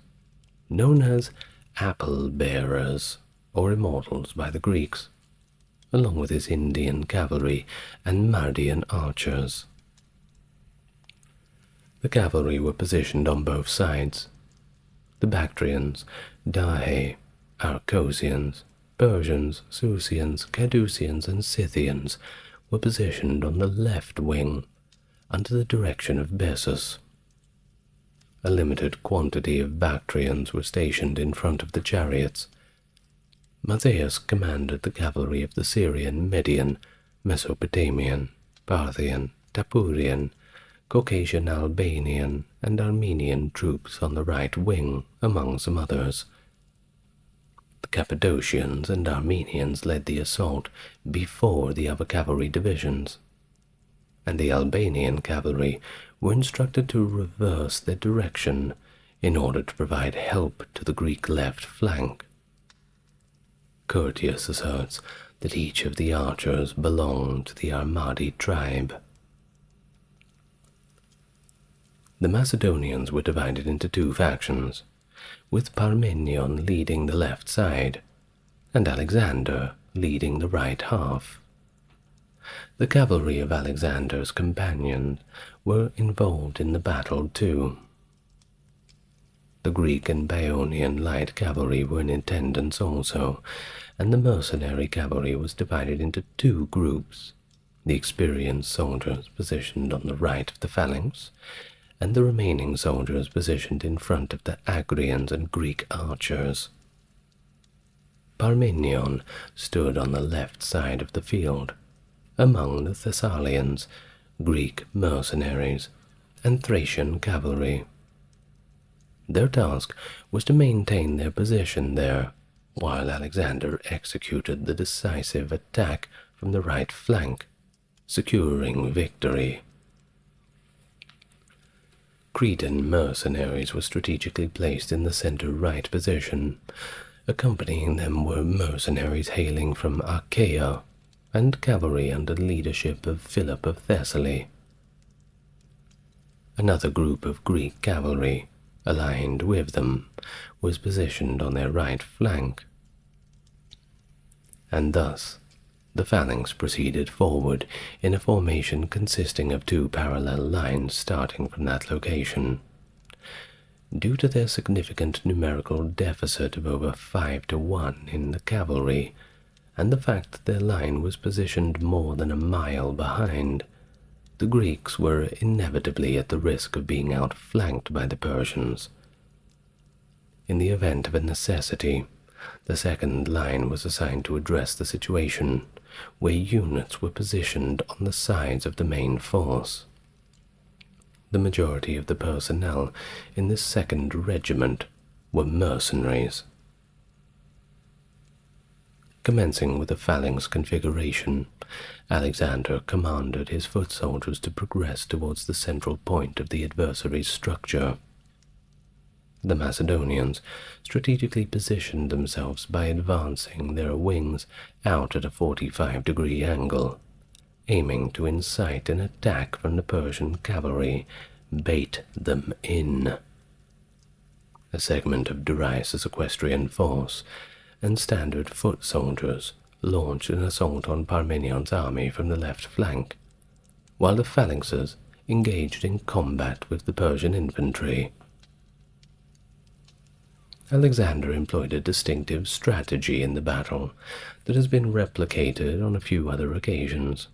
known as apple-bearers or immortals by the Greeks, along with his Indian cavalry and Mardian archers. The cavalry were positioned on both sides. The Bactrians, Dahe, Arcosians, Persians, Susians, Cadusians, and Scythians were positioned on the left wing, under the direction of Bessus. A limited quantity of Bactrians were stationed in front of the chariots. Matthias commanded the cavalry of the Syrian, Median, Mesopotamian, Parthian, Tapurian, Caucasian, Albanian, and Armenian troops on the right wing, among some others. The Cappadocians and Armenians led the assault before the other cavalry divisions, and the Albanian cavalry were instructed to reverse their direction in order to provide help to the Greek left flank. Curtius asserts that each of the archers belonged to the Armadi tribe. The Macedonians were divided into two factions, with Parmenion leading the left side, and Alexander leading the right half. The cavalry of Alexander's companions were involved in the battle too. The Greek and Paeonian light cavalry were in attendance also, and the mercenary cavalry was divided into two groups, the experienced soldiers positioned on the right of the phalanx, and the remaining soldiers positioned in front of the Agrians and Greek archers. Parmenion stood on the left side of the field, among the Thessalians, Greek mercenaries, and Thracian cavalry. Their task was to maintain their position there, while Alexander executed the decisive attack from the right flank, securing victory. Cretan mercenaries were strategically placed in the center-right position. Accompanying them were mercenaries hailing from Achaea, and cavalry under the leadership of Philip of Thessaly. Another group of Greek cavalry, aligned with them, was positioned on their right flank. And thus, the phalanx proceeded forward in a formation consisting of two parallel lines starting from that location. Due to their significant numerical deficit of over 5-1 in the cavalry, and the fact that their line was positioned more than a mile behind, the Greeks were inevitably at the risk of being outflanked by the Persians. In the event of a necessity, the second line was assigned to address the situation, where units were positioned on the sides of the main force. The majority of the personnel in this second regiment were mercenaries. Commencing with the phalanx configuration, Alexander commanded his foot soldiers to progress towards the central point of the adversary's structure. The Macedonians strategically positioned themselves by advancing their wings out at a 45-degree angle, aiming to incite an attack from the Persian cavalry, bait them in. A segment of Darius' equestrian force and standard foot soldiers launched an assault on Parmenion's army from the left flank, while the phalanxes engaged in combat with the Persian infantry. Alexander employed a distinctive strategy in the battle that has been replicated on a few other occasions.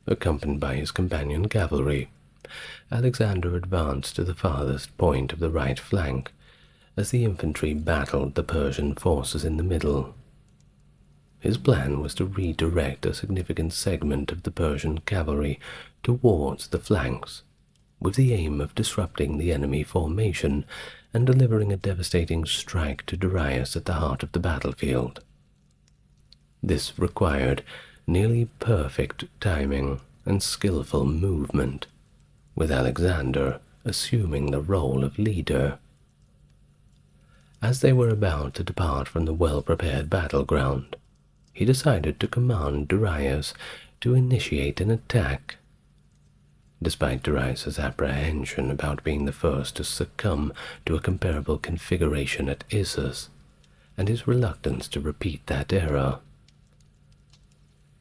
Accompanied by his companion cavalry, Alexander advanced to the farthest point of the right flank as the infantry battled the Persian forces in the middle. His plan was to redirect a significant segment of the Persian cavalry towards the flanks, with the aim of disrupting the enemy formation and delivering a devastating strike to Darius at the heart of the battlefield. This required nearly perfect timing and skillful movement, with Alexander assuming the role of leader. As they were about to depart from the well-prepared battleground, he decided to command Darius to initiate an attack. Despite Darius' apprehension about being the first to succumb to a comparable configuration at Issus, and his reluctance to repeat that error,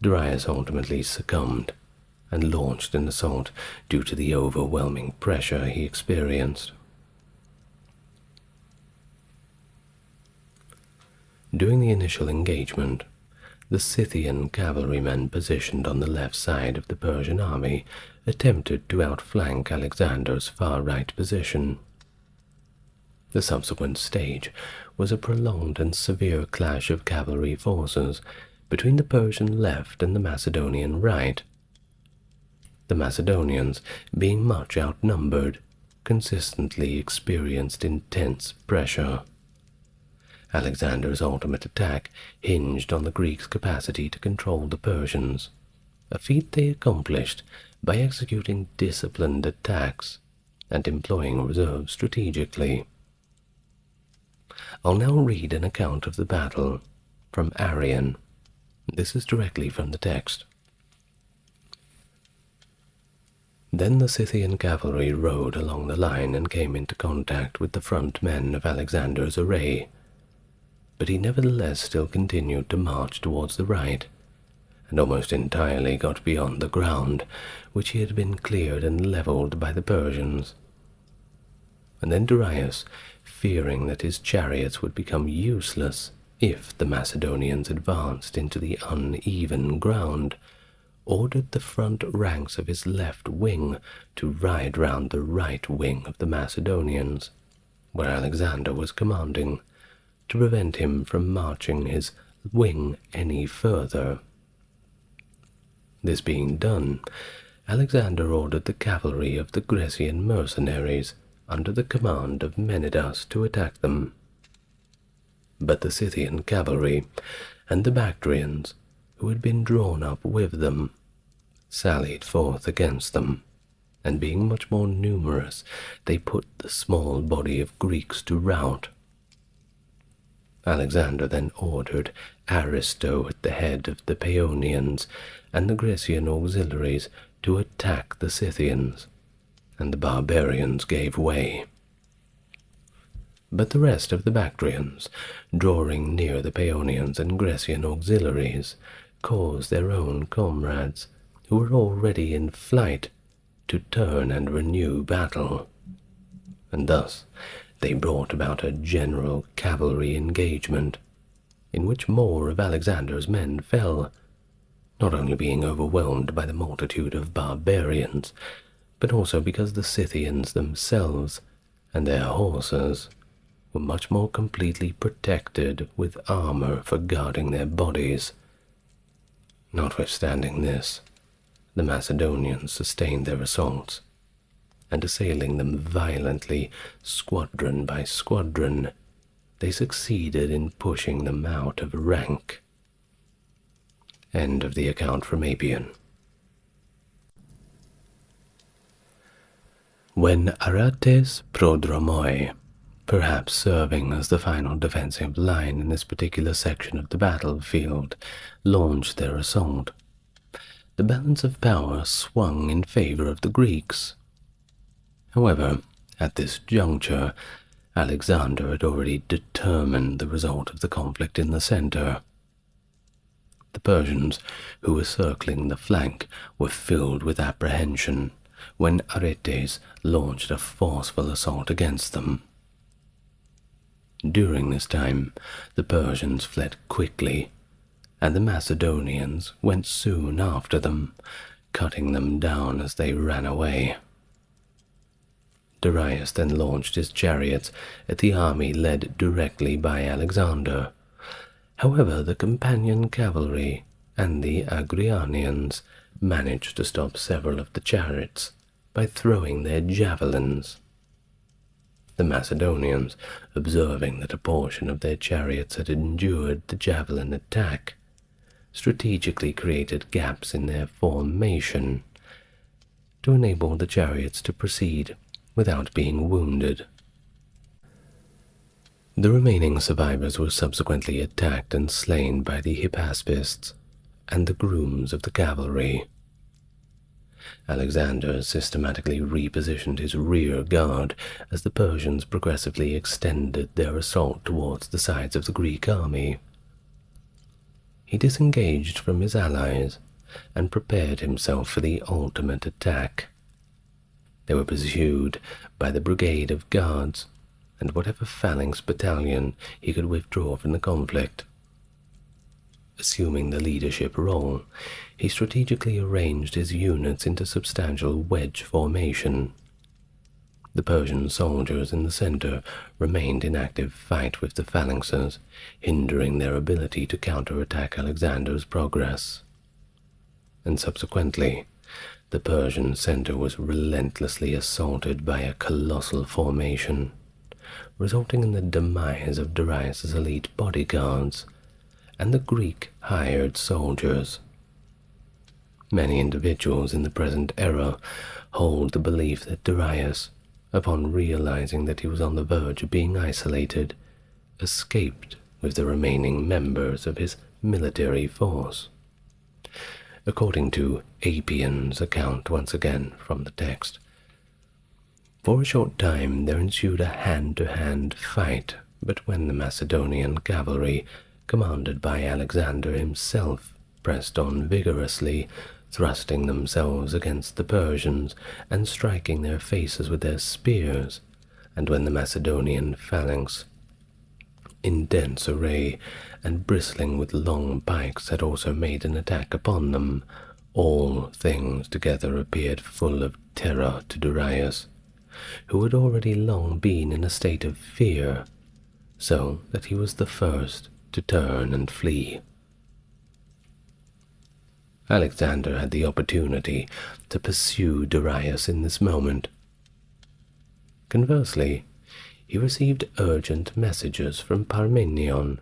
Darius ultimately succumbed and launched an assault due to the overwhelming pressure he experienced. During the initial engagement, the Scythian cavalrymen positioned on the left side of the Persian army attempted to outflank Alexander's far-right position. The subsequent stage was a prolonged and severe clash of cavalry forces between the Persian left and the Macedonian right. The Macedonians, being much outnumbered, consistently experienced intense pressure. Alexander's ultimate attack hinged on the Greeks' capacity to control the Persians, a feat they accomplished by executing disciplined attacks and employing reserves strategically. I'll now read an account of the battle from Arrian. This is directly from the text. Then the Scythian cavalry rode along the line and came into contact with the front men of Alexander's array, but he nevertheless still continued to march towards the right, and almost entirely got beyond the ground, which he had been cleared and levelled by the Persians. And then Darius, fearing that his chariots would become useless if the Macedonians advanced into the uneven ground, ordered the front ranks of his left wing to ride round the right wing of the Macedonians, where Alexander was commanding, to prevent him from marching his wing any further. This being done, Alexander ordered the cavalry of the Grecian mercenaries under the command of Menidas to attack them. But the Scythian cavalry and the Bactrians, who had been drawn up with them, sallied forth against them, and being much more numerous, they put the small body of Greeks to rout. Alexander then ordered Aristo at the head of the Paeonians and the Grecian auxiliaries to attack the Scythians, and the barbarians gave way. But the rest of the Bactrians, drawing near the Paeonians and Grecian auxiliaries, caused their own comrades, who were already in flight, to turn and renew battle. And thus they brought about a general cavalry engagement, in which more of Alexander's men fell, not only being overwhelmed by the multitude of barbarians, but also because the Scythians themselves and their horses were much more completely protected with armor for guarding their bodies. Notwithstanding this, the Macedonians sustained their assaults, and assailing them violently, squadron by squadron, they succeeded in pushing them out of rank. End of the account from Appian. When Arates prodromoi, perhaps serving as the final defensive line in this particular section of the battlefield, launched their assault, the balance of power swung in favor of the Greeks. However, at this juncture, Alexander had already determined the result of the conflict in the center. The Persians, who were circling the flank, were filled with apprehension when Aretes launched a forceful assault against them. During this time, the Persians fled quickly, and the Macedonians went soon after them, cutting them down as they ran away. Darius then launched his chariots at the army led directly by Alexander. However, the companion cavalry and the Agrianians managed to stop several of the chariots by throwing their javelins. The Macedonians, observing that a portion of their chariots had endured the javelin attack, strategically created gaps in their formation to enable the chariots to proceed without being wounded. The remaining survivors were subsequently attacked and slain by the Hypaspists and the grooms of the cavalry. Alexander systematically repositioned his rear guard as the Persians progressively extended their assault towards the sides of the Greek army. He disengaged from his allies and prepared himself for the ultimate attack. They were pursued by the brigade of guards and whatever phalanx battalion he could withdraw from the conflict. Assuming the leadership role, he strategically arranged his units into substantial wedge formation. The Persian soldiers in the center remained in active fight with the phalanxes, hindering their ability to counterattack Alexander's progress. And subsequently, the Persian center was relentlessly assaulted by a colossal formation, resulting in the demise of Darius's elite bodyguards and the Greek hired soldiers. Many individuals in the present era hold the belief that Darius, upon realizing that he was on the verge of being isolated, escaped with the remaining members of his military force. According to Appian's account, once again from the text, for a short time there ensued a hand-to-hand fight, but when the Macedonian cavalry, commanded by Alexander himself, pressed on vigorously, thrusting themselves against the Persians and striking their faces with their spears, and when the Macedonian phalanx, in dense array and bristling with long pikes, had also made an attack upon them, all things together appeared full of terror to Darius, who had already long been in a state of fear, so that he was the first to turn and flee. Alexander had the opportunity to pursue Darius in this moment. Conversely, he received urgent messages from Parmenion,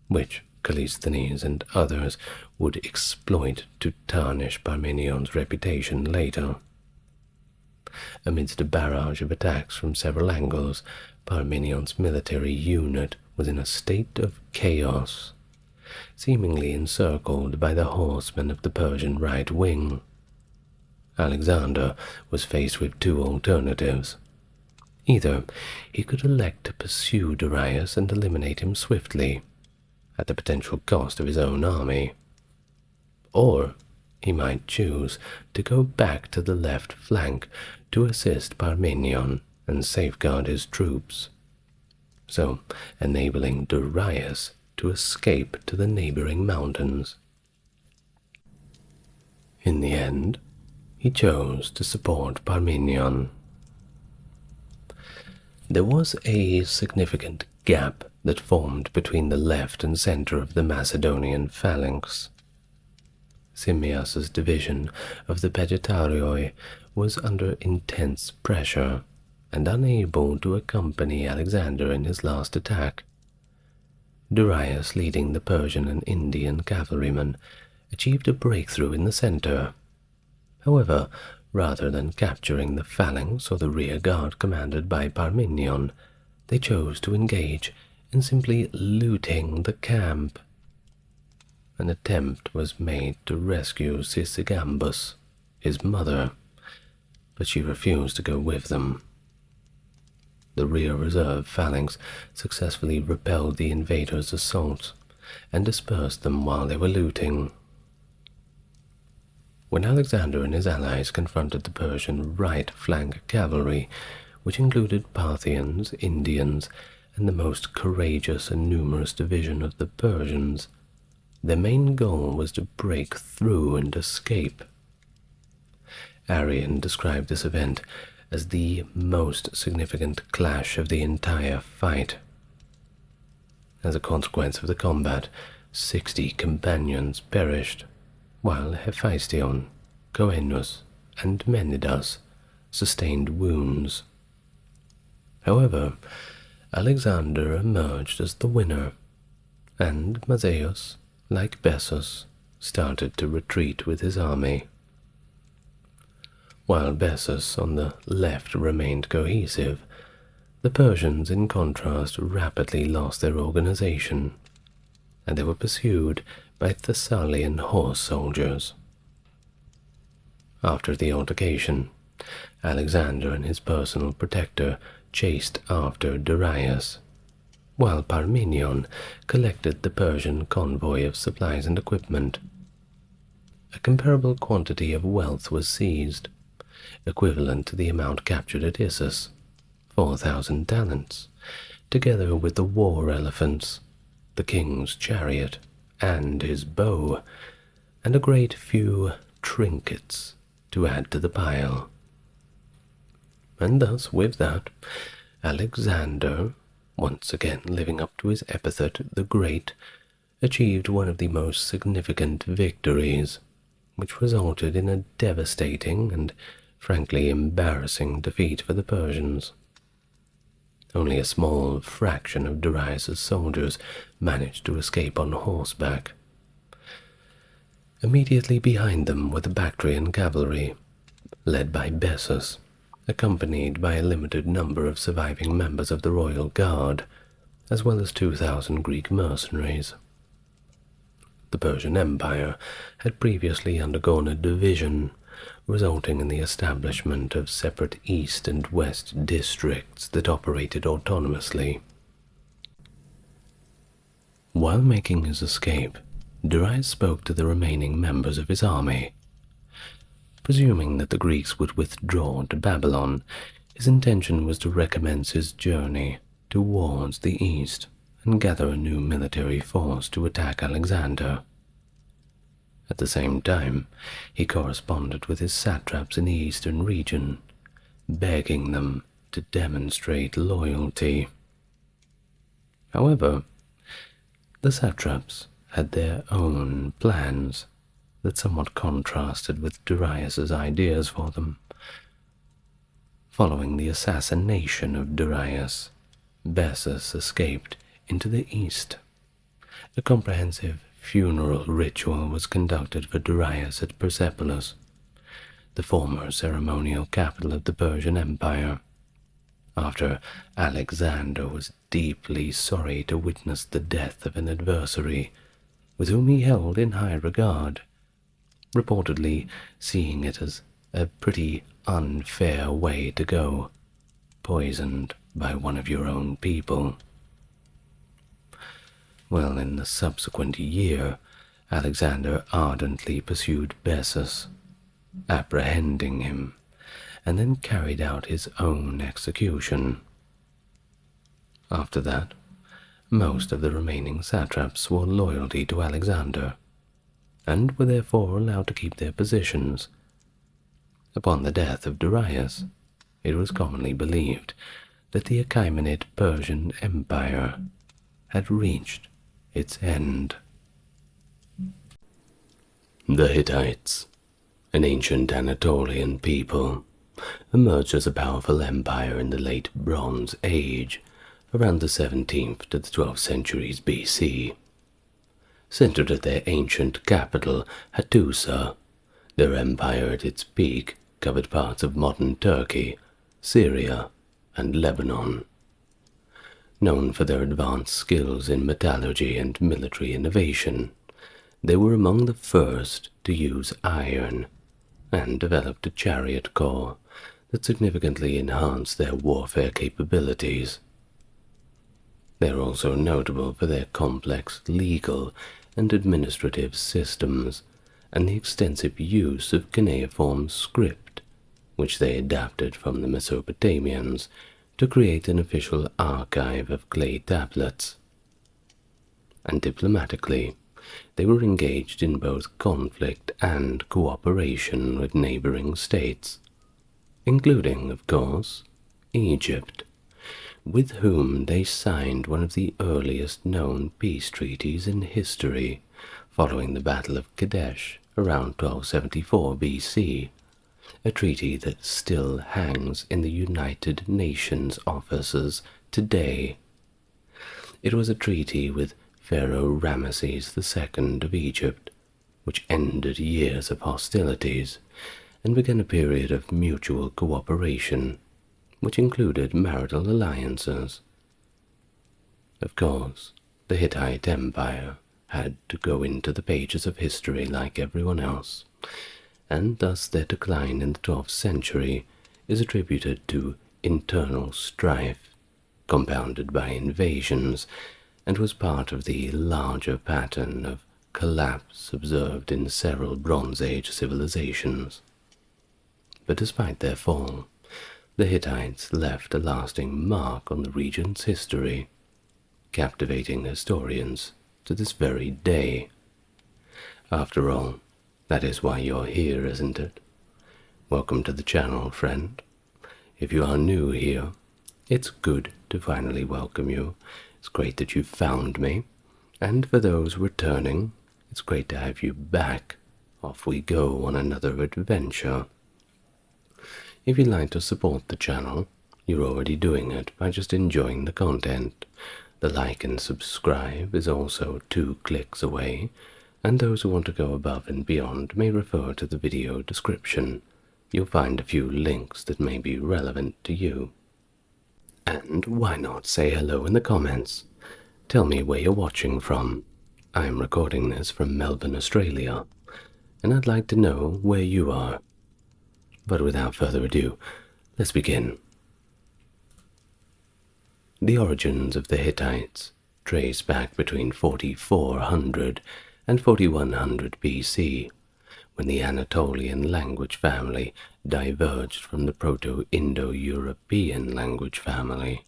which Callisthenes and others would exploit to tarnish Parmenion's reputation later. Amidst a barrage of attacks from several angles, Parmenion's military unit was in a state of chaos, seemingly encircled by the horsemen of the Persian right wing. Alexander was faced with two alternatives. Either he could elect to pursue Darius and eliminate him swiftly, at the potential cost of his own army, or he might choose to go back to the left flank to assist Parmenion and safeguard his troops, so enabling Darius to escape to the neighboring mountains. In the end, he chose to support Parmenion. There was a significant gap that formed between the left and center of the Macedonian phalanx. Simmias's division of the Vegetarioi was under intense pressure and unable to accompany Alexander in his last attack. Darius, leading the Persian and Indian cavalrymen, achieved a breakthrough in the center. However, rather than capturing the phalanx or the rear guard commanded by Parmenion, they chose to engage in simply looting the camp. An attempt was made to rescue Sysigambus, his mother, but she refused to go with them. The rear reserve phalanx successfully repelled the invaders' assaults and dispersed them while they were looting. When Alexander and his allies confronted the Persian right flank cavalry, which included Parthians, Indians, and the most courageous and numerous division of the Persians, their main goal was to break through and escape. Arrian described this event as the most significant clash of the entire fight. As a consequence of the combat, 60 companions perished, while Hephaestion, Coenus, and Menidas sustained wounds. However, Alexander emerged as the winner, and Mazaeus, like Bessus, started to retreat with his army. While Bessus on the left remained cohesive, the Persians, in contrast, rapidly lost their organization, and they were pursued by Thessalian horse soldiers. After the altercation, Alexander and his personal protector chased after Darius, while Parmenion collected the Persian convoy of supplies and equipment. A comparable quantity of wealth was seized, equivalent to the amount captured at Issus, 4,000 talents, together with the war elephants, the king's chariot, and his bow, and a great few trinkets to add to the pile. And thus, with that, Alexander, once again living up to his epithet, the Great, achieved one of the most significant victories, which resulted in a devastating and frankly embarrassing defeat for the Persians. Only a small fraction of Darius's soldiers managed to escape on horseback. Immediately behind them were the Bactrian cavalry, led by Bessus, accompanied by a limited number of surviving members of the royal guard, as well as 2,000 Greek mercenaries. The Persian Empire had previously undergone a division, resulting in the establishment of separate east and west districts that operated autonomously. While making his escape, Darius spoke to the remaining members of his army. Presuming that the Greeks would withdraw to Babylon, his intention was to recommence his journey towards the east and gather a new military force to attack Alexander. At the same time, he corresponded with his satraps in the eastern region, begging them to demonstrate loyalty. However, the satraps had their own plans that somewhat contrasted with Darius's ideas for them. Following the assassination of Darius, Bessus escaped into the east. A comprehensive funeral ritual was conducted for Darius at Persepolis, the former ceremonial capital of the Persian Empire, after Alexander was deeply sorry to witness the death of an adversary with whom he held in high regard, reportedly seeing it as a pretty unfair way to go, poisoned by one of your own people. Well, in the subsequent year, Alexander ardently pursued Bessus, apprehending him, and then carried out his own execution. After that, most of the remaining satraps swore loyalty to Alexander, and were therefore allowed to keep their positions. Upon the death of Darius, it was commonly believed that the Achaemenid Persian Empire had reached its end. The Hittites, an ancient Anatolian people, emerged as a powerful empire in the late Bronze Age, around the 17th to the 12th centuries BC. Centered at their ancient capital, Hattusa, their empire at its peak covered parts of modern Turkey, Syria, and Lebanon. Known for their advanced skills in metallurgy and military innovation, they were among the first to use iron and developed a chariot corps that significantly enhanced their warfare capabilities. They are also notable for their complex legal and administrative systems and the extensive use of cuneiform script, which they adapted from the Mesopotamians to create an official archive of clay tablets. And diplomatically, they were engaged in both conflict and cooperation with neighboring states, including, of course, Egypt, with whom they signed one of the earliest known peace treaties in history, following the Battle of Kadesh around 1274 BC, a treaty that still hangs in the United Nations offices today. It was a treaty with Pharaoh Ramesses II of Egypt, which ended years of hostilities and began a period of mutual cooperation, which included marital alliances. Of course, the Hittite Empire had to go into the pages of history like everyone else, and thus their decline in the 12th century is attributed to internal strife, compounded by invasions, and was part of the larger pattern of collapse observed in several Bronze Age civilizations. But despite their fall, the Hittites left a lasting mark on the region's history, captivating historians to this very day. After all, that is why you're here, isn't it? Welcome to the channel, friend. If you are new here, it's good to finally welcome you. It's great that you've found me. And for those returning, it's great to have you back. Off we go on another adventure. If you'd like to support the channel, you're already doing it by just enjoying the content. The like and subscribe is also 2 clicks away, and those who want to go above and beyond may refer to the video description. you'll find a few links that may be relevant to you. And why not say hello in the comments? Tell me where you're watching from. I'm recording this from Melbourne, Australia, and I'd like to know where you are. But without further ado, let's begin. The origins of the Hittites trace back between 4400 and 4100 BC, when the Anatolian language family diverged from the Proto-Indo-European language family.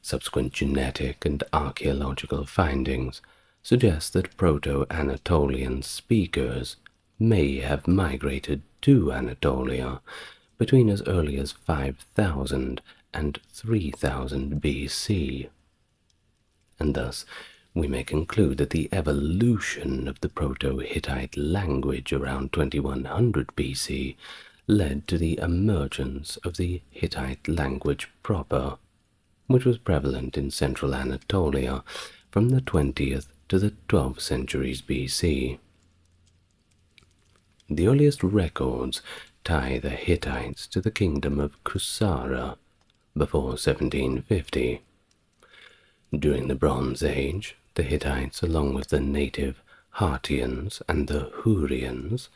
Subsequent genetic and archaeological findings suggest that Proto-Anatolian speakers may have migrated to Anatolia between as early as 5000 and 3000 BC, and thus we may conclude that the evolution of the Proto-Hittite language around 2100 BC led to the emergence of the Hittite language proper, which was prevalent in central Anatolia from the 20th to the 12th centuries BC. The earliest records tie the Hittites to the kingdom of Kusara before 1750. During the Bronze Age, the Hittites, along with the native Hartians and the Hurrians,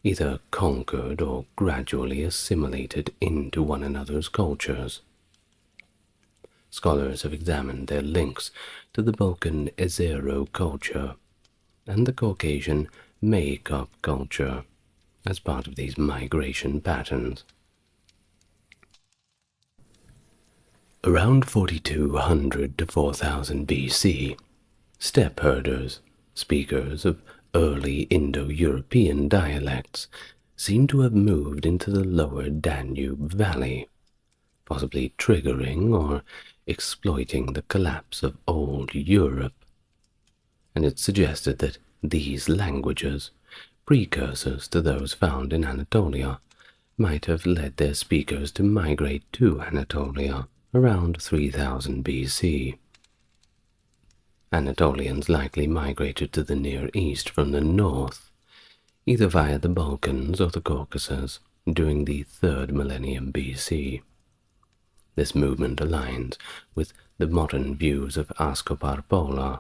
either conquered or gradually assimilated into one another's cultures. Scholars have examined their links to the Balkan Ezero culture and the Caucasian Maykop culture as part of these migration patterns. Around 4200 to 4000 BC, steppe herders, speakers of early Indo-European dialects, seem to have moved into the lower Danube Valley, possibly triggering or exploiting the collapse of old Europe. And it's suggested that these languages, precursors to those found in Anatolia, might have led their speakers to migrate to Anatolia around 3000 BC. Anatolians likely migrated to the Near East from the north, either via the Balkans or the Caucasus, during the 3rd millennium BC. This movement aligns with the modern views of Ascobarbola,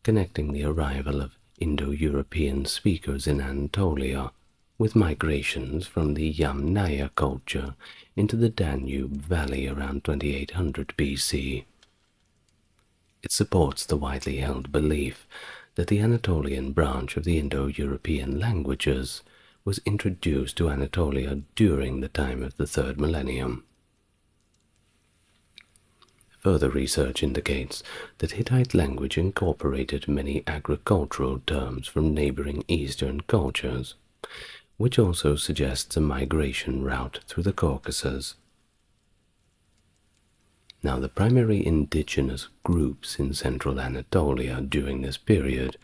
connecting the arrival of Indo-European speakers in Anatolia with migrations from the Yamnaya culture into the Danube Valley around 2800 BC. It supports the widely held belief that the Anatolian branch of the Indo-European languages was introduced to Anatolia during the time of the 3rd millennium. Further research indicates that Hittite language incorporated many agricultural terms from neighboring Eastern cultures, which also suggests a migration route through the Caucasus. Now, the primary indigenous groups in central Anatolia during this period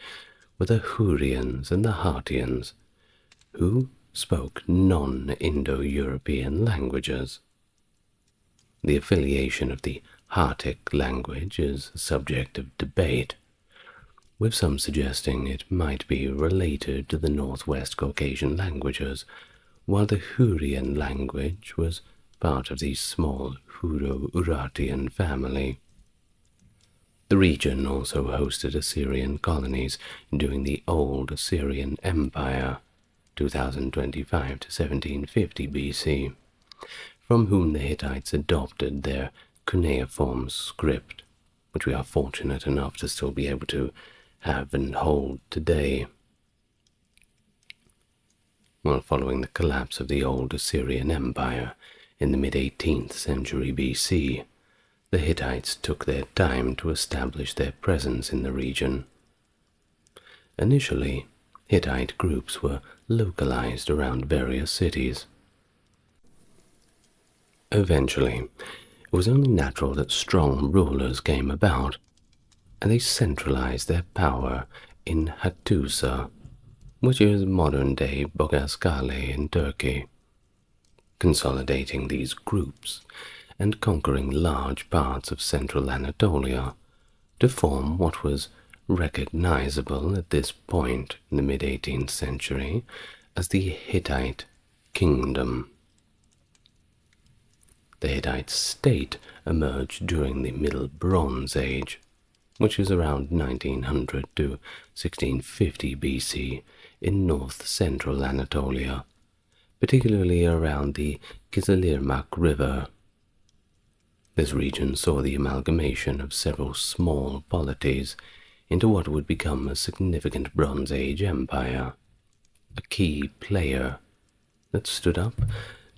were the Hurrians and the Hartians, who spoke non-Indo-European languages. The affiliation of the Hartic language is a subject of debate, with some suggesting it might be related to the Northwest Caucasian languages, while the Hurrian language was part of the small Hurro-Urartian family. The region also hosted Assyrian colonies during the Old Assyrian Empire, 2025 to 1750 BC, from whom the Hittites adopted their cuneiform script, which we are fortunate enough to still be able to have and hold today. While following the collapse of the Old Assyrian Empire in the mid-18th century BC, the Hittites took their time to establish their presence in the region. Initially, Hittite groups were localized around various cities. Eventually, it was only natural that strong rulers came about, and they centralized their power in Hattusa, which is modern-day Bogaskale in Turkey. Consolidating these groups and conquering large parts of central Anatolia to form what was recognizable at this point in the mid-18th century as the Hittite kingdom. The Hittite state emerged during the Middle Bronze Age, which is around 1900 to 1650 BC in north-central Anatolia, particularly around the Kızılırmak River. This region saw the amalgamation of several small polities into what would become a significant Bronze Age empire, a key player that stood up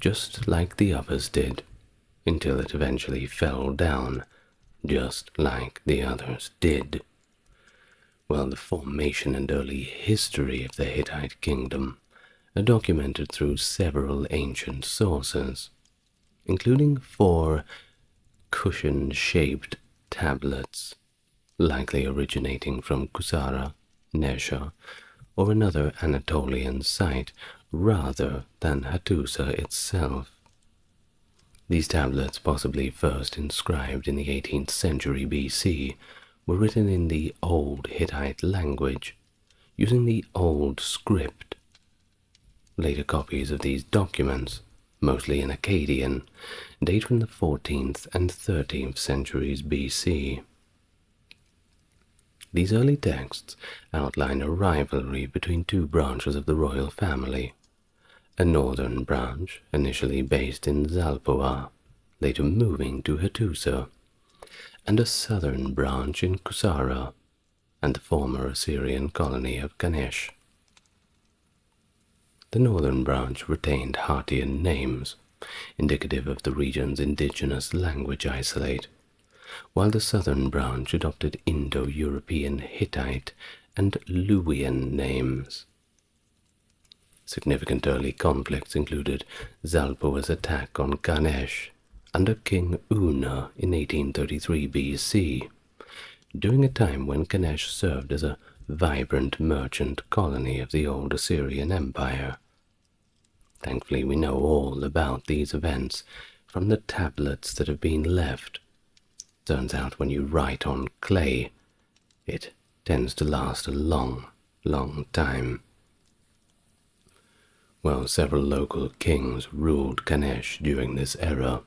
just like the others did, until it eventually fell down, just like the others did. Well, the formation and early history of the Hittite kingdom are documented through several ancient sources, including 4 cushion-shaped tablets, likely originating from Kusara, Nesha, or another Anatolian site rather than Hattusa itself. These tablets, possibly first inscribed in the 18th century BC, were written in the Old Hittite language, using the Old Script. Later copies of these documents, mostly in Akkadian, date from the 14th and 13th centuries BC. These early texts outline a rivalry between 2 branches of the royal family, a northern branch initially based in Zalpoa, later moving to Hattusa, and a southern branch in Kusara and the former Assyrian colony of Cannae. The northern branch retained Hattian names, indicative of the region's indigenous language isolate, while the southern branch adopted Indo-European Hittite and Luwian names. Significant early conflicts included Zalpoa's attack on Cannae under King Una in 1833 BC, during a time when Cannae served as a vibrant merchant colony of the old Assyrian Empire. Thankfully, we know all about these events from the tablets that have been left. Turns out when you write on clay, it tends to last a long, long time. Well, several local kings ruled Cannae during this era,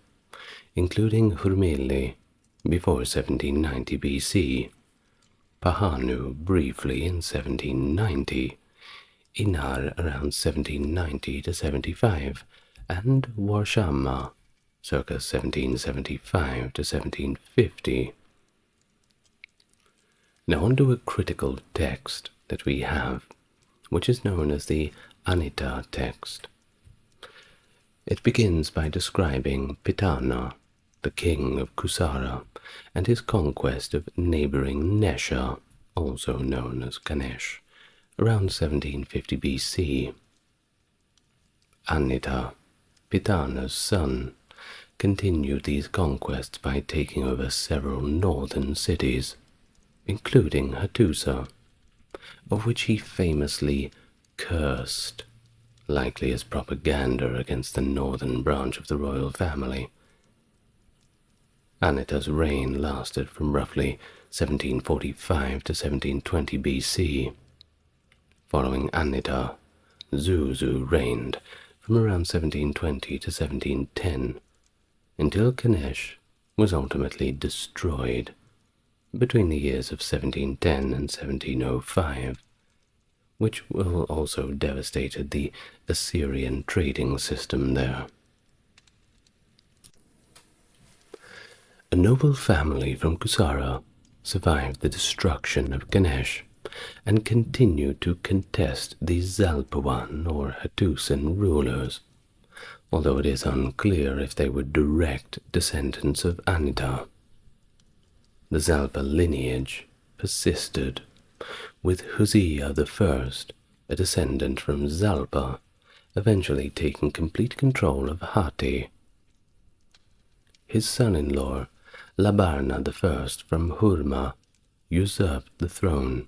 including Hurmili before 1790 BC, Pahanu briefly in 1790, Inar around 1790 to 75, and Warshama circa 1775 to 1750. Now on to a critical text that we have, which is known as the Anita text. It begins by describing Pitana, the king of Kusara, and his conquest of neighboring Nesha, also known as Cannae, around 1750 BC. Anita, Pitana's son, continued these conquests by taking over several northern cities, including Hattusa, of which he famously cursed, likely as propaganda against the northern branch of the royal family. Anita's reign lasted from roughly 1745 to 1720 BC. Following Anita, Zuzu reigned from around 1720 to 1710, until Cannae was ultimately destroyed between the years of 1710 and 1705, which will also devastated the Assyrian trading system there. A noble family from Kusara survived the destruction of Cannae and continued to contest the Zalpoan or Hattusan rulers, although it is unclear if they were direct descendants of Anita. The Zalpa lineage persisted, with Huzziya I, a descendant from Zalpa, eventually taking complete control of Hatti. His son-in-law, Labarna I from Hurma, usurped the throne,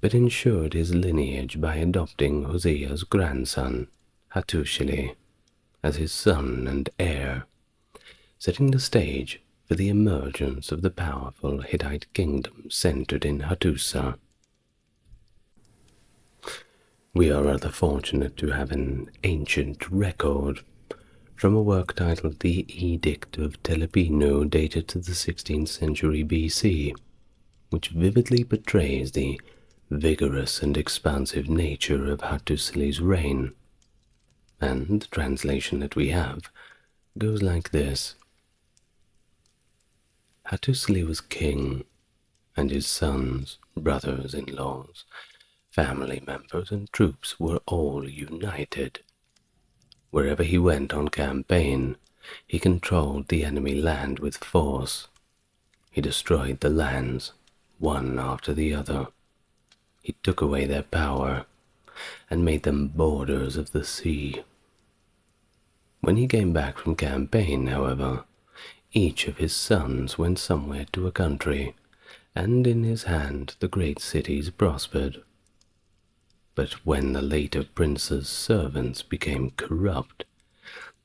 but ensured his lineage by adopting Huzziya's grandson, Hattushili, as his son and heir, setting the stage for the emergence of the powerful Hittite kingdom centered in Hattusa. We are rather fortunate to have an ancient record from a work titled The Edict of Telepinu, dated to the 16th century BC, which vividly portrays the vigorous and expansive nature of Hattusili's reign. And the translation that we have goes like this. Hattusili was king, and his sons, brothers-in-laws, family members, and troops were all united. Wherever he went on campaign, he controlled the enemy land with force. He destroyed the lands, one after the other. He took away their power and made them borders of the sea. When he came back from campaign, however, each of his sons went somewhere to a country, and in his hand the great cities prospered. But when the later prince's servants became corrupt,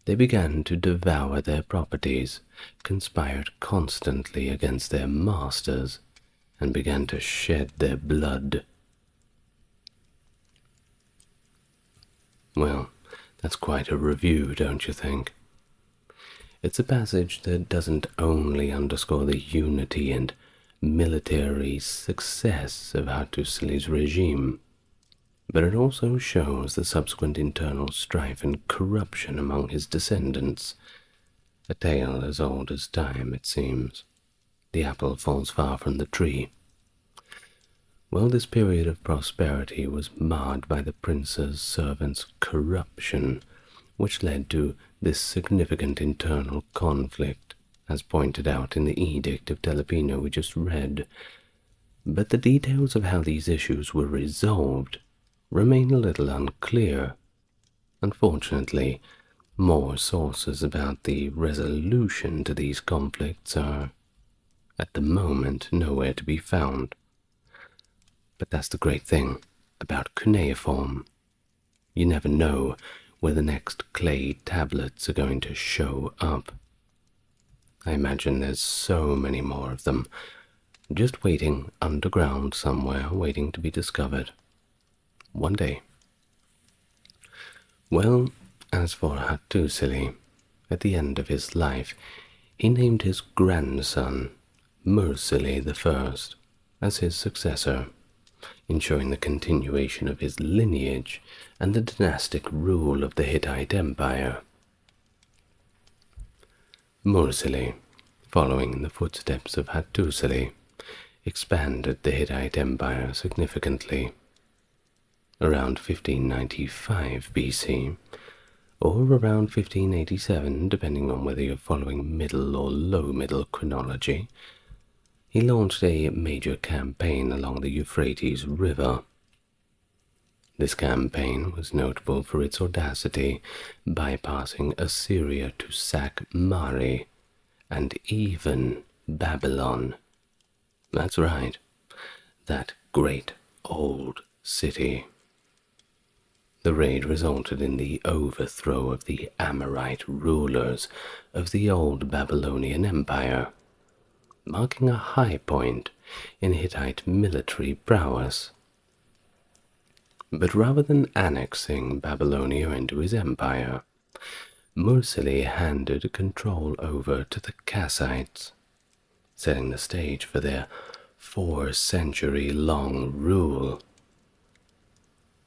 they began to devour their properties, conspired constantly against their masters, and began to shed their blood. Well, that's quite a review, don't you think? It's a passage that doesn't only underscore the unity and military success of Hattusili's regime, but it also shows the subsequent internal strife and corruption among his descendants, a tale as old as time, it seems. The apple falls far from the tree. Well, this period of prosperity was marred by the prince's servants' corruption, which led to this significant internal conflict, as pointed out in the Edict of Telepinu we just read. But the details of how these issues were resolved remain a little unclear. Unfortunately, more sources about the resolution to these conflicts are, at the moment, nowhere to be found. But that's the great thing about cuneiform. You never know where the next clay tablets are going to show up. I imagine there's so many more of them, just waiting underground somewhere, waiting to be discovered. One day. Well, as for Hattusili, at the end of his life, he named his grandson Mursili I as his successor, ensuring the continuation of his lineage and the dynastic rule of the Hittite Empire. Mursili, following in the footsteps of Hattusili, expanded the Hittite Empire significantly. Around 1595 BC, or around 1587, depending on whether you're following middle or low middle chronology, he launched a major campaign along the Euphrates River. This campaign was notable for its audacity, bypassing Assyria to sack Mari and even Babylon. That's right, that great old city. The raid resulted in the overthrow of the Amorite rulers of the old Babylonian Empire, marking a high point in Hittite military prowess. But rather than annexing Babylonia into his empire, Mursili handed control over to the Kassites, setting the stage for their 4-century-long rule.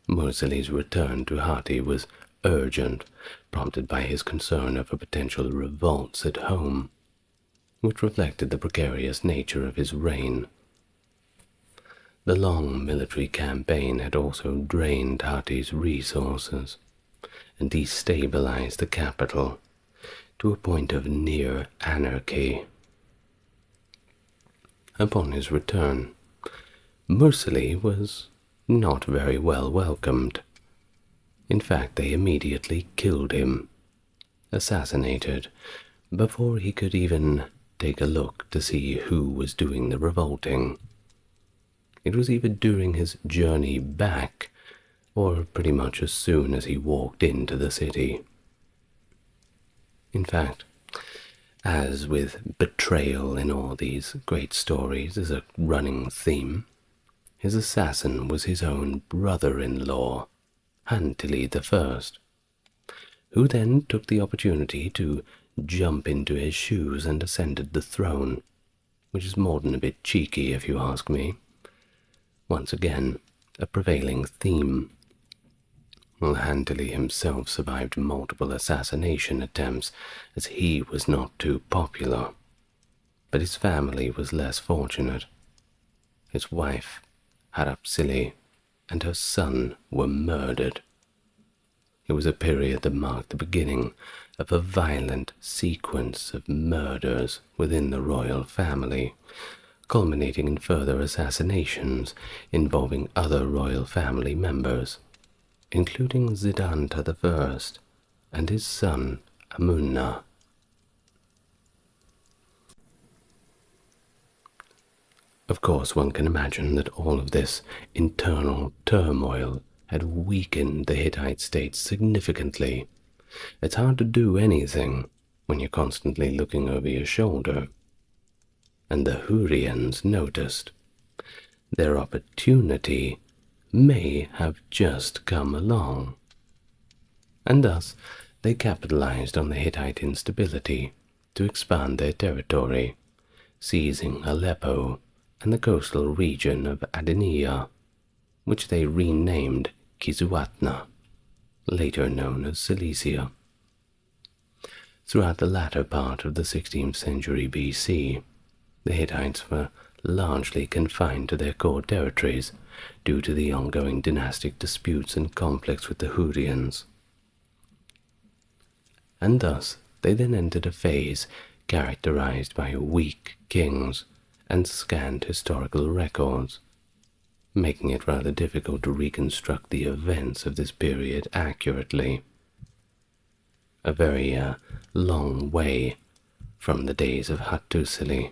Mursili's return to Hatti was urgent, prompted by his concern over potential revolts at home, which reflected the precarious nature of his reign. The long military campaign had also drained Hatti's resources and destabilized the capital to a point of near anarchy. Upon his return, Mursili was not very well welcomed. In fact, they immediately killed him, assassinated, before he could even take a look to see who was doing the revolting. It was either during his journey back, or pretty much as soon as he walked into the city. In fact, as with betrayal in all these great stories is a running theme, his assassin was his own brother-in-law, Antili I, who then took the opportunity to jump into his shoes and ascended the throne, which is more than a bit cheeky if you ask me. Once again, a prevailing theme. Well, Antili himself survived multiple assassination attempts as he was not too popular, but his family was less fortunate. His wife, Harapsili, and her son were murdered. It was a period that marked the beginning of a violent sequence of murders within the royal family, culminating in further assassinations involving other royal family members, including Siddhanta I and his son Amunna. Of course, one can imagine that all of this internal turmoil had weakened the Hittite state significantly. It's hard to do anything when you're constantly looking over your shoulder. And the Hurrians noticed. Their opportunity may have just come along. And thus, they capitalized on the Hittite instability to expand their territory, seizing Aleppo and the coastal region of Adenia, which they renamed Kisuatna, later known as Cilicia. Throughout the latter part of the 16th century BC, the Hittites were largely confined to their core territories due to the ongoing dynastic disputes and conflicts with the Hurrians. And thus they then entered a phase characterized by weak kings and scant historical records, making it rather difficult to reconstruct the events of this period accurately. A very long way from the days of Hattusili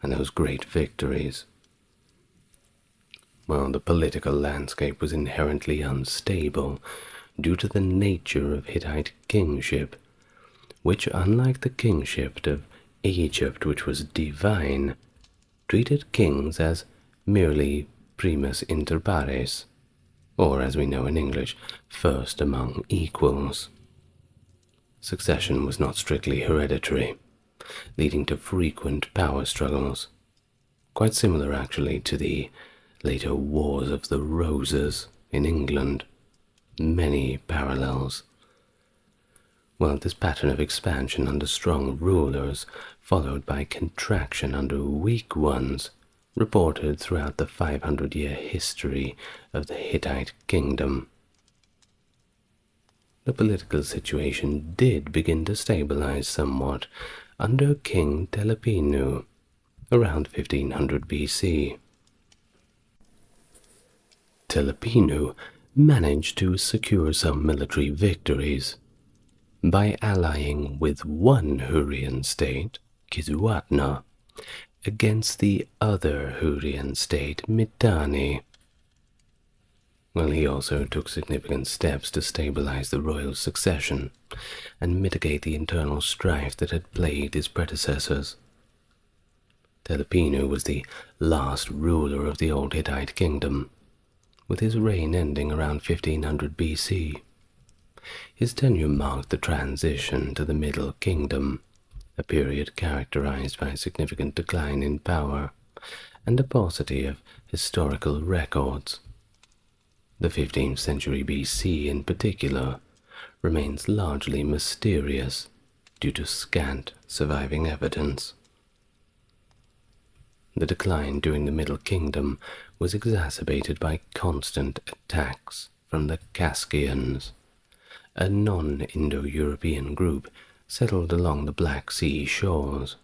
and those great victories. Well, the political landscape was inherently unstable due to the nature of Hittite kingship, which, unlike the kingship of Egypt, which was divine, treated kings as merely primus inter pares, or as we know in English, first among equals. Succession was not strictly hereditary, leading to frequent power struggles, quite similar actually to the later Wars of the Roses in England. Many parallels. Well, this pattern of expansion under strong rulers, followed by contraction under weak ones, reported throughout the 500-year history of the Hittite kingdom. The political situation did begin to stabilize somewhat under King Telepinu around 1500 BC. Telepinu managed to secure some military victories by allying with one Hurrian state, Kisuatna, against the other Hurrian state, Mitanni. Well, he also took significant steps to stabilize the royal succession and mitigate the internal strife that had plagued his predecessors. Telepinu was the last ruler of the old Hittite kingdom, with his reign ending around 1500 BC. His tenure marked the transition to the Middle Kingdom, a period characterized by a significant decline in power and a paucity of historical records. The 15th century BC in particular remains largely mysterious due to scant surviving evidence. The decline during the Middle Kingdom was exacerbated by constant attacks from the Kaskians, a non-Indo-European group settled along the Black Sea shores.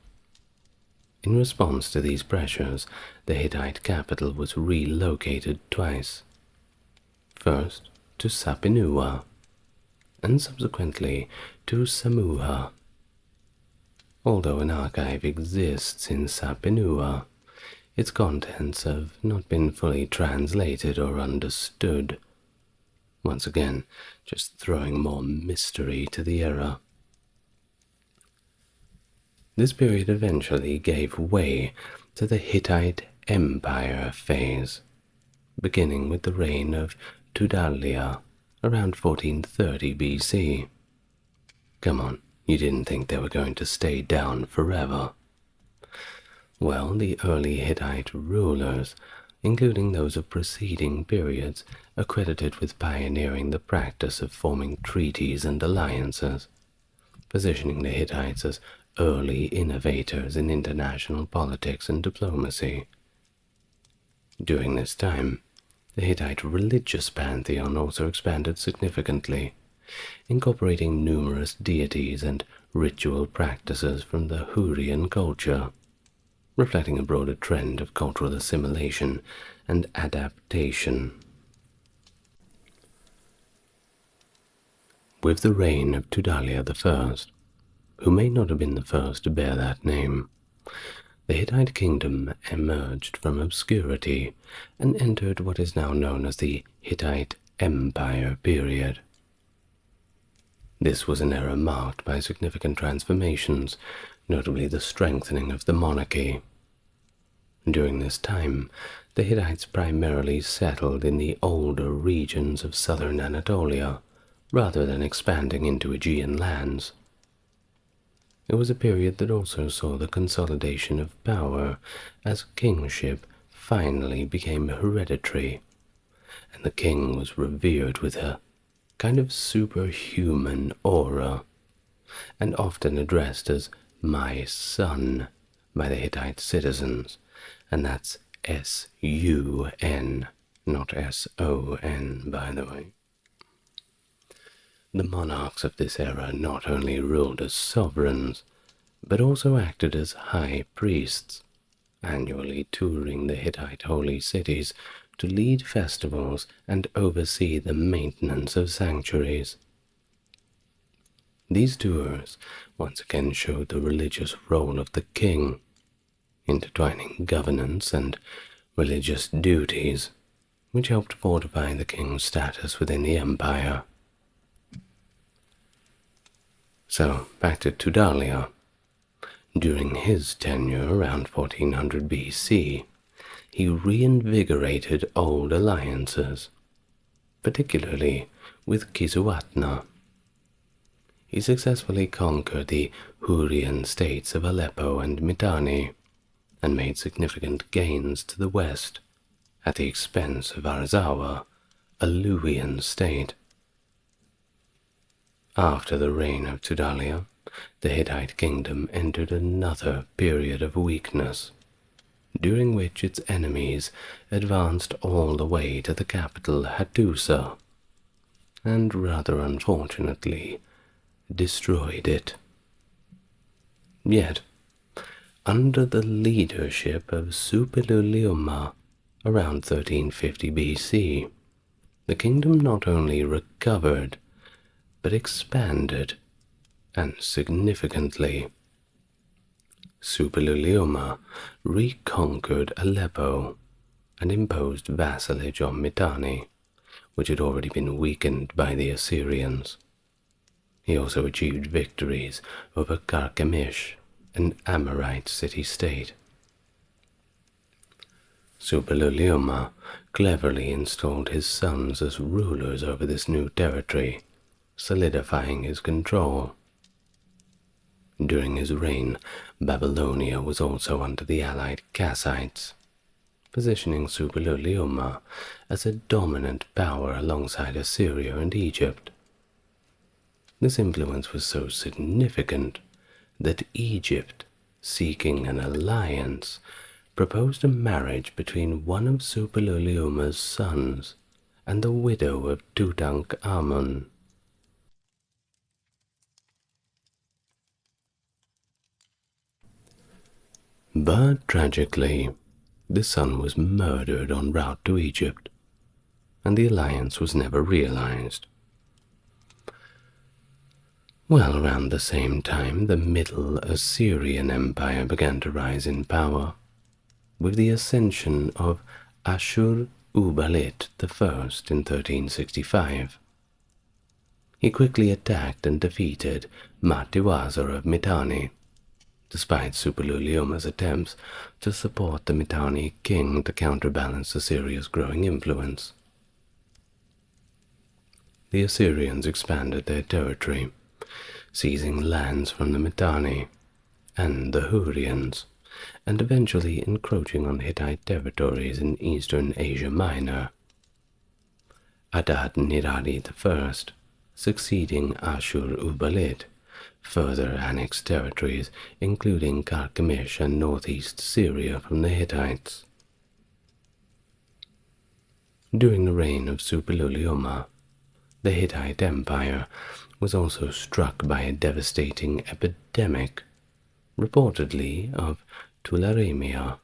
In response to these pressures, the Hittite capital was relocated twice, first to Sapinua, and subsequently to Samuha. Although an archive exists in Sapinua, its contents have not been fully translated or understood. Once again, just throwing more mystery to the era. This period eventually gave way to the Hittite Empire phase, beginning with the reign of Tudhaliya around 1430 BC. Come on, you didn't think they were going to stay down forever. Well, the early Hittite rulers, including those of preceding periods, are credited with pioneering the practice of forming treaties and alliances, positioning the Hittites as early innovators in international politics and diplomacy. During this time, the Hittite religious pantheon also expanded significantly, incorporating numerous deities and ritual practices from the Hurrian culture, reflecting a broader trend of cultural assimilation and adaptation. With the reign of Tudalia I, who may not have been the first to bear that name, the Hittite kingdom emerged from obscurity and entered what is now known as the Hittite Empire period. This was an era marked by significant transformations, notably the strengthening of the monarchy. During this time, the Hittites primarily settled in the older regions of southern Anatolia, rather than expanding into Aegean lands. It was a period that also saw the consolidation of power as kingship finally became hereditary, and the king was revered with a kind of superhuman aura, and often addressed as "my son" by the Hittite citizens, and that's S-U-N, not S-O-N, by the way. The monarchs of this era not only ruled as sovereigns, but also acted as high priests, annually touring the Hittite holy cities to lead festivals and oversee the maintenance of sanctuaries. These tours once again showed the religious role of the king, intertwining governance and religious duties, which helped fortify the king's status within the empire. So, back to Tudalia. During his tenure around 1400 BC, he reinvigorated old alliances, particularly with Kisuatna. He successfully conquered the Hurrian states of Aleppo and Mitanni, and made significant gains to the west, at the expense of Arzawa, a Luwian state. After the reign of Tudalia, the Hittite kingdom entered another period of weakness, during which its enemies advanced all the way to the capital Hattusa, and rather unfortunately destroyed it. Yet, under the leadership of Suppiluliuma around 1350 BC, the kingdom not only recovered, but expanded, and significantly. Suppiluliuma reconquered Aleppo and imposed vassalage on Mitanni, which had already been weakened by the Assyrians. He also achieved victories over Carchemish, an Amorite city-state. Suppiluliuma cleverly installed his sons as rulers over this new territory, solidifying his control. During his reign, Babylonia was also under the allied Kassites, positioning Suppiluliuma as a dominant power alongside Assyria and Egypt. This influence was so significant that Egypt, seeking an alliance, proposed a marriage between one of Suppiluliuma's sons and the widow of Tutankhamun. But tragically, the son was murdered en route to Egypt, and the alliance was never realized. Well, around the same time, the Middle Assyrian Empire began to rise in power, with the ascension of Ashur-uballit I in 1365. He quickly attacked and defeated Matiwazir of Mitanni, despite Suppiluliuma's attempts to support the Mitanni king to counterbalance Assyria's growing influence. the Assyrians expanded their territory, seizing lands from the Mitanni and the Hurrians, and eventually encroaching on Hittite territories in eastern Asia Minor. Adad-nirari I, succeeding Ashur-uballit, further annexed territories including Carchemish and northeast Syria from the Hittites. During the reign of Suppiluliuma, the Hittite Empire was also struck by a devastating epidemic, reportedly of tularemia,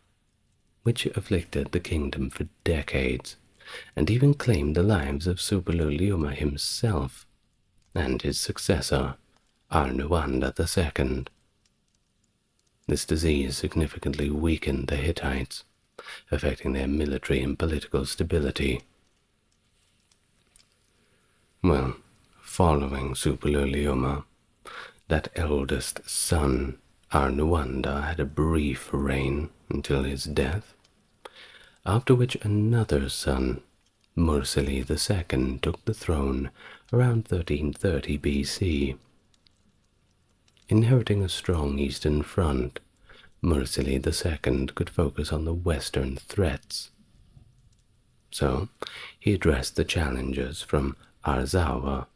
which afflicted the kingdom for decades, and even claimed the lives of Suppiluliuma himself and his successor, Arnuanda II. This disease significantly weakened the Hittites, affecting their military and political stability. Well, following Suppiluliuma, that eldest son, Arnuanda, had a brief reign until his death, after which another son, Mursili II, took the throne around 1330 BC. Inheriting a strong eastern front, Mursili II could focus on the western threats. So he addressed the challenges from Arzawa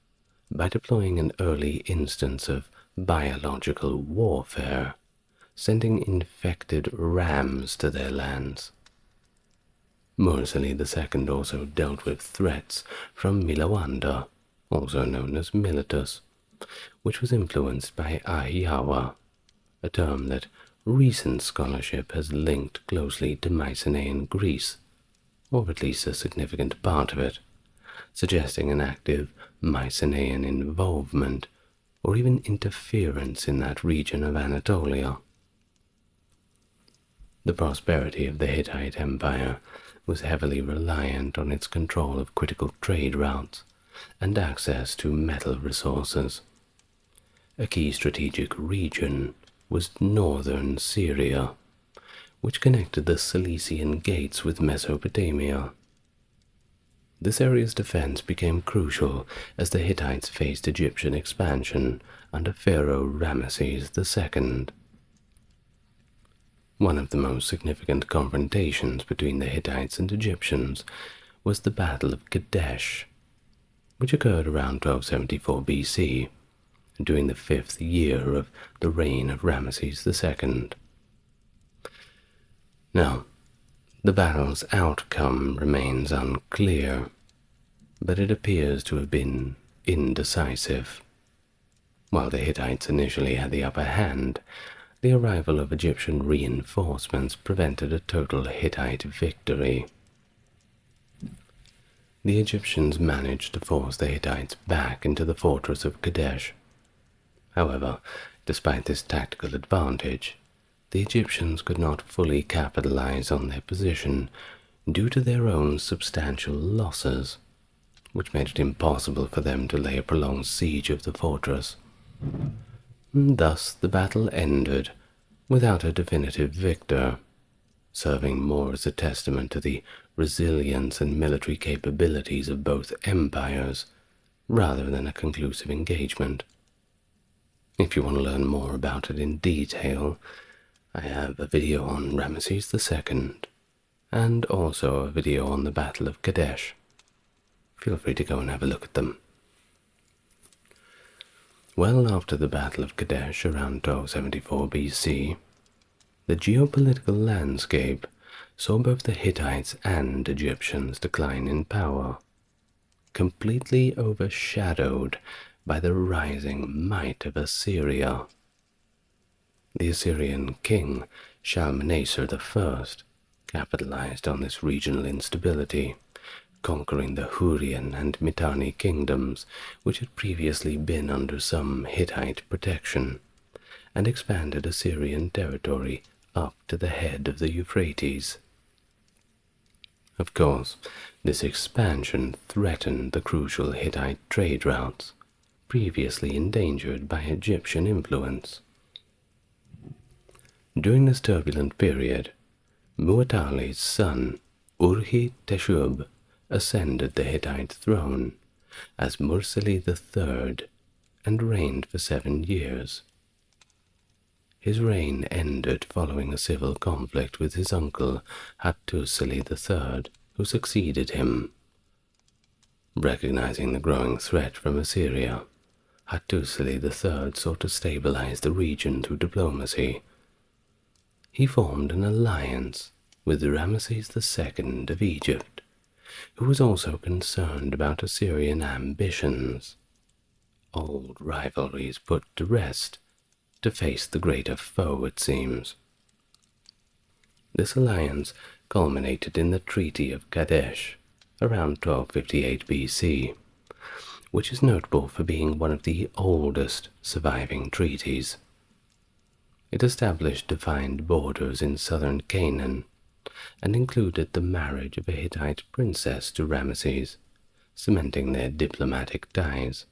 by deploying an early instance of biological warfare, sending infected rams to their lands. Mursili II also dealt with threats from Milawanda, also known as Miletus, which was influenced by Ahiawa, a term that recent scholarship has linked closely to Mycenaean Greece, or at least a significant part of it, suggesting an active Mycenaean involvement or even interference in that region of Anatolia. The prosperity of the Hittite Empire was heavily reliant on its control of critical trade routes and access to metal resources. A key strategic region was northern Syria, which connected the Cilician Gates with Mesopotamia. This area's defense became crucial as the Hittites faced Egyptian expansion under Pharaoh Ramesses II. One of the most significant confrontations between the Hittites and Egyptians was the Battle of Kadesh, which occurred around 1274 BC, during the 5th year of the reign of Ramesses II. Now, the battle's outcome remains unclear, but it appears to have been indecisive. While the Hittites initially had the upper hand, the arrival of Egyptian reinforcements prevented a total Hittite victory. The Egyptians managed to force the Hittites back into the fortress of Kadesh. However, despite this tactical advantage, the Egyptians could not fully capitalize on their position due to their own substantial losses, which made it impossible for them to lay a prolonged siege of the fortress. Thus the battle ended without a definitive victor, serving more as a testament to the resilience and military capabilities of both empires, rather than a conclusive engagement. If you want to learn more about it in detail, I have a video on Ramesses II, and also a video on the Battle of Kadesh. Feel free to go and have a look at them. Well after the Battle of Kadesh around 1274 BC, the geopolitical landscape saw both the Hittites and Egyptians decline in power, completely overshadowed by the rising might of Assyria. The Assyrian king Shalmaneser I capitalized on this regional instability, conquering the Hurrian and Mitanni kingdoms, which had previously been under some Hittite protection, and expanded Assyrian territory up to the head of the Euphrates. Of course, this expansion threatened the crucial Hittite trade routes, previously endangered by Egyptian influence. During this turbulent period, Mu'attali's son, Urhi-Teshub, ascended the Hittite throne as Mursili III and reigned for 7 years. His reign ended following a civil conflict with his uncle Hattusili III, who succeeded him. Recognizing the growing threat from Assyria, Hattusili III sought to stabilize the region through diplomacy. He formed an alliance with Ramesses II of Egypt, who was also concerned about Assyrian ambitions. Old rivalries put to rest to face the greater foe, it seems. This alliance culminated in the Treaty of Kadesh around 1258 BC, which is notable for being one of the oldest surviving treaties. It established defined borders in southern Canaan and included the marriage of a Hittite princess to Ramesses, cementing their diplomatic ties.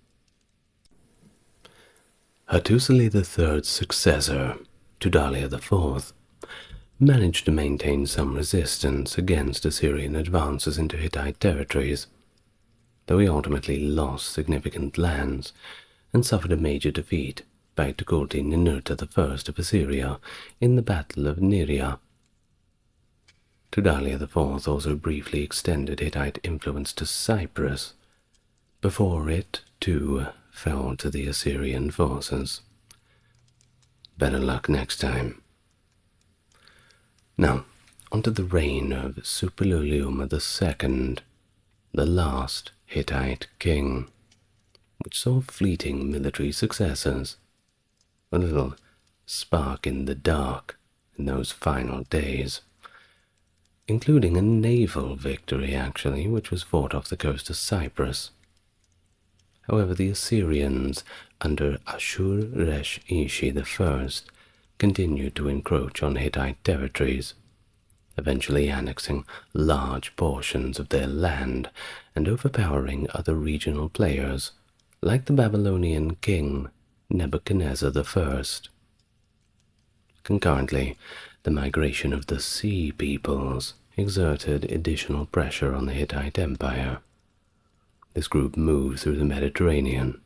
Hattusili III's successor, Tudalia IV, managed to maintain some resistance against Assyrian advances into Hittite territories, though he ultimately lost significant lands and suffered a major defeat by Tukulti-Ninurta I of Assyria in the Battle of Neriah. Tudalia IV also briefly extended Hittite influence to Cyprus, before it, too, fell to the Assyrian forces. Better luck next time. Now, onto the reign of Suppiluliuma II, the last Hittite king, which saw fleeting military successes, a little spark in the dark in those final days, including a naval victory, actually, which was fought off the coast of Cyprus. However, the Assyrians under Ashur-resh-ishi I continued to encroach on Hittite territories, eventually annexing large portions of their land and overpowering other regional players, like the Babylonian king Nebuchadnezzar I. Concurrently, the migration of the Sea Peoples exerted additional pressure on the Hittite Empire. This group moved through the Mediterranean,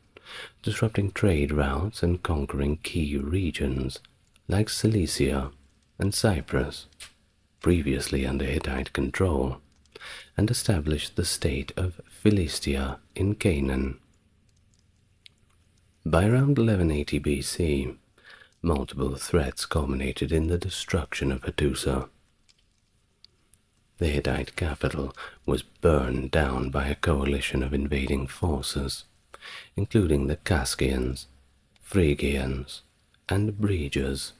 disrupting trade routes and conquering key regions like Cilicia and Cyprus, previously under Hittite control, and established the state of Philistia in Canaan. By around 1180 BC, multiple threats culminated in the destruction of Hattusa. The Hittite capital was burned down by a coalition of invading forces, including the Kaskians, Phrygians, and Bregers.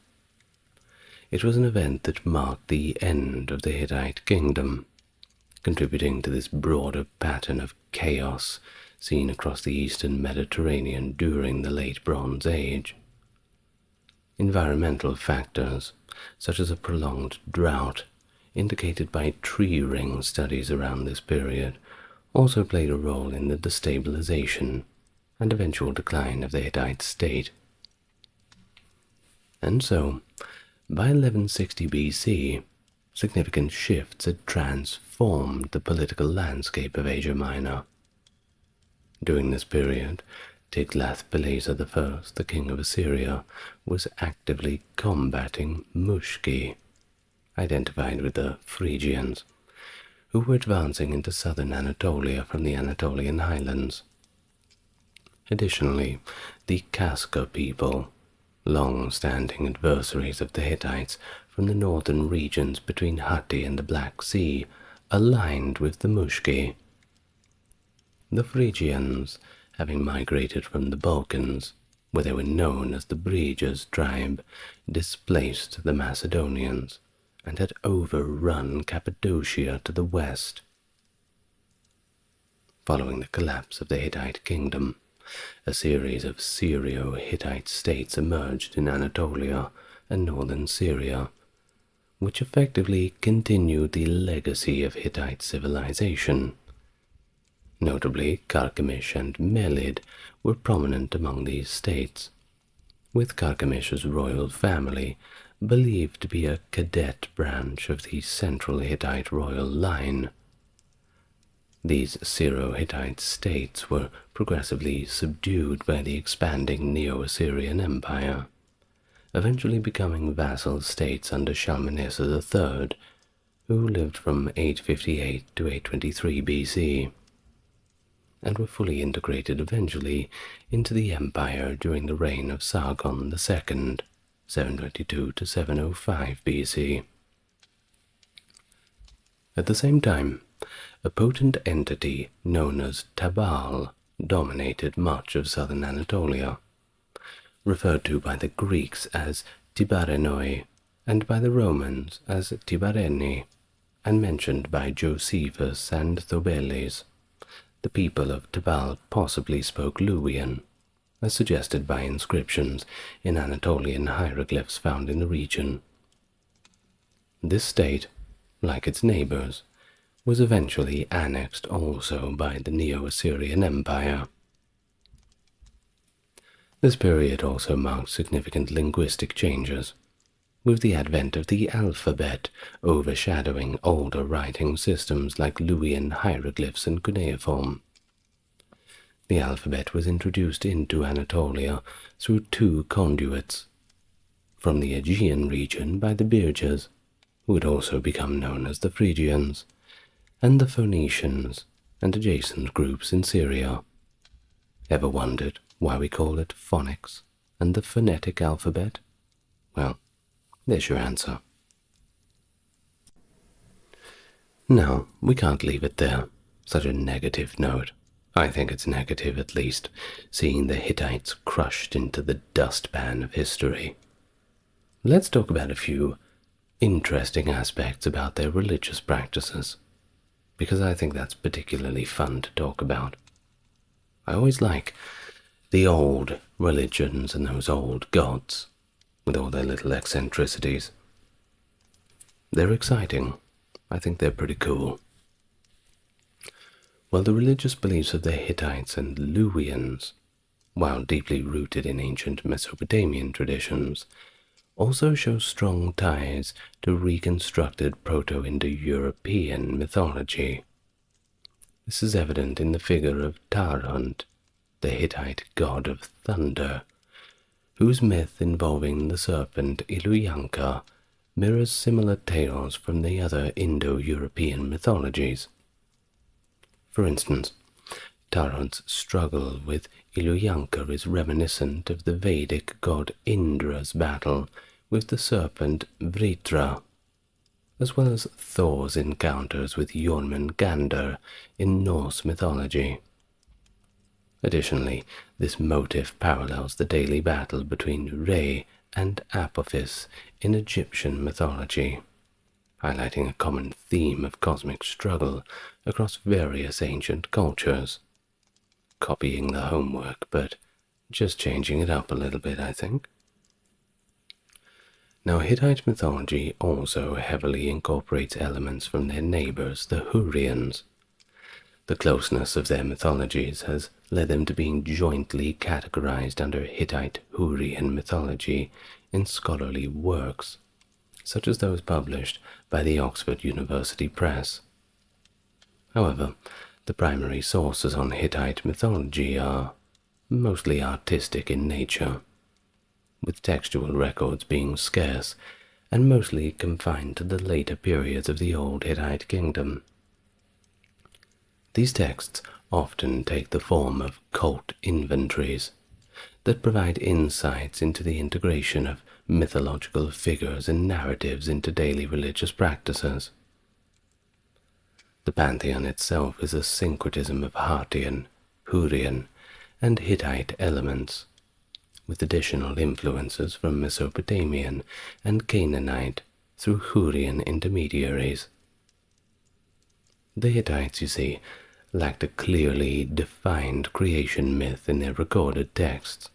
It was an event that marked the end of the Hittite kingdom, contributing to this broader pattern of chaos seen across the eastern Mediterranean during the Late Bronze Age. Environmental factors, such as a prolonged drought, indicated by tree ring studies around this period, also played a role in the destabilization and eventual decline of the Hittite state. And so, by 1160 BC, significant shifts had transformed the political landscape of Asia Minor. During this period, Tiglath-Pileser I, the king of Assyria, was actively combating Mushki, identified with the Phrygians, who were advancing into southern Anatolia from the Anatolian highlands. Additionally, the Kaska people, long-standing adversaries of the Hittites from the northern regions between Hatti and the Black Sea, aligned with the Mushki. The Phrygians, having migrated from the Balkans, where they were known as the Bregers tribe, displaced the Macedonians and had overrun Cappadocia to the west. Following the collapse of the Hittite kingdom, a series of Syrio-Hittite states emerged in Anatolia and northern Syria, which effectively continued the legacy of Hittite civilization. Notably, Carchemish and Melid were prominent among these states, with Carchemish's royal family believed to be a cadet branch of the central Hittite royal line. These Syro-Hittite states were progressively subdued by the expanding Neo-Assyrian Empire, eventually becoming vassal states under Shalmaneser III, who lived from 858 to 823 BC, and were fully integrated eventually into the empire during the reign of Sargon II, 722 to 705 BC. At the same time, a potent entity known as Tabal dominated much of southern Anatolia, referred to by the Greeks as Tibarenoi and by the Romans as Tibareni, and mentioned by Josephus and Thobeles. The people of Tabal possibly spoke Luwian, as suggested by inscriptions in Anatolian hieroglyphs found in the region. This state, like its neighbors, was eventually annexed also by the Neo-Assyrian Empire. This period also marked significant linguistic changes, with the advent of the alphabet overshadowing older writing systems like Luwian hieroglyphs and cuneiform. The alphabet was introduced into Anatolia through two conduits, from the Aegean region by the Birges, who would also become known as the Phrygians, and the Phoenicians and adjacent groups in Syria. Ever wondered why we call it phonics and the phonetic alphabet? Well, there's your answer. Now, we can't leave it there. Such a negative note. I think it's negative, at least, seeing the Hittites crushed into the dustpan of history. Let's talk about a few interesting aspects about their religious practices, because I think that's particularly fun to talk about. I always like the old religions and those old gods, with all their little eccentricities. They're exciting. I think they're pretty cool. Well, the religious beliefs of the Hittites and Luwians, while deeply rooted in ancient Mesopotamian traditions, also show strong ties to reconstructed Proto-Indo-European mythology. This is evident in the figure of Tarhunt, the Hittite god of thunder, whose myth involving the serpent Iluyanka mirrors similar tales from the other Indo-European mythologies. For instance, Tarhunt's struggle with Iluyanka is reminiscent of the Vedic god Indra's battle with the serpent Vritra, as well as Thor's encounters with Jormungandr in Norse mythology. Additionally, this motif parallels the daily battle between Re and Apophis in Egyptian mythology, highlighting a common theme of cosmic struggle across various ancient cultures. Copying the homework, but just changing it up a little bit, I think. Now, Hittite mythology also heavily incorporates elements from their neighbors, the Hurrians. The closeness of their mythologies has led them to being jointly categorized under Hittite Hurrian mythology in scholarly works, such as those published by the Oxford University Press. However, the primary sources on Hittite mythology are mostly artistic in nature, with textual records being scarce and mostly confined to the later periods of the Old Hittite Kingdom. These texts often take the form of cult inventories that provide insights into the integration of mythological figures and narratives into daily religious practices. The pantheon itself is a syncretism of Hattian, Hurrian, and Hittite elements, with additional influences from Mesopotamian and Canaanite through Hurrian intermediaries. The Hittites, you see, lacked a clearly defined creation myth in their recorded texts,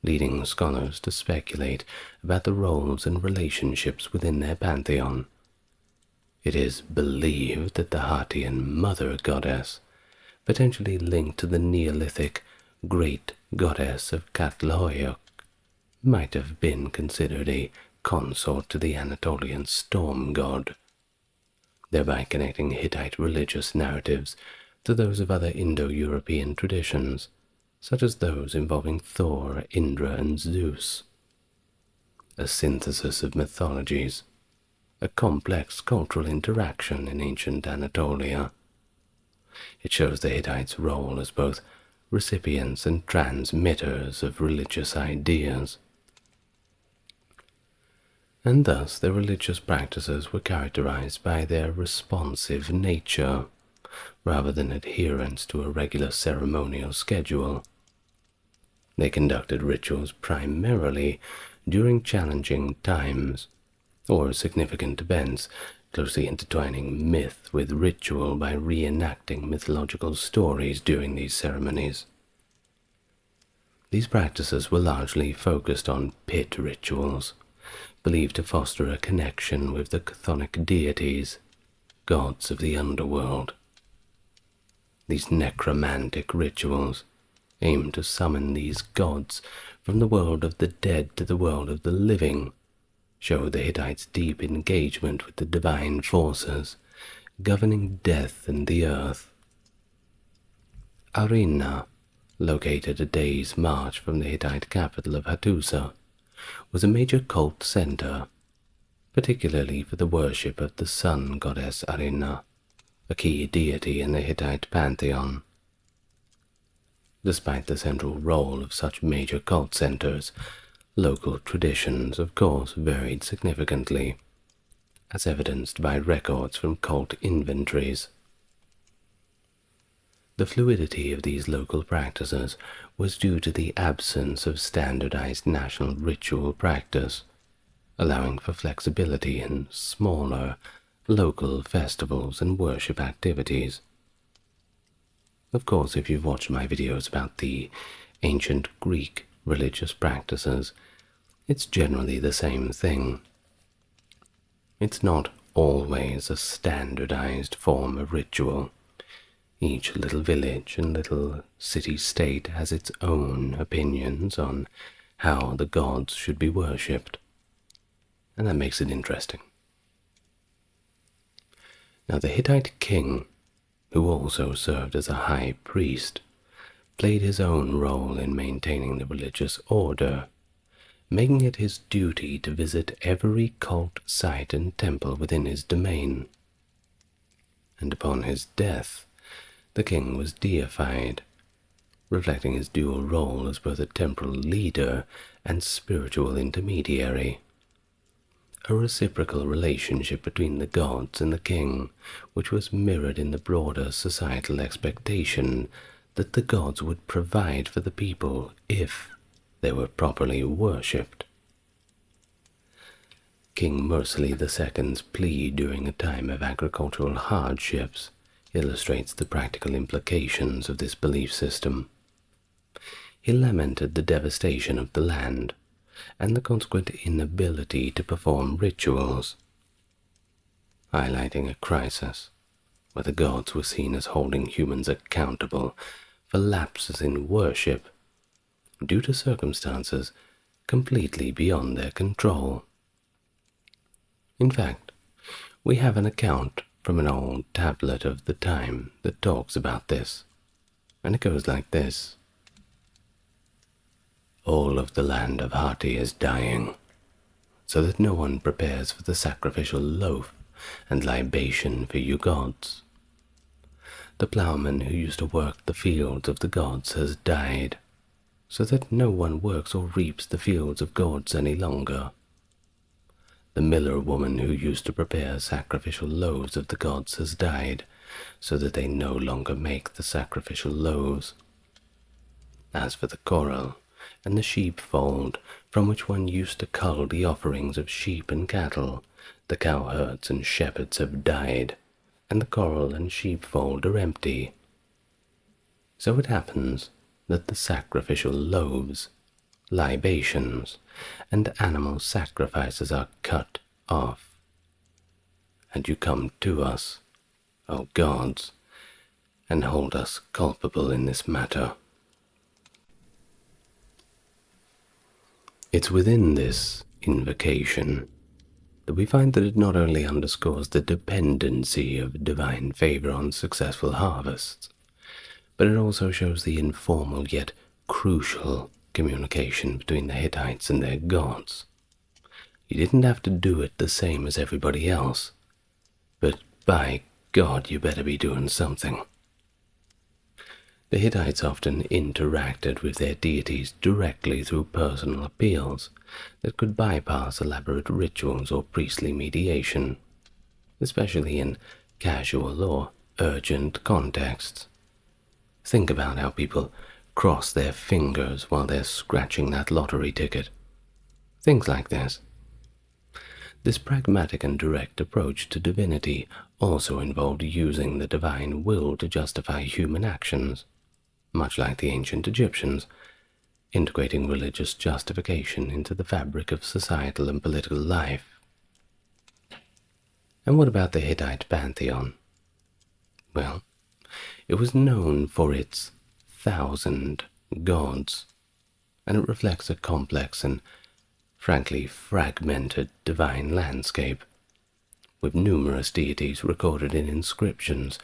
leading scholars to speculate about the roles and relationships within their pantheon. It is believed that the Hattian mother goddess, potentially linked to the Neolithic great goddess of Catloiok, might have been considered a consort to the Anatolian storm god, thereby connecting Hittite religious narratives to those of other Indo-European traditions, such as those involving Thor, Indra, and Zeus. A synthesis of mythologies, a complex cultural interaction in ancient Anatolia. It shows the Hittites' role as both recipients and transmitters of religious ideas. And thus their religious practices were characterized by their responsive nature, rather than adherence to a regular ceremonial schedule. They conducted rituals primarily during challenging times, or significant events, closely intertwining myth with ritual by reenacting mythological stories during these ceremonies. These practices were largely focused on pit rituals, believed to foster a connection with the chthonic deities, gods of the underworld. These necromantic rituals aim to summon these gods from the world of the dead to the world of the living, show the Hittites' deep engagement with the divine forces governing death and the earth. Arena, located a day's march from the Hittite capital of Hattusa, was a major cult center, particularly for the worship of the sun goddess Arena, a key deity in the Hittite pantheon. Despite the central role of such major cult centers, local traditions, of course, varied significantly, as evidenced by records from cult inventories. The fluidity of these local practices was due to the absence of standardized national ritual practice, allowing for flexibility in smaller, local festivals and worship activities. Of course, if you've watched my videos about the ancient Greek religious practices, it's generally the same thing. It's not always a standardized form of ritual. Each little village and little city-state has its own opinions on how the gods should be worshipped, and that makes it interesting. Now, the Hittite king, who also served as a high priest, played his own role in maintaining the religious order, making it his duty to visit every cult site and temple within his domain. And upon his death, the king was deified, reflecting his dual role as both a temporal leader and spiritual intermediary. A reciprocal relationship between the gods and the king, which was mirrored in the broader societal expectation that the gods would provide for the people if they were properly worshipped. King Mursili II's plea during a time of agricultural hardships illustrates the practical implications of this belief system. He lamented the devastation of the land and the consequent inability to perform rituals, highlighting a crisis where the gods were seen as holding humans accountable for lapses in worship due to circumstances completely beyond their control. In fact, we have an account from an old tablet of the time that talks about this, and it goes like this. All of the land of Hatti is dying, so that no one prepares for the sacrificial loaf and libation for you gods. The ploughman who used to work the fields of the gods has died, so that no one works or reaps the fields of gods any longer. The miller woman who used to prepare sacrificial loaves of the gods has died, so that they no longer make the sacrificial loaves. As for the corral and the sheepfold from which one used to cull the offerings of sheep and cattle, the cowherds and shepherds have died, and the corral and sheepfold are empty. So it happens that the sacrificial loaves, libations, and animal sacrifices are cut off. And you come to us, O gods, and hold us culpable in this matter. It's within this invocation that we find that it not only underscores the dependency of divine favor on successful harvests, but it also shows the informal yet crucial communication between the Hittites and their gods. You didn't have to do it the same as everybody else, but by God, you better be doing something. The Hittites often interacted with their deities directly through personal appeals that could bypass elaborate rituals or priestly mediation, especially in casual or urgent contexts. Think about how people cross their fingers while they're scratching that lottery ticket. Things like this. This pragmatic and direct approach to divinity also involved using the divine will to justify human actions, much like the ancient Egyptians, integrating religious justification into the fabric of societal and political life. And what about the Hittite pantheon? Well, it was known for its 1,000 gods, and it reflects a complex and frankly fragmented divine landscape, with numerous deities recorded in inscriptions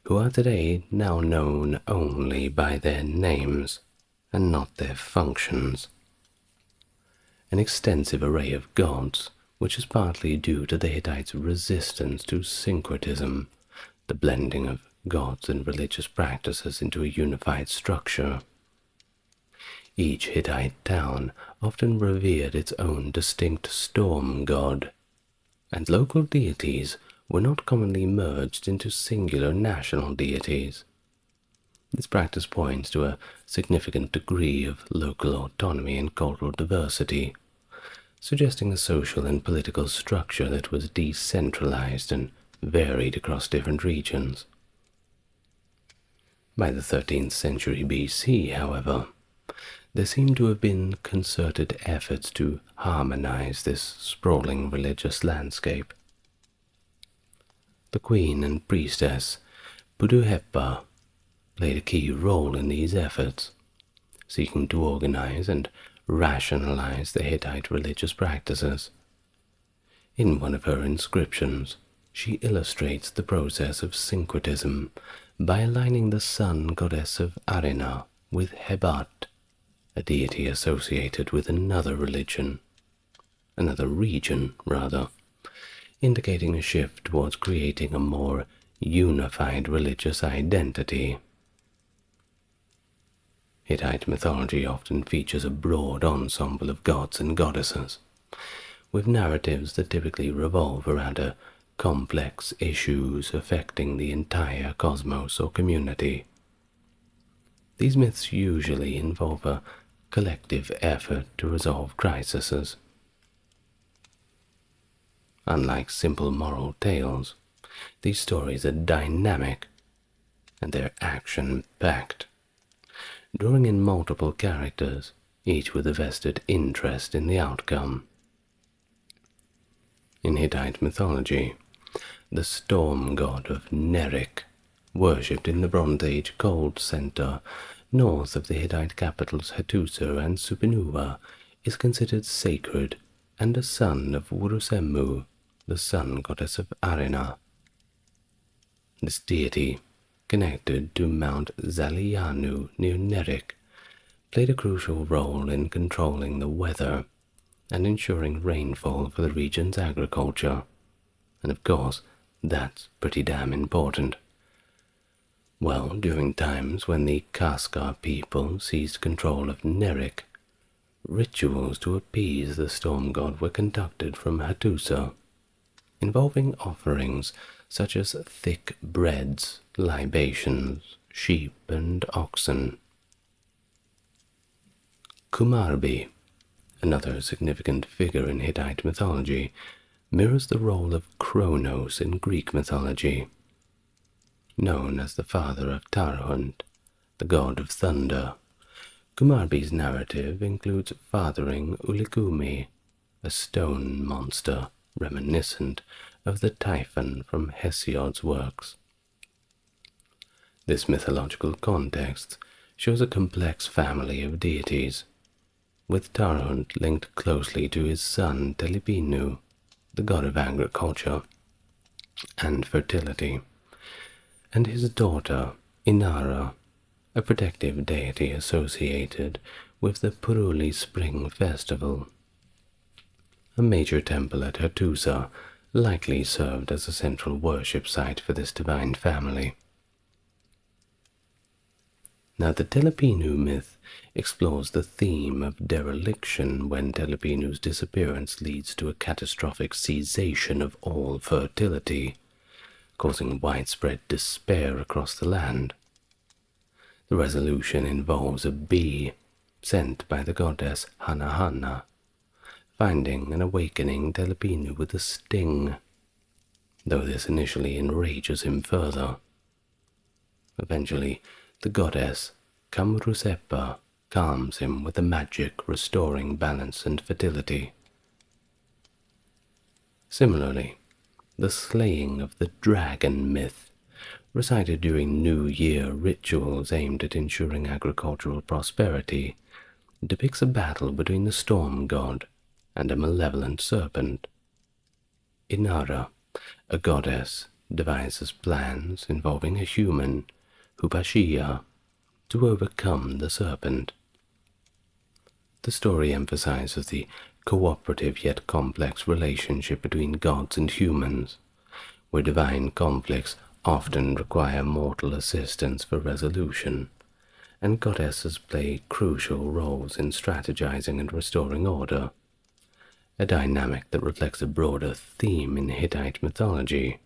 who are today now known only by their names and not their functions. An extensive array of gods, which is partly due to the Hittites' resistance to syncretism, the blending of gods and religious practices into a unified structure. Each Hittite town often revered its own distinct storm god, and local deities were not commonly merged into singular national deities. This practice points to a significant degree of local autonomy and cultural diversity, suggesting a social and political structure that was decentralized and varied across different regions. By the 13th century BC, however, there seem to have been concerted efforts to harmonize this sprawling religious landscape. The queen and priestess Puduhepa played a key role in these efforts, seeking to organize and rationalize the Hittite religious practices. In one of her inscriptions, she illustrates the process of syncretism by aligning the sun goddess of Arena with Hebat, a deity associated with another region, indicating a shift towards creating a more unified religious identity. Hittite mythology often features a broad ensemble of gods and goddesses, with narratives that typically revolve around complex issues affecting the entire cosmos or community. These myths usually involve a collective effort to resolve crises. Unlike simple moral tales, these stories are dynamic and they're action-packed, drawing in multiple characters, each with a vested interest in the outcome. In Hittite mythology, the storm god of Nerik, worshipped in the Bronze Age cold center north of the Hittite capitals Hattusa and Supernova, is considered sacred and a son of Urusemu, the sun goddess of Arena. This deity, connected to Mount Zalianu near Nerik, played a crucial role in controlling the weather and ensuring rainfall for the region's agriculture. And of course, that's pretty damn important. Well, during times when the Kaskar people seized control of Nerik, rituals to appease the storm god were conducted from Hattusa, involving offerings such as thick breads, libations, sheep, and oxen. Kumarbi, another significant figure in Hittite mythology, mirrors the role of Kronos in Greek mythology. Known as the father of Tarhunt, the god of thunder, Kumarbi's narrative includes fathering Ulikumi, a stone monster reminiscent of the Typhon from Hesiod's works. This mythological context shows a complex family of deities, with Tarhunt linked closely to his son Telipinu, the god of agriculture and fertility, and his daughter Inara, a protective deity associated with the Puruli Spring Festival. A major temple at Hattusa likely served as a central worship site for this divine family. Now, the Telepinu myth explores the theme of dereliction when Telepinu's disappearance leads to a catastrophic cessation of all fertility, causing widespread despair across the land. The resolution involves a bee sent by the goddess Hanahana, finding and awakening Telepinu with a sting, though this initially enrages him further. Eventually, the goddess Kamrusepa calms him with a magic restoring balance and fertility. Similarly, the slaying of the dragon myth, recited during New Year rituals aimed at ensuring agricultural prosperity, depicts a battle between the storm god and a malevolent serpent. Inara, a goddess, devises plans involving a human, Hupashia, to overcome the serpent. The story emphasizes the cooperative yet complex relationship between gods and humans, where divine conflicts often require mortal assistance for resolution, and goddesses play crucial roles in strategizing and restoring order, a dynamic that reflects a broader theme in Hittite mythology,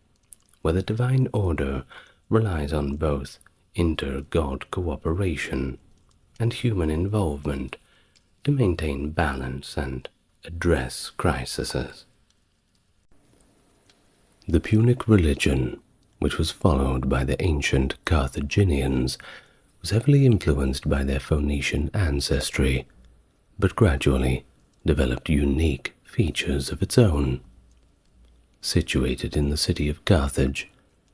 where the divine order relies on both inter-god cooperation and human involvement to maintain balance and address crises. The Punic Religion, which was followed by the ancient Carthaginians, was heavily influenced by their Phoenician ancestry, but gradually developed unique features of its own. Situated in the city of Carthage,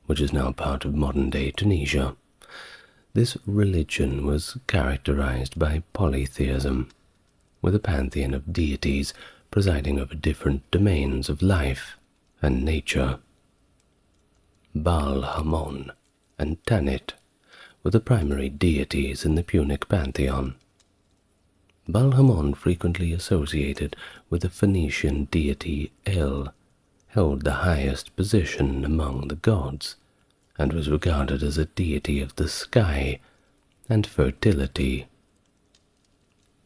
which is now part of modern-day Tunisia, this religion was characterized by polytheism, with a pantheon of deities presiding over different domains of life and nature. Baal-Hamon and Tanit were the primary deities in the Punic pantheon. Baal-Hamon, frequently associated with the Phoenician deity El, held the highest position among the gods, and was regarded as a deity of the sky and fertility.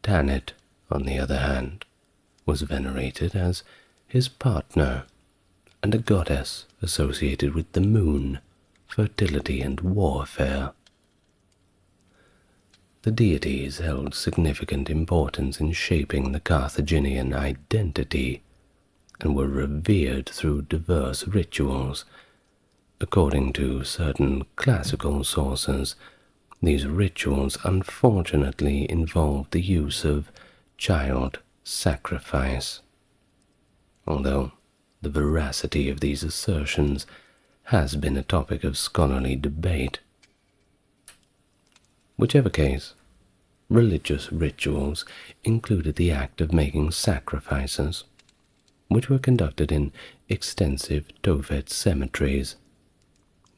Tanit, on the other hand, was venerated as his partner, and a goddess associated with the moon, fertility and warfare. The deities held significant importance in shaping the Carthaginian identity and were revered through diverse rituals. According to certain classical sources, these rituals unfortunately involved the use of child sacrifice, although the veracity of these assertions has been a topic of scholarly debate. Whichever case, religious rituals included the act of making sacrifices, which were conducted in extensive Tophet cemeteries.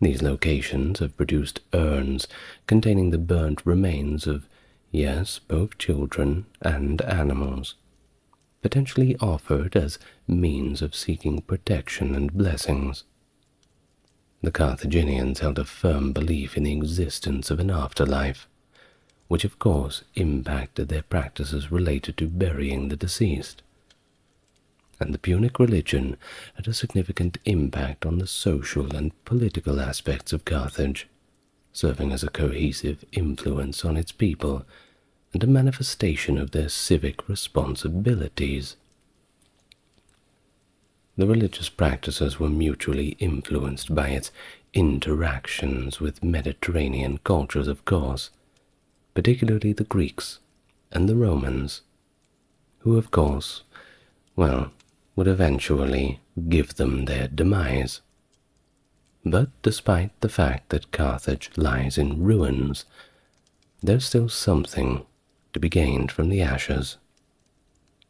These locations have produced urns containing the burnt remains of, yes, both children and animals, potentially offered as means of seeking protection and blessings. The Carthaginians held a firm belief in the existence of an afterlife, which of course impacted their practices related to burying the deceased. And the Punic religion had a significant impact on the social and political aspects of Carthage, serving as a cohesive influence on its people and a manifestation of their civic responsibilities. The religious practices were mutually influenced by its interactions with Mediterranean cultures, of course, particularly the Greeks and the Romans, who, of course, would eventually give them their demise. But despite the fact that Carthage lies in ruins, there's still something to be gained from the ashes.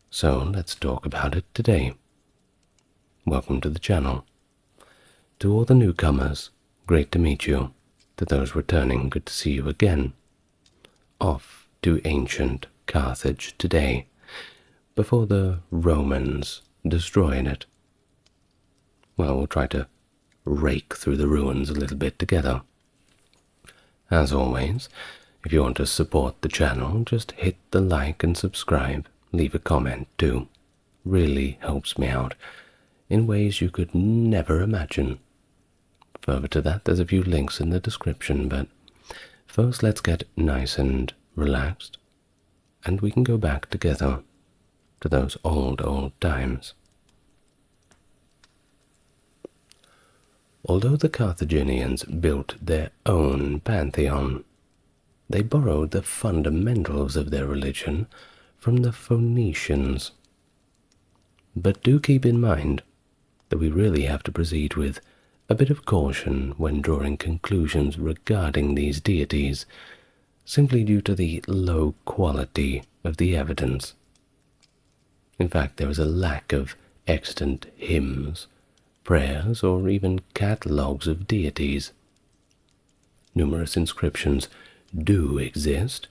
So let's talk about it today. Welcome to the channel. To all the newcomers, great to meet you. To those returning, good to see you again. off to ancient Carthage today, before the Romans destroyed it. Well, we'll try to rake through the ruins a little bit together. As always, if you want to support the channel, just hit the like and subscribe. Leave a comment too. Really helps me out in ways you could never imagine. Further to that, there's a few links in the description, but first let's get nice and relaxed, and we can go back together to those old times. Although the Carthaginians built their own pantheon, they borrowed the fundamentals of their religion from the Phoenicians. But do keep in mind that we really have to proceed with a bit of caution when drawing conclusions regarding these deities, simply due to the low quality of the evidence. In fact, there is a lack of extant hymns, prayers, or even catalogues of deities. Numerous inscriptions do exist,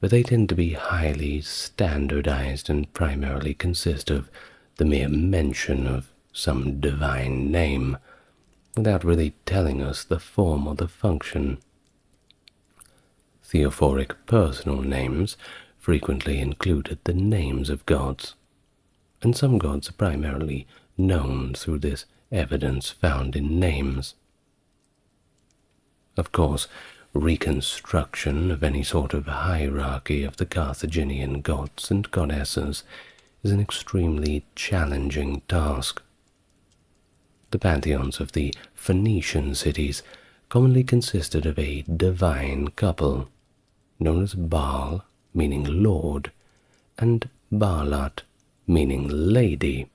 but they tend to be highly standardized and primarily consist of the mere mention of some divine name, without really telling us the form or the function. Theophoric personal names frequently included the names of gods, and some gods are primarily known through this evidence found in names. Of course, reconstruction of any sort of hierarchy of the Carthaginian gods and goddesses is an extremely challenging task. The pantheons of the Phoenician cities commonly consisted of a divine couple, known as Baal, meaning lord, and Baalat, meaning lady.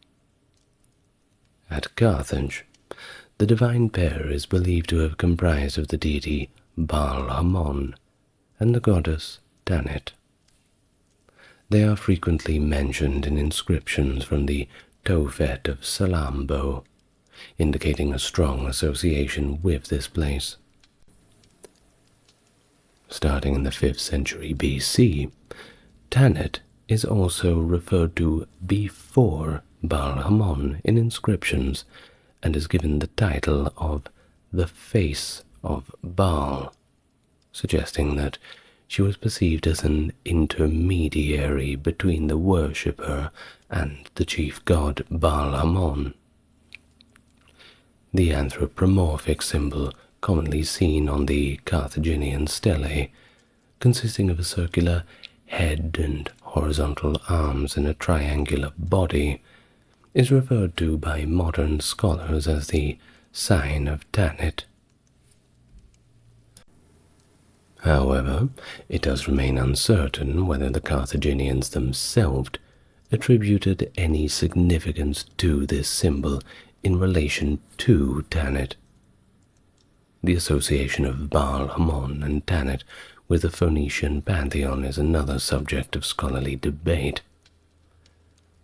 At Carthage, the divine pair is believed to have comprised of the deity Baal-Hamon and the goddess Tanit. They are frequently mentioned in inscriptions from the Tophet of Salammbô, indicating a strong association with this place. Starting in the 5th century BC, Tanit is also referred to before Baal-Hamon in inscriptions and is given the title of the face of Baal, suggesting that she was perceived as an intermediary between the worshipper and the chief god Baal-Hamon. The anthropomorphic symbol commonly seen on the Carthaginian stelae, consisting of a circular head and horizontal arms and a triangular body, is referred to by modern scholars as the sign of Tanit. However, it does remain uncertain whether the Carthaginians themselves attributed any significance to this symbol in relation to Tanit. The association of Baal-Hamon and Tanit with the Phoenician pantheon is another subject of scholarly debate.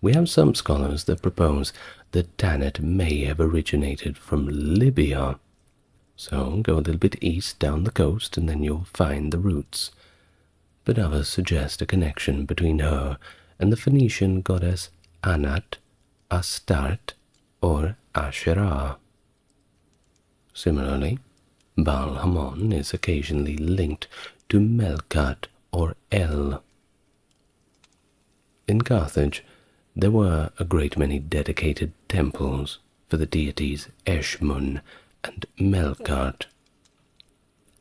We have some scholars that propose that Tanit may have originated from Libya. So go a little bit east down the coast and then you'll find the roots. But others suggest a connection between her and the Phoenician goddess Anat, Astarte, or Asherah. Similarly, Baal-Hamon is occasionally linked to Melkat or El. In Carthage, there were a great many dedicated temples for the deities Eshmun and Melkat.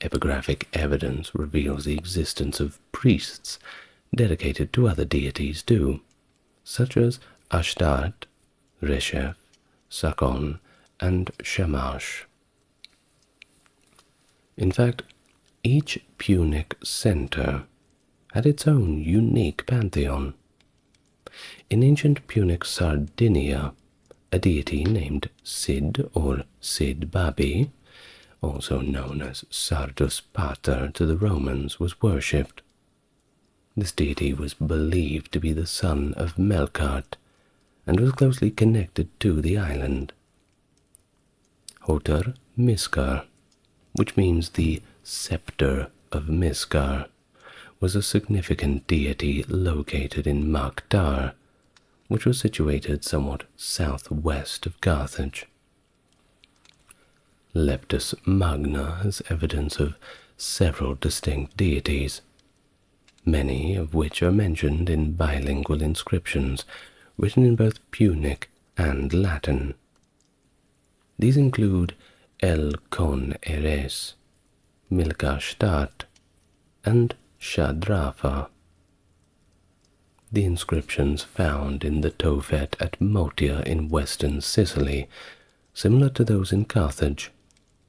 Epigraphic evidence reveals the existence of priests dedicated to other deities too, such as Ashtart, Reshef, Sakon, and Shamash. In fact, each Punic center had its own unique pantheon. In ancient Punic Sardinia, a deity named Sid or Sid Babi, also known as Sardus Pater to the Romans, was worshipped. This deity was believed to be the son of Melkart and was closely connected to the island. Hotar Miskar, which means the scepter of Miskar, was a significant deity located in Maktar, which was situated somewhat southwest of Carthage. Leptus Magna has evidence of several distinct deities, many of which are mentioned in bilingual inscriptions written in both Punic and Latin. These include El Con Eres, Milkastat, and Shadrafa. The inscriptions found in the Tophet at Motia in western Sicily, similar to those in Carthage,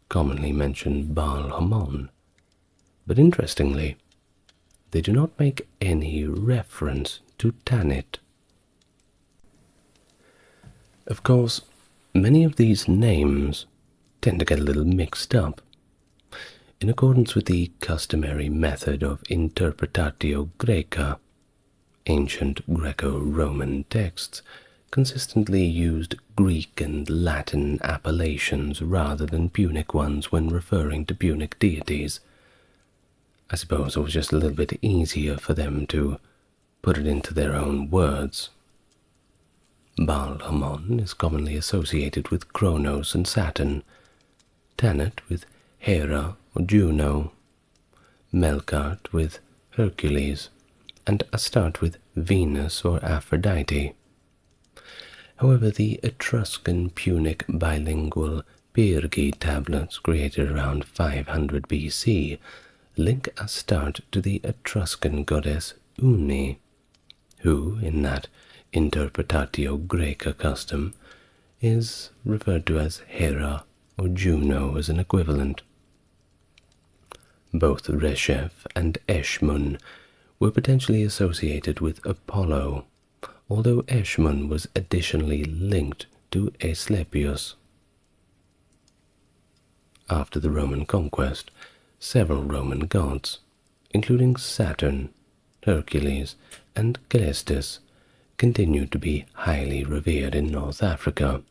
commonly mention Baal Hamon, but interestingly, they do not make any reference to Tanit. Of course, many of these names tend to get a little mixed up. In accordance with the customary method of interpretatio Graeca, ancient Greco-Roman texts consistently used Greek and Latin appellations rather than Punic ones when referring to Punic deities. I suppose it was just a little bit easier for them to put it into their own words. Baal Hamon is commonly associated with Kronos and Saturn, Tanit with Hera or Juno, Melkart with Hercules, and Astarte with Venus or Aphrodite. However, the Etruscan Punic bilingual Pyrgi tablets created around 500 BC link Astarte to the Etruscan goddess Uni, who, in that interpretatio Graeca custom, is referred to as Hera or Juno as an equivalent. Both Reshef and Eshmun were potentially associated with Apollo, although Eshmun was additionally linked to Asclepius. After the Roman conquest, several Roman gods, including Saturn, Hercules, and Calestis, continued to be highly revered in North Africa.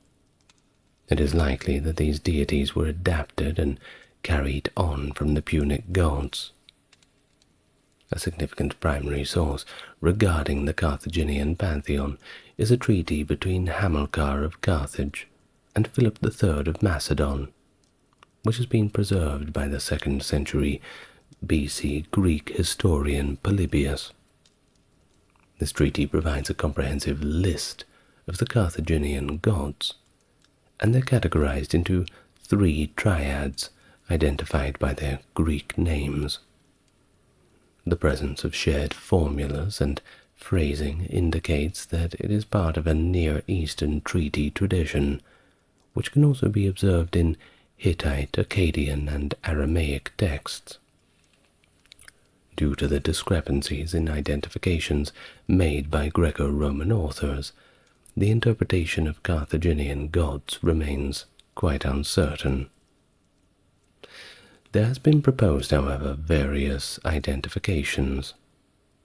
It is likely that these deities were adapted and carried on from the Punic gods. A significant primary source regarding the Carthaginian pantheon is a treaty between Hamilcar of Carthage and Philip III of Macedon, which has been preserved by the 2nd century BC Greek historian Polybius. This treaty provides a comprehensive list of the Carthaginian gods, and they're categorized into 3 triads identified by their Greek names. The presence of shared formulas and phrasing indicates that it is part of a Near Eastern treaty tradition, which can also be observed in Hittite, Akkadian, and Aramaic texts. Due to the discrepancies in identifications made by Greco-Roman authors, the interpretation of Carthaginian gods remains quite uncertain. There has been proposed, however, various identifications,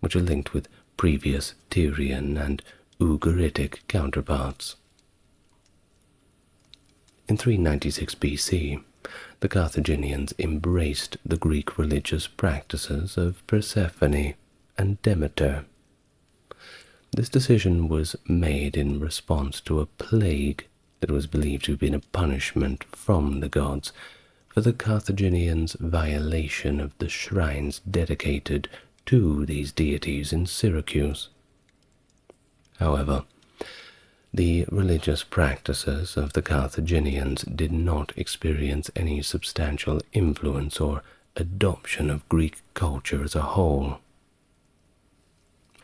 which are linked with previous Tyrian and Ugaritic counterparts. In 396 BC, the Carthaginians embraced the Greek religious practices of Persephone and Demeter. This decision was made in response to a plague that was believed to have been a punishment from the gods for the Carthaginians' violation of the shrines dedicated to these deities in Syracuse. However, the religious practices of the Carthaginians did not experience any substantial influence or adoption of Greek culture as a whole.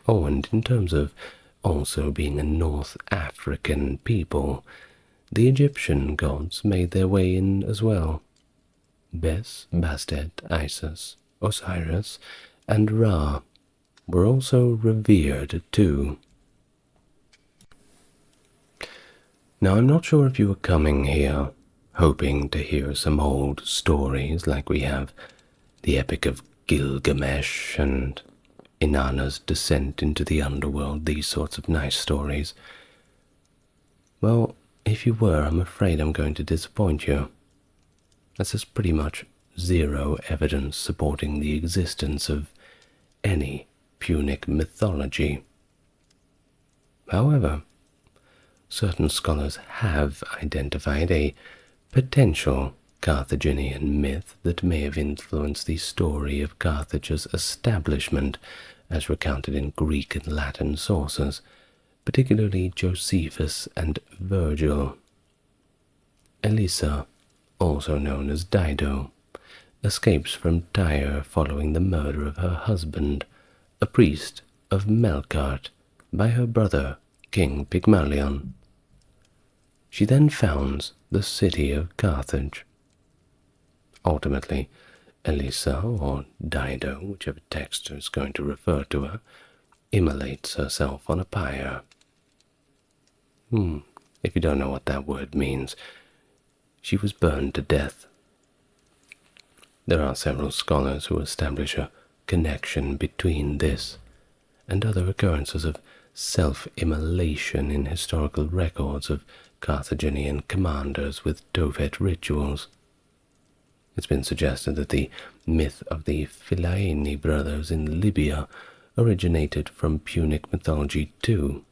Oh, and in terms of also being a North African people, the Egyptian gods made their way in as well. Bes, Bastet, Isis, Osiris, and Ra were also revered too. Now, I'm not sure if you were coming here hoping to hear some old stories like we have the Epic of Gilgamesh and Inanna's descent into the underworld, these sorts of nice stories. Well, if you were, I'm afraid I'm going to disappoint you, as there's pretty much zero evidence supporting the existence of any Punic mythology. However, certain scholars have identified a potential Carthaginian myth that may have influenced the story of Carthage's establishment as recounted in Greek and Latin sources, particularly Josephus and Virgil. Elisa, also known as Dido, escapes from Tyre following the murder of her husband, a priest of Melkart, by her brother, King Pygmalion. She then founds the city of Carthage. Ultimately, Elisa, or Dido, whichever text is going to refer to her, immolates herself on a pyre. If you don't know what that word means, she was burned to death. There are several scholars who establish a connection between this and other occurrences of self-immolation in historical records of Carthaginian commanders with Tophet rituals. It's been suggested that the myth of the Philaeni brothers in Libya originated from Punic mythology too.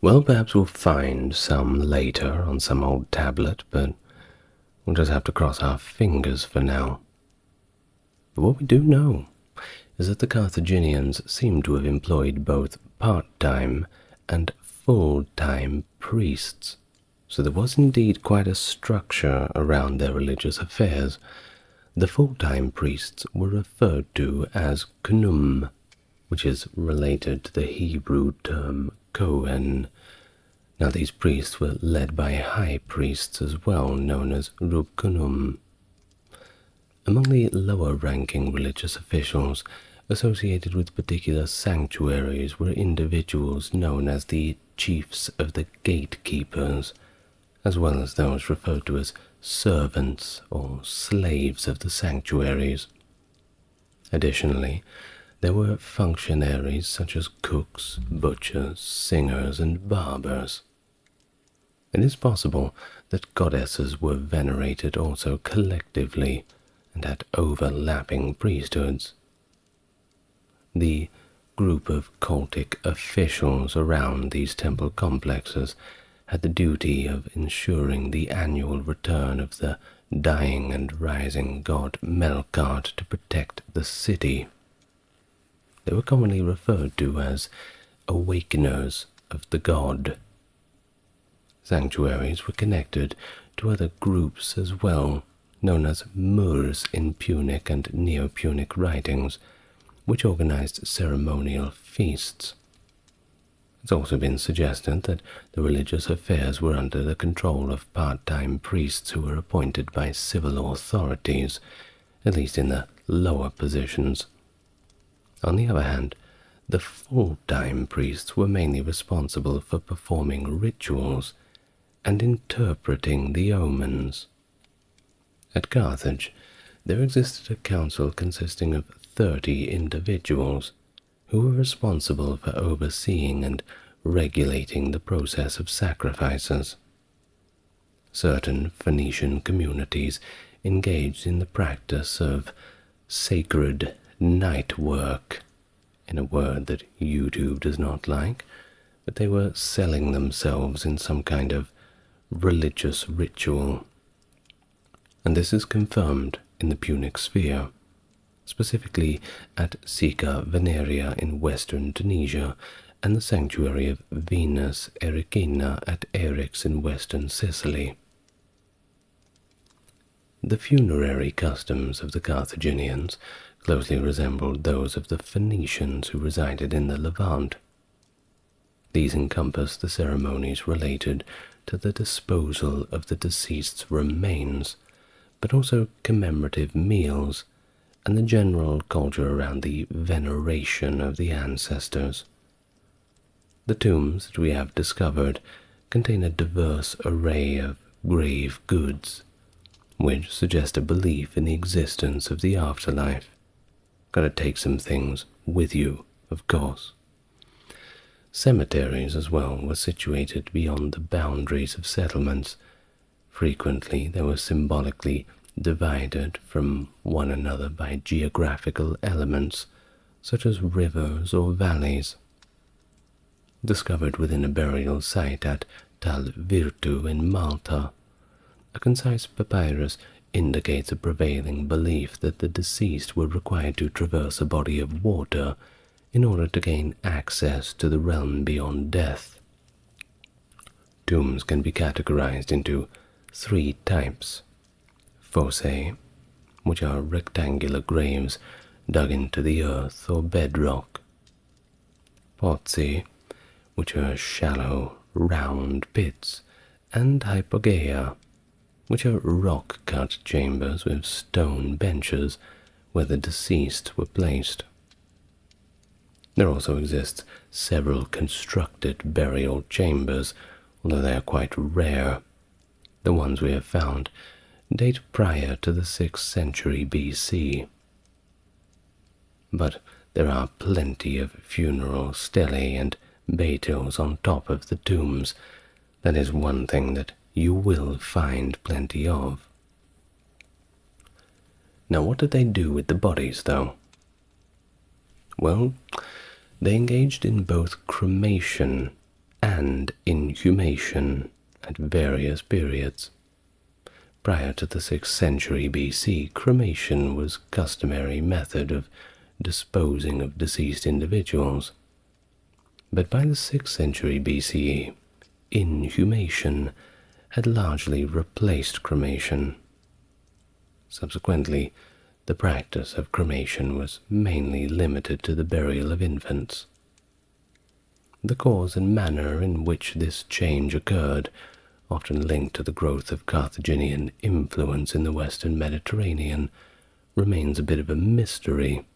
Well, perhaps we'll find some later on some old tablet, but we'll just have to cross our fingers for now. But what we do know is that the Carthaginians seem to have employed both part-time and full-time priests, so there was indeed quite a structure around their religious affairs. The full-time priests were referred to as Kunum, which is related to the Hebrew term Kohen. Now these priests were led by high priests as well, known as Rub Kunum. Among the lower-ranking religious officials associated with particular sanctuaries were individuals known as the chiefs of the gatekeepers, as well as those referred to as servants or slaves of the sanctuaries. Additionally, there were functionaries such as cooks, butchers, singers, and barbers. It is possible that goddesses were venerated also collectively and had overlapping priesthoods. The group of cultic officials around these temple complexes had the duty of ensuring the annual return of the dying and rising god Melkart to protect the city. They were commonly referred to as awakeners of the god. Sanctuaries were connected to other groups as well, known as Murs in Punic and Neo-Punic writings, which organized ceremonial feasts. It's also been suggested that the religious affairs were under the control of part-time priests who were appointed by civil authorities, at least in the lower positions. On the other hand, the full-time priests were mainly responsible for performing rituals and interpreting the omens. At Carthage, there existed a council consisting of 30 individuals who were responsible for overseeing and regulating the process of sacrifices. Certain Phoenician communities engaged in the practice of sacred night work, in a word that YouTube does not like, but they were selling themselves in some kind of religious ritual. And this is confirmed in the Punic sphere, specifically at Sica Veneria in western Tunisia and the sanctuary of Venus Ericina at Eryx in western Sicily. The funerary customs of the Carthaginians closely resembled those of the Phoenicians who resided in the Levant. These encompassed the ceremonies related to the disposal of the deceased's remains, but also commemorative meals and the general culture around the veneration of the ancestors. The tombs that we have discovered contain a diverse array of grave goods, which suggest a belief in the existence of the afterlife. Gotta take some things with you, of course. Cemeteries as well were situated beyond the boundaries of settlements. Frequently they were symbolically divided from one another by geographical elements such as rivers or valleys. Discovered within a burial site at Tal Virtu in Malta, a concise papyrus indicates a prevailing belief that the deceased were required to traverse a body of water in order to gain access to the realm beyond death. Tombs can be categorized into 3 types: fossae, which are rectangular graves dug into the earth or bedrock; pozzi, which are shallow, round pits; and hypogeia, which are rock-cut chambers with stone benches where the deceased were placed. There also exists several constructed burial chambers, although they are quite rare. The ones we have found date prior to the 6th century BC. But there are plenty of funeral stelae and beetles on top of the tombs. That is one thing that you will find plenty of. Now, what did they do with the bodies, though? Well, they engaged in both cremation and inhumation at various periods. Prior to the 6th century BC, cremation was a customary method of disposing of deceased individuals. But by the 6th century BCE, inhumation had largely replaced cremation. Subsequently, the practice of cremation was mainly limited to the burial of infants. The cause and manner in which this change occurred, often linked to the growth of Carthaginian influence in the Western Mediterranean, remains a bit of a mystery.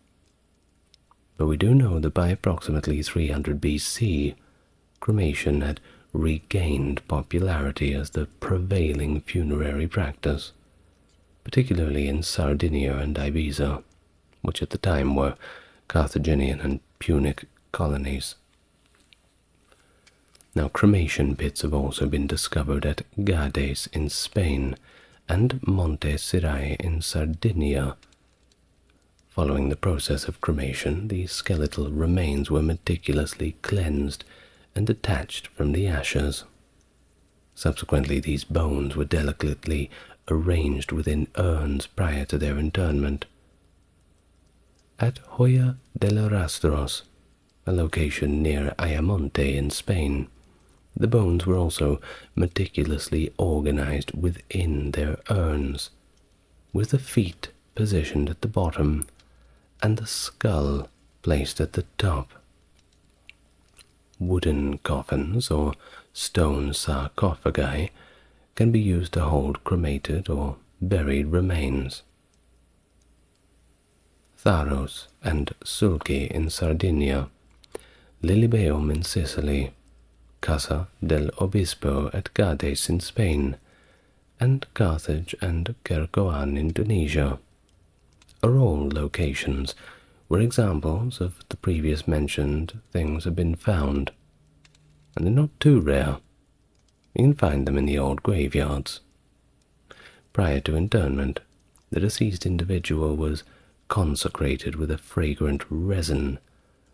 But we do know that by approximately 300 BC, cremation had regained popularity as the prevailing funerary practice, particularly in Sardinia and Ibiza, which at the time were Carthaginian and Punic colonies. Now, cremation pits have also been discovered at Gades in Spain and Monte Sirai in Sardinia. Following the process of cremation, the skeletal remains were meticulously cleansed and detached from the ashes. Subsequently, these bones were delicately arranged within urns prior to their internment. At Hoya de los Rastros, a location near Ayamonte in Spain, the bones were also meticulously organized within their urns, with the feet positioned at the bottom and the skull placed at the top. Wooden coffins or stone sarcophagi can be used to hold cremated or buried remains. Tharos and Sulci in Sardinia, Lilibeum in Sicily, Casa del Obispo at Gades in Spain, and Carthage and Kerkoan in Tunisia are all locations where examples of the previous mentioned things have been found, and they're not too rare. You can find them in the old graveyards. Prior to internment, the deceased individual was consecrated with a fragrant resin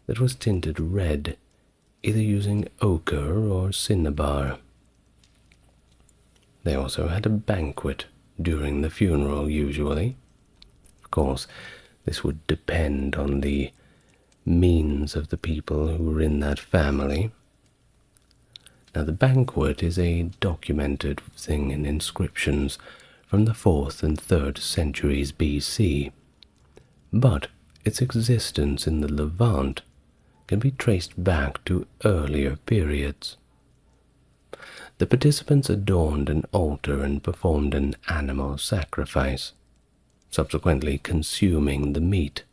that was tinted red, either using ochre or cinnabar. They also had a banquet during the funeral, usually. Of course, this would depend on the means of the people who were in that family. Now, the banquet is a documented thing in inscriptions from the 4th and 3rd centuries BC, but its existence in the Levant can be traced back to earlier periods. The participants adorned an altar and performed an animal sacrifice, subsequently consuming the meat.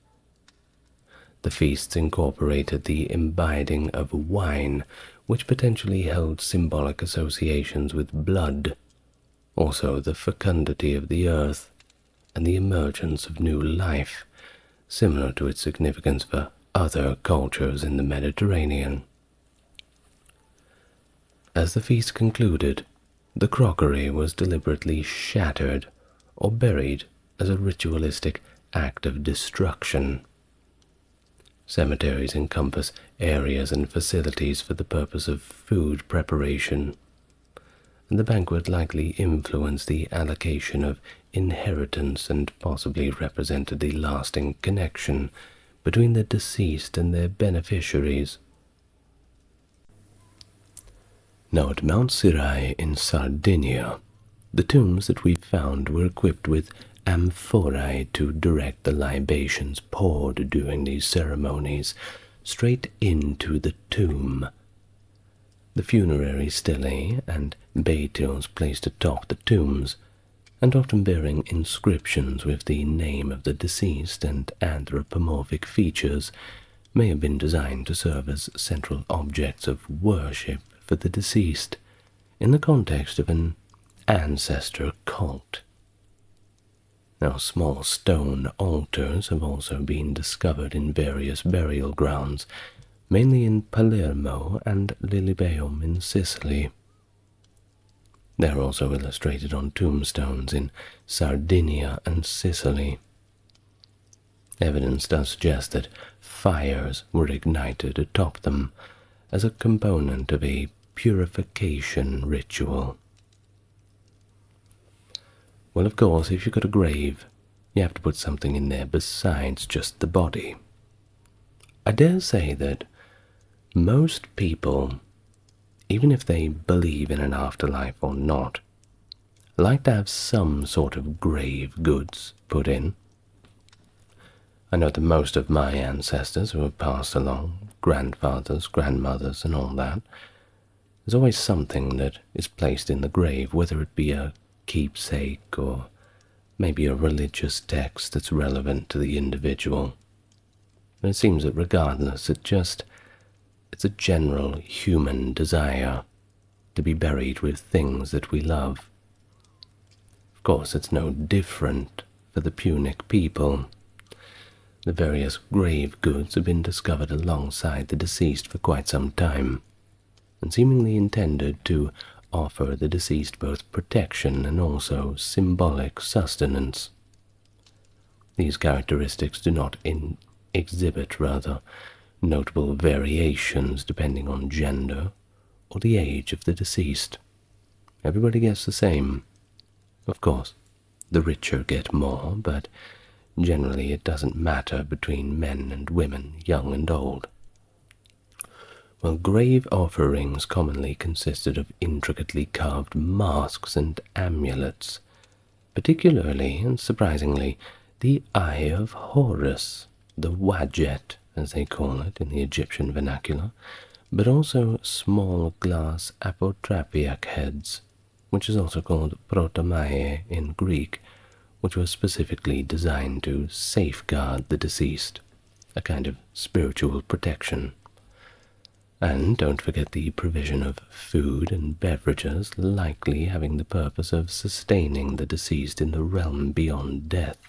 The feasts incorporated the imbibing of wine, which potentially held symbolic associations with blood, also the fecundity of the earth and the emergence of new life, similar to its significance for other cultures in the Mediterranean. As the feast concluded, the crockery was deliberately shattered or buried as a ritualistic act of destruction. Cemeteries encompass areas and facilities for the purpose of food preparation, and the banquet likely influenced the allocation of inheritance and possibly represented the lasting connection between the deceased and their beneficiaries. Now at Mount Sirai in Sardinia, the tombs that we found were equipped with amphorae to direct the libations poured during these ceremonies straight into the tomb. The funerary stelae and batyls placed atop the tombs, and often bearing inscriptions with the name of the deceased and anthropomorphic features, may have been designed to serve as central objects of worship for the deceased in the context of an ancestor cult. Now, small stone altars have also been discovered in various burial grounds, mainly in Palermo and Lilibeum in Sicily. They are also illustrated on tombstones in Sardinia and Sicily. Evidence does suggest that fires were ignited atop them as a component of a purification ritual. Well, of course, if you've got a grave, you have to put something in there besides just the body. I dare say that most people, even if they believe in an afterlife or not, like to have some sort of grave goods put in. I know that most of my ancestors who have passed along, grandfathers, grandmothers, and all that, there's always something that is placed in the grave, whether it be a keepsake or maybe a religious text that's relevant to the individual. And it seems that regardless, it's a general human desire to be buried with things that we love. Of course, it's no different for the Punic people. The various grave goods have been discovered alongside the deceased for quite some time, and seemingly intended to offer the deceased both protection and also symbolic sustenance. These characteristics do not exhibit notable variations depending on gender or the age of the deceased. Everybody gets the same. Of course, the richer get more, but generally it doesn't matter between men and women, young and old. Well, grave offerings commonly consisted of intricately carved masks and amulets, particularly and surprisingly the Eye of Horus, the Wadjet, as they call it in the Egyptian vernacular, but also small glass apotrapiac heads, which is also called protomae in Greek, which was specifically designed to safeguard the deceased, a kind of spiritual protection. And don't forget the provision of food and beverages, likely having the purpose of sustaining the deceased in the realm beyond death.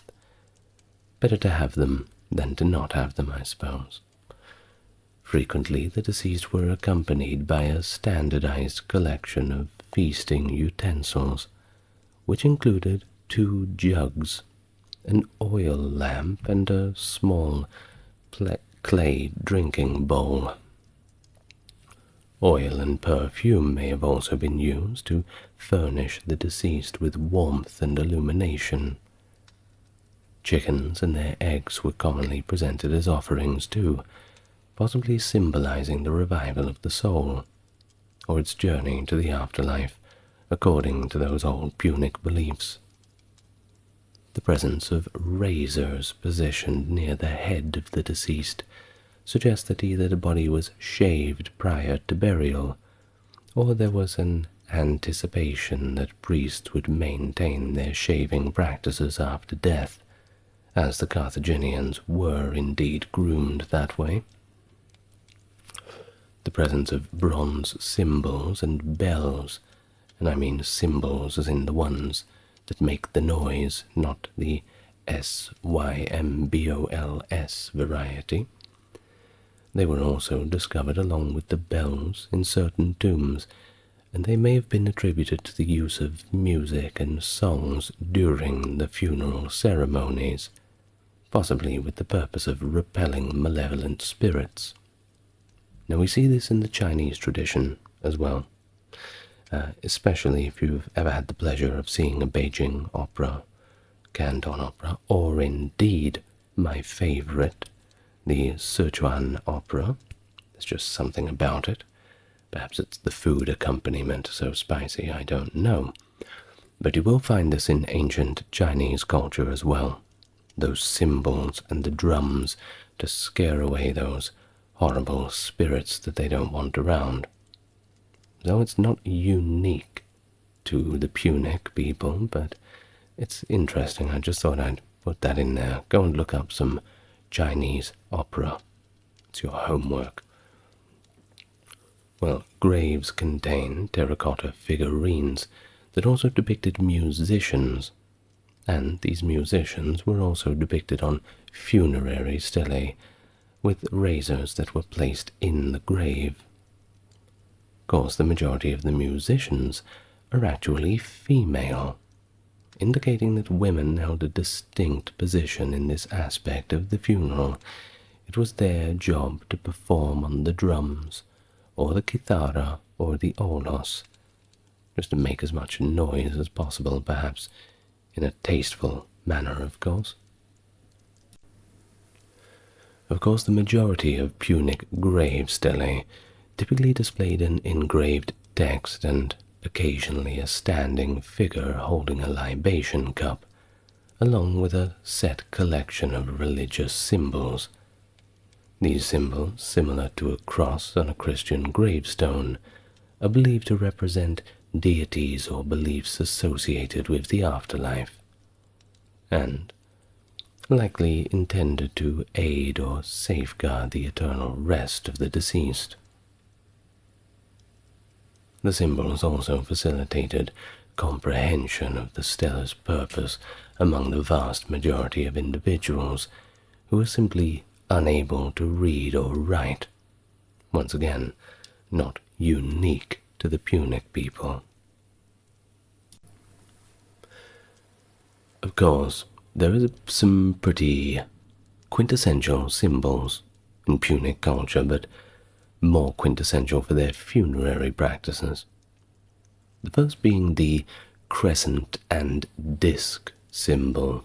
Better to have them than to not have them, I suppose. Frequently, the deceased were accompanied by a standardized collection of feasting utensils, which included 2 jugs, an oil lamp, and a small clay drinking bowl. Oil and perfume may have also been used to furnish the deceased with warmth and illumination. Chickens and their eggs were commonly presented as offerings too, possibly symbolizing the revival of the soul, or its journey to the afterlife, according to those old Punic beliefs. The presence of razors positioned near the head of the deceased suggests that either the body was shaved prior to burial, or there was an anticipation that priests would maintain their shaving practices after death, as the Carthaginians were indeed groomed that way. The presence of bronze symbols and bells, and I mean symbols as in the ones that make the noise, not the SYMBOLS variety. They were also discovered along with the bells in certain tombs, and they may have been attributed to the use of music and songs during the funeral ceremonies, possibly with the purpose of repelling malevolent spirits. Now we see this in the Chinese tradition as well, especially if you've ever had the pleasure of seeing a Beijing opera, Canton opera, or indeed my favorite, the Sichuan opera. There's just something about it. Perhaps it's the food accompaniment so spicy, I don't know. But you will find this in ancient Chinese culture as well. Those cymbals and the drums to scare away those horrible spirits that they don't want around. Though it's not unique to the Punic people, but it's interesting. I just thought I'd put that in there. Go and look up some Chinese opera. It's your homework. Well, graves contain terracotta figurines that also depicted musicians, and these musicians were also depicted on funerary stelae with razors that were placed in the grave. Of course, the majority of the musicians are actually female, indicating that women held a distinct position in this aspect of the funeral. It was their job to perform on the drums, or the kithara, or the olos, just to make as much noise as possible, perhaps in a tasteful manner, of course. Of course, the majority of Punic grave stelae typically displayed an engraved text and occasionally a standing figure holding a libation cup, along with a set collection of religious symbols. These symbols, similar to a cross on a Christian gravestone, are believed to represent deities or beliefs associated with the afterlife, and likely intended to aid or safeguard the eternal rest of the deceased. The symbols also facilitated comprehension of the stella's purpose among the vast majority of individuals who were simply unable to read or write. Once again, not unique to the Punic people. Of course, there is some pretty quintessential symbols in Punic culture, but more quintessential for their funerary practices. The first being the crescent and disc symbol,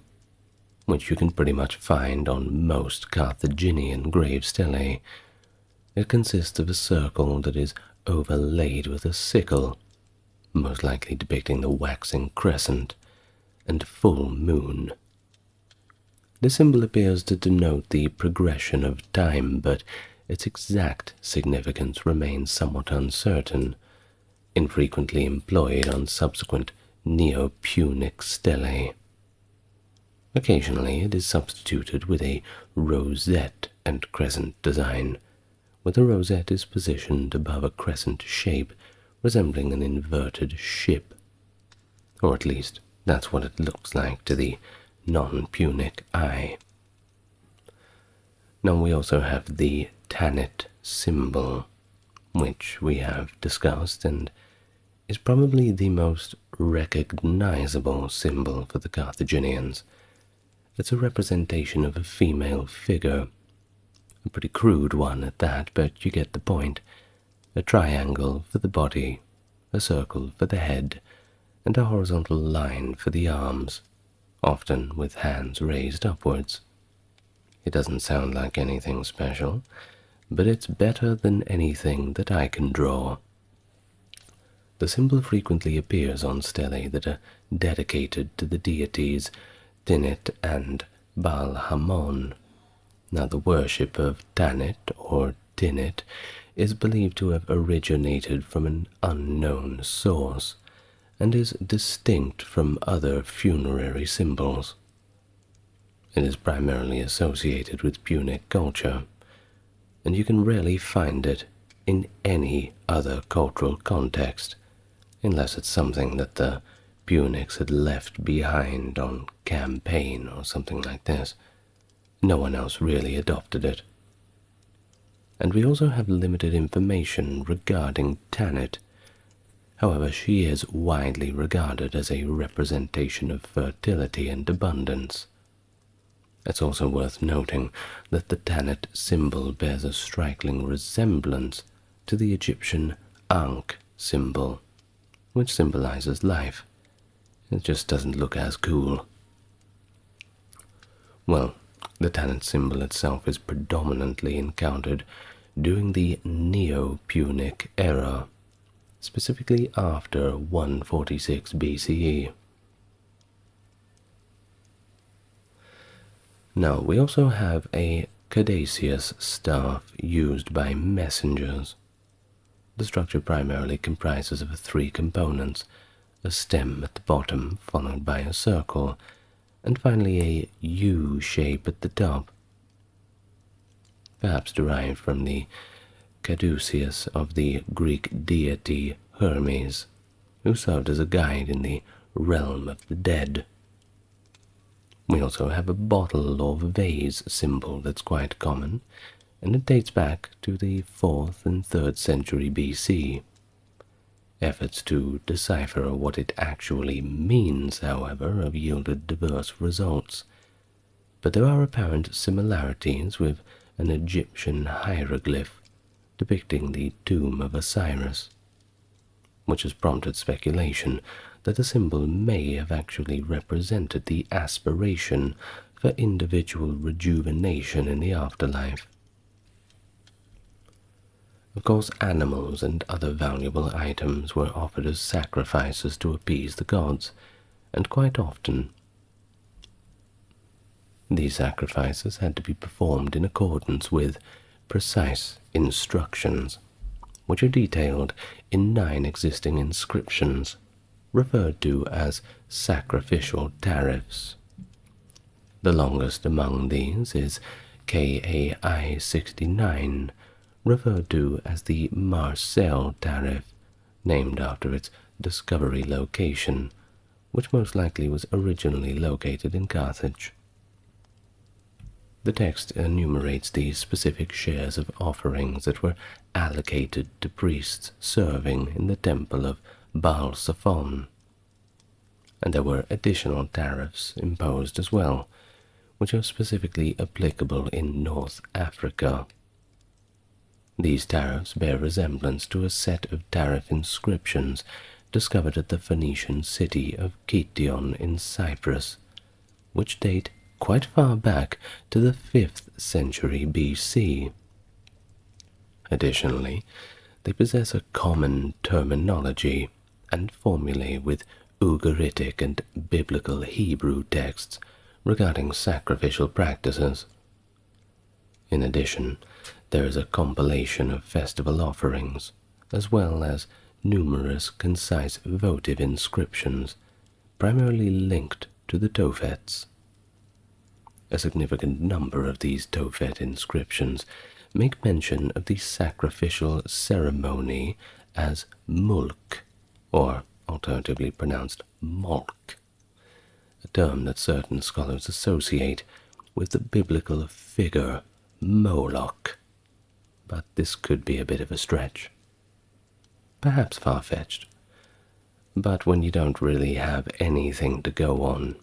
which you can pretty much find on most Carthaginian grave stelae. It consists of a circle that is overlaid with a sickle, most likely depicting the waxing crescent and full moon. The symbol appears to denote the progression of time, but its exact significance remains somewhat uncertain, infrequently employed on subsequent Neo-Punic stelae. Occasionally it is substituted with a rosette and crescent design, where the rosette is positioned above a crescent shape resembling an inverted ship, or at least that's what it looks like to the non-Punic eye. Now we also have the Tanit symbol, which we have discussed and is probably the most recognizable symbol for the Carthaginians. It's a representation of a female figure, a pretty crude one at that, but you get the point. A triangle for the body, a circle for the head, and a horizontal line for the arms, often with hands raised upwards. It doesn't sound like anything special, but it's better than anything that I can draw. The symbol frequently appears on stelae that are dedicated to the deities Tanit and Baal Hamon. Now the worship of Tanit or Tanit is believed to have originated from an unknown source and is distinct from other funerary symbols. It is primarily associated with Punic culture, and you can rarely find it in any other cultural context, unless it's something that the Punics had left behind on campaign or something like this. No one else really adopted it. And we also have limited information regarding Tanit. However, she is widely regarded as a representation of fertility and abundance. It's also worth noting that the Tanit symbol bears a striking resemblance to the Egyptian Ankh symbol, which symbolizes life. It just doesn't look as cool. Well, the Tanit symbol itself is predominantly encountered during the Neo-Punic era, specifically after 146 BCE. Now, we also have a caduceus staff used by messengers. The structure primarily comprises of three components: a stem at the bottom, followed by a circle, and finally a U shape at the top, perhaps derived from the caduceus of the Greek deity Hermes, who served as a guide in the realm of the dead. We also have a bottle or vase symbol that's quite common, and it dates back to the 4th and 3rd century BC. Efforts to decipher what it actually means, however, have yielded diverse results, but there are apparent similarities with an Egyptian hieroglyph depicting the tomb of Osiris, which has prompted speculation that the symbol may have actually represented the aspiration for individual rejuvenation in the afterlife. Of course, animals and other valuable items were offered as sacrifices to appease the gods, and quite often these sacrifices had to be performed in accordance with precise instructions, which are detailed in 9 existing inscriptions, referred to as sacrificial tariffs. The longest among these is KAI 69, referred to as the Marseille tariff, named after its discovery location, which most likely was originally located in Carthage. The text enumerates the specific shares of offerings that were allocated to priests serving in the temple of Baal Zephon, and there were additional tariffs imposed as well, which are specifically applicable in North Africa. These tariffs bear resemblance to a set of tariff inscriptions discovered at the Phoenician city of Kition in Cyprus, which date quite far back to the 5th century BC. Additionally, they possess a common terminology and formulae with Ugaritic and biblical Hebrew texts regarding sacrificial practices. In addition, there is a compilation of festival offerings, as well as numerous concise votive inscriptions, primarily linked to the Tophets. A significant number of these Tophet inscriptions make mention of the sacrificial ceremony as mulk, or alternatively pronounced molk, a term that certain scholars associate with the biblical figure Moloch, but this could be a bit of a stretch. Perhaps far-fetched, but when you don't really have anything to go on,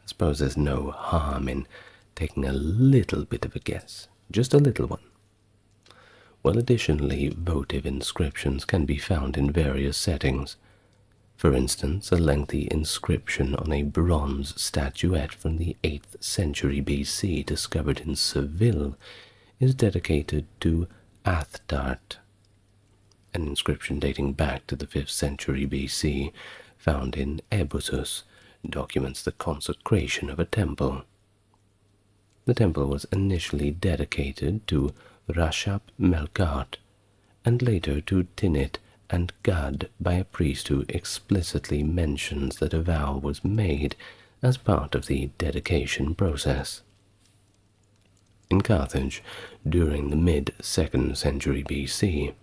I suppose there's no harm in taking a little bit of a guess, just a little one. Well, additionally, votive inscriptions can be found in various settings. For instance, a lengthy inscription on a bronze statuette from the 8th century BC discovered in Seville is dedicated to Athtart. An inscription dating back to the 5th century BC, found in Ebusus, documents the consecration of a temple. The temple was initially dedicated to Rashab Melkart, and later to Tinit and Gad by a priest who explicitly mentions that a vow was made as part of the dedication process. In Carthage, during the mid-2nd century BC,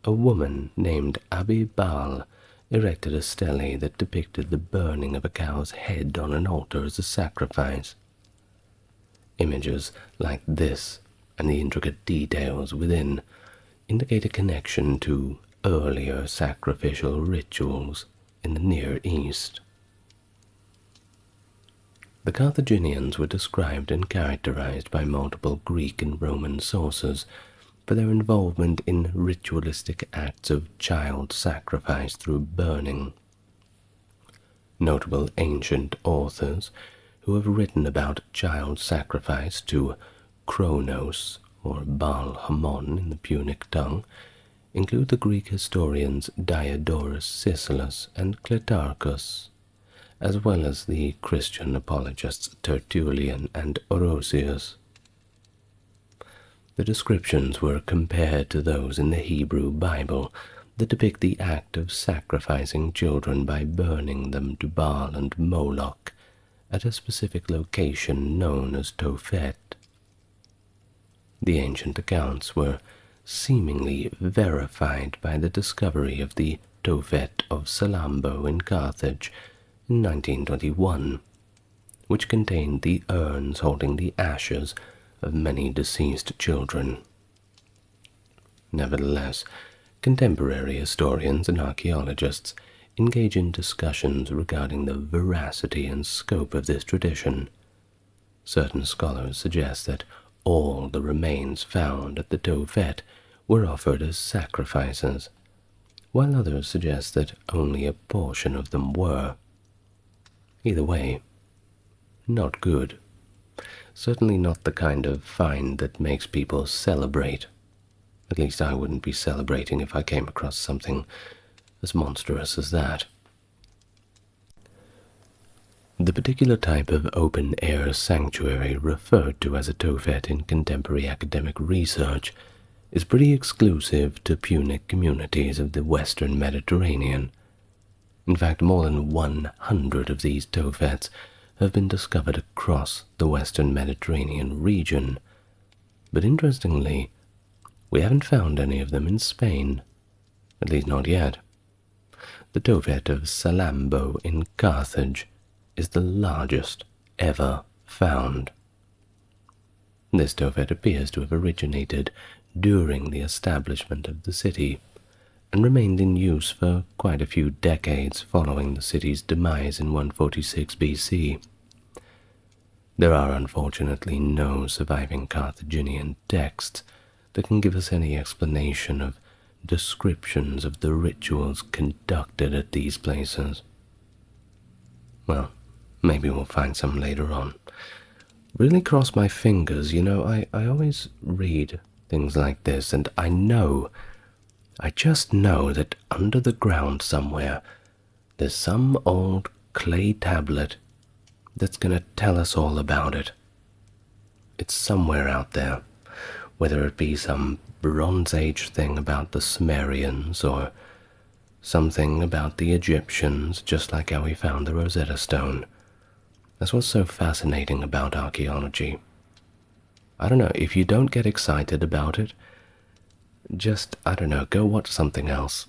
a woman named Abibal erected a stele that depicted the burning of a cow's head on an altar as a sacrifice. Images like this, and the intricate details within, indicate a connection to earlier sacrificial rituals in the Near East. The Carthaginians were described and characterized by multiple Greek and Roman sources for their involvement in ritualistic acts of child sacrifice through burning. Notable ancient authors who have written about child sacrifice to Kronos, or Baal-Hamon in the Punic tongue, include the Greek historians Diodorus Siculus and Clitarchus, as well as the Christian apologists Tertullian and Orosius. The descriptions were compared to those in the Hebrew Bible that depict the act of sacrificing children by burning them to Baal and Moloch at a specific location known as Tophet. The ancient accounts were seemingly verified by the discovery of the Tophet of Salambo in Carthage in 1921, which contained the urns holding the ashes of many deceased children. Nevertheless, contemporary historians and archaeologists engage in discussions regarding the veracity and scope of this tradition. Certain scholars suggest that all the remains found at the Tophet were offered as sacrifices, while others suggest that only a portion of them were. Either way, not good. Certainly not the kind of find that makes people celebrate. At least I wouldn't be celebrating if I came across something as monstrous as that. The particular type of open-air sanctuary referred to as a Tophet in contemporary academic research is pretty exclusive to Punic communities of the Western Mediterranean. In fact, more than 100 of these Tophets have been discovered across the Western Mediterranean region, but interestingly, we haven't found any of them in Spain, at least not yet. The Tophet of Salambo in Carthage is the largest ever found. This Tophet appears to have originated during the establishment of the city and remained in use for quite a few decades following the city's demise in 146 BC. There are unfortunately no surviving Carthaginian texts that can give us any explanation of descriptions of the rituals conducted at these places. Well, maybe we'll find some later on. Really cross my fingers, I always read things like this, and I just know that under the ground somewhere, there's some old clay tablet that's going to tell us all about it. It's somewhere out there, whether it be some Bronze Age thing about the Sumerians or something about the Egyptians, just like how we found the Rosetta Stone. That's what's so fascinating about archaeology. I don't know, if you don't get excited about it, just, go watch something else.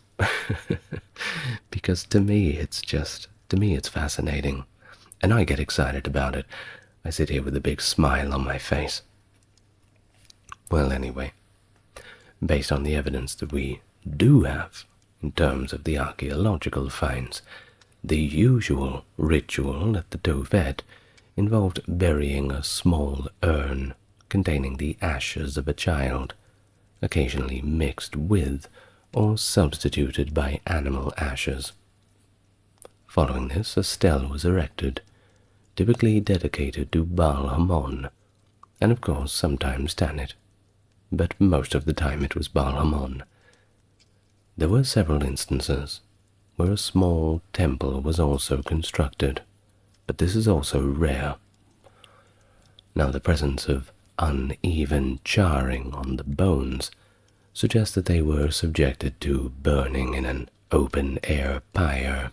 Because to me it's fascinating. And I get excited about it. I sit here with a big smile on my face. Well, anyway, based on the evidence that we do have in terms of the archaeological finds, the usual ritual at the Tophet involved burying a small urn containing the ashes of a child, occasionally mixed with or substituted by animal ashes. Following this, a stele was erected, typically dedicated to Baal-Hamon, and of course sometimes Tanit, but most of the time it was Baal-Hamon. There were several instances where a small temple was also constructed, but this is also rare. Now, the presence of uneven charring on the bones suggests that they were subjected to burning in an open-air pyre.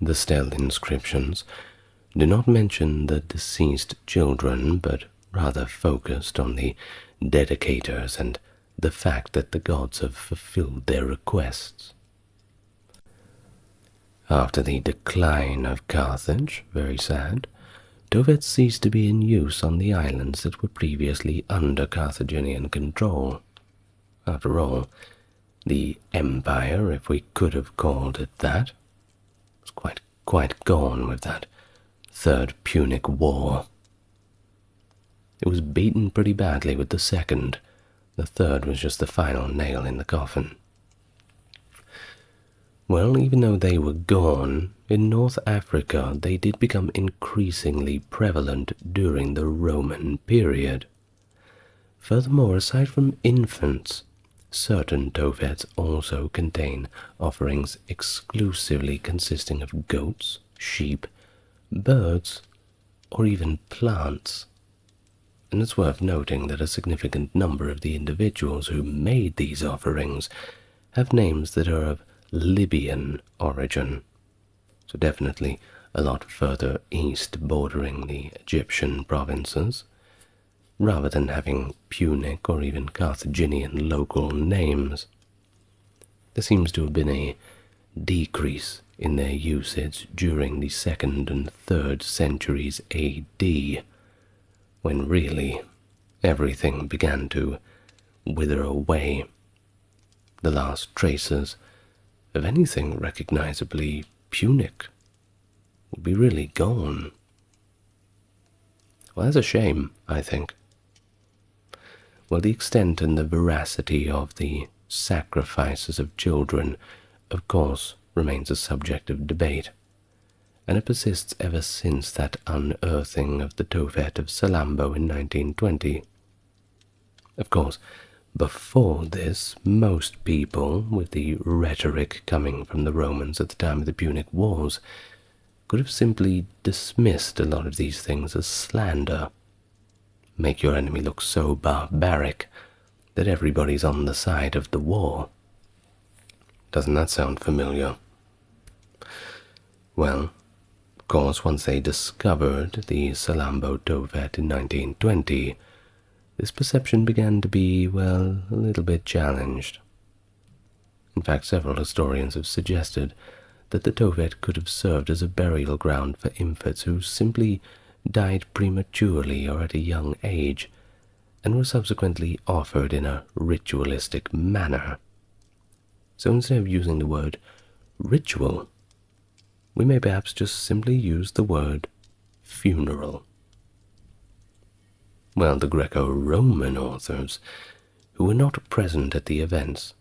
The stele inscriptions do not mention the deceased children, but rather focused on the dedicators and the fact that the gods have fulfilled their requests. After the decline of Carthage, very sad, Tophets ceased to be in use on the islands that were previously under Carthaginian control. After all, The empire, if we could have called it that, was quite gone with that Third Punic War. It was beaten pretty badly with the second. The third was just the final nail in the coffin. Well, even though they were gone, in North Africa they did become increasingly prevalent during the Roman period. Furthermore, aside from infants, certain Tophets also contain offerings exclusively consisting of goats, sheep, birds, or even plants. And it's worth noting that a significant number of the individuals who made these offerings have names that are of Libyan origin, so definitely a lot further east bordering the Egyptian provinces, rather than having Punic or even Carthaginian local names. There seems to have been a decrease in their usage during the 2nd and 3rd centuries AD, when really everything began to wither away. The last traces of anything recognizably Punic would be really gone. Well, that's a shame, I think. Well, the extent and the veracity of the sacrifices of children, of course, remains a subject of debate, and it persists ever since that unearthing of the Tophet of Salambo in 1920. Of course, before this, most people, with the rhetoric coming from the Romans at the time of the Punic Wars, could have simply dismissed a lot of these things as slander. Make your enemy look so barbaric that everybody's on the side of the war. Doesn't that sound familiar? Well, of course, once they discovered the Salambo Tophet in 1920, this perception began to be, well, a little bit challenged. In fact, several historians have suggested that the Tophet could have served as a burial ground for infants who simply died prematurely or at a young age, and were subsequently offered in a ritualistic manner. So instead of using the word ritual, we may perhaps just simply use the word funeral. Well, the Greco-Roman authors, who were not present at the events,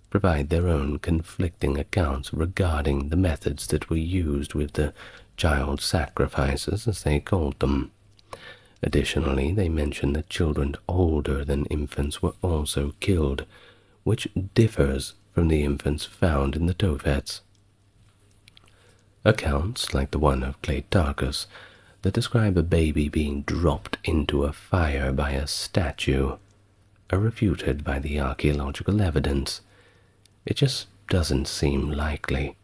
provide their own conflicting accounts regarding the methods that were used with the child sacrifices, as they called them. Additionally, they mention that children older than infants were also killed, which differs from the infants found in the Tophets. Accounts, like the one of Cleitarchus, that describe a baby being dropped into a fire by a statue, are refuted by the archaeological evidence. It just doesn't seem likely.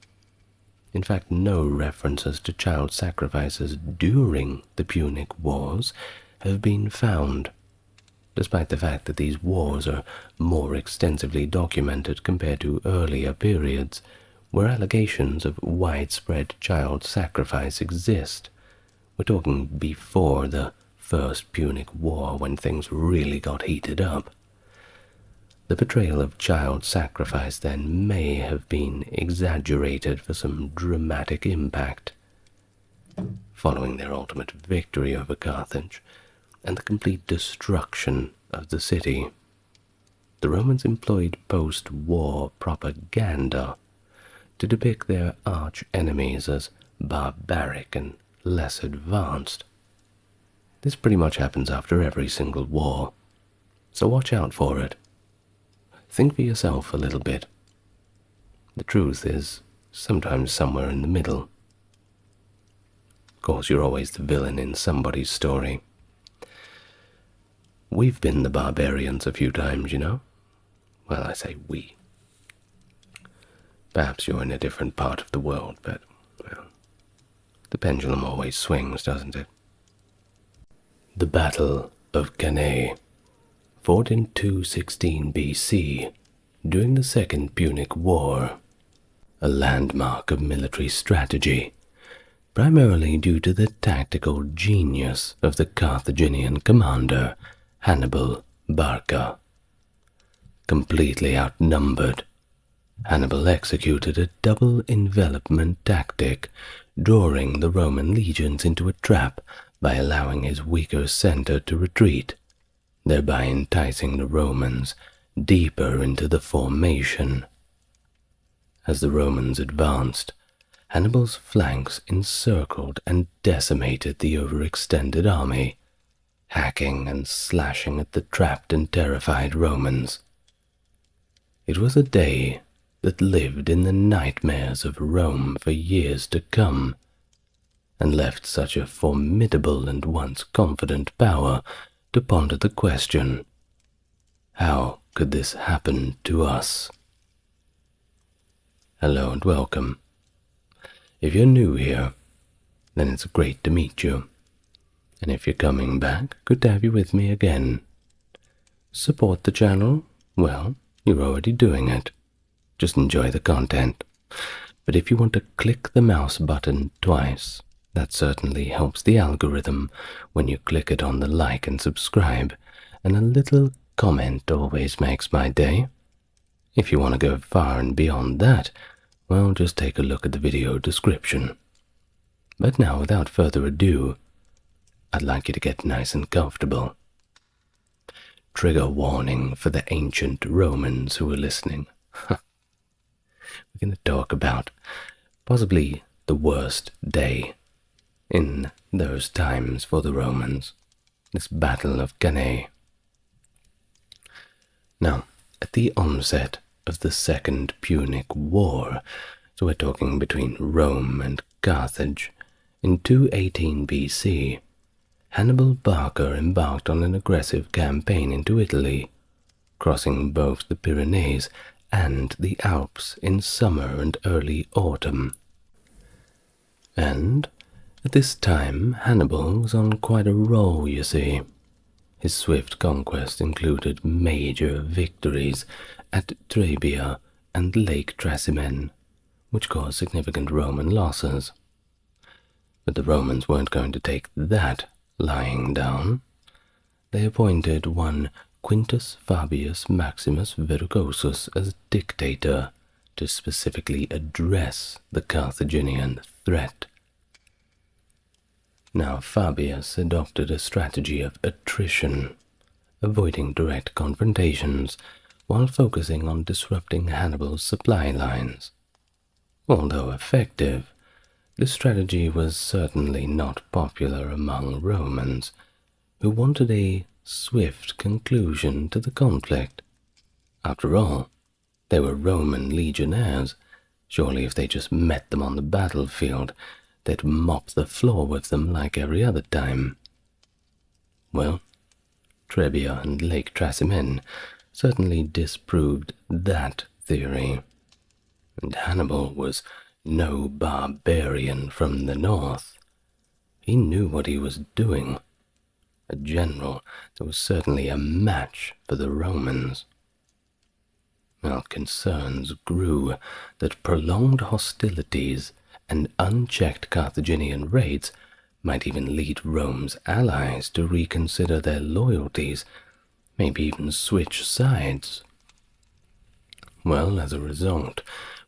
In fact, no references to child sacrifices during the Punic Wars have been found, despite the fact that these wars are more extensively documented compared to earlier periods, where allegations of widespread child sacrifice exist. We're talking before the First Punic War, when things really got heated up. The portrayal of child sacrifice then may have been exaggerated for some dramatic impact. Following their ultimate victory over Carthage and the complete destruction of the city, the Romans employed post-war propaganda to depict their arch-enemies as barbaric and less advanced. This pretty much happens after every single war, so watch out for it. Think for yourself a little bit. The truth is sometimes somewhere in the middle. Of course, you're always the villain in somebody's story. We've been the barbarians a few times, you know. Well, I say we. Perhaps you're in a different part of the world, but, well, the pendulum always swings, doesn't it? The Battle of Cannae, fought in 216 BC during the Second Punic War, a landmark of military strategy, primarily due to the tactical genius of the Carthaginian commander Hannibal Barca. Completely outnumbered Hannibal executed a double envelopment tactic, drawing the Roman legions into a trap by allowing his weaker center to retreat, thereby enticing the Romans deeper into the formation. As the Romans advanced, Hannibal's flanks encircled and decimated the overextended army, hacking and slashing at the trapped and terrified Romans. It was a day that lived in the nightmares of Rome for years to come, and left such a formidable and once confident power to ponder the question, how could this happen to us? Hello and welcome. If you're new here, then it's great to meet you. And if you're coming back, good to have you with me again. Support the channel? Well, you're already doing it. Just enjoy the content. But if you want to click the mouse button twice, that certainly helps the algorithm when you click it on the like and subscribe, and a little comment always makes my day. If you want to go far and beyond that, well, just take a look at the video description. But now, without further ado, I'd like you to get nice and comfortable. Trigger warning for the ancient Romans who are listening. We're going to talk about possibly the worst day in those times for the Romans, this Battle of Cannae. Now, at the onset of the Second Punic War, so we're talking between Rome and Carthage, in 218 BC, Hannibal Barca embarked on an aggressive campaign into Italy, crossing both the Pyrenees and the Alps in summer and early autumn. And at this time, Hannibal was on quite a roll, you see. His swift conquest included major victories at Trebia and Lake Trasimene, which caused significant Roman losses. But the Romans weren't going to take that lying down. They appointed one Quintus Fabius Maximus Verrucosus as dictator to specifically address the Carthaginian threat. Now, Fabius adopted a strategy of attrition, avoiding direct confrontations while focusing on disrupting Hannibal's supply lines. Although effective, this strategy was certainly not popular among Romans, who wanted a swift conclusion to the conflict. After all, they were Roman legionnaires. Surely if they just met them on the battlefield, they'd mop the floor with them like every other time. Well, Trebia and Lake Trasimene certainly disproved that theory, and Hannibal was no barbarian from the north. He knew what he was doing. A general that was certainly a match for the Romans. Well, concerns grew that prolonged hostilities and unchecked Carthaginian raids might even lead Rome's allies to reconsider their loyalties, maybe even switch sides. Well, as a result,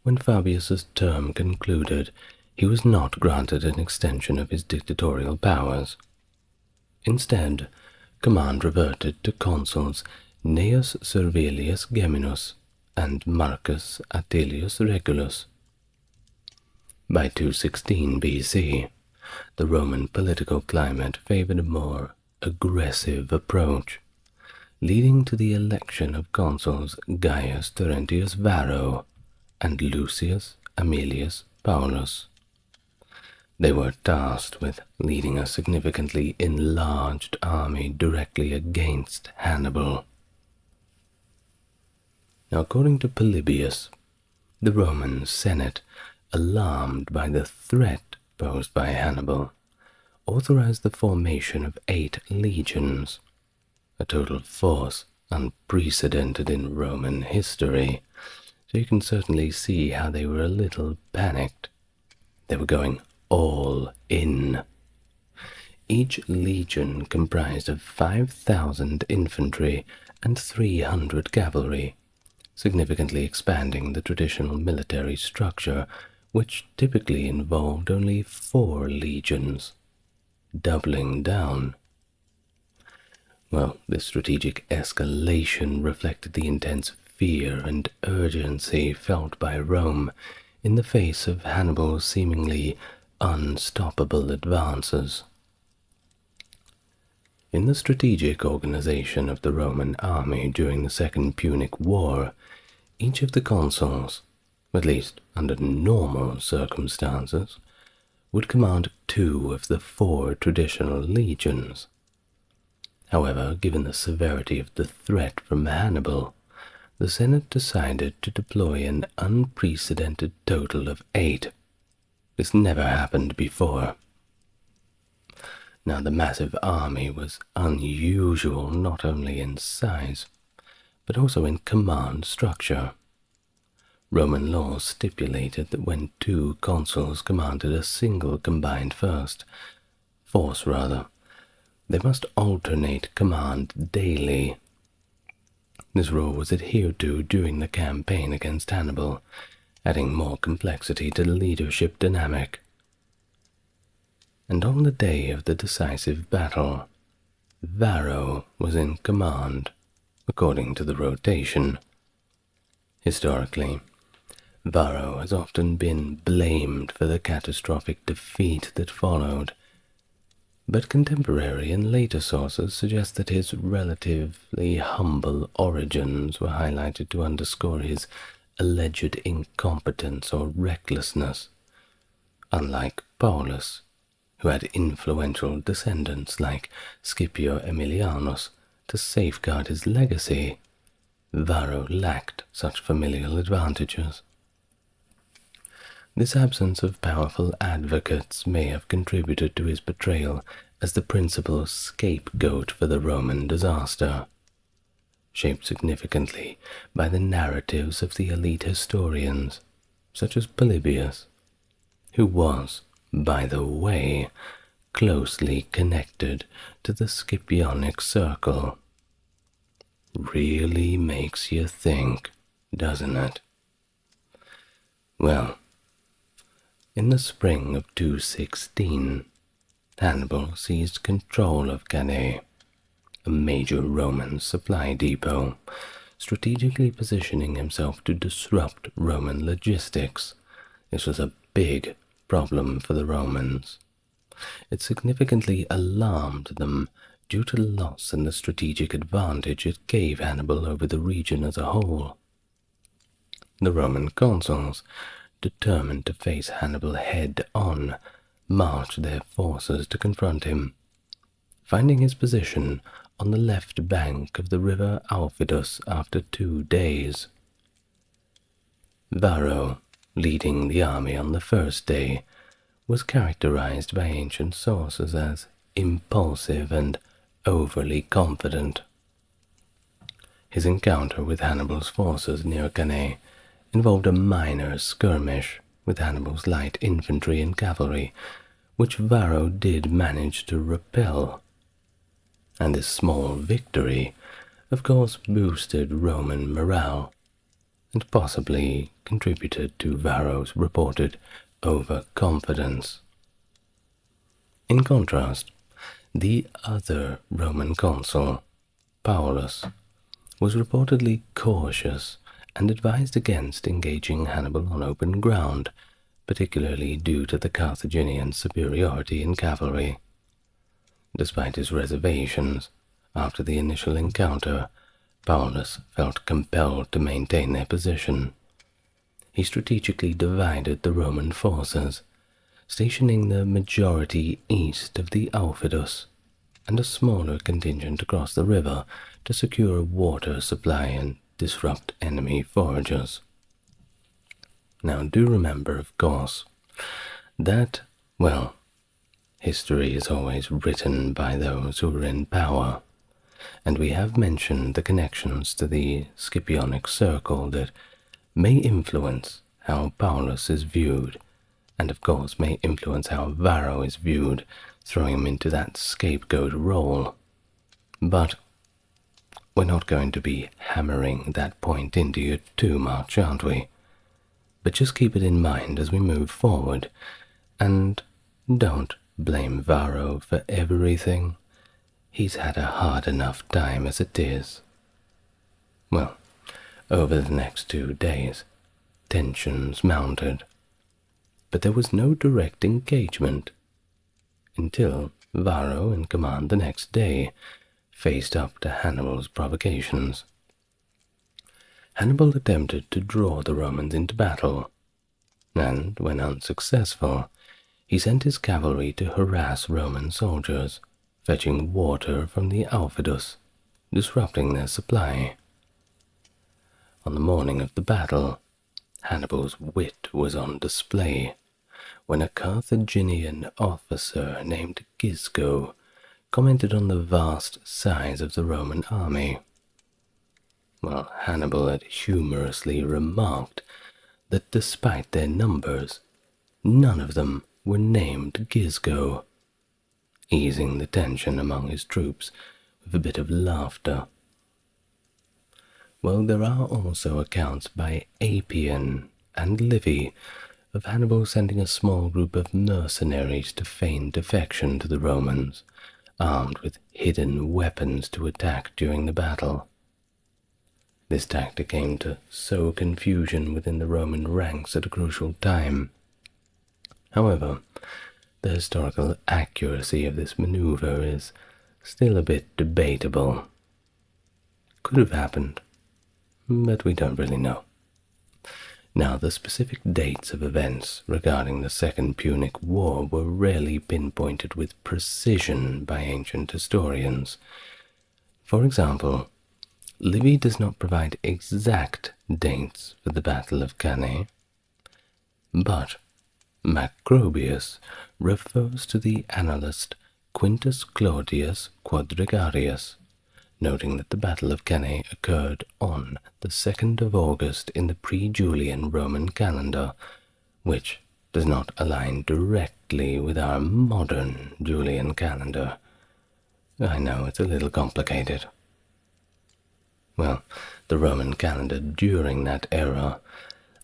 when Fabius's term concluded, he was not granted an extension of his dictatorial powers. Instead, command reverted to consuls Gnaeus Servilius Geminus and Marcus Atilius Regulus. By 216 BC, the Roman political climate favored a more aggressive approach, leading to the election of consuls Gaius Terentius Varro and Lucius Aemilius Paulus. They were tasked with leading a significantly enlarged army directly against Hannibal. Now, according to Polybius, the Roman Senate, alarmed by the threat posed by Hannibal, authorized the formation of 8 legions, a total force unprecedented in Roman history, so you can certainly see how they were a little panicked. They were going all in. Each legion comprised of 5,000 infantry and 300 cavalry, significantly expanding the traditional military structure, which typically involved only 4 legions, doubling down. Well, this strategic escalation reflected the intense fear and urgency felt by Rome in the face of Hannibal's seemingly unstoppable advances. In the strategic organization of the Roman army during the Second Punic War, each of the consuls, at least under normal circumstances, would command 2 of the 4 traditional legions. However, given the severity of the threat from Hannibal, the Senate decided to deploy an unprecedented total of 8. This never happened before. Now, the massive army was unusual not only in size, but also in command structure. Roman law stipulated that when 2 consuls commanded a single combined force, they must alternate command daily. This rule was adhered to during the campaign against Hannibal, adding more complexity to the leadership dynamic. And on the day of the decisive battle, Varro was in command, according to the rotation. Historically, Varro has often been blamed for the catastrophic defeat that followed, but contemporary and later sources suggest that his relatively humble origins were highlighted to underscore his alleged incompetence or recklessness. Unlike Paulus, who had influential descendants like Scipio Aemilianus to safeguard his legacy, Varro lacked such familial advantages. This absence of powerful advocates may have contributed to his portrayal as the principal scapegoat for the Roman disaster, shaped significantly by the narratives of the elite historians, such as Polybius, who was, by the way, closely connected to the Scipionic circle. Really makes you think, doesn't it? Well, in the spring of 216, Hannibal seized control of Cannae, a major Roman supply depot, strategically positioning himself to disrupt Roman logistics. This was a big problem for the Romans. It significantly alarmed them due to the loss in the strategic advantage it gave Hannibal over the region as a whole. The Roman consuls, determined to face Hannibal head-on, marched their forces to confront him, finding his position on the left bank of the river Aufidus after 2 days. Varro, leading the army on the first day, was characterized by ancient sources as impulsive and overly confident. His encounter with Hannibal's forces near Cannae involved a minor skirmish with Hannibal's light infantry and cavalry, which Varro did manage to repel. And this small victory, of course, boosted Roman morale, and possibly contributed to Varro's reported overconfidence. In contrast, the other Roman consul, Paulus, was reportedly cautious and advised against engaging Hannibal on open ground, particularly due to the Carthaginian superiority in cavalry. Despite his reservations, after the initial encounter, Paulus felt compelled to maintain their position. He strategically divided the Roman forces, stationing the majority east of the Aufidus and a smaller contingent across the river to secure a water supply and disrupt enemy foragers. Now, do remember, of course, that, well, history is always written by those who are in power, and we have mentioned the connections to the Scipionic circle that may influence how Paulus is viewed, and of course may influence how Varro is viewed, throwing him into that scapegoat role. But we're not going to be hammering that point into you too much, aren't we? But just keep it in mind as we move forward, and don't blame Varro for everything. He's had a hard enough time as it is. Well, over the next 2 days, tensions mounted, but there was no direct engagement until Varro, in command the next day, faced up to Hannibal's provocations. Hannibal attempted to draw the Romans into battle, and, when unsuccessful, he sent his cavalry to harass Roman soldiers, fetching water from the Aufidus, disrupting their supply. On the morning of the battle, Hannibal's wit was on display when a Carthaginian officer named Gisco commented on the vast size of the Roman army. Well, Hannibal had humorously remarked that despite their numbers, none of them were named Gisco, easing the tension among his troops with a bit of laughter. Well, there are also accounts by Appian and Livy of Hannibal sending a small group of mercenaries to feign defection to the Romans, armed with hidden weapons to attack during the battle. This tactic aimed to sow confusion within the Roman ranks at a crucial time. However, the historical accuracy of this maneuver is still a bit debatable. Could have happened, but we don't really know. Now, the specific dates of events regarding the Second Punic War were rarely pinpointed with precision by ancient historians. For example, Livy does not provide exact dates for the Battle of Cannae, but Macrobius refers to the annalist Quintus Claudius Quadrigarius, noting that the Battle of Cannae occurred on the 2nd of August in the pre-Julian Roman calendar, which does not align directly with our modern Julian calendar. I know it's a little complicated. Well, the Roman calendar during that era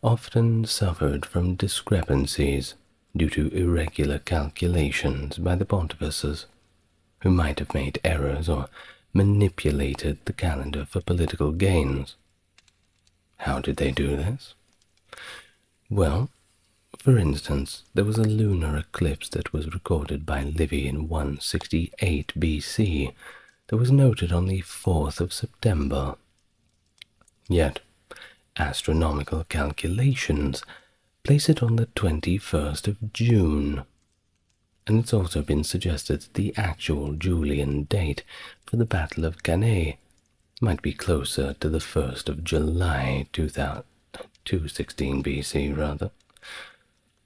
often suffered from discrepancies due to irregular calculations by the pontifices, who might have made errors or manipulated the calendar for political gains. How did they do this? Well, for instance, there was a lunar eclipse that was recorded by Livy in 168 BC that was noted on the 4th of September. Yet, astronomical calculations place it on the 21st of June, and it's also been suggested that the actual Julian date for the Battle of Cannae might be closer to the 1st of July 216 BC rather,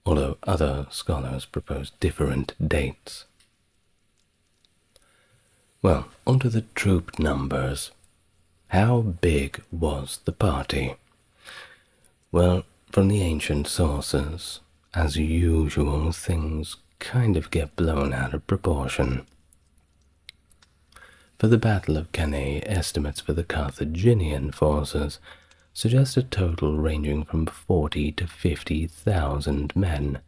although other scholars propose different dates. Well, onto the troop numbers. How big was the party? Well, from the ancient sources, as usual, things kind of get blown out of proportion. For the Battle of Cannae, estimates for the Carthaginian forces suggest a total ranging from 40 to 50,000 men,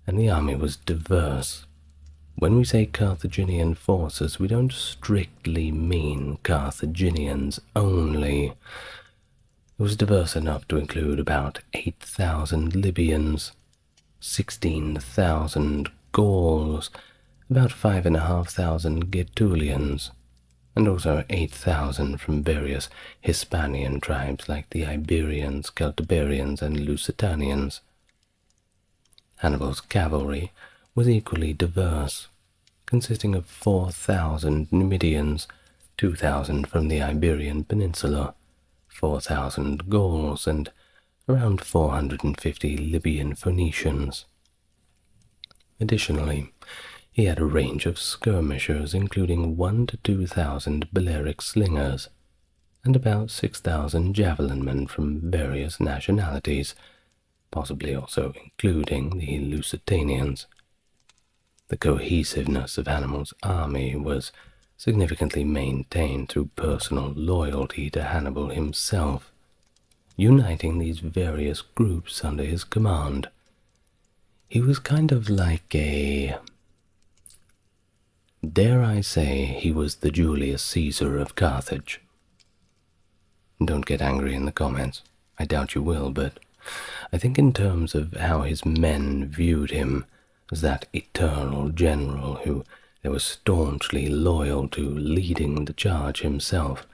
and the army was diverse. When we say Carthaginian forces, we don't strictly mean Carthaginians only. It was diverse enough to include about 8,000 Libyans, 16,000 Gauls, about 5,500 Gaetulians, and also 8,000 from various Hispanian tribes like the Iberians, Celtiberians, and Lusitanians. Hannibal's cavalry was equally diverse, consisting of 4,000 Numidians, 2,000 from the Iberian Peninsula, 4,000 Gauls, and around 450 Libyan Phoenicians. Additionally, he had a range of skirmishers including 1,000 to 2,000 Balearic slingers, and about 6,000 javelin men from various nationalities, possibly also including the Lusitanians. The cohesiveness of Hannibal's army was significantly maintained through personal loyalty to Hannibal himself, uniting these various groups under his command. He was kind of like dare I say, he was the Julius Caesar of Carthage. Don't get angry in the comments. I doubt you will, but I think in terms of how his men viewed him as that eternal general who they were staunchly loyal to, leading the charge himself,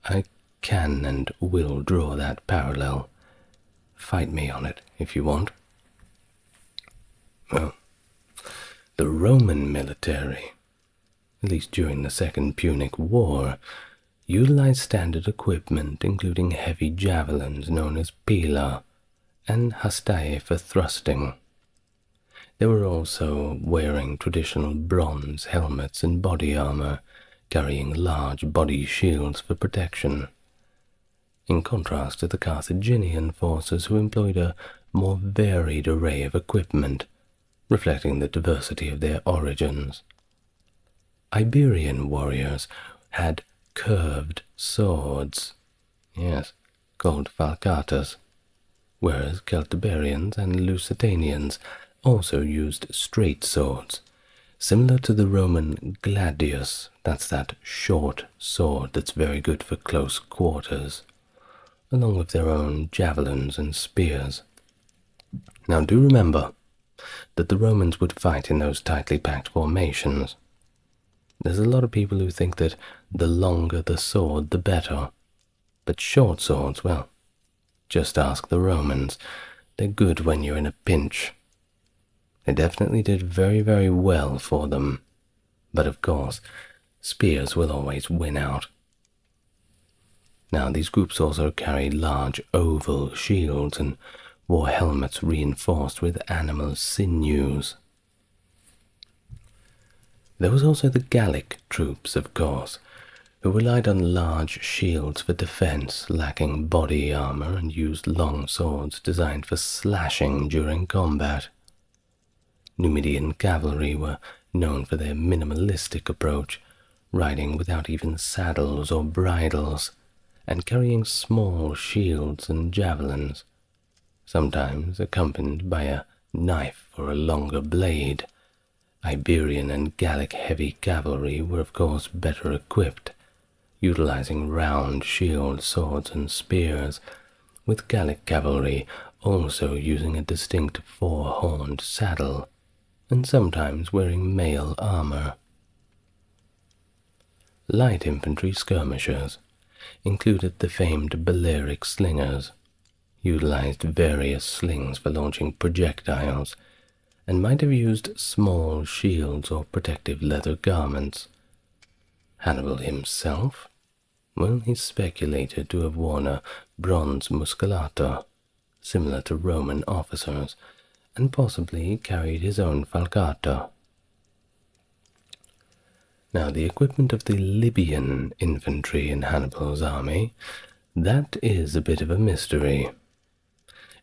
I can and will draw that parallel. Fight me on it if you want. Well, the Roman military, at least during the Second Punic War, utilized standard equipment including heavy javelins known as pila and hastae for thrusting. They were also wearing traditional bronze helmets and body armor, carrying large body shields for protection, in contrast to the Carthaginian forces who employed a more varied array of equipment, reflecting the diversity of their origins. Iberian warriors had curved swords, yes, called falcatas, whereas Celtiberians and Lusitanians also used straight swords, similar to the Roman gladius, that's that short sword that's very good for close quarters, along with their own javelins and spears. Now do remember that the Romans would fight in those tightly packed formations. There's a lot of people who think that the longer the sword, the better. But short swords, well, just ask the Romans. They're good when you're in a pinch. They definitely did very, very well for them. But of course, spears will always win out. Now, these groups also carried large oval shields and wore helmets reinforced with animal sinews. There was also the Gallic troops, of course, who relied on large shields for defense, lacking body armor, and used long swords designed for slashing during combat. Numidian cavalry were known for their minimalistic approach, riding without even saddles or bridles, and carrying small shields and javelins, sometimes accompanied by a knife or a longer blade. Iberian and Gallic heavy cavalry were of course better equipped, utilizing round shields, swords, and spears, with Gallic cavalry also using a distinct four-horned saddle, and sometimes wearing mail armor. Light infantry skirmishers included the famed Balearic slingers, utilized various slings for launching projectiles, and might have used small shields or protective leather garments. Hannibal himself? Well, he's speculated to have worn a bronze musculata, similar to Roman officers, and possibly carried his own falcata. Now, the equipment of the Libyan infantry in Hannibal's army, that is a bit of a mystery.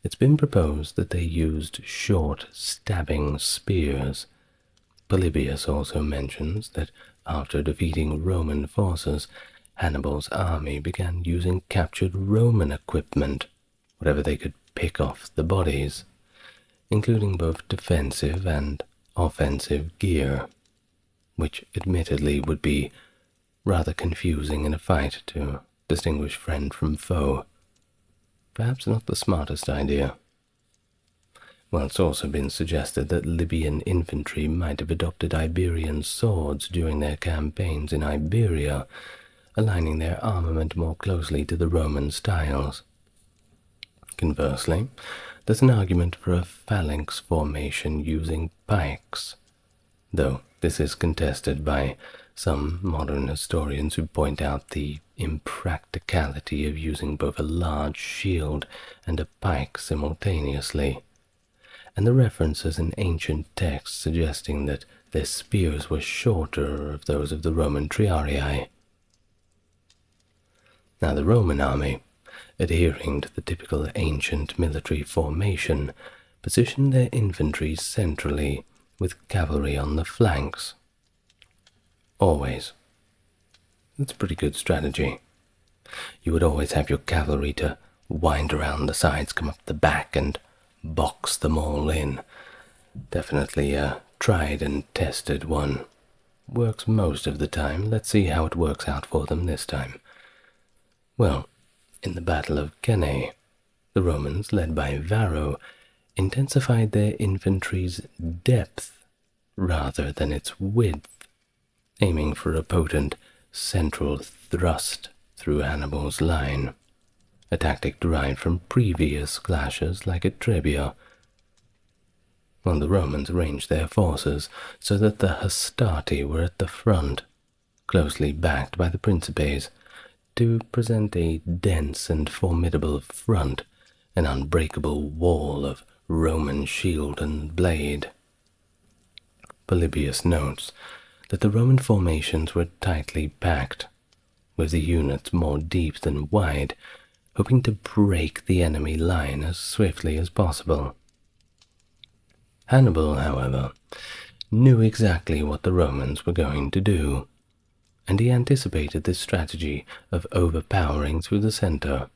It's been proposed that they used short, stabbing spears. Polybius also mentions that after defeating Roman forces, Hannibal's army began using captured Roman equipment, whatever they could pick off the bodies, including both defensive and offensive gear, which admittedly would be rather confusing in a fight to distinguish friend from foe. Perhaps not the smartest idea. Well, it's also been suggested that Libyan infantry might have adopted Iberian swords during their campaigns in Iberia, aligning their armament more closely to the Roman styles. Conversely, there's an argument for a phalanx formation using pikes, though this is contested by some modern historians who point out the impracticality of using both a large shield and a pike simultaneously, and the references in ancient texts suggesting that their spears were shorter of those of the Roman triarii. Now, the Roman army, adhering to the typical ancient military formation, positioned their infantry centrally, with cavalry on the flanks. Always, It's a pretty good strategy. You would always have your cavalry to wind around the sides, come up the back, and box them all in. Definitely a tried and tested one. Works most of the time. Let's see how it works out for them this time. Well, in the Battle of Cannae, the Romans, led by Varro, intensified their infantry's depth rather than its width, aiming for a potent central thrust through Hannibal's line, a tactic derived from previous clashes like at Trebia. While the Romans arranged their forces so that the Hastati were at the front, closely backed by the Principes, to present a dense and formidable front, an unbreakable wall of Roman shield and blade. Polybius notes that the Roman formations were tightly packed, with the units more deep than wide, hoping to break the enemy line as swiftly as possible. Hannibal, however, knew exactly what the Romans were going to do, and he anticipated this strategy of overpowering through the center.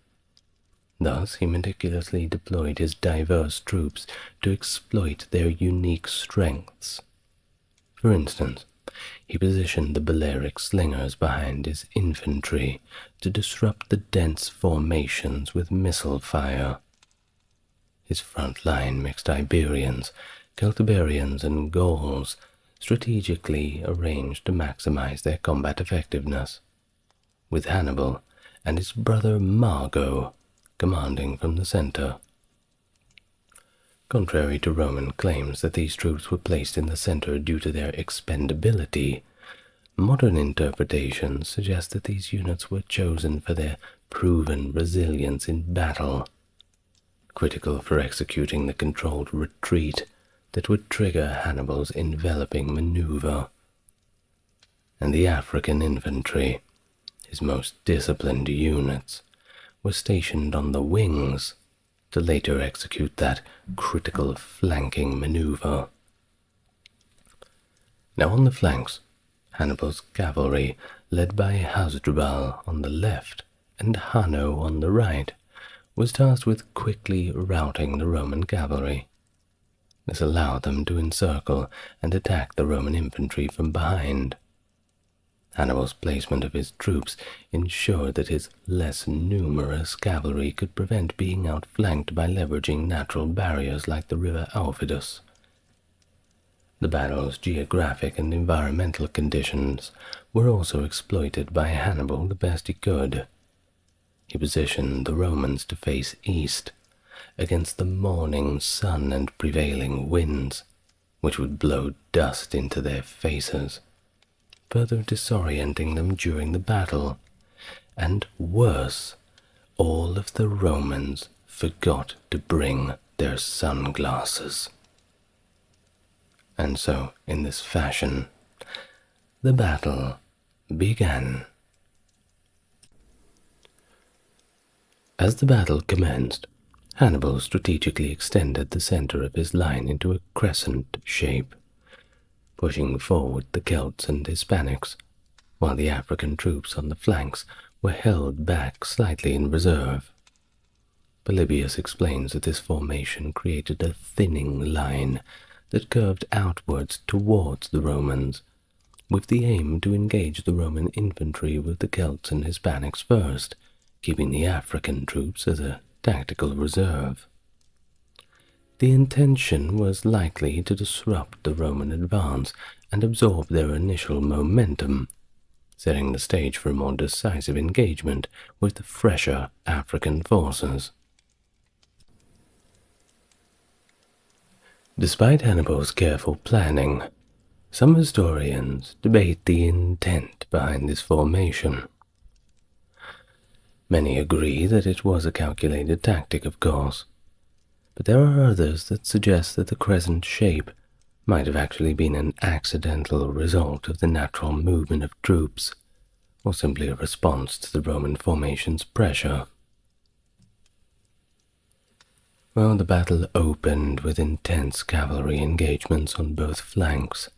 Thus, he meticulously deployed his diverse troops to exploit their unique strengths. For instance, he positioned the Balearic slingers behind his infantry to disrupt the dense formations with missile fire. His front line mixed Iberians, Celtiberians, and Gauls, strategically arranged to maximize their combat effectiveness, with Hannibal and his brother Mago commanding from the center. Contrary to Roman claims that these troops were placed in the center due to their expendability, modern interpretations suggest that these units were chosen for their proven resilience in battle, critical for executing the controlled retreat that would trigger Hannibal's enveloping maneuver. And the African infantry, his most disciplined units, were stationed on the wings to later execute that critical flanking maneuver. Now on the flanks, Hannibal's cavalry, led by Hasdrubal on the left and Hanno on the right, was tasked with quickly routing the Roman cavalry. This allowed them to encircle and attack the Roman infantry from behind. Hannibal's placement of his troops ensured that his less numerous cavalry could prevent being outflanked by leveraging natural barriers like the river Aufidus. The battle's geographic and environmental conditions were also exploited by Hannibal the best he could. He positioned the Romans to face east, against the morning sun and prevailing winds, which would blow dust into their faces, further disorienting them during the battle. And worse, all of the Romans forgot to bring their sunglasses. And so, in this fashion, the battle began. As the battle commenced, Hannibal strategically extended the center of his line into a crescent shape, pushing forward the Celts and Hispanics, while the African troops on the flanks were held back slightly in reserve. Polybius explains that this formation created a thinning line that curved outwards towards the Romans, with the aim to engage the Roman infantry with the Celts and Hispanics first, keeping the African troops as a tactical reserve. The intention was likely to disrupt the Roman advance and absorb their initial momentum, setting the stage for a more decisive engagement with the fresher African forces. Despite Hannibal's careful planning, some historians debate the intent behind this formation. Many agree that it was a calculated tactic, of course, but there are others that suggest that the crescent shape might have actually been an accidental result of the natural movement of troops, or simply a response to the Roman formation's pressure. Well, the battle opened with intense cavalry engagements on both flanks.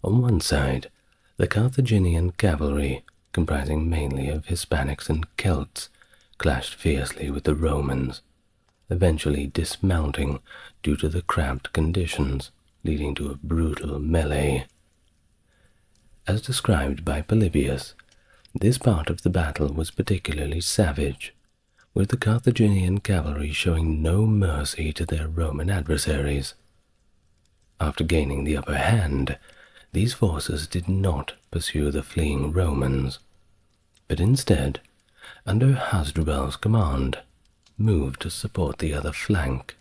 On one side, the Carthaginian cavalry, comprising mainly of Hispanics and Celts, clashed fiercely with the Romans, eventually dismounting due to the cramped conditions, leading to a brutal melee. As described by Polybius, this part of the battle was particularly savage, with the Carthaginian cavalry showing no mercy to their Roman adversaries. After gaining the upper hand, these forces did not pursue the fleeing Romans, but instead, under Hasdrubal's command, moved to support the other flank.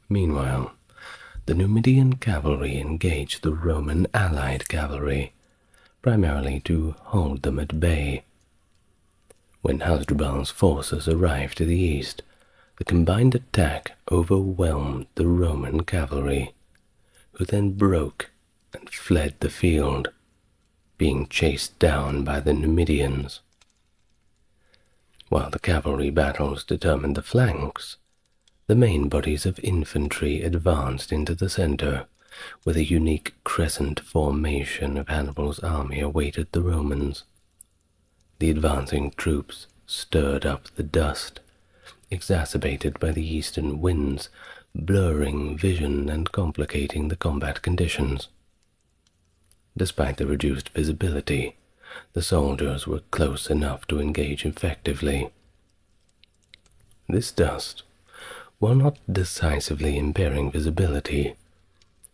Meanwhile, the Numidian cavalry engaged the Roman allied cavalry, primarily to hold them at bay. When Hasdrubal's forces arrived to the east, the combined attack overwhelmed the Roman cavalry, who then broke and fled the field, being chased down by the Numidians. While the cavalry battles determined the flanks, the main bodies of infantry advanced into the center, where the unique crescent formation of Hannibal's army awaited the Romans. The advancing troops stirred up the dust, exacerbated by the eastern winds, blurring vision and complicating the combat conditions. Despite the reduced visibility, the soldiers were close enough to engage effectively. This dust, while not decisively impairing visibility,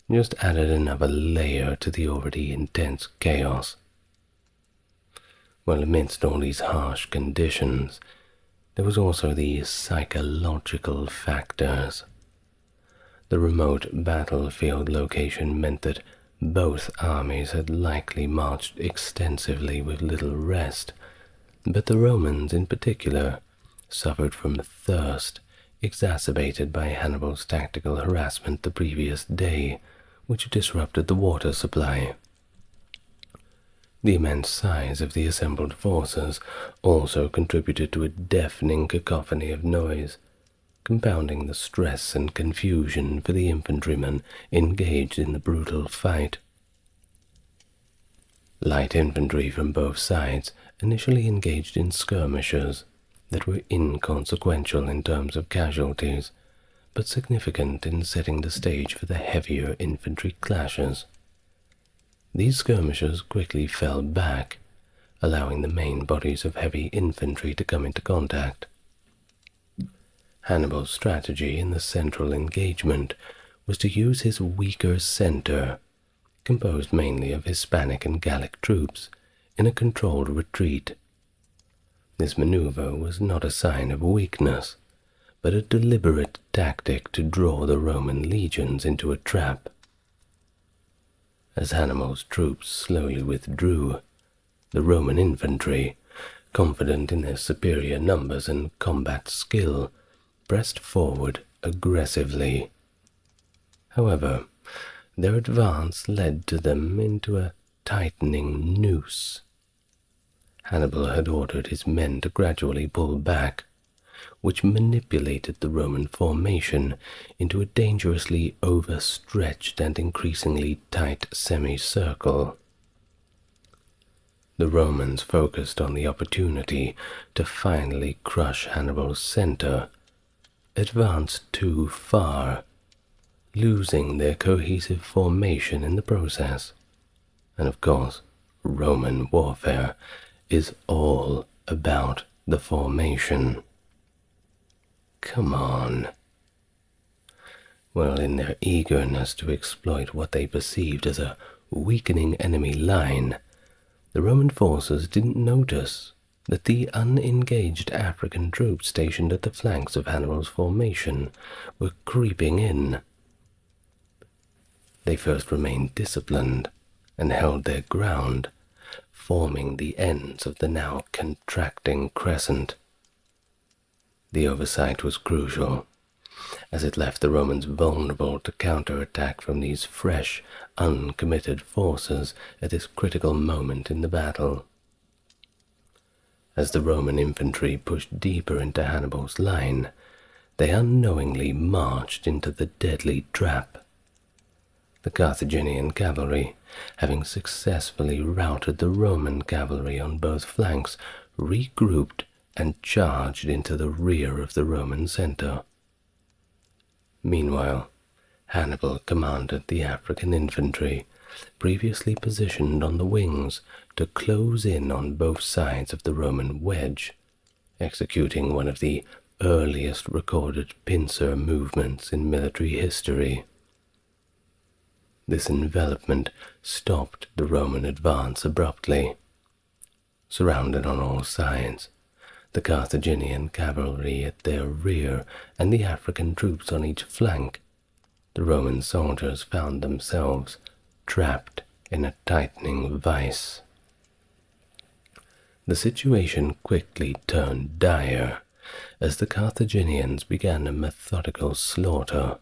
just added another layer to the already intense chaos. While amidst all these harsh conditions, there was also the psychological factors. The remote battlefield location meant that both armies had likely marched extensively with little rest, but the Romans in particular suffered from thirst, exacerbated by Hannibal's tactical harassment the previous day, which disrupted the water supply. The immense size of the assembled forces also contributed to a deafening cacophony of noise, compounding the stress and confusion for the infantrymen engaged in the brutal fight. Light infantry from both sides initially engaged in skirmishes that were inconsequential in terms of casualties, but significant in setting the stage for the heavier infantry clashes. These skirmishes quickly fell back, allowing the main bodies of heavy infantry to come into contact. Hannibal's strategy in the central engagement was to use his weaker center, composed mainly of Hispanic and Gallic troops, in a controlled retreat. This maneuver was not a sign of weakness, but a deliberate tactic to draw the Roman legions into a trap. As Hannibal's troops slowly withdrew, the Roman infantry, confident in their superior numbers and combat skill, pressed forward aggressively. However, their advance led to them into a tightening noose. Hannibal had ordered his men to gradually pull back, which manipulated the Roman formation into a dangerously overstretched and increasingly tight semicircle. The Romans focused on the opportunity to finally crush Hannibal's center, advanced too far, losing their cohesive formation in the process. And of course, Roman warfare is all about the formation. Come on. Well, in their eagerness to exploit what they perceived as a weakening enemy line, the Roman forces didn't notice that the unengaged African troops stationed at the flanks of Hannibal's formation were creeping in. They first remained disciplined and held their ground, forming the ends of the now contracting crescent. The oversight was crucial, as it left the Romans vulnerable to counterattack from these fresh, uncommitted forces at this critical moment in the battle. As the Roman infantry pushed deeper into Hannibal's line, they unknowingly marched into the deadly trap. The Carthaginian cavalry, having successfully routed the Roman cavalry on both flanks, regrouped and charged into the rear of the Roman center. Meanwhile, Hannibal commanded the African infantry, previously positioned on the wings, to close in on both sides of the Roman wedge, executing one of the earliest recorded pincer movements in military history. This envelopment stopped the Roman advance abruptly. Surrounded on all sides, the Carthaginian cavalry at their rear and the African troops on each flank, the Roman soldiers found themselves trapped in a tightening vice. The situation quickly turned dire as the Carthaginians began a methodical slaughter.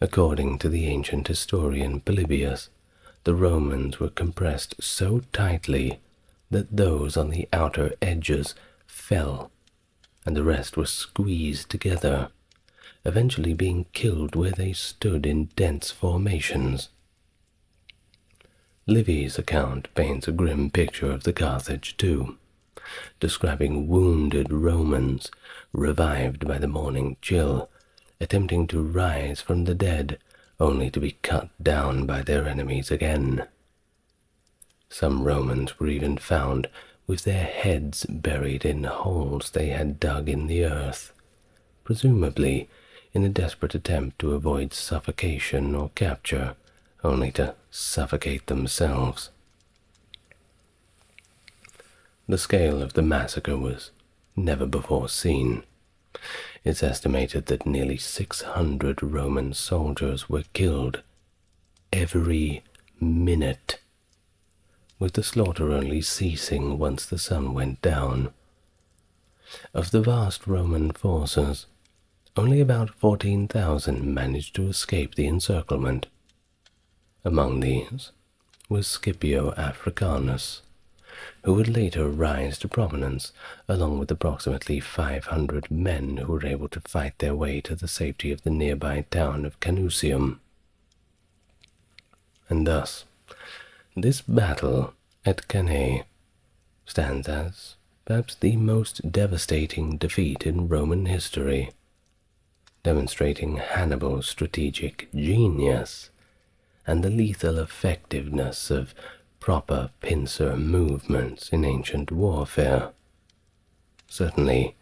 According to the ancient historian Polybius, the Romans were compressed so tightly that those on the outer edges fell, and the rest were squeezed together, eventually being killed where they stood in dense formations. Livy's account paints a grim picture of the Carthage too, describing wounded Romans, revived by the morning chill, attempting to rise from the dead, only to be cut down by their enemies again. Some Romans were even found with their heads buried in holes they had dug in the earth, presumably in a desperate attempt to avoid suffocation or capture, only to suffocate themselves. The scale of the massacre was never before seen. It's estimated that nearly 600 Roman soldiers were killed every minute, with the slaughter only ceasing once the sun went down. Of the vast Roman forces, only about 14,000 managed to escape the encirclement. Among these was Scipio Africanus, who would later rise to prominence, along with approximately 500 men who were able to fight their way to the safety of the nearby town of Canusium. And thus, this battle at Cannae stands as perhaps the most devastating defeat in Roman history, demonstrating Hannibal's strategic genius and the lethal effectiveness of proper pincer movements in ancient warfare. Certainly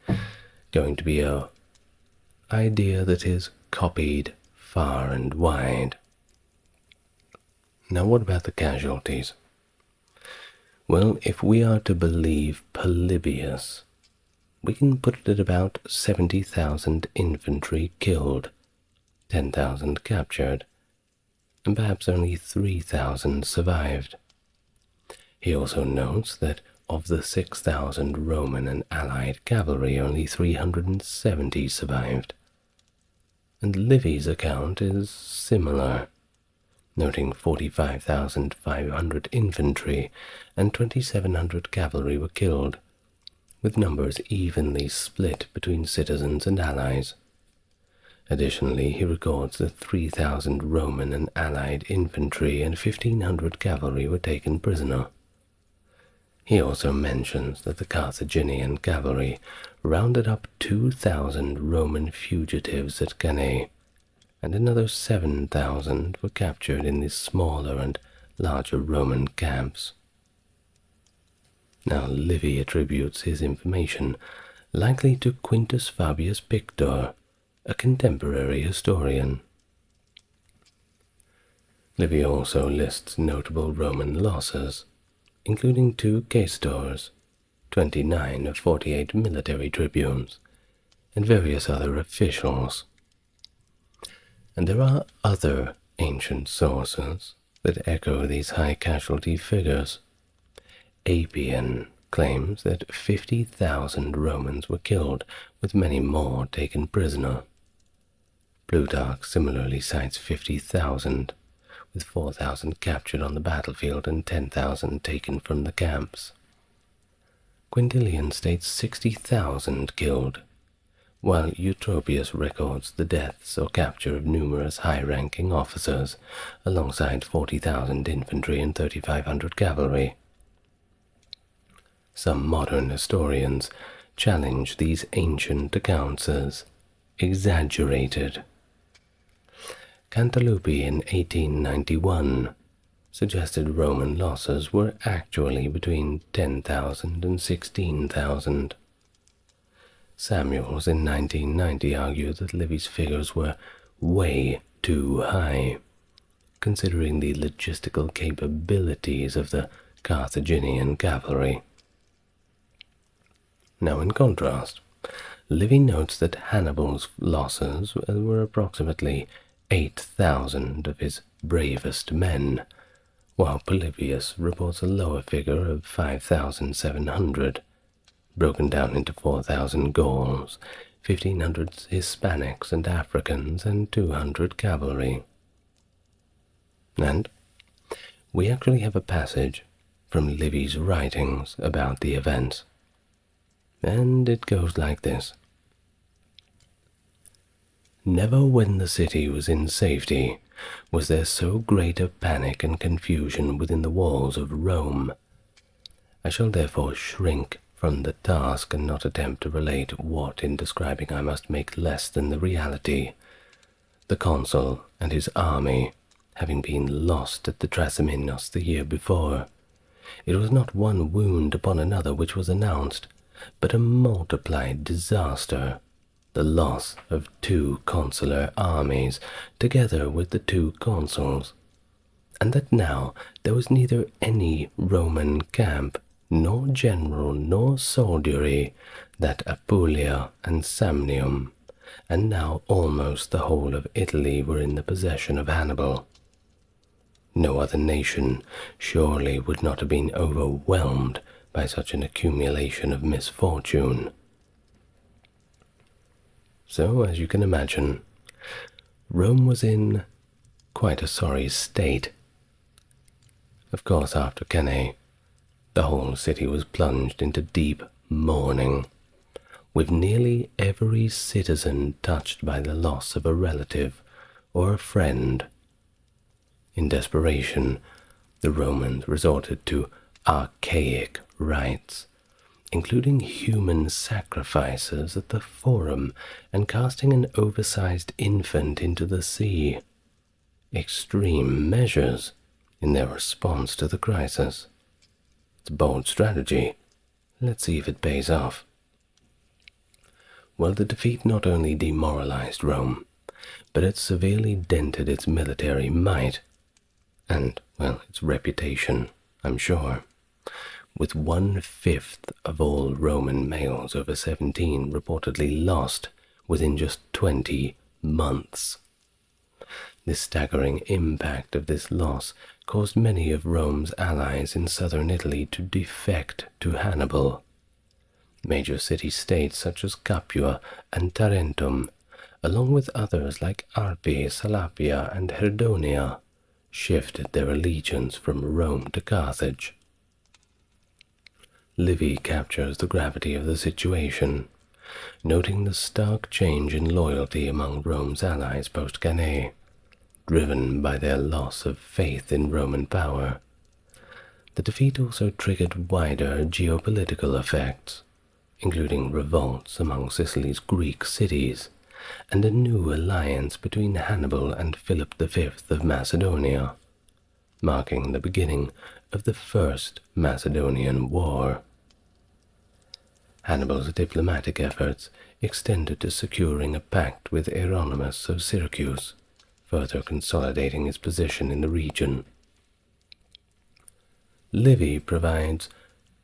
going to be an idea that is copied far and wide. Now what about the casualties? Well, if we are to believe Polybius, we can put it at about 70,000 infantry killed, 10,000 captured, and perhaps only 3,000 survived. He also notes that of the 6,000 Roman and allied cavalry, only 370 survived. And Livy's account is similar, noting 45,500 infantry and 2,700 cavalry were killed, with numbers evenly split between citizens and allies. Additionally, he records that 3,000 Roman and allied infantry and 1,500 cavalry were taken prisoner. He also mentions that the Carthaginian cavalry rounded up 2,000 Roman fugitives at Cannae, and another 7,000 were captured in the smaller and larger Roman camps. Now Livy attributes his information likely to Quintus Fabius Pictor, a contemporary historian. Livy also lists notable Roman losses, including 2 JSTORs, 29 of 48 military tribunes, and various other officials. And there are other ancient sources that echo these high casualty figures. Appian claims that 50,000 Romans were killed, with many more taken prisoner. Plutarch similarly cites 50,000, with 4,000 captured on the battlefield and 10,000 taken from the camps. Quintilian states 60,000 killed, while Eutropius records the deaths or capture of numerous high-ranking officers, alongside 40,000 infantry and 3,500 cavalry. Some modern historians challenge these ancient accounts as exaggerated. Cantalupi in 1891 suggested Roman losses were actually between 10,000 and 16,000. Samuels in 1990 argued that Livy's figures were way too high, considering the logistical capabilities of the Carthaginian cavalry. Now, in contrast, Livy notes that Hannibal's losses were approximately 8,000 of his bravest men, while Polybius reports a lower figure of 5,700, broken down into 4,000 Gauls, 1,500 Hispanics and Africans, and 200 cavalry. And we actually have a passage from Livy's writings about the events. And it goes like this. Never when the city was in safety was there so great a panic and confusion within the walls of Rome. I shall therefore shrink from the task and not attempt to relate what in describing I must make less than the reality. The consul and his army having been lost at the Trasiminos the year before, it was not one wound upon another which was announced, but a multiplied disaster, the loss of 2 consular armies, together with the 2 consuls, and that now there was neither any Roman camp, nor general, nor soldiery, that Apulia and Samnium, and now almost the whole of Italy were in the possession of Hannibal. No other nation surely would not have been overwhelmed by such an accumulation of misfortune. So, as you can imagine, Rome was in quite a sorry state. Of course, after Cannae, the whole city was plunged into deep mourning, with nearly every citizen touched by the loss of a relative or a friend. In desperation, the Romans resorted to archaic rites, including human sacrifices at the Forum and casting an oversized infant into the sea. Extreme measures in their response to the crisis. It's a bold strategy. Let's see if it pays off. Well, the defeat not only demoralized Rome, but it severely dented its military might, and, well, its reputation, I'm sure. With 1/5 of all Roman males over 17 reportedly lost within just 20 months. The staggering impact of this loss caused many of Rome's allies in southern Italy to defect to Hannibal. Major city-states such as Capua and Tarentum, along with others like Arpi, Salapia, and Herdonia, shifted their allegiance from Rome to Carthage. Livy captures the gravity of the situation, noting the stark change in loyalty among Rome's allies post-Cannae, driven by their loss of faith in Roman power. The defeat also triggered wider geopolitical effects, including revolts among Sicily's Greek cities, and a new alliance between Hannibal and Philip V of Macedonia, marking the beginning of the First Macedonian War. Hannibal's diplomatic efforts extended to securing a pact with Hieronymus of Syracuse, further consolidating his position in the region. Livy provides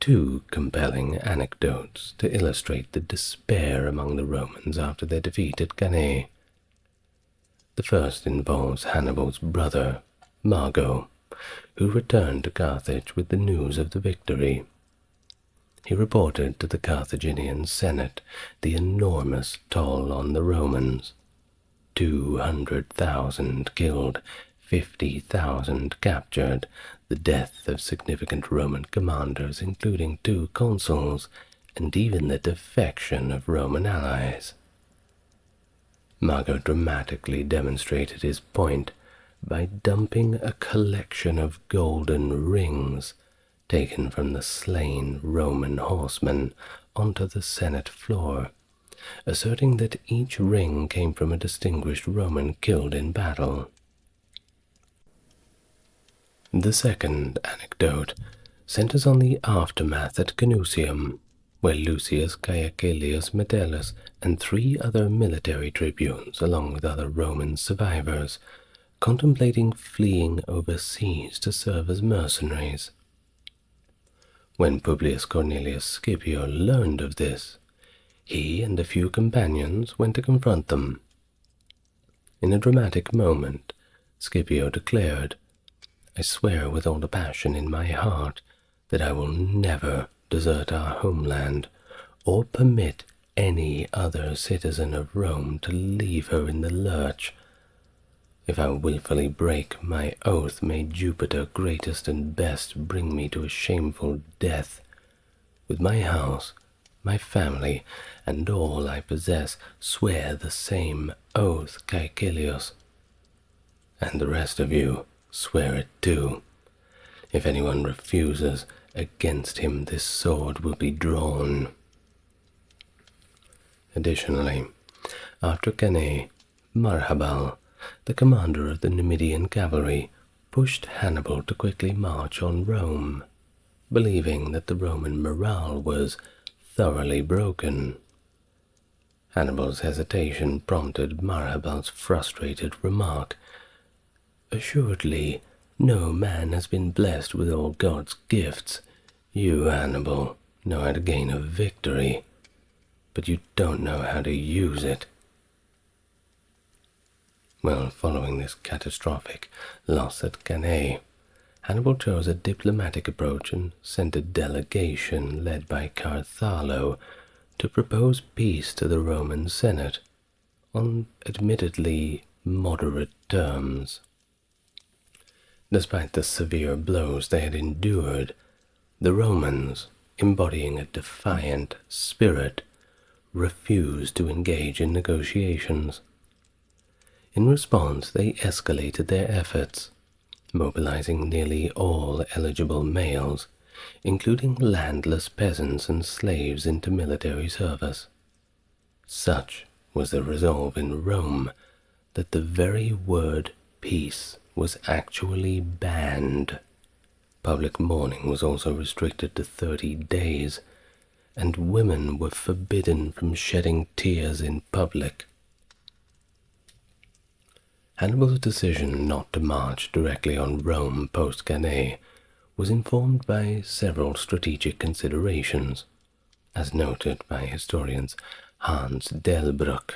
2 compelling anecdotes to illustrate the despair among the Romans after their defeat at Cannae. The first involves Hannibal's brother, Mago, who returned to Carthage with the news of the victory. He reported to the Carthaginian Senate the enormous toll on the Romans: 200,000 killed, 50,000 captured, the death of significant Roman commanders, including 2 consuls, and even the defection of Roman allies. Mago dramatically demonstrated his point by dumping a collection of golden rings taken from the slain Roman horsemen onto the Senate floor, asserting that each ring came from a distinguished Roman killed in battle. The second anecdote centers on the aftermath at Canusium, where Lucius Caecilius Metellus and 3 other military tribunes, along with other Roman survivors, contemplating fleeing overseas to serve as mercenaries. When Publius Cornelius Scipio learned of this, he and a few companions went to confront them. In a dramatic moment, Scipio declared, "I swear with all the passion in my heart that I will never desert our homeland or permit any other citizen of Rome to leave her in the lurch. If I wilfully break my oath, may Jupiter, greatest and best, bring me to a shameful death. With my house, my family, and all I possess, swear the same oath, Caecilius. And the rest of you, swear it too. If anyone refuses, against him this sword will be drawn." Additionally, after Cannae, Marhabal, the commander of the Numidian cavalry, pushed Hannibal to quickly march on Rome, believing that the Roman morale was thoroughly broken. Hannibal's hesitation prompted Marhabal's frustrated remark, "Assuredly, no man has been blessed with all God's gifts. You, Hannibal, know how to gain a victory, but you don't know how to use it." Well, following this catastrophic loss at Cannae, Hannibal chose a diplomatic approach and sent a delegation led by Carthalo to propose peace to the Roman Senate on admittedly moderate terms. Despite the severe blows they had endured, the Romans, embodying a defiant spirit, refused to engage in negotiations. In response, they escalated their efforts, mobilizing nearly all eligible males, including landless peasants and slaves, into military service. Such was the resolve in Rome that the very word peace was actually banned. Public mourning was also restricted to 30 days, and women were forbidden from shedding tears in public. Hannibal's decision not to march directly on Rome post-Cannae was informed by several strategic considerations, as noted by historians Hans Delbruck.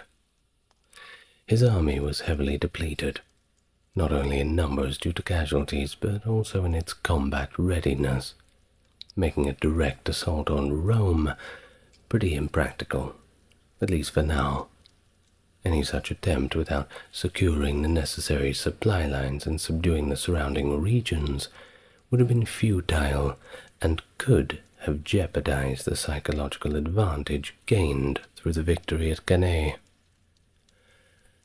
His army was heavily depleted, not only in numbers due to casualties, but also in its combat readiness, making a direct assault on Rome pretty impractical, at least for now. Any such attempt without securing the necessary supply lines and subduing the surrounding regions would have been futile and could have jeopardized the psychological advantage gained through the victory at Cannae.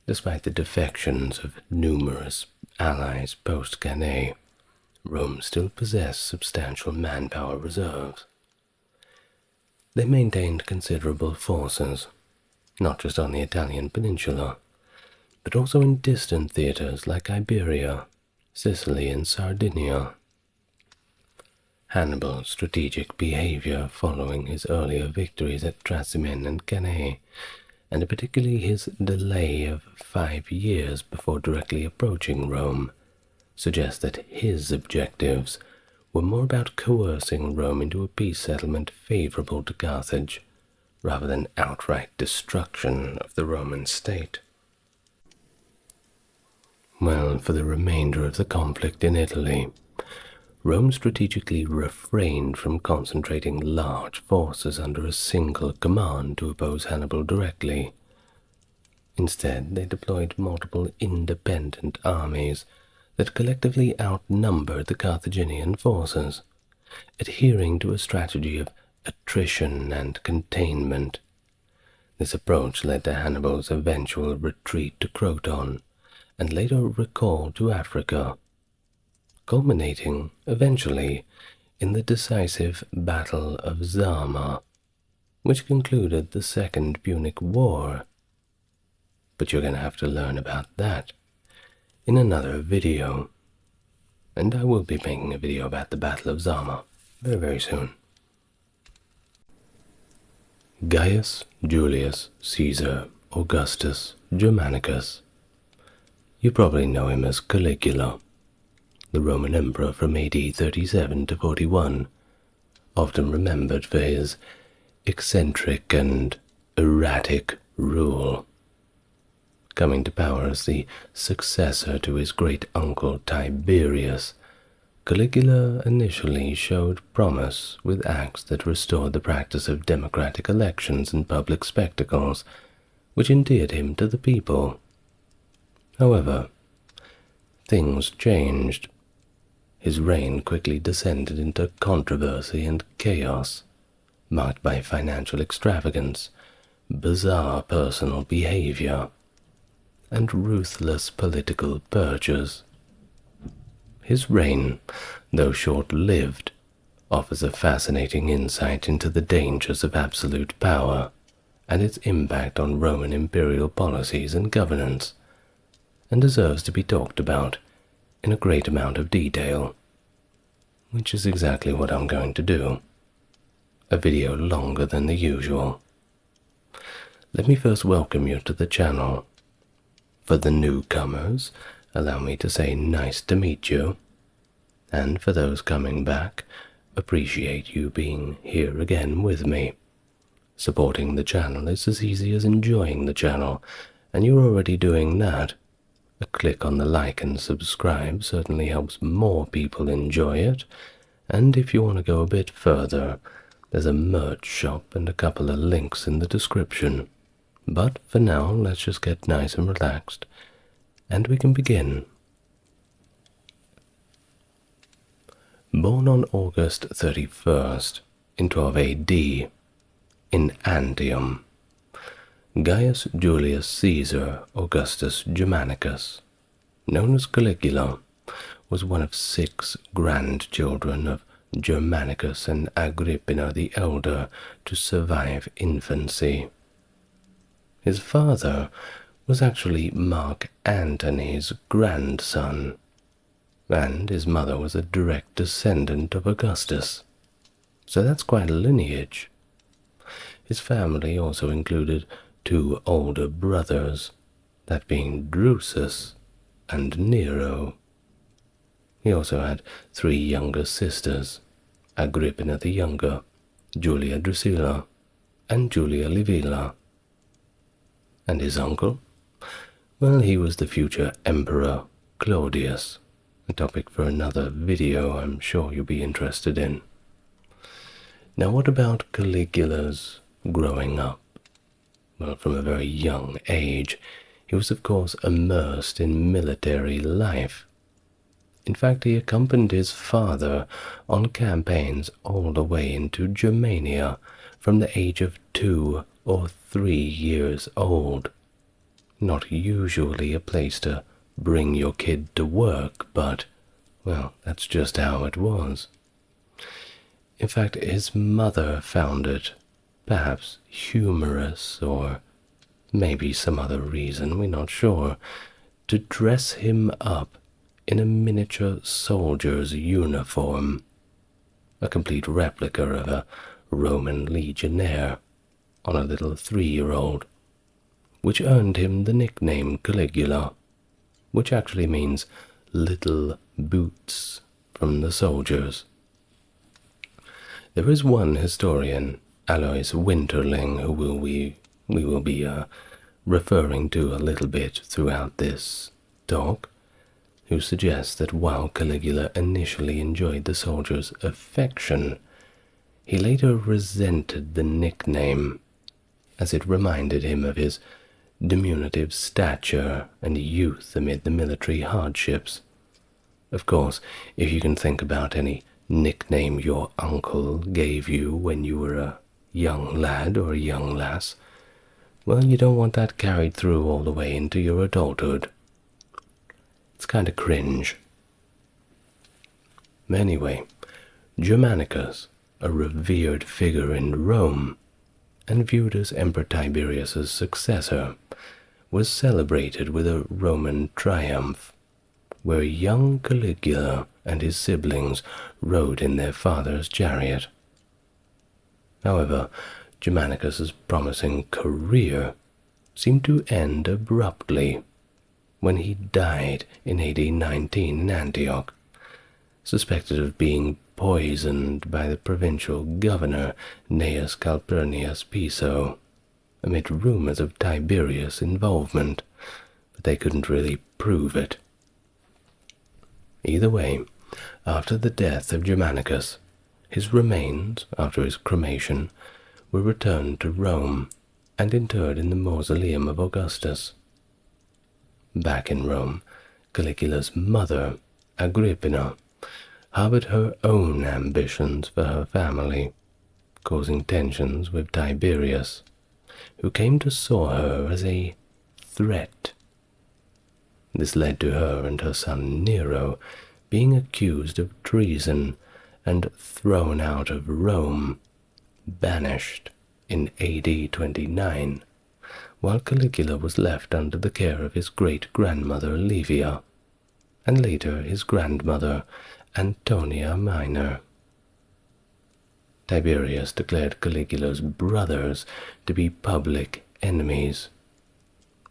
Despite the defections of numerous allies post-Cannae, Rome still possessed substantial manpower reserves. They maintained considerable forces, not just on the Italian peninsula, but also in distant theaters like Iberia, Sicily, and Sardinia. Hannibal's strategic behavior following his earlier victories at Trasimene and Cannae, and particularly his delay of 5 years before directly approaching Rome, suggests that his objectives were more about coercing Rome into a peace settlement favorable to Carthage, rather than outright destruction of the Roman state. Well, for the remainder of the conflict in Italy, Rome strategically refrained from concentrating large forces under a single command to oppose Hannibal directly. Instead, they deployed multiple independent armies that collectively outnumbered the Carthaginian forces, adhering to a strategy of attrition and containment. This approach led to Hannibal's eventual retreat to Croton and later recall to Africa, culminating eventually in the decisive Battle of Zama, which concluded the Second Punic War. But you're going to have to learn about that in another video, and I will be making a video about the Battle of Zama very, very soon. Gaius Julius Caesar Augustus Germanicus. You probably know him as Caligula, the Roman emperor from AD 37 to 41, often remembered for his eccentric and erratic rule. Coming to power as the successor to his great-uncle Tiberius, Caligula initially showed promise with acts that restored the practice of democratic elections and public spectacles, which endeared him to the people. However, things changed. His reign quickly descended into controversy and chaos, marked by financial extravagance, bizarre personal behavior, and ruthless political purges. His reign, though short-lived, offers a fascinating insight into the dangers of absolute power and its impact on Roman imperial policies and governance, and deserves to be talked about in a great amount of detail, which is exactly what I'm going to do. A video longer than the usual. Let me first welcome you to the channel. For the newcomers, allow me to say nice to meet you, and for those coming back, appreciate you being here again with me. Supporting the channel is as easy as enjoying the channel, and you're already doing that. A click on the like and subscribe certainly helps more people enjoy it, and if you want to go a bit further, there's a merch shop and a couple of links in the description. But for now, let's just get nice and relaxed, and we can begin. Born on August 31st in 12 AD in Antium, Gaius Julius Caesar Augustus Germanicus, known as Caligula, was one of 6 grandchildren of Germanicus and Agrippina the Elder to survive infancy. His father was actually Mark Antony's grandson, and his mother was a direct descendant of Augustus. So that's quite a lineage. His family also included 2 older brothers, that being Drusus and Nero. He also had 3 younger sisters, Agrippina the Younger, Julia Drusilla, and Julia Livilla. And his uncle? Well, he was the future Emperor Claudius, a topic for another video I'm sure you'll be interested in. Now, what about Caligula's growing up? Well, from a very young age, he was of course immersed in military life. In fact, he accompanied his father on campaigns all the way into Germania from the age of 2 or 3 years old. Not usually a place to bring your kid to work, but, well, that's just how it was. In fact, his mother found it perhaps humorous, or maybe some other reason, we're not sure, to dress him up in a miniature soldier's uniform, a complete replica of a Roman legionnaire, on a little 3-year-old, which earned him the nickname Caligula, which actually means little boots from the soldiers. There is one historian, Alois Winterling, who we will be referring to a little bit throughout this talk, who suggests that while Caligula initially enjoyed the soldiers' affection, he later resented the nickname, as it reminded him of his diminutive stature and youth amid the military hardships. Of course, if you can think about any nickname your uncle gave you when you were a young lad or a young lass, well, you don't want that carried through all the way into your adulthood. It's kind of cringe. Anyway, Germanicus, a revered figure in Rome, and viewed as Emperor Tiberius's successor, was celebrated with a Roman triumph, where young Caligula and his siblings rode in their father's chariot. However, Germanicus's promising career seemed to end abruptly when he died in AD 19 in Antioch, suspected of being poisoned by the provincial governor Gnaeus Calpurnius Piso, amid rumors of Tiberius' involvement, but they couldn't really prove it. Either way, after the death of Germanicus, his remains, after his cremation, were returned to Rome and interred in the mausoleum of Augustus. Back in Rome, Caligula's mother, Agrippina, harbored her own ambitions for her family, causing tensions with Tiberius, who came to saw her as a threat. This led to her and her son Nero being accused of treason and thrown out of Rome, banished in AD 29, while Caligula was left under the care of his great-grandmother Livia, and later his grandmother Antonia Minor. Tiberius declared Caligula's brothers to be public enemies.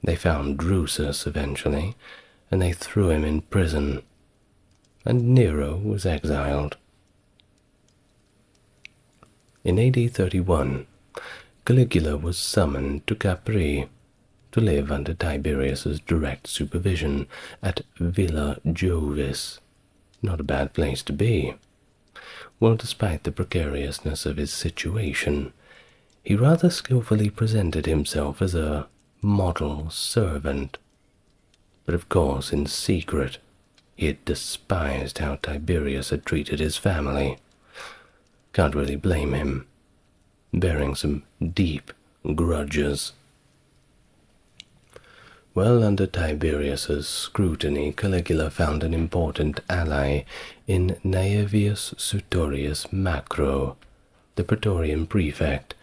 They found Drusus eventually, and they threw him in prison, and Nero was exiled. In AD 31, Caligula was summoned to Capri to live under Tiberius's direct supervision at Villa Jovis. Not a bad place to be. Well, despite the precariousness of his situation, he rather skillfully presented himself as a model servant. But of course, in secret, he had despised how Tiberius had treated his family. Can't really blame him, bearing some deep grudges. Well, under Tiberius's scrutiny, Caligula found an important ally in Naevius Sutorius Macro, the Praetorian prefect,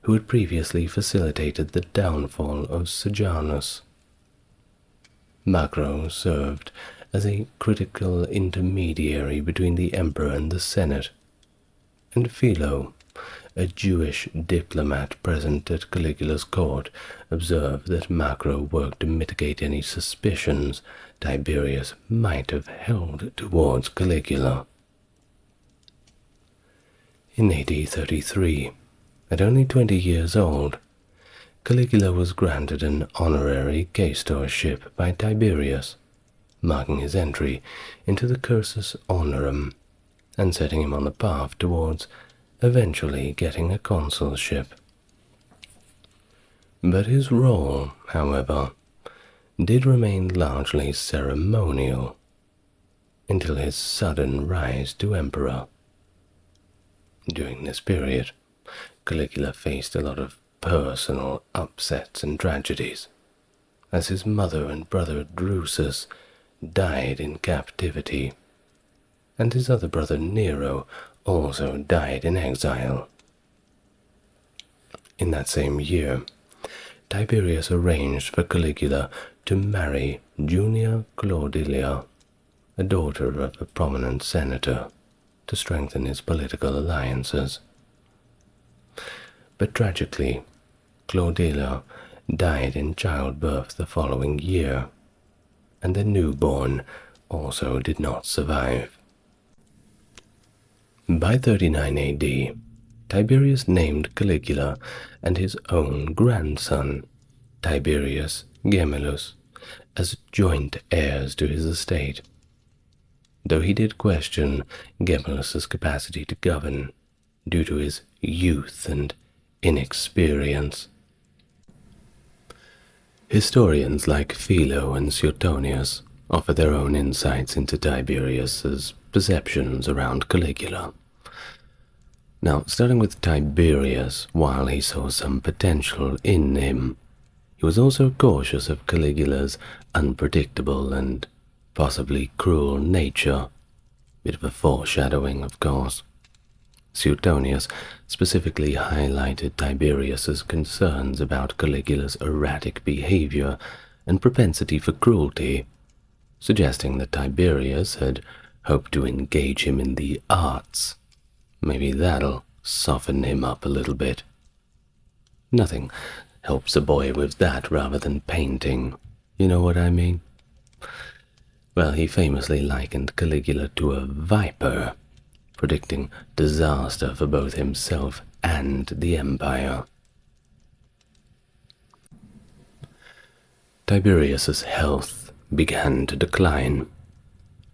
who had previously facilitated the downfall of Sejanus. Macro served as a critical intermediary between the emperor and the Senate, and Philo, a Jewish diplomat present at Caligula's court, observed that Macro worked to mitigate any suspicions Tiberius might have held towards Caligula. In AD 33, at only 20 years old, Caligula was granted an honorary quaestorship by Tiberius, marking his entry into the cursus honorum and setting him on the path towards eventually getting a consulship. But his role, however, did remain largely ceremonial until his sudden rise to emperor. During this period, Caligula faced a lot of personal upsets and tragedies, as his mother and brother Drusus died in captivity, and his other brother Nero also died in exile. In that same year, Tiberius arranged for Caligula to marry Junia Claudilia, a daughter of a prominent senator, to strengthen his political alliances. But tragically, Claudilia died in childbirth the following year, and the newborn also did not survive. By 39 AD, Tiberius named Caligula and his own grandson, Tiberius Gemellus, as joint heirs to his estate, though he did question Gemellus's capacity to govern due to his youth and inexperience. Historians like Philo and Suetonius offer their own insights into Tiberius's perceptions around Caligula. Now, starting with Tiberius, while he saw some potential in him, He was also cautious of Caligula's unpredictable and possibly cruel nature. Bit of a foreshadowing, of course. Suetonius specifically highlighted Tiberius's concerns about Caligula's erratic behavior and propensity for cruelty, suggesting that Tiberius had hoped to engage him in the arts. Maybe that'll soften him up a little bit. Nothing helps a boy with that rather than painting, you know what I mean? Well, he famously likened Caligula to a viper, predicting disaster for both himself and the empire. Tiberius's health began to decline,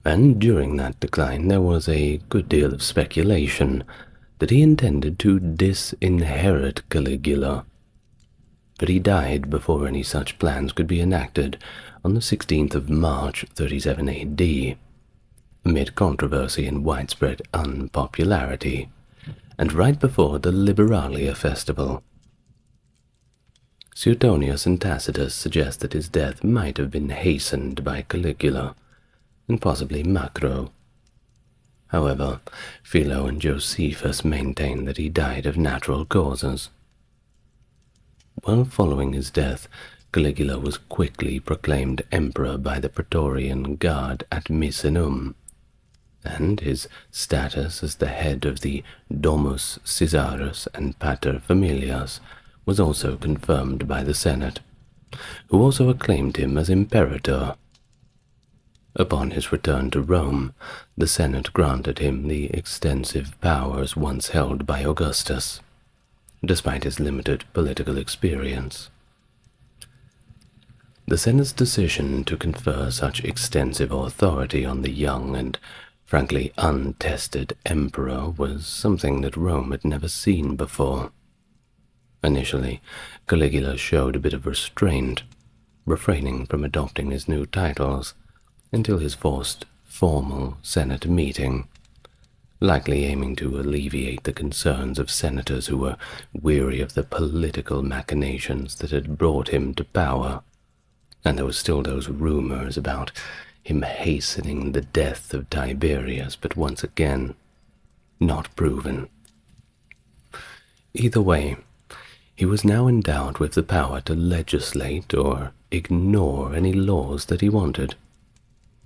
and during that decline there was a good deal of speculation that he intended to disinherit Caligula. But he died before any such plans could be enacted on the 16th of March 37 AD, amid controversy and widespread unpopularity, and right before the Liberalia festival. Suetonius and Tacitus suggest that his death might have been hastened by Caligula, and possibly Macro. However, Philo and Josephus maintain that he died of natural causes. Well, following his death, Caligula was quickly proclaimed emperor by the Praetorian Guard at Misenum, and his status as the head of the Domus Caesarus and Pater Familias was also confirmed by the Senate, who also acclaimed him as imperator. Upon his return to Rome, the Senate granted him the extensive powers once held by Augustus, despite his limited political experience. The Senate's decision to confer such extensive authority on the young and frankly untested emperor was something that Rome had never seen before. Initially, Caligula showed a bit of restraint, refraining from adopting his new titles until his forced formal Senate meeting, likely aiming to alleviate the concerns of senators who were weary of the political machinations that had brought him to power. And there were still those rumors about him hastening the death of Tiberius, but once again, not proven. Either way, he was now endowed with the power to legislate or ignore any laws that he wanted.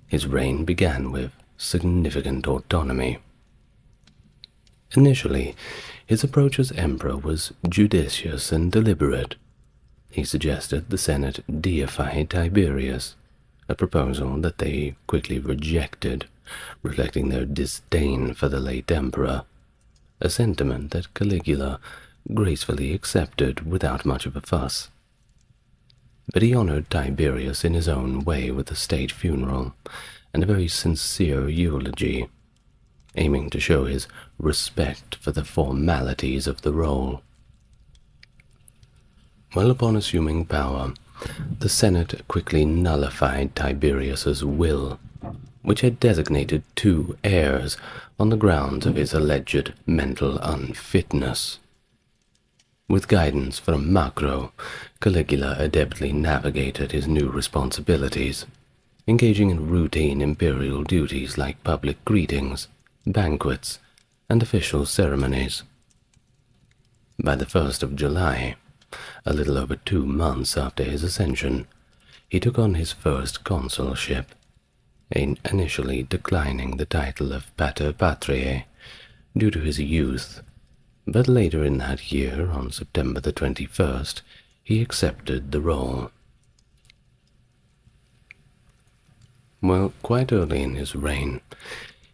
His reign began with significant autonomy. Initially, his approach as emperor was judicious and deliberate. He suggested the Senate deify Tiberius, a proposal that they quickly rejected, reflecting their disdain for the late emperor, a sentiment that Caligula gracefully accepted without much of a fuss. But he honored Tiberius in his own way with a state funeral and a very sincere eulogy, aiming to show his respect for the formalities of the role. Well, upon assuming power, the Senate quickly nullified Tiberius's will, which had designated 2 heirs on the grounds of his alleged mental unfitness. With guidance from Macro, Caligula adeptly navigated his new responsibilities, engaging in routine imperial duties like public greetings, banquets, and official ceremonies. By the 1st of July, a little over 2 months after his ascension, he took on his first consulship, initially declining the title of Pater Patriae due to his youth, but later in that year, on September the 21st, he accepted the role. Well, quite early in his reign,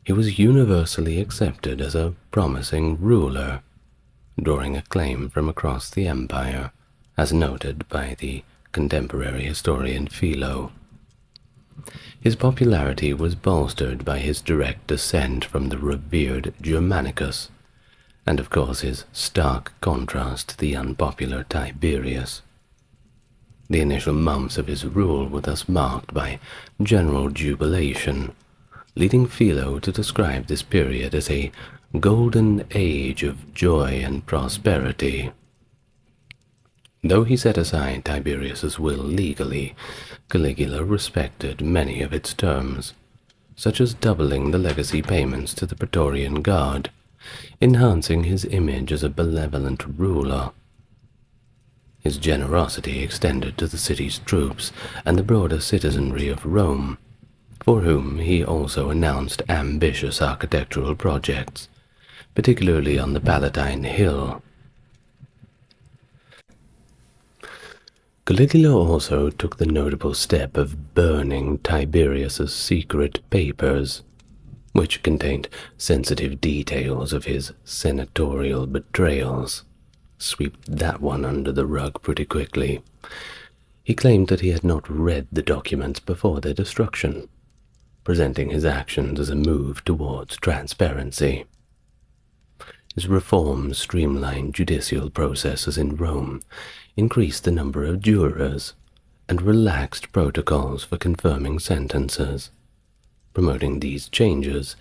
he was universally accepted as a promising ruler, drawing acclaim from across the empire, as noted by the contemporary historian Philo. His popularity was bolstered by his direct descent from the revered Germanicus, and of course his stark contrast to the unpopular Tiberius. The initial months of his rule were thus marked by general jubilation, leading Philo to describe this period as a golden age of joy and prosperity. Though he set aside Tiberius's will legally, Caligula respected many of its terms, such as doubling the legacy payments to the Praetorian Guard, enhancing his image as a benevolent ruler. His generosity extended to the city's troops and the broader citizenry of Rome, for whom he also announced ambitious architectural projects, particularly on the Palatine Hill. Caligula also took the notable step of burning Tiberius's secret papers, which contained sensitive details of his senatorial betrayals. Swept that one under the rug pretty quickly. He claimed that he had not read the documents before their destruction, presenting his actions as a move towards transparency. His reforms streamlined judicial processes in Rome, increased the number of jurors, and relaxed protocols for confirming sentences, promoting these changes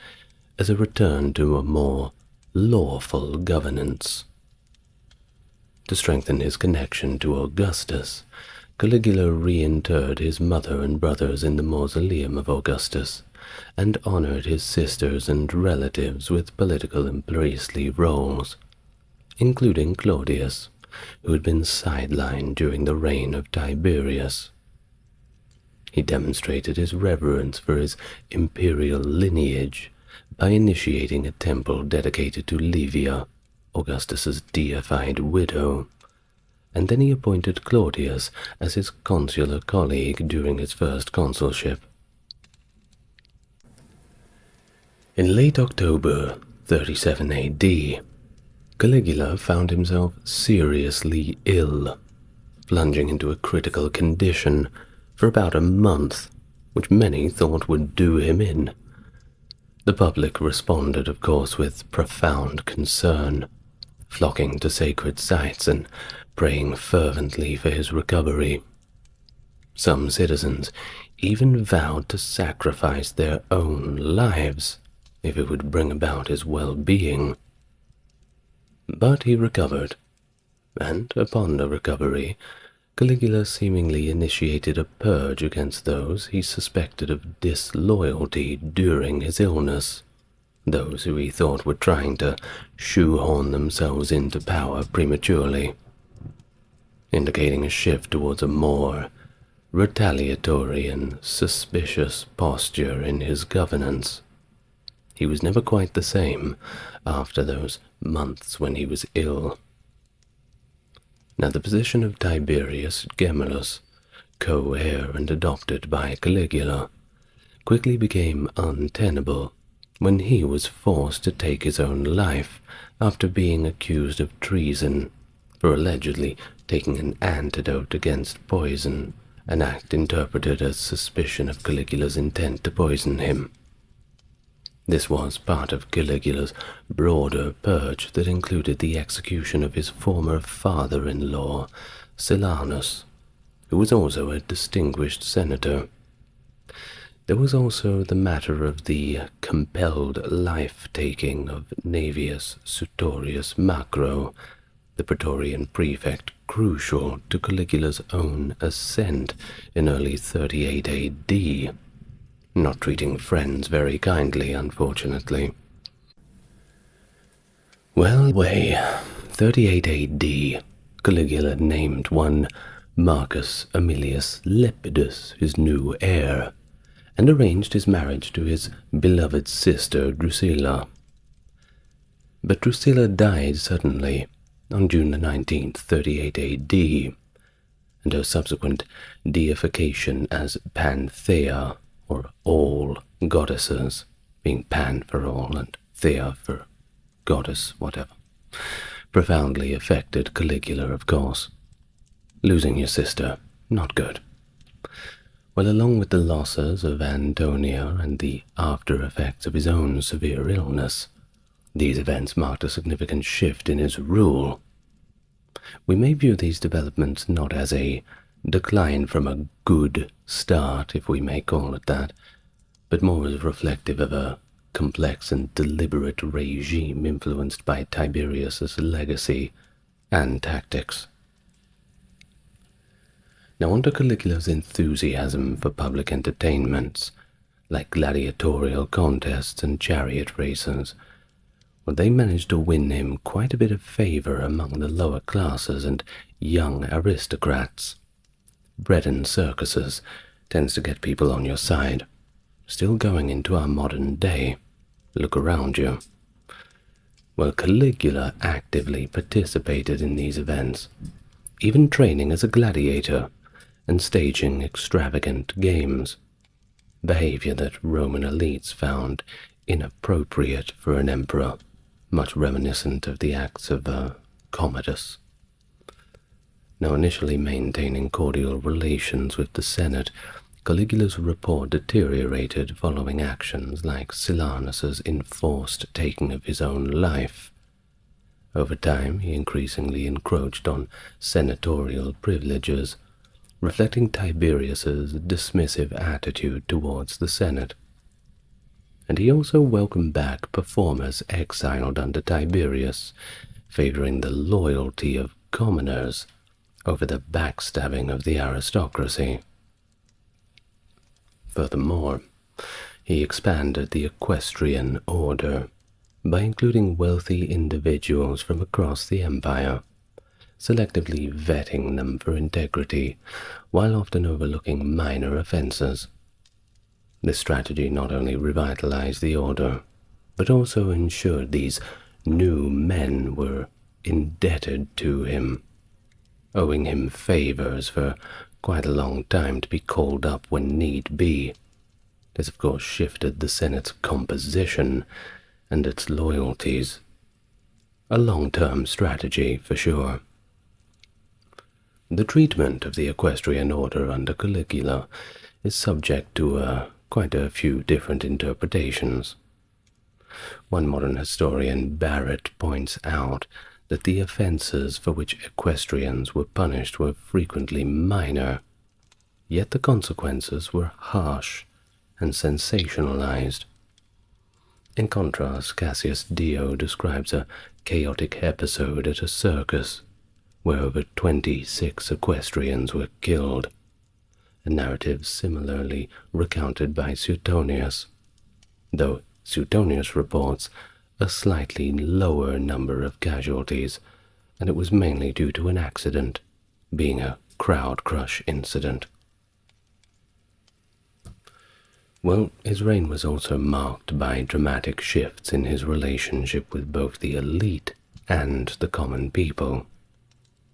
as a return to a more lawful governance. To strengthen his connection to Augustus, Caligula reinterred his mother and brothers in the mausoleum of Augustus, and honored his sisters and relatives with political and priestly roles, including Claudius, who had been sidelined during the reign of Tiberius. He demonstrated his reverence for his imperial lineage by initiating a temple dedicated to Livia, Augustus's deified widow, and then he appointed Claudius as his consular colleague during his first consulship. In late October 37 AD, Caligula found himself seriously ill, plunging into a critical condition for about a month, which many thought would do him in. The public responded, of course, with profound concern, flocking to sacred sites and praying fervently for his recovery. Some citizens even vowed to sacrifice their own lives if it would bring about his well-being. But he recovered, and upon the recovery, Caligula seemingly initiated a purge against those he suspected of disloyalty during his illness, those who he thought were trying to shoehorn themselves into power prematurely, indicating a shift towards a more retaliatory and suspicious posture in his governance. He was never quite the same after those months when he was ill. Now the position of Tiberius Gemellus, co-heir and adopted by Caligula, quickly became untenable when he was forced to take his own life after being accused of treason for allegedly taking an antidote against poison, an act interpreted as suspicion of Caligula's intent to poison him. This was part of Caligula's broader purge that included the execution of his former father-in-law, Silanus, who was also a distinguished senator. There was also the matter of the compelled life-taking of Naevius Sutorius Macro, the Praetorian prefect, crucial to Caligula's own ascent in early 38 AD. Not treating friends very kindly, unfortunately. Well, 38 AD, Caligula named one Marcus Aemilius Lepidus his new heir, and arranged his marriage to his beloved sister Drusilla. But Drusilla died suddenly on June the 19th, 38 AD, and her subsequent deification as Panthea, or all goddesses, being Pan for all and Thea for goddess, whatever, profoundly affected Caligula, of course. Losing your sister, not good. Well, along with the losses of Antonia and the after-effects of his own severe illness, these events marked a significant shift in his rule. We may view these developments not as a decline from a good start, if we may call it that, but more as reflective of a complex and deliberate regime influenced by Tiberius's legacy and tactics. Now, under Caligula's enthusiasm for public entertainments, like gladiatorial contests and chariot races, well, they managed to win him quite a bit of favor among the lower classes and young aristocrats. Bread and circuses tends to get people on your side. Still going into our modern day. Look around you. Well, Caligula actively participated in these events, even training as a gladiator and staging extravagant games, behavior that Roman elites found inappropriate for an emperor, much reminiscent of the acts of Commodus. Now, initially maintaining cordial relations with the Senate, Caligula's rapport deteriorated following actions like Silanus's enforced taking of his own life. Over time, he increasingly encroached on senatorial privileges, reflecting Tiberius's dismissive attitude towards the Senate. And he also welcomed back performers exiled under Tiberius, favoring the loyalty of commoners over the backstabbing of the aristocracy. Furthermore, he expanded the equestrian order by including wealthy individuals from across the empire, selectively vetting them for integrity, while often overlooking minor offenses. This strategy not only revitalized the order, but also ensured these new men were indebted to him, owing him favors for quite a long time to be called up when need be. This, of course, shifted the Senate's composition and its loyalties. A long-term strategy, for sure. The treatment of the equestrian order under Caligula is subject to quite a few different interpretations. One modern historian, Barrett, points out that the offenses for which equestrians were punished were frequently minor, yet the consequences were harsh and sensationalized. In contrast, Cassius Dio describes a chaotic episode at a circus where over 26 equestrians were killed, a narrative similarly recounted by Suetonius, though Suetonius reports a slightly lower number of casualties, and it was mainly due to an accident, being a crowd crush incident. Well, his reign was also marked by dramatic shifts in his relationship with both the elite and the common people.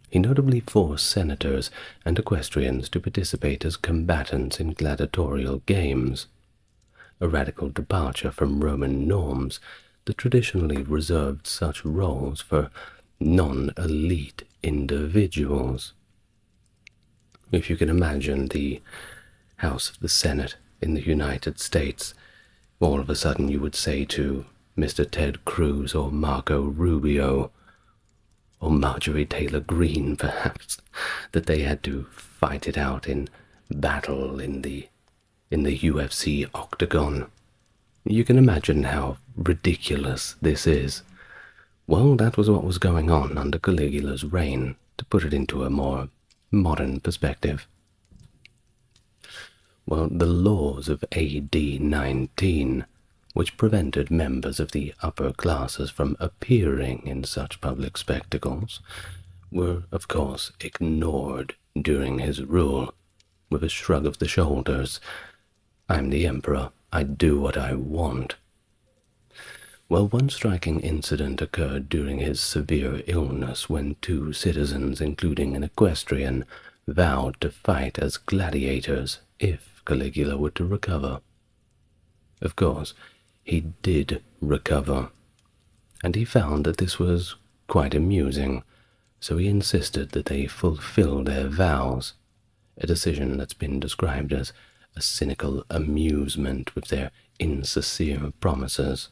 He notably forced senators and equestrians to participate as combatants in gladiatorial games, a radical departure from Roman norms that traditionally reserved such roles for non-elite individuals. If you can imagine the House of the Senate in the United States, all of a sudden you would say to Mr. Ted Cruz or Marco Rubio, or Marjorie Taylor Greene perhaps, that they had to fight it out in battle in the UFC octagon. You can imagine how ridiculous this is. Well, that was what was going on under Caligula's reign, to put it into a more modern perspective. Well, the laws of AD 19, which prevented members of the upper classes from appearing in such public spectacles, were, of course, ignored during his rule, with a shrug of the shoulders. I'm the emperor, I do what I want. Well, one striking incident occurred during his severe illness when two citizens, including an equestrian, vowed to fight as gladiators if Caligula were to recover. Of course, he did recover, and he found that this was quite amusing, so he insisted that they fulfill their vows, a decision that's been described as a cynical amusement with their insincere promises.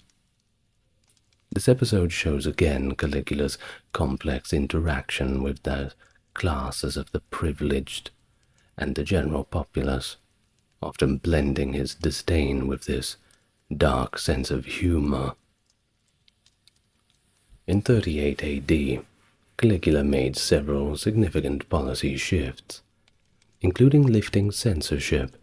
This episode shows again Caligula's complex interaction with the classes of the privileged and the general populace, often blending his disdain with this dark sense of humor. In 38 AD, Caligula made several significant policy shifts. including lifting censorship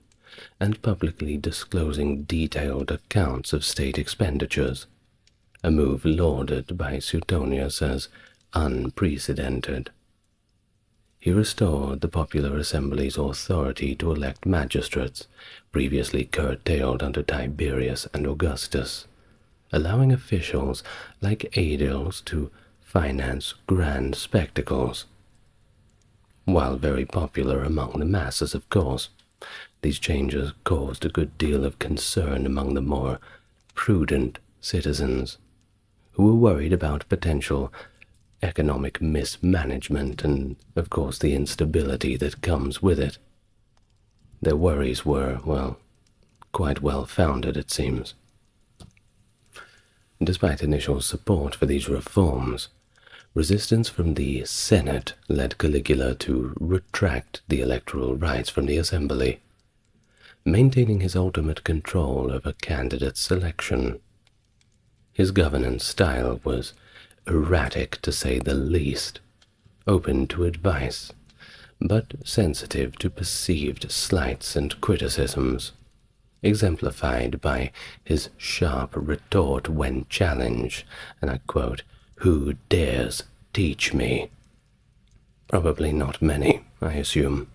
and publicly disclosing detailed accounts of state expenditures, a move lauded by Suetonius as unprecedented. He restored the popular assembly's authority to elect magistrates, previously curtailed under Tiberius and Augustus, allowing officials like aediles to finance grand spectacles. While very popular among the masses, of course, these changes caused a good deal of concern among the more prudent citizens, who were worried about potential economic mismanagement and, of course, the instability that comes with it. Their worries were, well, quite well-founded, it seems. Despite initial support for these reforms, resistance from the Senate led Caligula to retract the electoral rights from the assembly, maintaining his ultimate control over candidate selection. His governance style was erratic, to say the least, open to advice, but sensitive to perceived slights and criticisms, exemplified by his sharp retort when challenged, and I quote, "Who dares teach me?" Probably not many, I assume.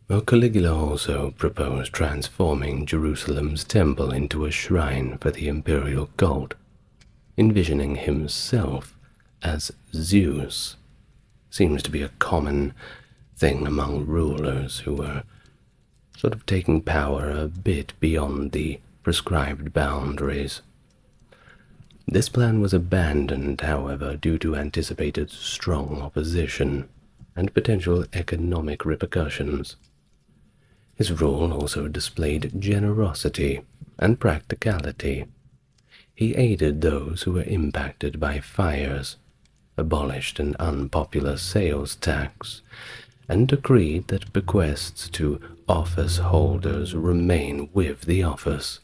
Well, Caligula also proposed transforming Jerusalem's temple into a shrine for the imperial cult, envisioning himself as Zeus. Seems to be a common thing among rulers who were sort of taking power a bit beyond the prescribed boundaries. This plan was abandoned, however, due to anticipated strong opposition and potential economic repercussions. His rule also displayed generosity and practicality. He aided those who were impacted by fires, abolished an unpopular sales tax, and decreed that bequests to office holders remain with the office,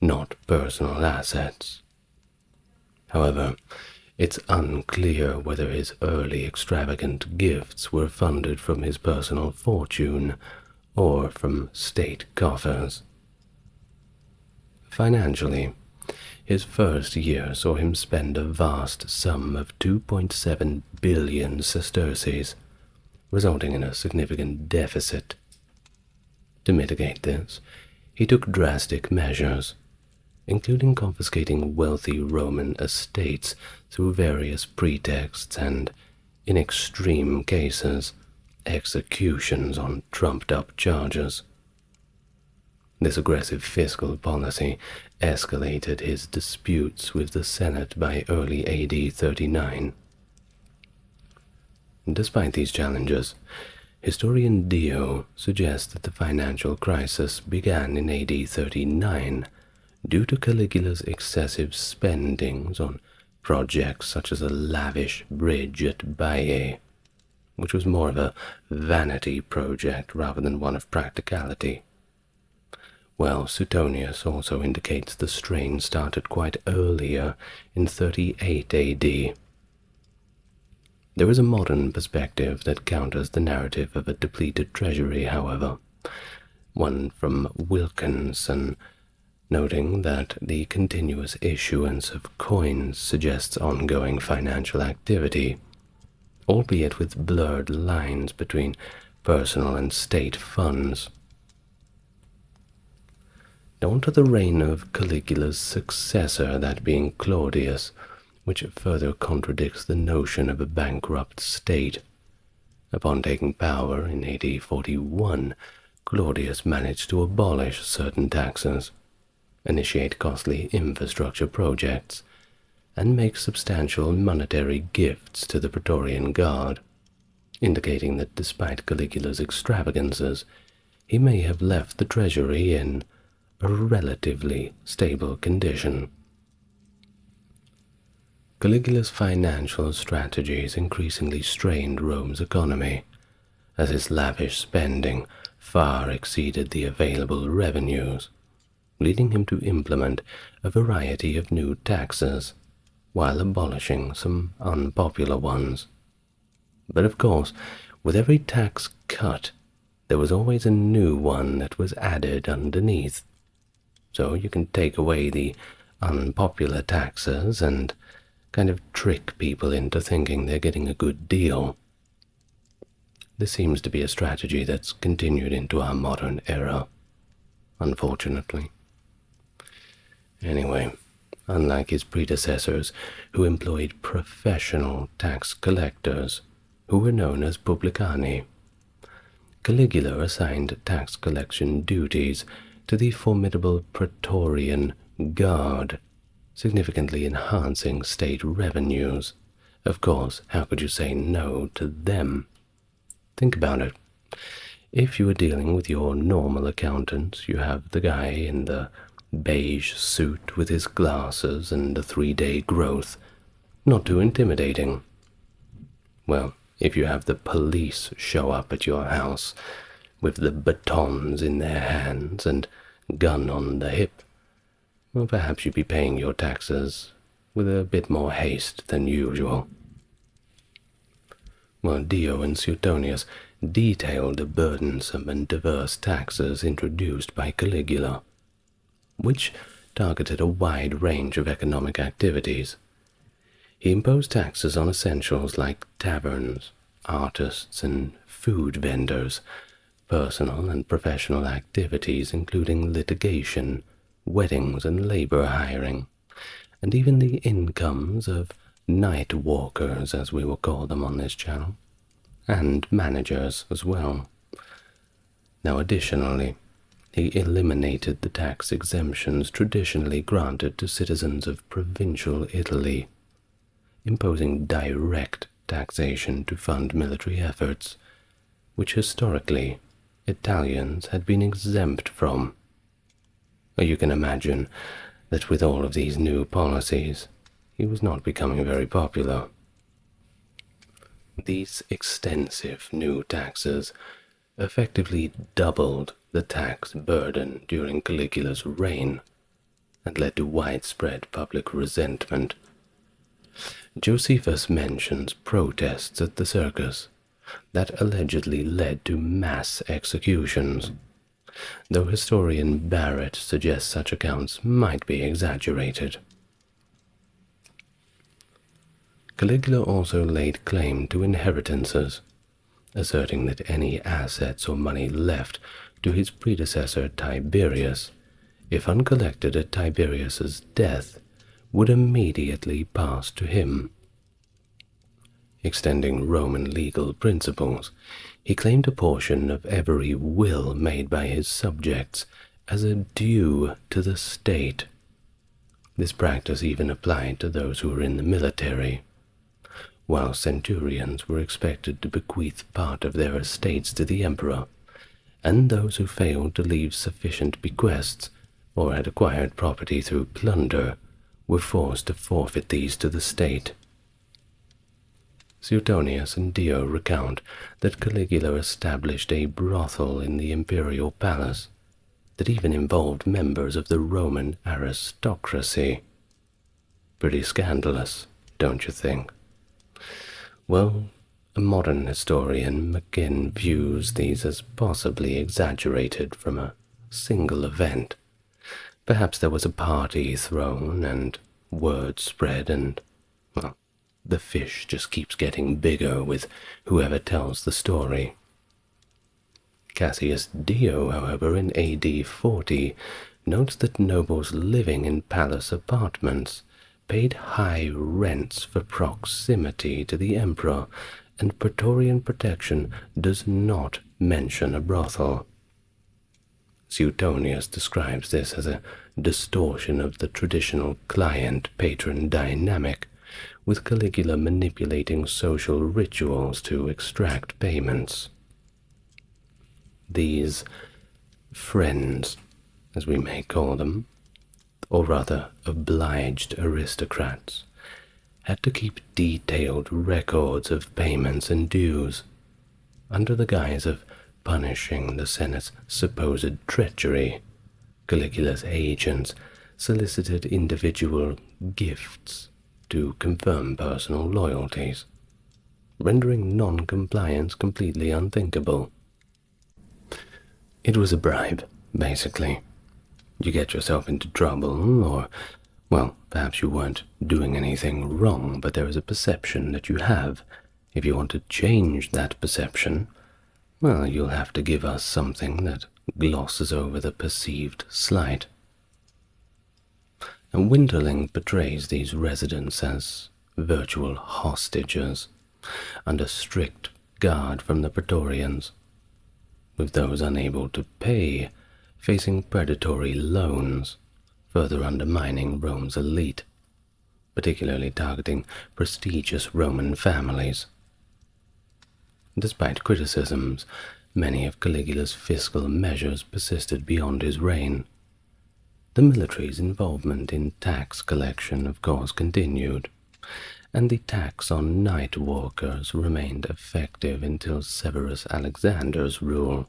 not personal assets. However, it's unclear whether his early extravagant gifts were funded from his personal fortune or from state coffers. Financially, his first year saw him spend a vast sum of 2.7 billion sesterces, resulting in a significant deficit. To mitigate this, he took drastic measures, including confiscating wealthy Roman estates through various pretexts and, in extreme cases, executions on trumped-up charges. This aggressive fiscal policy escalated his disputes with the Senate by early AD 39. Despite these challenges, historian Dio suggests that the financial crisis began in AD 39 due to Caligula's excessive spendings on projects such as a lavish bridge at Baiae, which was more of a vanity project rather than one of practicality. Well, Suetonius also indicates the strain started quite earlier in 38 AD. There is a modern perspective that counters the narrative of a depleted treasury, however, one from Wilkinson, noting that the continuous issuance of coins suggests ongoing financial activity, albeit with blurred lines between personal and state funds. Down to the reign of Caligula's successor, that being Claudius, which further contradicts the notion of a bankrupt state. Upon taking power in AD 41, Claudius managed to abolish certain taxes, initiate costly infrastructure projects, and make substantial monetary gifts to the Praetorian Guard, indicating that despite Caligula's extravagances, he may have left the treasury in a relatively stable condition. Caligula's financial strategies increasingly strained Rome's economy, as his lavish spending far exceeded the available revenues, leading him to implement a variety of new taxes, while abolishing some unpopular ones. But of course, with every tax cut, there was always a new one that was added underneath. So you can take away the unpopular taxes and kind of trick people into thinking they're getting a good deal. This seems to be a strategy that's continued into our modern era, unfortunately. Anyway, unlike his predecessors, who employed professional tax collectors, who were known as publicani, Caligula assigned tax collection duties to the formidable Praetorian Guard, significantly enhancing state revenues. Of course, how could you say no to them? Think about it. If you were dealing with your normal accountant, you have the guy in the beige suit with his glasses and a 3-day growth. Not too intimidating. Well, if you have the police show up at your house with the batons in their hands and gun on the hip, well, perhaps you'd be paying your taxes with a bit more haste than usual. Well, Dio and Suetonius detailed the burdensome and diverse taxes introduced by Caligula, which targeted a wide range of economic activities. He imposed taxes on essentials like taverns, artists, and food vendors, personal and professional activities including litigation, weddings, and labor hiring, and even the incomes of night walkers, as we will call them on this channel, and managers as well. Now, additionally, he eliminated the tax exemptions traditionally granted to citizens of provincial Italy, imposing direct taxation to fund military efforts, which historically Italians had been exempt from. You can imagine that with all of these new policies, he was not becoming very popular. These extensive new taxes effectively doubled the tax burden during Caligula's reign and led to widespread public resentment. Josephus mentions protests at the circus that allegedly led to mass executions, though historian Barrett suggests such accounts might be exaggerated. Caligula also laid claim to inheritances, asserting that any assets or money left to his predecessor Tiberius, if uncollected at Tiberius's death, would immediately pass to him. Extending Roman legal principles, he claimed a portion of every will made by his subjects as a due to the state. This practice even applied to those who were in the military. While centurions were expected to bequeath part of their estates to the emperor, and those who failed to leave sufficient bequests or had acquired property through plunder were forced to forfeit these to the state. Suetonius and Dio recount that Caligula established a brothel in the imperial palace that even involved members of the Roman aristocracy. Pretty scandalous, don't you think? Well, a modern historian, McGinn, views these as possibly exaggerated from a single event. Perhaps there was a party thrown and word spread and, well, the fish just keeps getting bigger with whoever tells the story. Cassius Dio, however, in AD 40, notes that nobles living in palace apartments paid high rents for proximity to the emperor, and Praetorian protection does not mention a brothel. Suetonius describes this as a distortion of the traditional client-patron dynamic, with Caligula manipulating social rituals to extract payments. These friends, as we may call them, or rather obliged aristocrats, had to keep detailed records of payments and dues, under the guise of punishing the Senate's supposed treachery. Caligula's agents solicited individual gifts to confirm personal loyalties. rendering non-compliance completely unthinkable. It was a bribe, basically. You get yourself into trouble, or, well, perhaps you weren't doing anything wrong, but there is a perception that you have. If you want to change that perception, well, you'll have to give us something that glosses over the perceived slight. And Winterling portrays these residents as virtual hostages, under strict guard from the Praetorians, with those unable to pay facing predatory loans, further undermining Rome's elite, particularly targeting prestigious Roman families. Despite criticisms, many of Caligula's fiscal measures persisted beyond his reign. The military's involvement in tax collection, of course, continued, and the tax on night walkers remained effective until Severus Alexander's rule.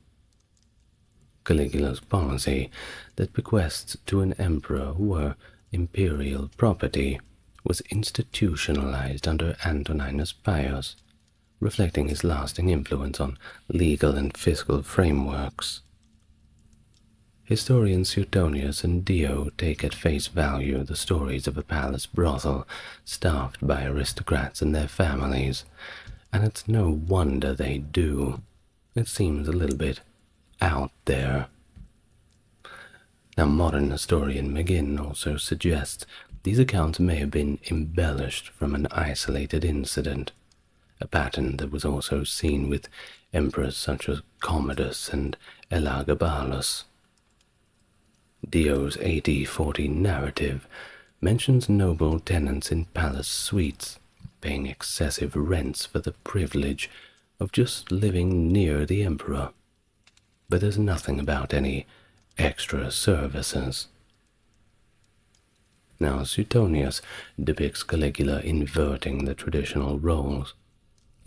Caligula's policy that bequests to an emperor were imperial property was institutionalized under Antoninus Pius, reflecting his lasting influence on legal and fiscal frameworks. Historians Suetonius and Dio take at face value the stories of a palace brothel staffed by aristocrats and their families, and it's no wonder they do. It seems a little bit out there. Now, modern historian McGinn also suggests these accounts may have been embellished from an isolated incident, a pattern that was also seen with emperors such as Commodus and Elagabalus. Dio's AD 40 narrative mentions noble tenants in palace suites paying excessive rents for the privilege of just living near the emperor, but there's nothing about any extra services. Now, Suetonius depicts Caligula inverting the traditional roles,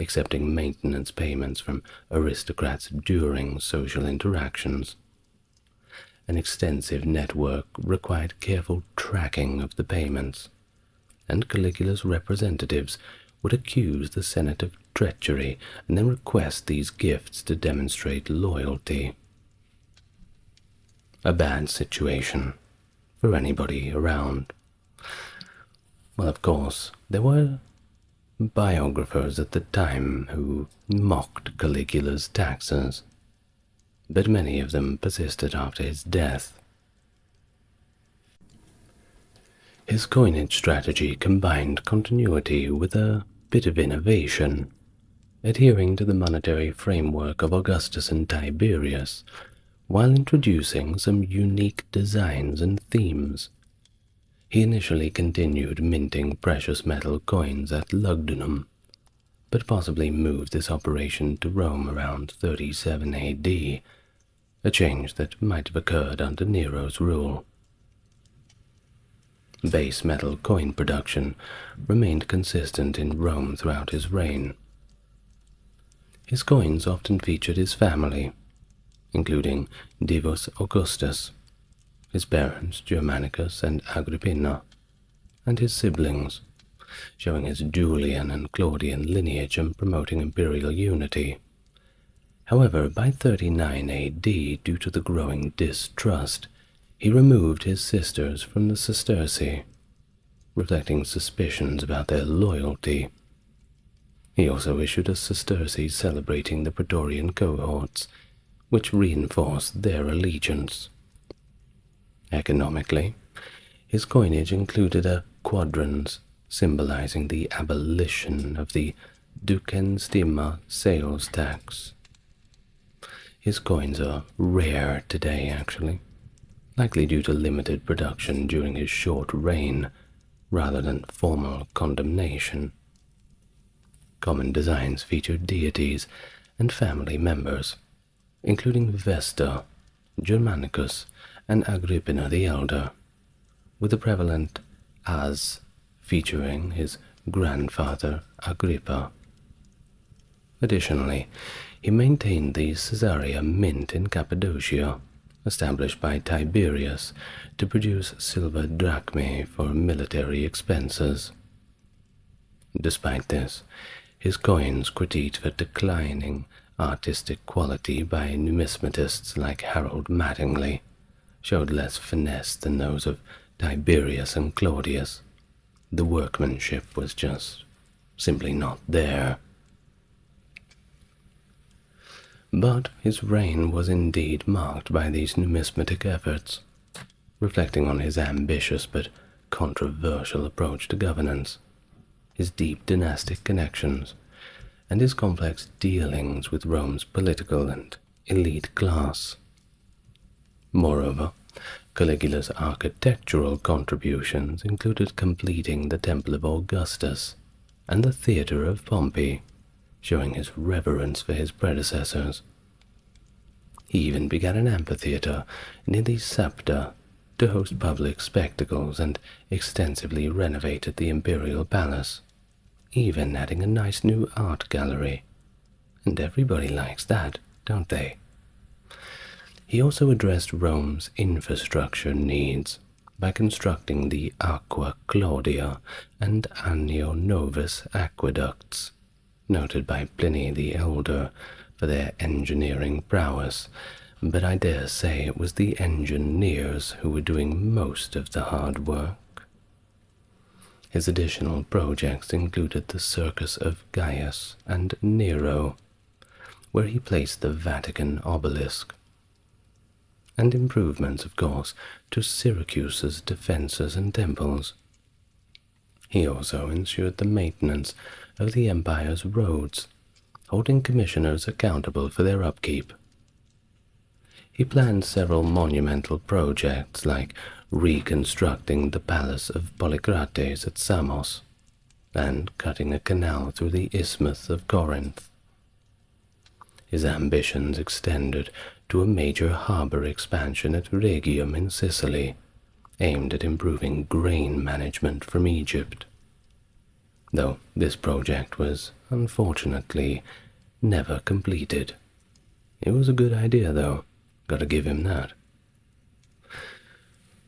accepting maintenance payments from aristocrats during social interactions. An extensive network required careful tracking of the payments, and Caligula's representatives would accuse the Senate of treachery and then request these gifts to demonstrate loyalty. A bad situation for anybody around. Well, of course, there were biographers at the time who mocked Caligula's taxes, but many of them persisted after his death. His coinage strategy combined continuity with a bit of innovation, adhering to the monetary framework of Augustus and Tiberius, while introducing some unique designs and themes. He initially continued minting precious metal coins at Lugdunum, but possibly moved this operation to Rome around 37 AD, a change that might have occurred under Nero's rule. Base metal coin production remained consistent in Rome throughout his reign. His coins often featured his family, including Divus Augustus, his parents Germanicus and Agrippina, and his siblings, showing his Julian and Claudian lineage and promoting imperial unity. However, by 39 AD, due to the growing distrust, he removed his sisters from the Sesterci, reflecting suspicions about their loyalty. He also issued a sesterce celebrating the Praetorian cohorts, which reinforced their allegiance. Economically, his coinage included a quadrans, symbolizing the abolition of the ducenstima sales tax. His coins are rare today, actually, likely due to limited production during his short reign, rather than formal condemnation. Common designs feature deities and family members, including Vesta, Germanicus, and Agrippina the Elder, with the prevalent as featuring his grandfather Agrippa. Additionally, he maintained the Caesarea Mint in Cappadocia, established by Tiberius to produce silver drachmae for military expenses. Despite this, his coins critiqued for declining artistic quality by numismatists like Harold Mattingly, showed less finesse than those of Tiberius and Claudius. The workmanship was just simply not there. But his reign was indeed marked by these numismatic efforts, reflecting on his ambitious but controversial approach to governance, his deep dynastic connections, and his complex dealings with Rome's political and elite class. Moreover, Caligula's architectural contributions included completing the Temple of Augustus and the Theatre of Pompey, showing his reverence for his predecessors. He even began an amphitheatre near the Septa to host public spectacles and extensively renovated the imperial palace, even adding a nice new art gallery. And everybody likes that, don't they? He also addressed Rome's infrastructure needs by constructing the Aqua Claudia and Annio Novus aqueducts, noted by Pliny the Elder for their engineering prowess, but I dare say it was the engineers who were doing most of the hard work. His additional projects included the Circus of Gaius and Nero, where he placed the Vatican obelisk, and improvements, of course, to Syracuse's defenses and temples. He also ensured the maintenance of the empire's roads, holding commissioners accountable for their upkeep. He planned several monumental projects like reconstructing the palace of Polycrates at Samos and cutting a canal through the Isthmus of Corinth. His ambitions extended to a major harbor expansion at Rhegium in Sicily, aimed at improving grain management from Egypt. Though this project was, unfortunately, never completed. It was a good idea, though. Gotta give him that.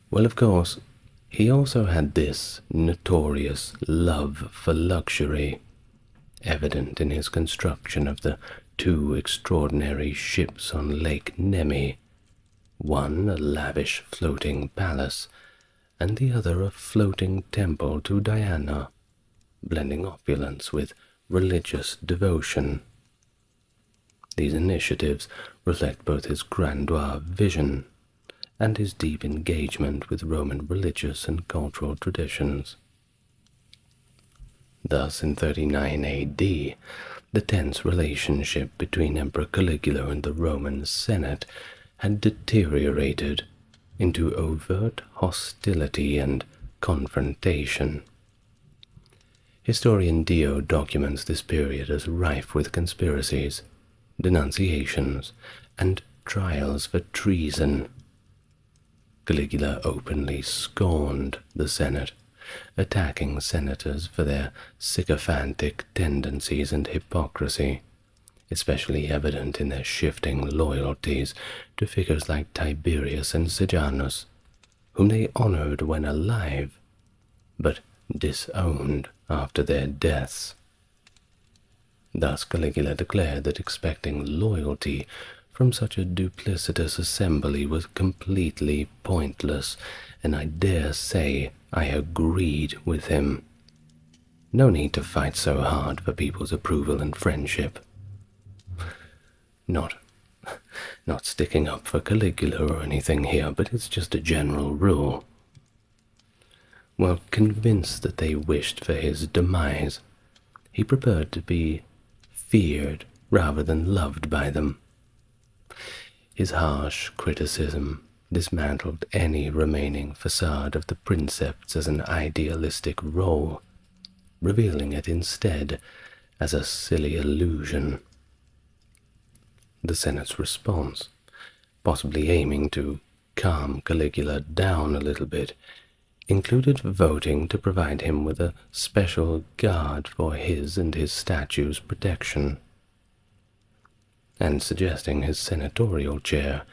Well, of course, he also had this notorious love for luxury, evident in his construction of the two extraordinary ships on Lake Nemi, one a lavish floating palace, and the other a floating temple to Diana, blending opulence with religious devotion. These initiatives reflect both his grandeur vision and his deep engagement with Roman religious and cultural traditions. Thus, in 39 AD, the tense relationship between Emperor Caligula and the Roman Senate had deteriorated into overt hostility and confrontation. Historian Dio documents this period as rife with conspiracies, denunciations, and trials for treason. Caligula openly scorned the Senate, attacking senators for their sycophantic tendencies and hypocrisy, especially evident in their shifting loyalties to figures like Tiberius and Sejanus, whom they honored when alive, but disowned after their deaths. Thus Caligula declared that expecting loyalty from such a duplicitous assembly was completely pointless, and I dare say I agreed with him. No need to fight so hard for people's approval and friendship. Not sticking up for Caligula or anything here, but it's just a general rule. Well, convinced that they wished for his demise, he preferred to be feared rather than loved by them. His harsh criticism dismantled any remaining facade of the princeps as an idealistic role, revealing it instead as a silly illusion. The Senate's response, possibly aiming to calm Caligula down a little bit, included voting to provide him with a special guard for his and his statue's protection, and suggesting his senatorial chair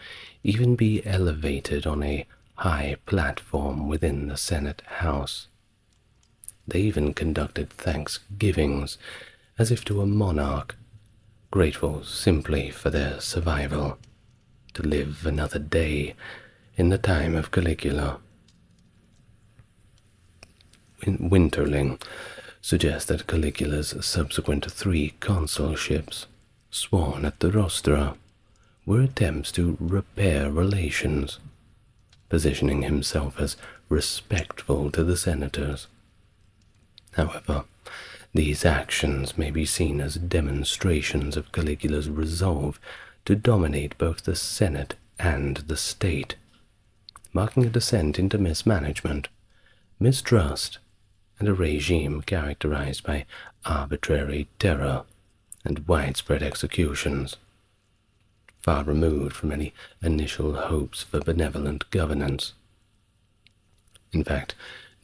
even be elevated on a high platform within the Senate House. They even conducted thanksgivings as if to a monarch, grateful simply for their survival, to live another day in the time of Caligula. Winterling suggests that Caligula's subsequent 3 consulships, sworn at the rostra, were attempts to repair relations, positioning himself as respectful to the senators. However, these actions may be seen as demonstrations of Caligula's resolve to dominate both the Senate and the state, marking a descent into mismanagement, mistrust, and a regime characterized by arbitrary terror and widespread executions, far removed from any initial hopes for benevolent governance. In fact,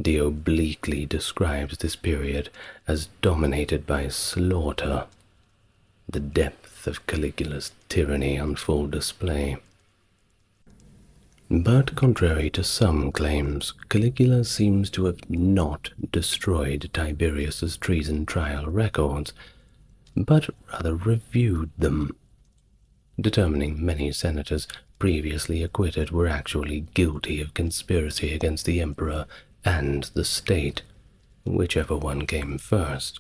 Dio obliquely describes this period as dominated by slaughter, the depth of Caligula's tyranny on full display. But contrary to some claims, Caligula seems to have not destroyed Tiberius's treason trial records, but rather reviewed them, determining many senators previously acquitted were actually guilty of conspiracy against the emperor and the state, whichever one came first.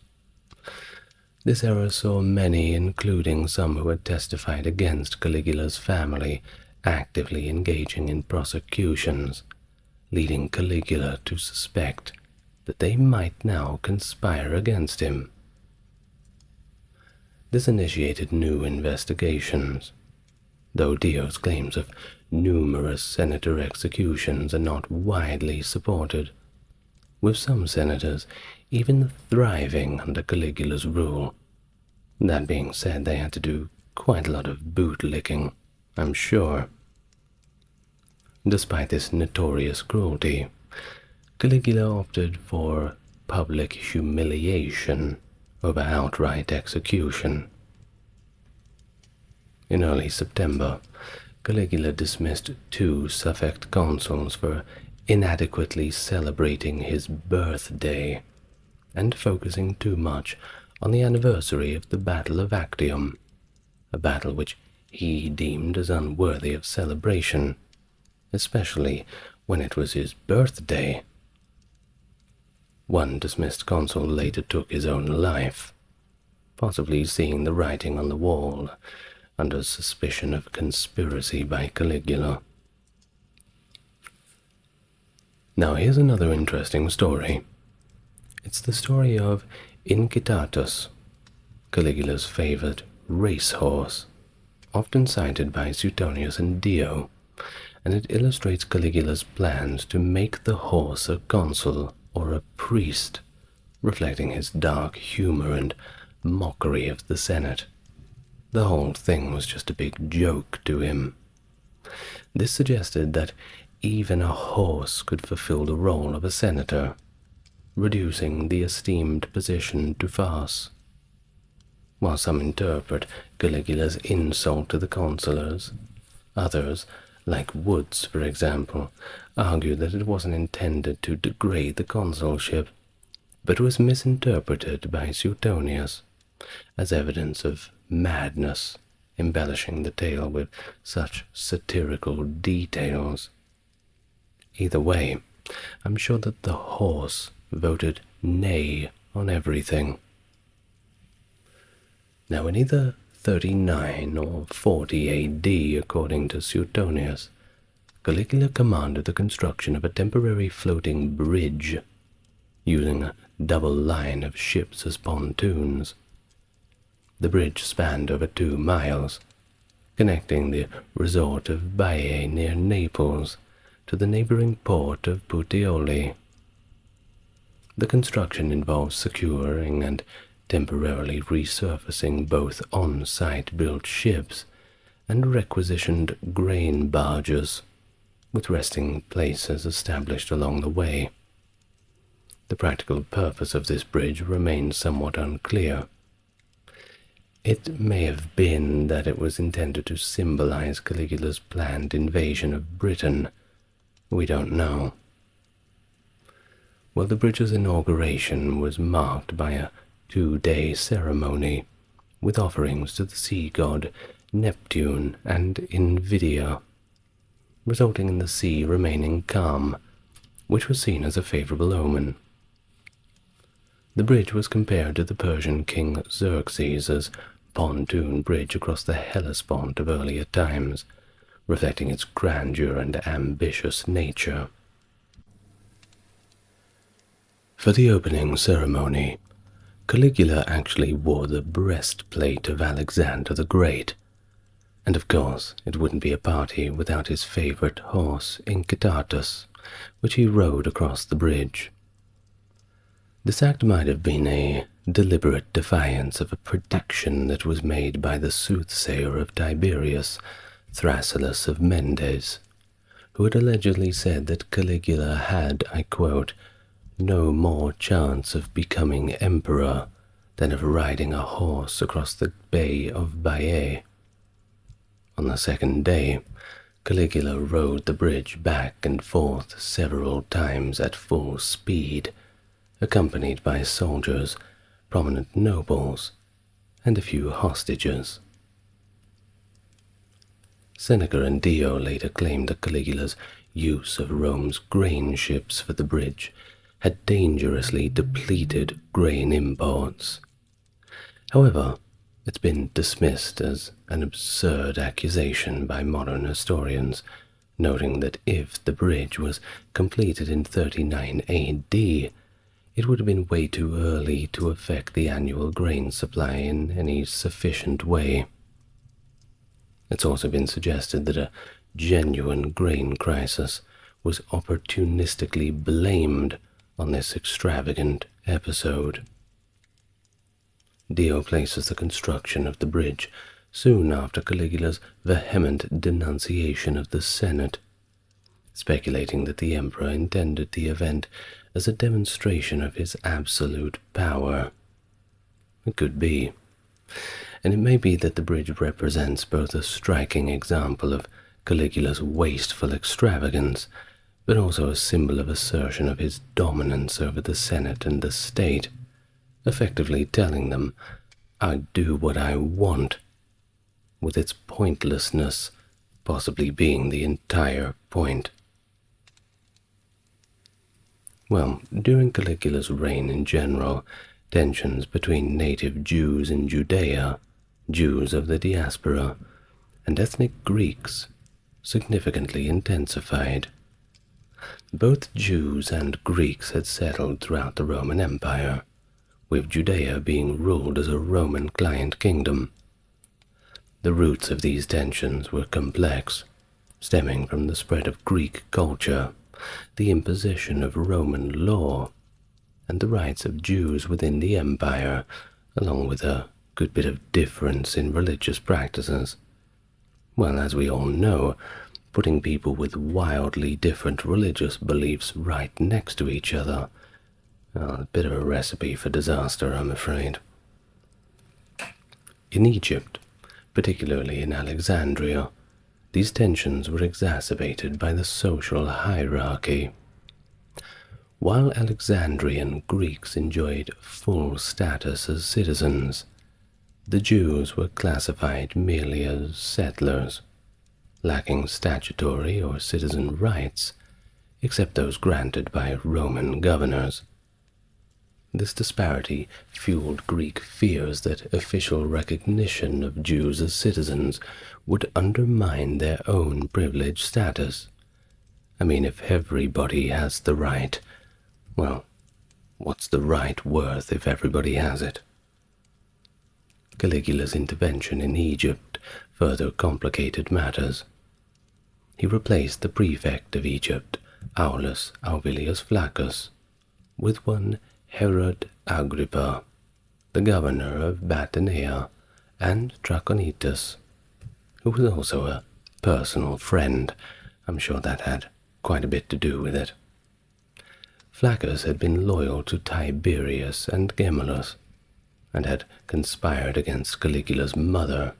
This error saw many, including some who had testified against Caligula's family, actively engaging in prosecutions, leading Caligula to suspect that they might now conspire against him. This initiated new investigations, though Dio's claims of numerous senator executions are not widely supported, with some senators even thriving under Caligula's rule. That being said, they had to do quite a lot of bootlicking, I'm sure. Despite this notorious cruelty, Caligula opted for public humiliation over outright execution. In early September, Caligula dismissed 2 suffect consuls for inadequately celebrating his birthday and focusing too much on the anniversary of the Battle of Actium, a battle which he deemed as unworthy of celebration, especially when it was his birthday. One dismissed consul later took his own life, possibly seeing the writing on the wall, under suspicion of conspiracy by Caligula. Now here's another interesting story. It's the story of Incitatus, Caligula's favored racehorse, often cited by Suetonius and Dio, and it illustrates Caligula's plans to make the horse a consul or a priest, reflecting his dark humor and mockery of the Senate. The whole thing was just a big joke to him. This suggested that even a horse could fulfill the role of a senator, reducing the esteemed position to farce. While some interpret Caligula's insult to the consulars, others, like Woods for example, argue that it wasn't intended to degrade the consulship, but was misinterpreted by Suetonius as evidence of madness, embellishing the tale with such satirical details. Either way, I'm sure that the horse voted nay on everything. Now in either 39 or 40 AD, according to Suetonius, Caligula commanded the construction of a temporary floating bridge, using a double line of ships as pontoons. The bridge spanned over 2 miles, connecting the resort of Baiae near Naples to the neighboring port of Puteoli. The construction involves securing and temporarily resurfacing both on-site built ships and requisitioned grain barges, with resting places established along the way. The practical purpose of this bridge remains somewhat unclear. It may have been that it was intended to symbolize Caligula's planned invasion of Britain. We don't know. Well, the bridge's inauguration was marked by a 2-day ceremony with offerings to the sea god Neptune and Invidia, resulting in the sea remaining calm, which was seen as a favorable omen. The bridge was compared to the Persian king Xerxes' pontoon bridge across the Hellespont of earlier times, reflecting its grandeur and ambitious nature. For the opening ceremony, Caligula actually wore the breastplate of Alexander the Great, and of course it wouldn't be a party without his favorite horse, Incitatus, which he rode across the bridge. This act might have been a deliberate defiance of a prediction that was made by the soothsayer of Tiberius, Thrasyllus of Mendes, who had allegedly said that Caligula had, I quote, no more chance of becoming emperor than of riding a horse across the Bay of Baiae. On the second day, Caligula rode the bridge back and forth several times at full speed, accompanied by soldiers, prominent nobles, and a few hostages. Seneca and Dio later claimed that Caligula's use of Rome's grain ships for the bridge had dangerously depleted grain imports. However, it's been dismissed as an absurd accusation by modern historians, noting that if the bridge was completed in 39 AD, it would have been way too early to affect the annual grain supply in any sufficient way. It's also been suggested that a genuine grain crisis was opportunistically blamed on this extravagant episode. Dio places the construction of the bridge soon after Caligula's vehement denunciation of the Senate, speculating that the emperor intended the event as a demonstration of his absolute power. It could be, and it may be that the bridge represents both a striking example of Caligula's wasteful extravagance, but also a symbol of assertion of his dominance over the Senate and the state, effectively telling them, I do what I want, with its pointlessness possibly being the entire point. Well, during Caligula's reign in general, tensions between native Jews in Judea, Jews of the diaspora, and ethnic Greeks significantly intensified. Both Jews and Greeks had settled throughout the Roman Empire, with Judea being ruled as a Roman client kingdom. The roots of these tensions were complex, stemming from the spread of Greek culture, the imposition of Roman law, and the rights of Jews within the empire, along with a good bit of difference in religious practices. Well, as we all know, putting people with wildly different religious beliefs right next to each other, a bit of a recipe for disaster, I'm afraid. In Egypt, particularly in Alexandria, these tensions were exacerbated by the social hierarchy. While Alexandrian Greeks enjoyed full status as citizens, the Jews were classified merely as settlers, lacking statutory or citizen rights, except those granted by Roman governors. This disparity fueled Greek fears that official recognition of Jews as citizens would undermine their own privileged status. I mean, if everybody has the right, well, what's the right worth if everybody has it? Caligula's intervention in Egypt further complicated matters. He replaced the prefect of Egypt, Aulus Aubilius Flaccus, with one Herod Agrippa, the governor of Batanea, and Trachonitis, who was also a personal friend. I'm sure that had quite a bit to do with it. Flaccus had been loyal to Tiberius and Gemellus, and had conspired against Caligula's mother,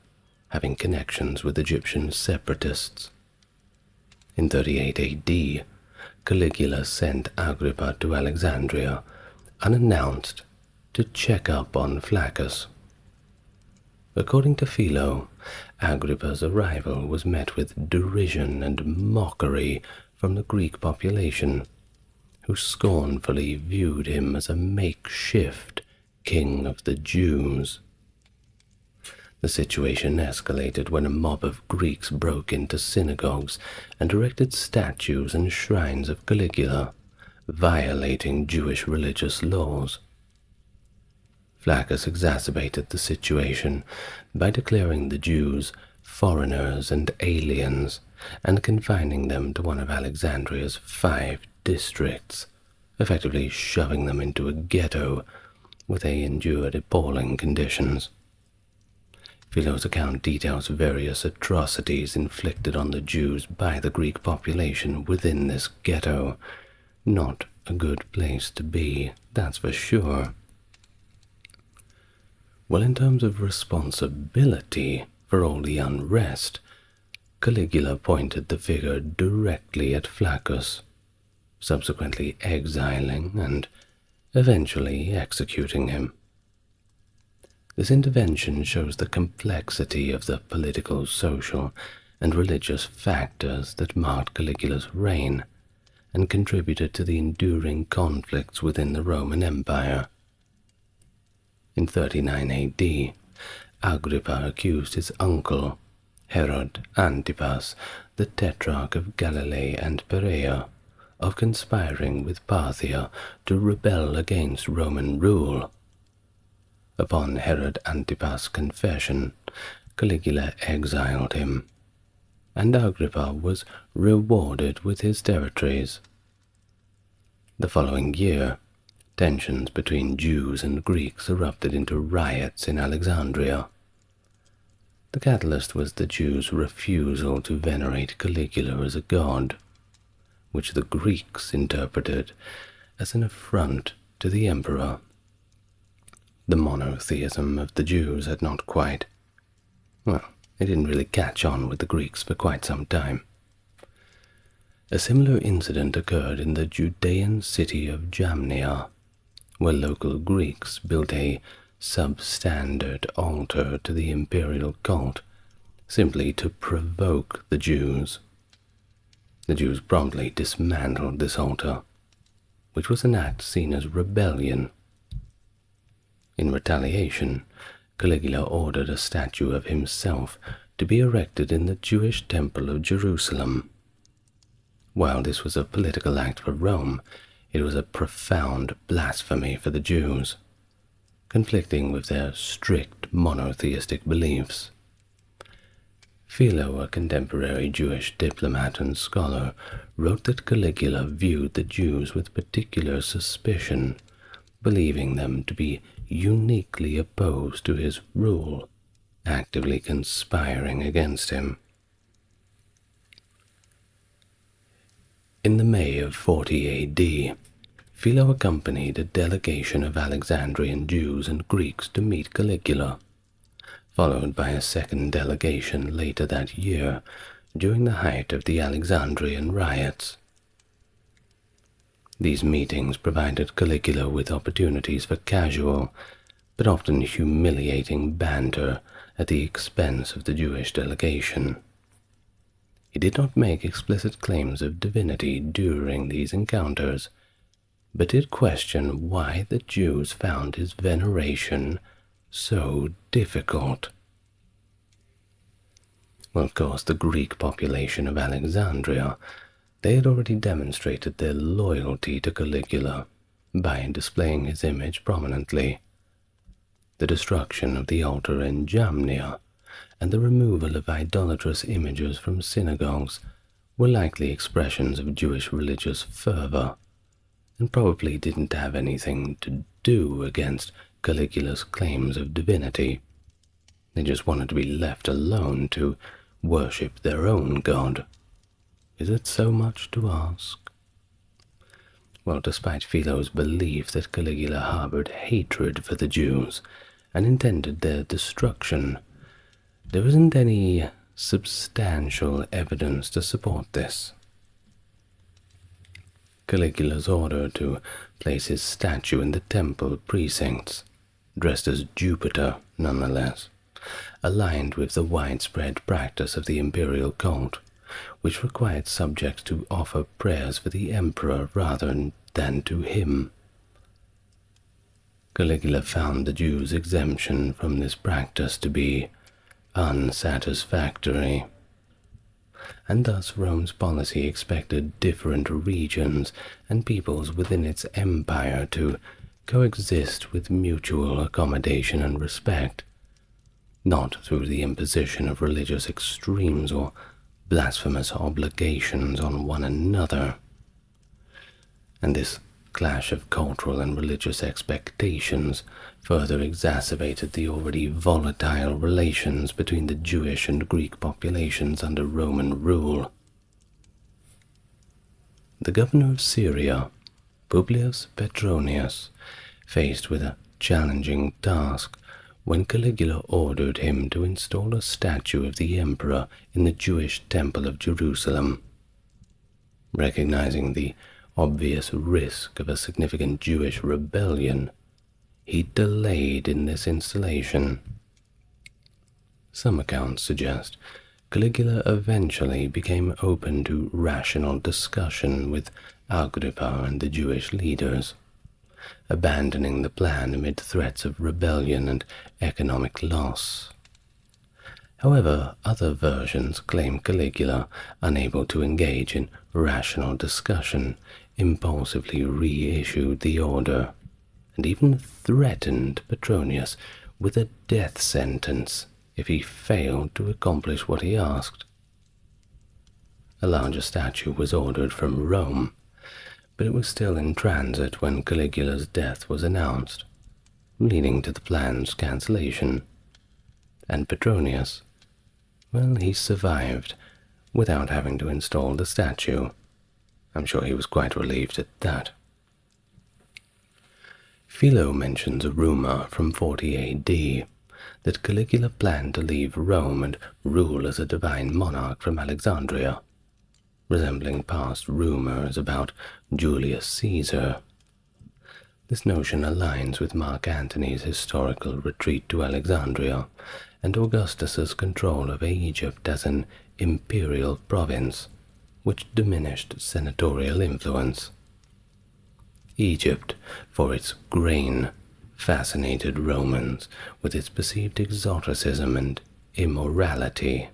having connections with Egyptian separatists. In 38 AD, Caligula sent Agrippa to Alexandria, unannounced, to check up on Flaccus. According to Philo, Agrippa's arrival was met with derision and mockery from the Greek population, who scornfully viewed him as a makeshift king of the Jews. The situation escalated when a mob of Greeks broke into synagogues and erected statues and shrines of Caligula, violating Jewish religious laws. Flaccus exacerbated the situation by declaring the Jews foreigners and aliens and confining them to one of Alexandria's 5 districts, effectively shoving them into a ghetto where they endured appalling conditions. Philo's account details various atrocities inflicted on the Jews by the Greek population within this ghetto. Not a good place to be, that's for sure. Well, in terms of responsibility for all the unrest, Caligula pointed the figure directly at Flaccus, subsequently exiling and eventually executing him. This intervention shows the complexity of the political, social, and religious factors that marked Caligula's reign and contributed to the enduring conflicts within the Roman Empire. In 39 AD, Agrippa accused his uncle, Herod Antipas, the Tetrarch of Galilee and Perea, of conspiring with Parthia to rebel against Roman rule. Upon Herod Antipas' confession, Caligula exiled him, and Agrippa was rewarded with his territories. The following year, tensions between Jews and Greeks erupted into riots in Alexandria. The catalyst was the Jews' refusal to venerate Caligula as a god, which the Greeks interpreted as an affront to the emperor. The monotheism of the Jews had not quite, it didn't really catch on with the Greeks for quite some time. A similar incident occurred in the Judean city of Jamnia, where local Greeks built a substandard altar to the imperial cult, simply to provoke the Jews. The Jews promptly dismantled this altar, which was an act seen as rebellion. In retaliation, Caligula ordered a statue of himself to be erected in the Jewish Temple of Jerusalem. While this was a political act for Rome, it was a profound blasphemy for the Jews, conflicting with their strict monotheistic beliefs. Philo, a contemporary Jewish diplomat and scholar, wrote that Caligula viewed the Jews with particular suspicion, believing them to be uniquely opposed to his rule, actively conspiring against him. In the May of 40 AD, Philo accompanied a delegation of Alexandrian Jews and Greeks to meet Caligula, followed by a second delegation later that year during the height of the Alexandrian riots. These meetings provided Caligula with opportunities for casual, but often humiliating banter at the expense of the Jewish delegation. He did not make explicit claims of divinity during these encounters, but did question why the Jews found his veneration so difficult. Well, of course, the Greek population of Alexandria, they had already demonstrated their loyalty to Caligula by displaying his image prominently. The destruction of the altar in Jamnia and the removal of idolatrous images from synagogues were likely expressions of Jewish religious fervor, and probably didn't have anything to do against Caligula's claims of divinity. They just wanted to be left alone to worship their own god. Is it so much to ask? Well, despite Philo's belief that Caligula harbored hatred for the Jews and intended their destruction, there isn't any substantial evidence to support this. Caligula's order to place his statue in the temple precincts, dressed as Jupiter nonetheless, aligned with the widespread practice of the imperial cult, which required subjects to offer prayers for the emperor rather than to him. Caligula found the Jews' exemption from this practice to be unsatisfactory, and thus Rome's policy expected different regions and peoples within its empire to coexist with mutual accommodation and respect, not through the imposition of religious extremes or blasphemous obligations on one another. And this clash of cultural and religious expectations further exacerbated the already volatile relations between the Jewish and Greek populations under Roman rule. The governor of Syria, Publius Petronius, faced with a challenging task when Caligula ordered him to install a statue of the emperor in the Jewish temple of Jerusalem. Recognizing the obvious risk of a significant Jewish rebellion, he delayed in this installation. Some accounts suggest Caligula eventually became open to rational discussion with Agrippa and the Jewish leaders, abandoning the plan amid threats of rebellion and economic loss. However, other versions claim Caligula, unable to engage in rational discussion, impulsively reissued the order, and even threatened Petronius with a death sentence if he failed to accomplish what he asked. A larger statue was ordered from Rome, but it was still in transit when Caligula's death was announced, leading to the plan's cancellation. And Petronius, well, he survived without having to install the statue. I'm sure he was quite relieved at that. Philo mentions a rumor from 40 AD that Caligula planned to leave Rome and rule as a divine monarch from Alexandria, resembling past rumors about Julius Caesar. This notion aligns with Mark Antony's historical retreat to Alexandria and Augustus's control of Egypt as an imperial province, which diminished senatorial influence. Egypt, for its grain, fascinated Romans with its perceived exoticism and immorality.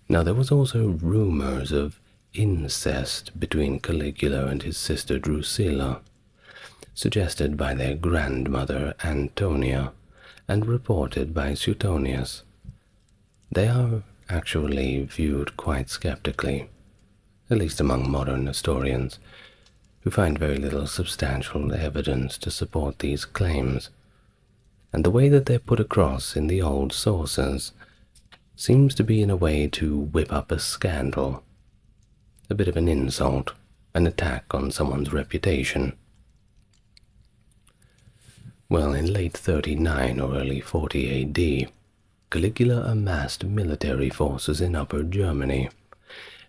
Now there was also rumors of incest between Caligula and his sister Drusilla, suggested by their grandmother Antonia and reported by Suetonius. They are actually viewed quite skeptically, at least among modern historians, who find very little substantial evidence to support these claims, and the way that they're put across in the old sources seems to be in a way to whip up a scandal, a bit of an insult, an attack on someone's reputation. Well, in late 39 or early 40 AD, Caligula amassed military forces in Upper Germany,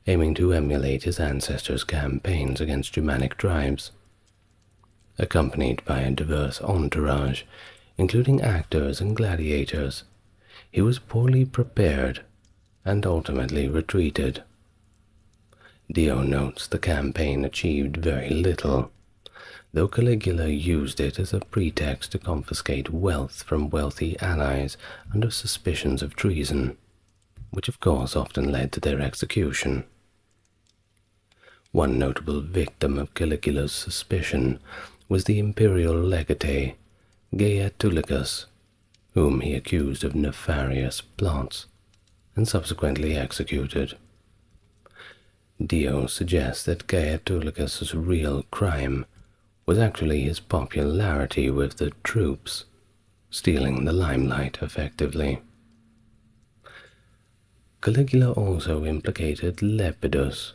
aiming to emulate his ancestors' campaigns against Germanic tribes. Accompanied by a diverse entourage, including actors and gladiators, he was poorly prepared and ultimately retreated. Dio notes the campaign achieved very little, though Caligula used it as a pretext to confiscate wealth from wealthy allies under suspicions of treason, which of course often led to their execution. One notable victim of Caligula's suspicion was the imperial legate Gaiatulicus, whom he accused of nefarious plots and subsequently executed. Dio suggests that Gaiatulicus's real crime was actually his popularity with the troops, stealing the limelight effectively. Caligula also implicated Lepidus,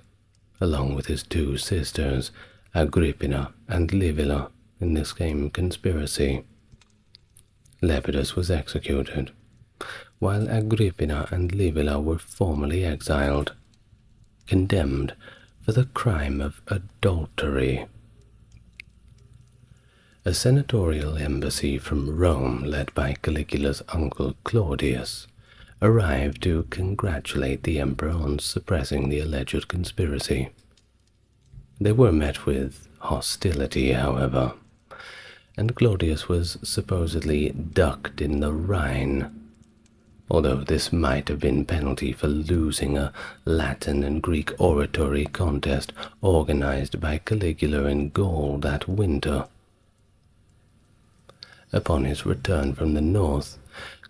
along with his two sisters, Agrippina and Livilla, in this same conspiracy. Lepidus was executed, while Agrippina and Livilla were formally exiled, condemned for the crime of adultery. A senatorial embassy from Rome, led by Caligula's uncle Claudius, arrived to congratulate the emperor on suppressing the alleged conspiracy. They were met with hostility, however, and Claudius was supposedly ducked in the Rhine, although this might have been penalty for losing a Latin and Greek oratory contest organized by Caligula in Gaul that winter. Upon his return from the north,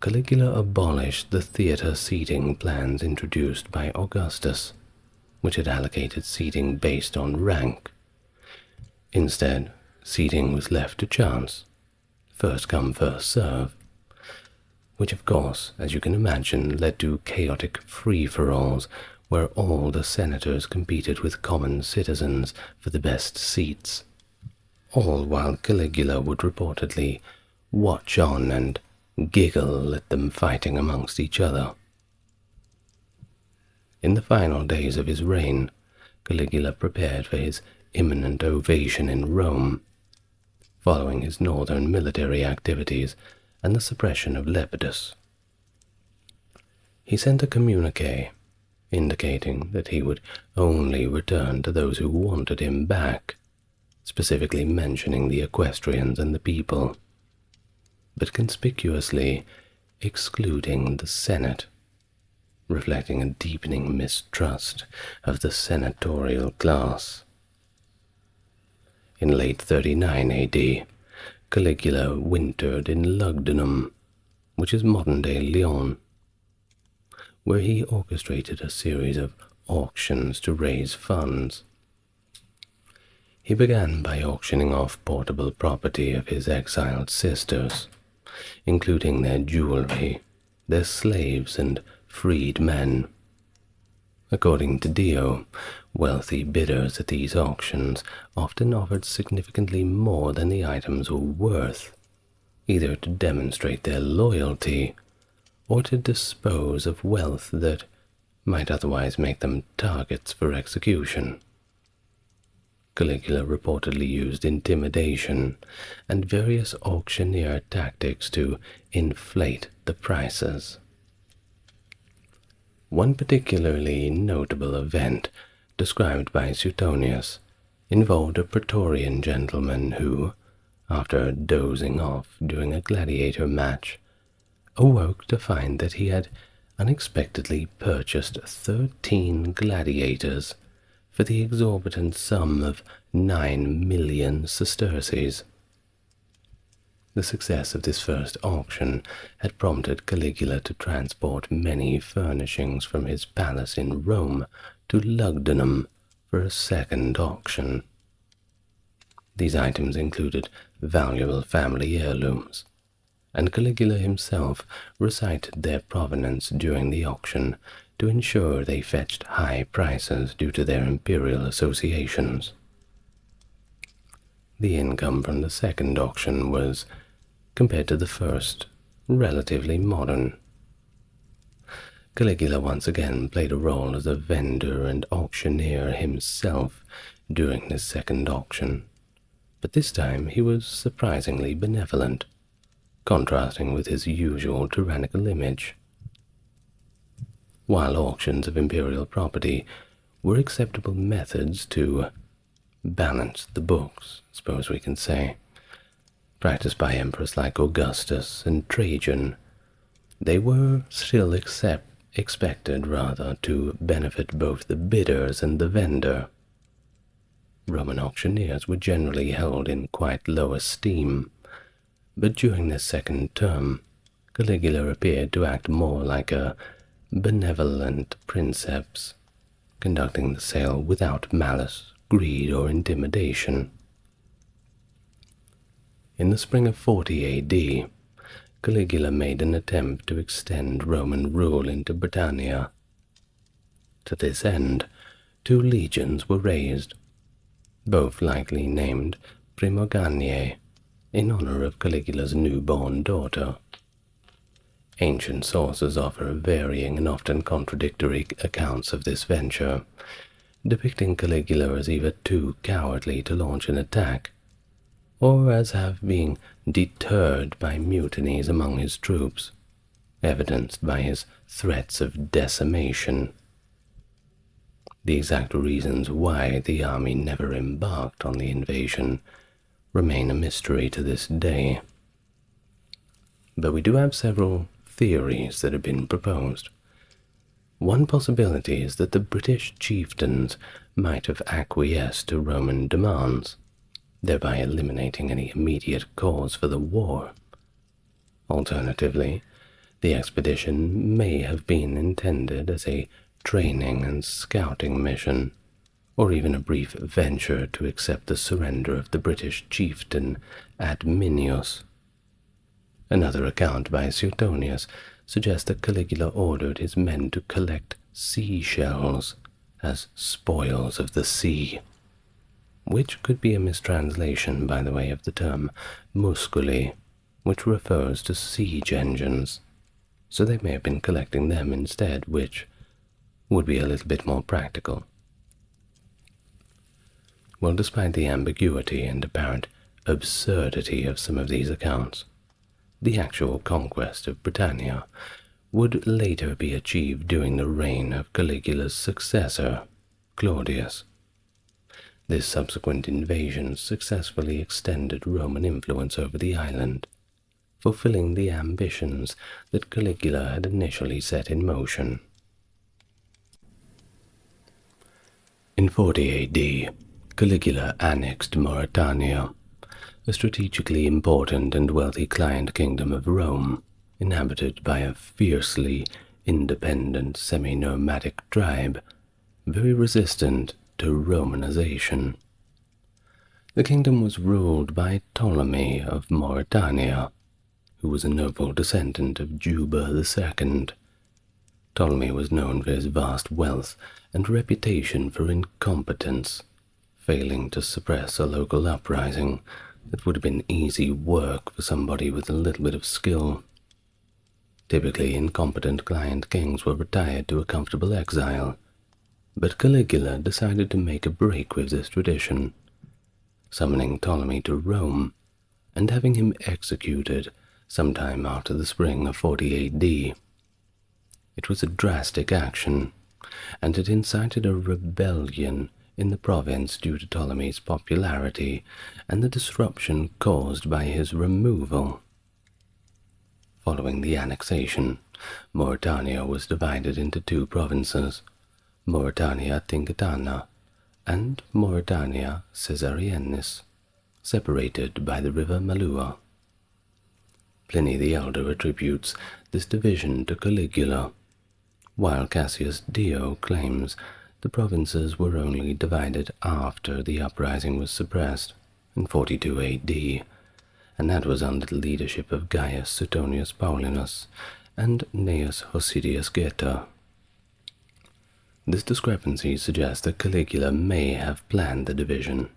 Caligula abolished the theatre seating plans introduced by Augustus, which had allocated seating based on rank. Instead, seating was left to chance, first come, first serve, which of course, as you can imagine, led to chaotic free-for-alls where all the senators competed with common citizens for the best seats, all while Caligula would reportedly watch on and giggle at them fighting amongst each other. In the final days of his reign, Caligula prepared for his imminent ovation in Rome, following his northern military activities and the suppression of Lepidus. He sent a communique indicating that he would only return to those who wanted him back, specifically mentioning the equestrians and the people, but conspicuously excluding the Senate, reflecting a deepening mistrust of the senatorial class. In late 39 AD, Caligula wintered in Lugdunum, which is modern-day Lyon, where he orchestrated a series of auctions to raise funds. He began by auctioning off portable property of his exiled sisters, including their jewelry, their slaves, and freed men. According to Dio, wealthy bidders at these auctions often offered significantly more than the items were worth, either to demonstrate their loyalty or to dispose of wealth that might otherwise make them targets for execution. Caligula reportedly used intimidation and various auctioneer tactics to inflate the prices. One particularly notable event, described by Suetonius, involved a Praetorian gentleman who, after dozing off during a gladiator match, awoke to find that he had unexpectedly purchased 13 gladiators for the exorbitant sum of 9 million sesterces. The success of this first auction had prompted Caligula to transport many furnishings from his palace in Rome to Lugdunum for a second auction. These items included valuable family heirlooms, and Caligula himself recited their provenance during the auction to ensure they fetched high prices due to their imperial associations. The income from the second auction was, compared to the first, relatively modern. Caligula once again played a role as a vendor and auctioneer himself during this second auction, but this time he was surprisingly benevolent, contrasting with his usual tyrannical image. While auctions of imperial property were acceptable methods to balance the books, suppose we can say, practiced by emperors like Augustus and Trajan, they were still expected to benefit both the bidders and the vendor. Roman auctioneers were generally held in quite low esteem, but during this second term, Caligula appeared to act more like a benevolent princeps, conducting the sale without malice, greed, or intimidation. In the spring of 40 AD, Caligula made an attempt to extend Roman rule into Britannia. To this end, 2 legions were raised, both likely named Primoganae, in honor of Caligula's newborn daughter. Ancient sources offer varying and often contradictory accounts of this venture, depicting Caligula as either too cowardly to launch an attack, or as being deterred by mutinies among his troops, evidenced by his threats of decimation. The exact reasons why the army never embarked on the invasion remain a mystery to this day. But we do have several theories that have been proposed. One possibility is that the British chieftains might have acquiesced to Roman demands, thereby eliminating any immediate cause for the war. Alternatively, the expedition may have been intended as a training and scouting mission, or even a brief venture to accept the surrender of the British chieftain Adminius. Another account by Suetonius suggests that Caligula ordered his men to collect seashells as spoils of the sea, which could be a mistranslation, by the way, of the term musculi, which refers to siege engines, so they may have been collecting them instead, which would be a little bit more practical. Well, despite the ambiguity and apparent absurdity of some of these accounts, the actual conquest of Britannia would later be achieved during the reign of Caligula's successor, Claudius. This subsequent invasion successfully extended Roman influence over the island, fulfilling the ambitions that Caligula had initially set in motion. In 40 A.D., Caligula annexed Mauretania, a strategically important and wealthy client kingdom of Rome, inhabited by a fiercely independent semi-nomadic tribe, very resistant to Romanization. The kingdom was ruled by Ptolemy of Mauretania, who was a noble descendant of Juba II. Ptolemy was known for his vast wealth and reputation for incompetence, failing to suppress a local uprising that would have been easy work for somebody with a little bit of skill. Typically, incompetent client kings were retired to a comfortable exile, but Caligula decided to make a break with this tradition, summoning Ptolemy to Rome and having him executed sometime after the spring of 40 A.D. It was a drastic action, and it incited a rebellion in the province due to Ptolemy's popularity and the disruption caused by his removal. Following the annexation, Mauretania was divided into two provinces, Mauretania Tingitana and Mauretania Caesariensis, separated by the river Malua. Pliny the Elder attributes this division to Caligula, while Cassius Dio claims the provinces were only divided after the uprising was suppressed in 42 A.D., and that was under the leadership of Gaius Suetonius Paulinus and Gnaeus Hosidius Geta. This discrepancy suggests that Caligula may have planned the division,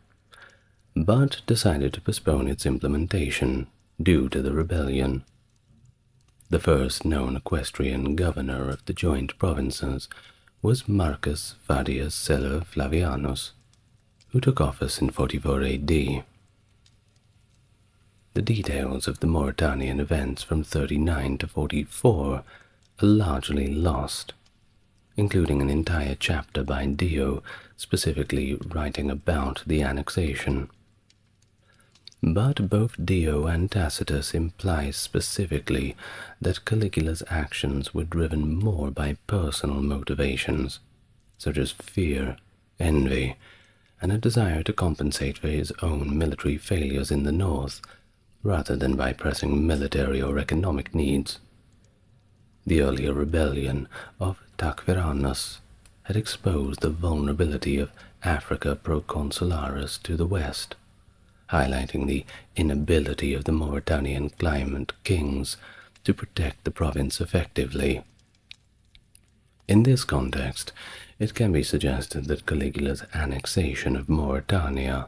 but decided to postpone its implementation due to the rebellion. The first known equestrian governor of the joint provinces was Marcus Fadius Celer Flavianus, who took office in 44 A.D. The details of the Mauretanian events from 39 to 44 are largely lost, including an entire chapter by Dio specifically writing about the annexation. But both Dio and Tacitus imply specifically that Caligula's actions were driven more by personal motivations, such as fear, envy, and a desire to compensate for his own military failures in the north, rather than by pressing military or economic needs. The earlier rebellion of Tacferianus had exposed the vulnerability of Africa Proconsularis to the west, highlighting the inability of the Mauretanian claimant kings to protect the province effectively. In this context, it can be suggested that Caligula's annexation of Mauretania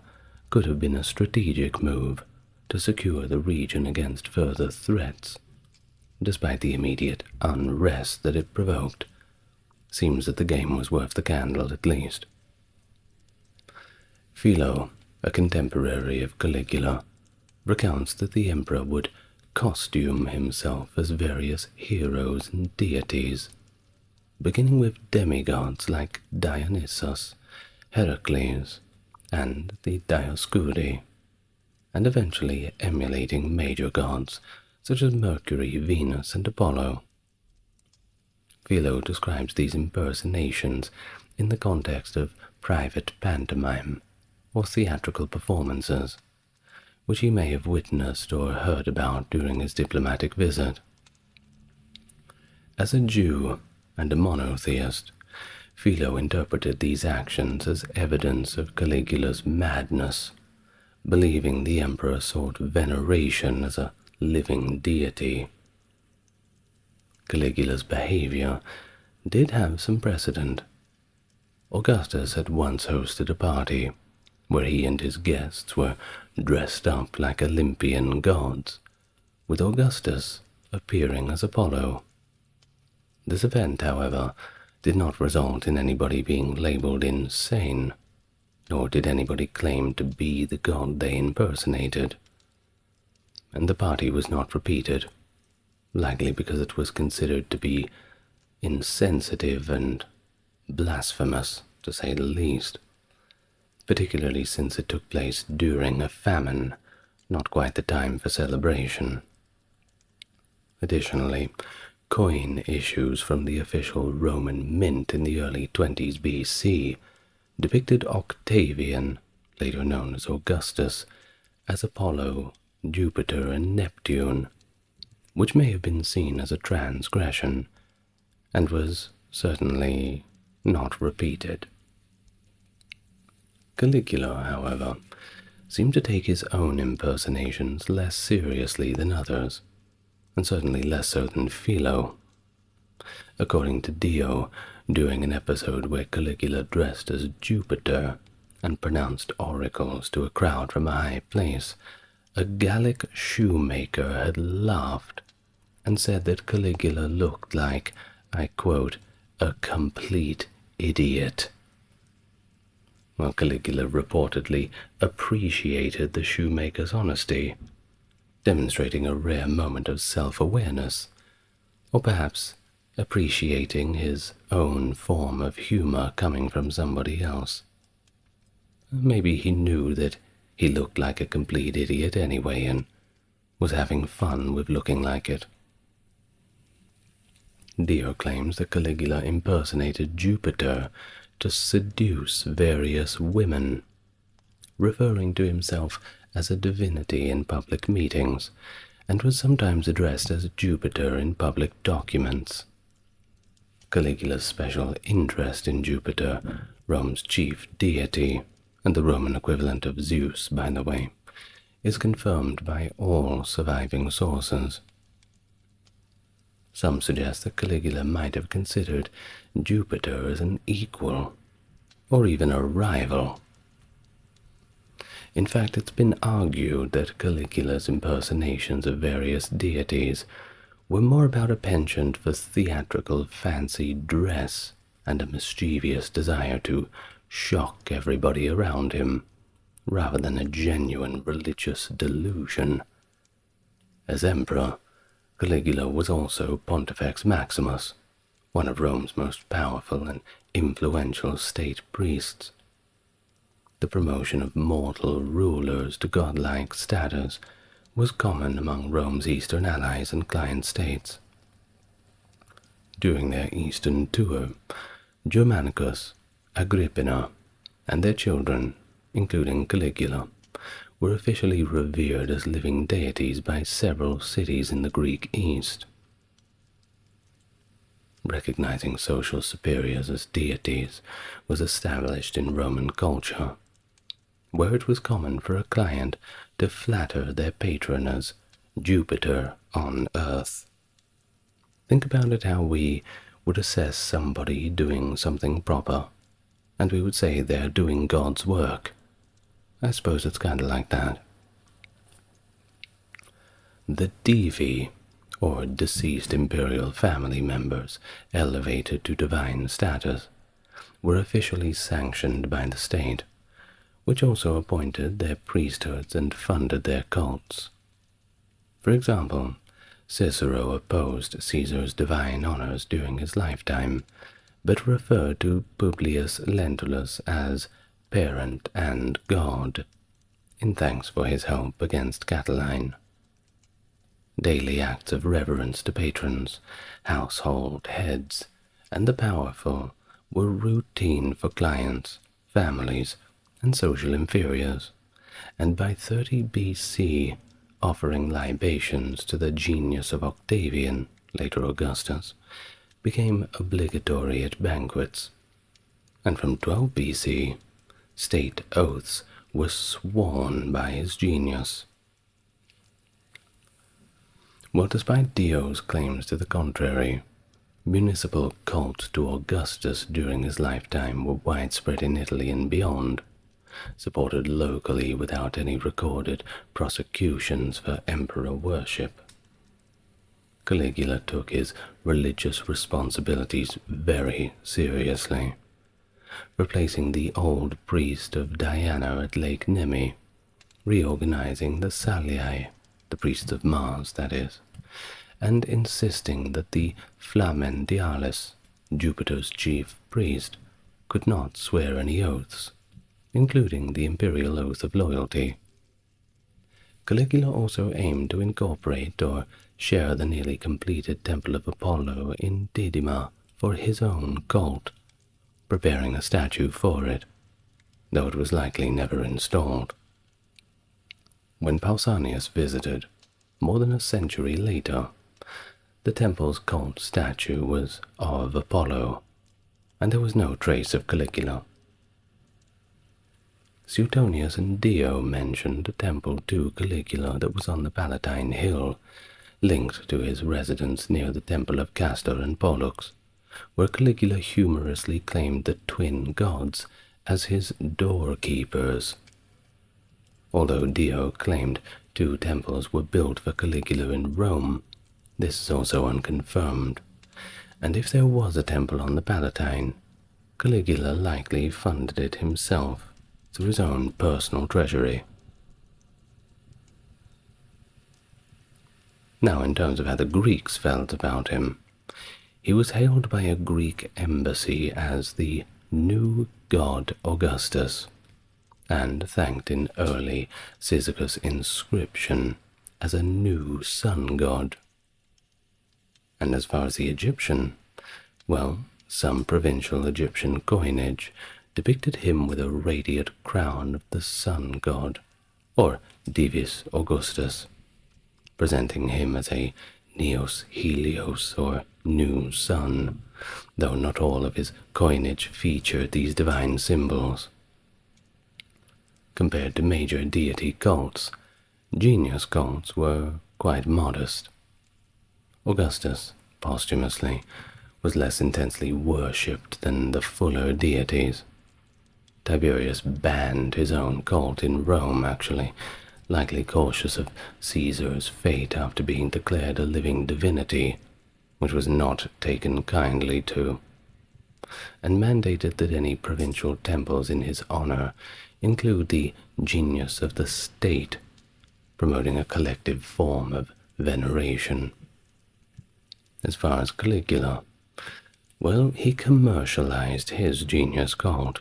could have been a strategic move to secure the region against further threats. Despite the immediate unrest that it provoked, seems that the game was worth the candle at least. Philo, a contemporary of Caligula, recounts that the emperor would costume himself as various heroes and deities, beginning with demigods like Dionysus, Heracles, and the Dioscuri, and eventually emulating major gods such as Mercury, Venus, and Apollo. Philo describes these impersonations in the context of private pantomime or theatrical performances, which he may have witnessed or heard about during his diplomatic visit. As a Jew and a monotheist, Philo interpreted these actions as evidence of Caligula's madness, believing the emperor sought veneration as a living deity. Caligula's behavior did have some precedent. Augustus had once hosted a party where he and his guests were dressed up like Olympian gods, with Augustus appearing as Apollo. This event, however, did not result in anybody being labeled insane, nor did anybody claim to be the god they impersonated. And the party was not repeated, likely because it was considered to be insensitive and blasphemous, to say the least, particularly since it took place during a famine, not quite the time for celebration. Additionally, coin issues from the official Roman mint in the early 20s BC depicted Octavian, later known as Augustus, as Apollo, Jupiter, and Neptune, which may have been seen as a transgression, and was certainly not repeated. Caligula, however, seemed to take his own impersonations less seriously than others, and certainly less so than Philo. According to Dio, during an episode where Caligula dressed as Jupiter and pronounced oracles to a crowd from a high place, a Gallic shoemaker had laughed and said that Caligula looked like, I quote, a complete idiot. While Caligula reportedly appreciated the shoemaker's honesty, demonstrating a rare moment of self-awareness, or perhaps appreciating his own form of humor coming from somebody else. Maybe he knew that he looked like a complete idiot anyway and was having fun with looking like it. Dio claims that Caligula impersonated Jupiter to seduce various women, referring to himself as a divinity in public meetings, and was sometimes addressed as Jupiter in public documents. Caligula's special interest in Jupiter, Rome's chief deity, and the Roman equivalent of Zeus, by the way, is confirmed by all surviving sources. Some suggest that Caligula might have considered Jupiter as an equal, or even a rival. In fact, it's been argued that Caligula's impersonations of various deities were more about a penchant for theatrical fancy dress and a mischievous desire to shock everybody around him, rather than a genuine religious delusion. As emperor, Caligula was also Pontifex Maximus, one of Rome's most powerful and influential state priests. The promotion of mortal rulers to godlike status was common among Rome's eastern allies and client states. During their eastern tour, Germanicus, Agrippina, and their children, including Caligula, were officially revered as living deities by several cities in the Greek East. Recognizing social superiors as deities was established in Roman culture, where it was common for a client to flatter their patron as Jupiter on earth. Think about it how we would assess somebody doing something proper, and we would say they're doing God's work. I suppose it's kind of like that. The Divi, or deceased imperial family members elevated to divine status, were officially sanctioned by the state, which also appointed their priesthoods and funded their cults. For example, Cicero opposed Caesar's divine honors during his lifetime, but referred to Publius Lentulus as parent and god, in thanks for his help against Catiline. Daily acts of reverence to patrons, household heads, and the powerful were routine for clients, families, and social inferiors, and by 30 BC, offering libations to the genius of Octavian, later Augustus, became obligatory at banquets, and from 12 BC, state oaths were sworn by his genius. Well, despite Dio's claims to the contrary, municipal cults to Augustus during his lifetime were widespread in Italy and beyond, supported locally without any recorded prosecutions for emperor worship. Caligula took his religious responsibilities very seriously, replacing the old priest of Diana at Lake Nemi, reorganizing the Salii, the priests of Mars, that is, and insisting that the Flamen Dialis, Jupiter's chief priest, could not swear any oaths, including the imperial oath of loyalty. Caligula also aimed to incorporate or share the nearly completed Temple of Apollo in Didyma for his own cult, preparing a statue for it, though it was likely never installed. When Pausanias visited, more than a century later, the temple's cult statue was of Apollo, and there was no trace of Caligula. Suetonius and Dio mentioned a temple to Caligula that was on the Palatine Hill, linked to his residence near the temple of Castor and Pollux, where Caligula humorously claimed the twin gods as his doorkeepers. Although Dio claimed 2 temples were built for Caligula in Rome, this is also unconfirmed, and if there was a temple on the Palatine, Caligula likely funded it himself through his own personal treasury. Now, in terms of how the Greeks felt about him, he was hailed by a Greek embassy as the new god Augustus, and thanked in early Cyzicus inscription as a new sun god. And as far as the Egyptian, well, some provincial Egyptian coinage depicted him with a radiant crown of the sun god, or Divis Augustus, presenting him as a Neos Helios, or new sun, though not all of his coinage featured these divine symbols. Compared to major deity cults, genius cults were quite modest. Augustus, posthumously, was less intensely worshipped than the fuller deities. Tiberius banned his own cult in Rome, actually, likely cautious of Caesar's fate after being declared a living divinity, which was not taken kindly to, and mandated that any provincial temples in his honor include the genius of the state, promoting a collective form of veneration. As far as Caligula, well, he commercialized his genius cult,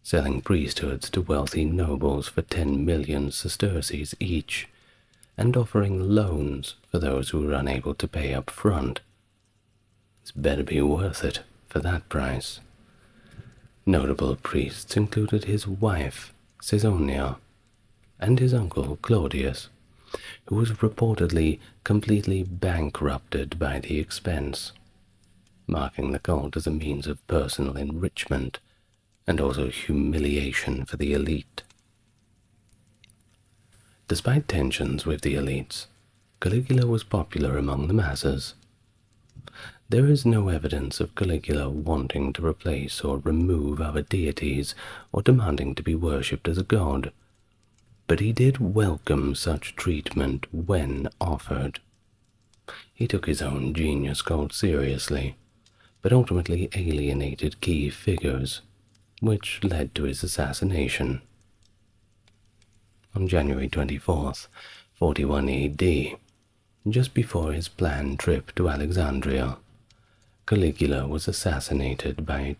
selling priesthoods to wealthy nobles for 10 million sesterces each, and offering loans for those who were unable to pay up front. It's better be worth it for that price. Notable priests included his wife, Caesonia, and his uncle Claudius, who was reportedly completely bankrupted by the expense, marking the cult as a means of personal enrichment and also humiliation for the elite. Despite tensions with the elites, Caligula was popular among the masses. There is no evidence of Caligula wanting to replace or remove other deities or demanding to be worshipped as a god, but he did welcome such treatment when offered. He took his own genius cult seriously, but ultimately alienated key figures, which led to his assassination. on January 24th, 41 AD, just before his planned trip to Alexandria, Caligula was assassinated by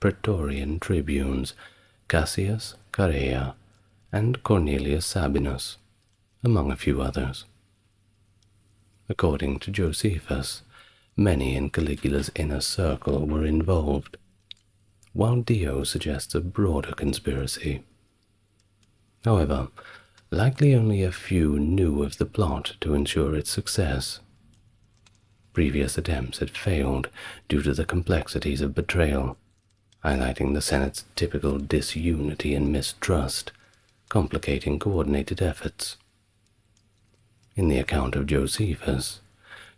Praetorian tribunes Cassius Chaerea and Cornelius Sabinus, among a few others. According to Josephus, many in Caligula's inner circle were involved, while Dio suggests a broader conspiracy. However, likely only a few knew of the plot to ensure its success. Previous attempts had failed due to the complexities of betrayal, highlighting the Senate's typical disunity and mistrust, complicating coordinated efforts. In the account of Josephus,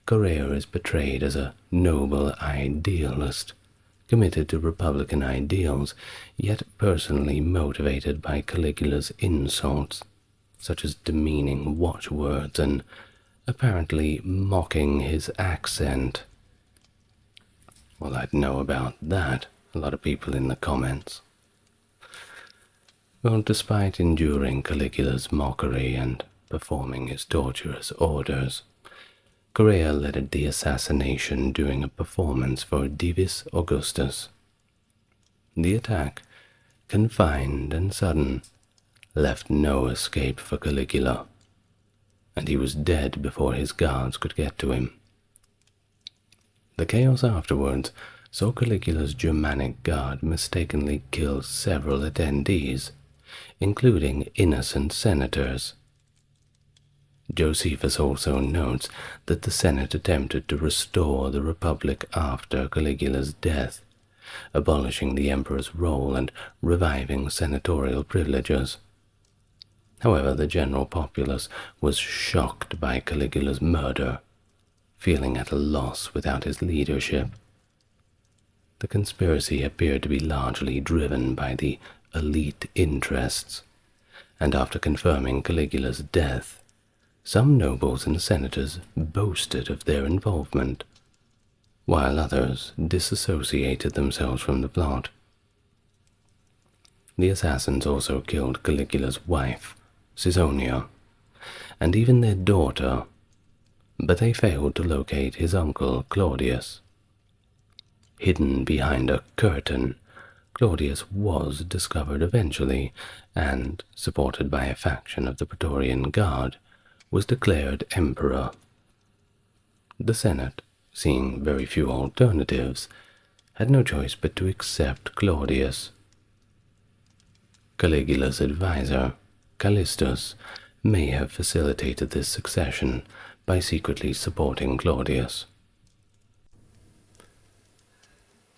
Chaerea is portrayed as a noble idealist, committed to republican ideals, yet personally motivated by Caligula's insults, such as demeaning watchwords and apparently mocking his accent. Well, I'd know about that. A lot of people in the comments. Well, despite enduring Caligula's mockery and performing his torturous orders, Chaerea led the assassination during a performance for Divis Augustus. The attack, confined and sudden, left no escape for Caligula, and he was dead before his guards could get to him. The chaos afterwards saw Caligula's Germanic guard mistakenly kill several attendees, including innocent senators. Josephus also notes that the Senate attempted to restore the Republic after Caligula's death, abolishing the emperor's role and reviving senatorial privileges. However, the general populace was shocked by Caligula's murder, feeling at a loss without his leadership. The conspiracy appeared to be largely driven by the elite interests, and after confirming Caligula's death, some nobles and senators boasted of their involvement, while others disassociated themselves from the plot. The assassins also killed Caligula's wife, Caesonia, and even their daughter, but they failed to locate his uncle Claudius. Hidden behind a curtain, Claudius was discovered eventually, and, supported by a faction of the Praetorian Guard, was declared emperor. The Senate, seeing very few alternatives, had no choice but to accept Claudius. Caligula's advisor, Callistus, may have facilitated this succession by secretly supporting Claudius.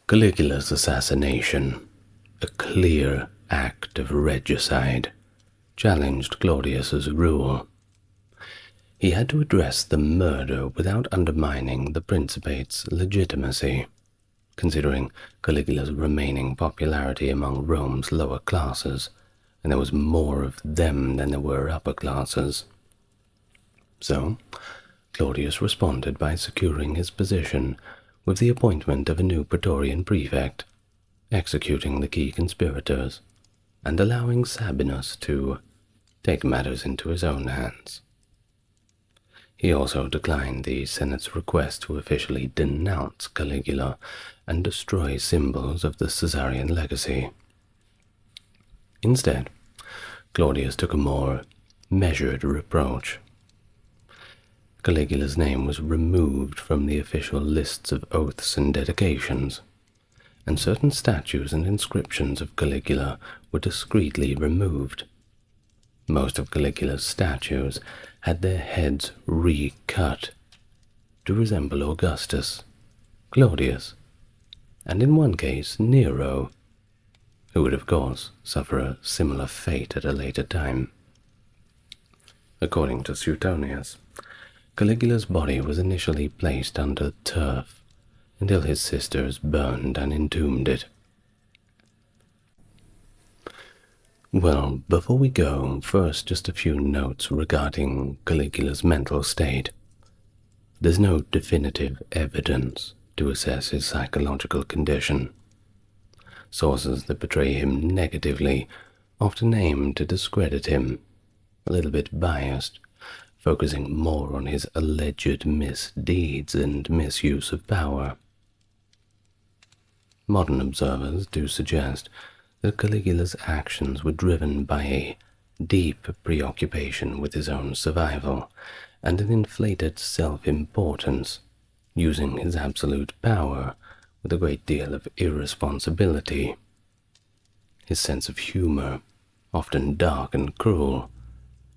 Caligula's assassination, a clear act of regicide, challenged Claudius's rule. He had to address the murder without undermining the Principate's legitimacy, considering Caligula's remaining popularity among Rome's lower classes, and there was more of them than there were upper classes. So, Claudius responded by securing his position with the appointment of a new Praetorian prefect, executing the key conspirators, and allowing Sabinus to take matters into his own hands. He also declined the Senate's request to officially denounce Caligula and destroy symbols of the Caesarian legacy. Instead, Claudius took a more measured approach. Caligula's name was removed from the official lists of oaths and dedications, and certain statues and inscriptions of Caligula were discreetly removed. Most of Caligula's statues had their heads recut to resemble Augustus, Claudius, and in one case Nero, who would of course suffer a similar fate at a later time. According to Suetonius, Caligula's body was initially placed under turf until his sisters burned and entombed it. Well, before we go, first just a few notes regarding Caligula's mental state. There's no definitive evidence to assess his psychological condition. Sources that portray him negatively often aim to discredit him, a little bit biased, focusing more on his alleged misdeeds and misuse of power. Modern observers do suggest that Caligula's actions were driven by a deep preoccupation with his own survival and an inflated self-importance, using his absolute power with a great deal of irresponsibility. His sense of humor, often dark and cruel,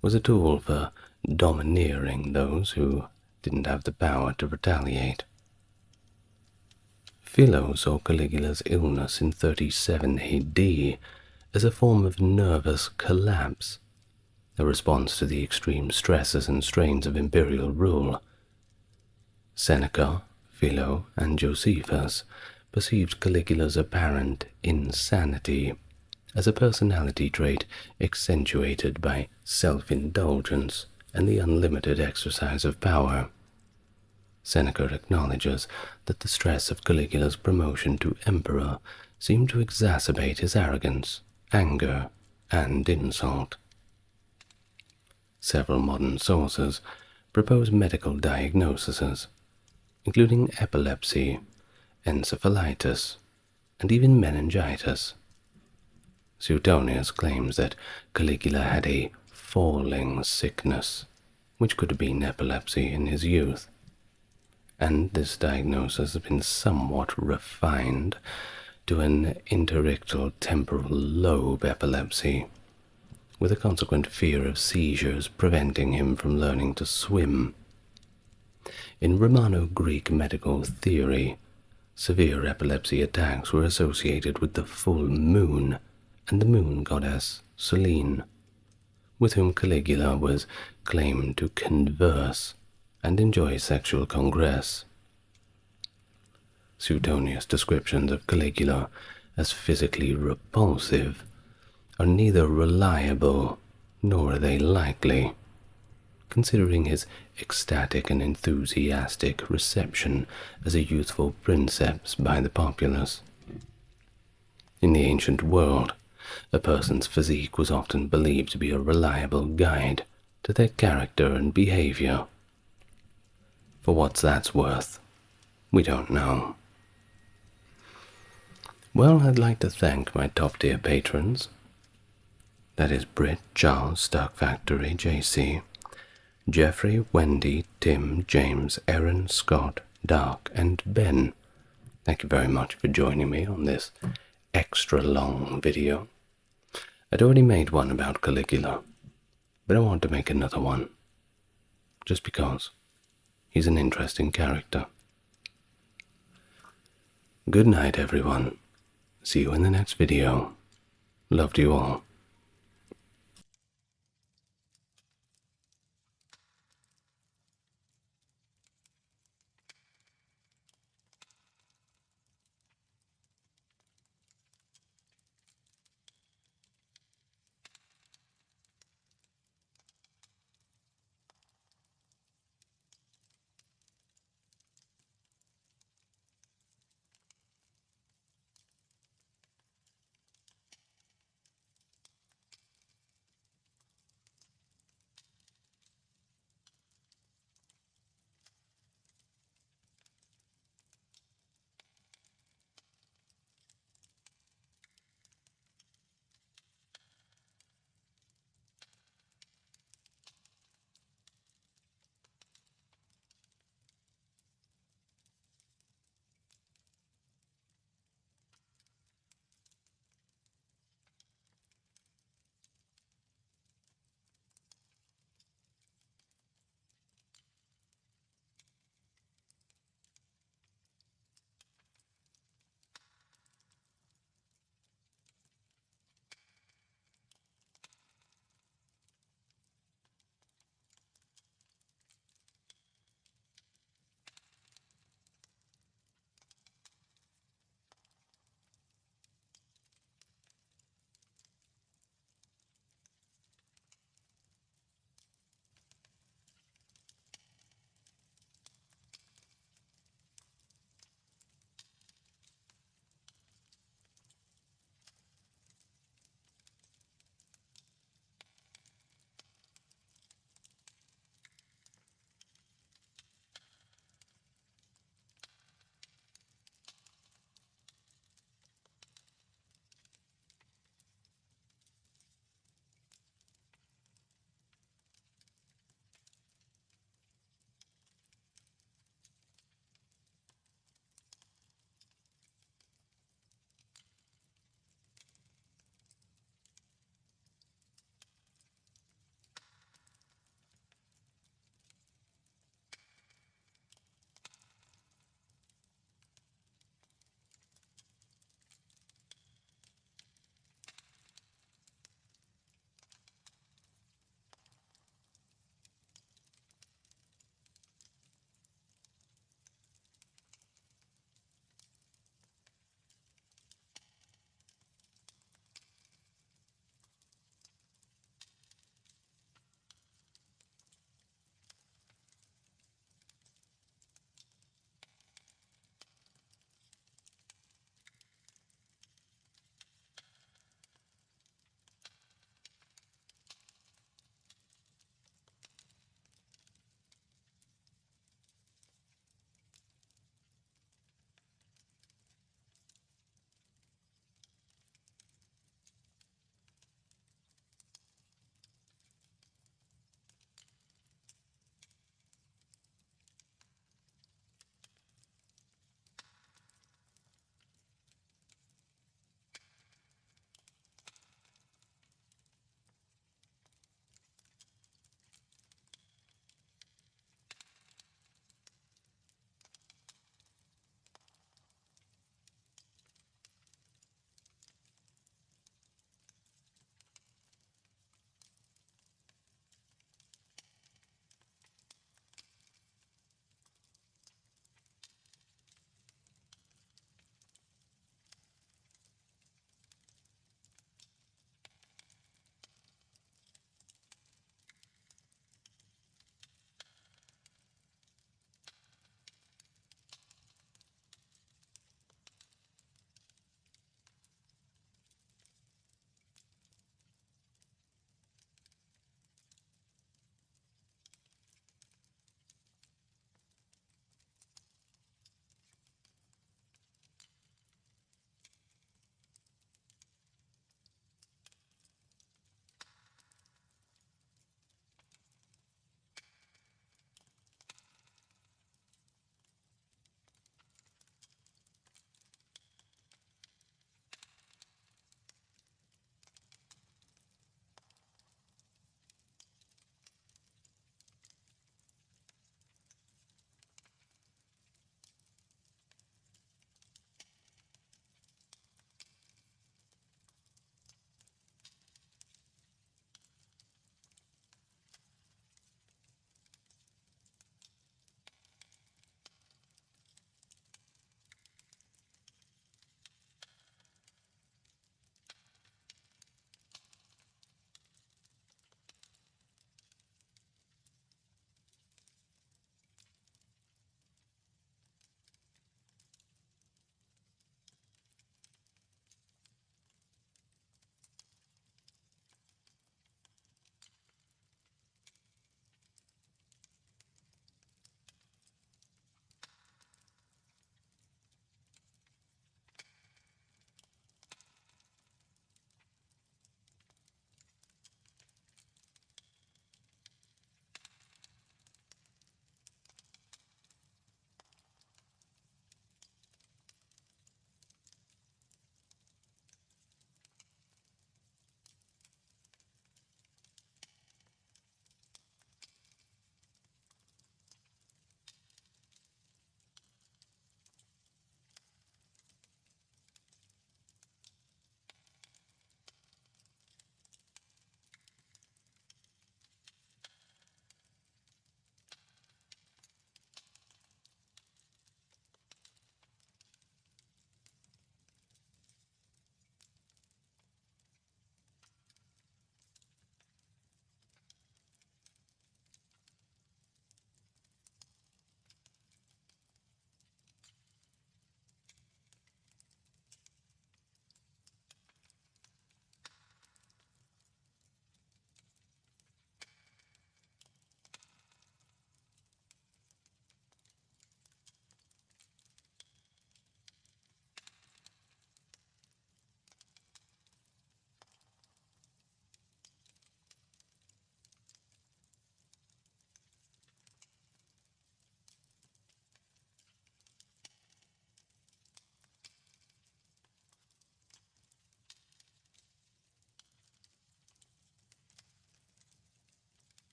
was a tool for domineering those who didn't have the power to retaliate. Philo saw Caligula's illness in 37 AD as a form of nervous collapse, a response to the extreme stresses and strains of imperial rule. Seneca, Philo, and Josephus perceived Caligula's apparent insanity as a personality trait accentuated by self-indulgence and the unlimited exercise of power. Seneca acknowledges that the stress of Caligula's promotion to emperor seemed to exacerbate his arrogance, anger, and insult. Several modern sources propose medical diagnoses, including epilepsy, encephalitis, and even meningitis. Suetonius claims that Caligula had a falling sickness, which could have been epilepsy in his youth, and this diagnosis has been somewhat refined to an interictal temporal lobe epilepsy, with a consequent fear of seizures preventing him from learning to swim. In Romano-Greek medical theory, severe epilepsy attacks were associated with the full moon and the moon goddess Selene, with whom Caligula was claimed to converse and enjoy sexual congress. Suetonius' descriptions of Caligula as physically repulsive are neither reliable nor are they likely, considering his ecstatic and enthusiastic reception as a youthful princeps by the populace. In the ancient world, a person's physique was often believed to be a reliable guide to their character and behavior. For what's that's worth, we don't know. Well, I'd like to thank my top-tier patrons. That is Britt, Charles, Stark Factory, JC, Jeffrey, Wendy, Tim, James, Aaron, Scott, Dark, and Ben. Thank you very much for joining me on this extra long video. I'd already made one about Caligula, but I want to make another one, just because he's an interesting character. Good night, everyone. See you in the next video. Loved you all.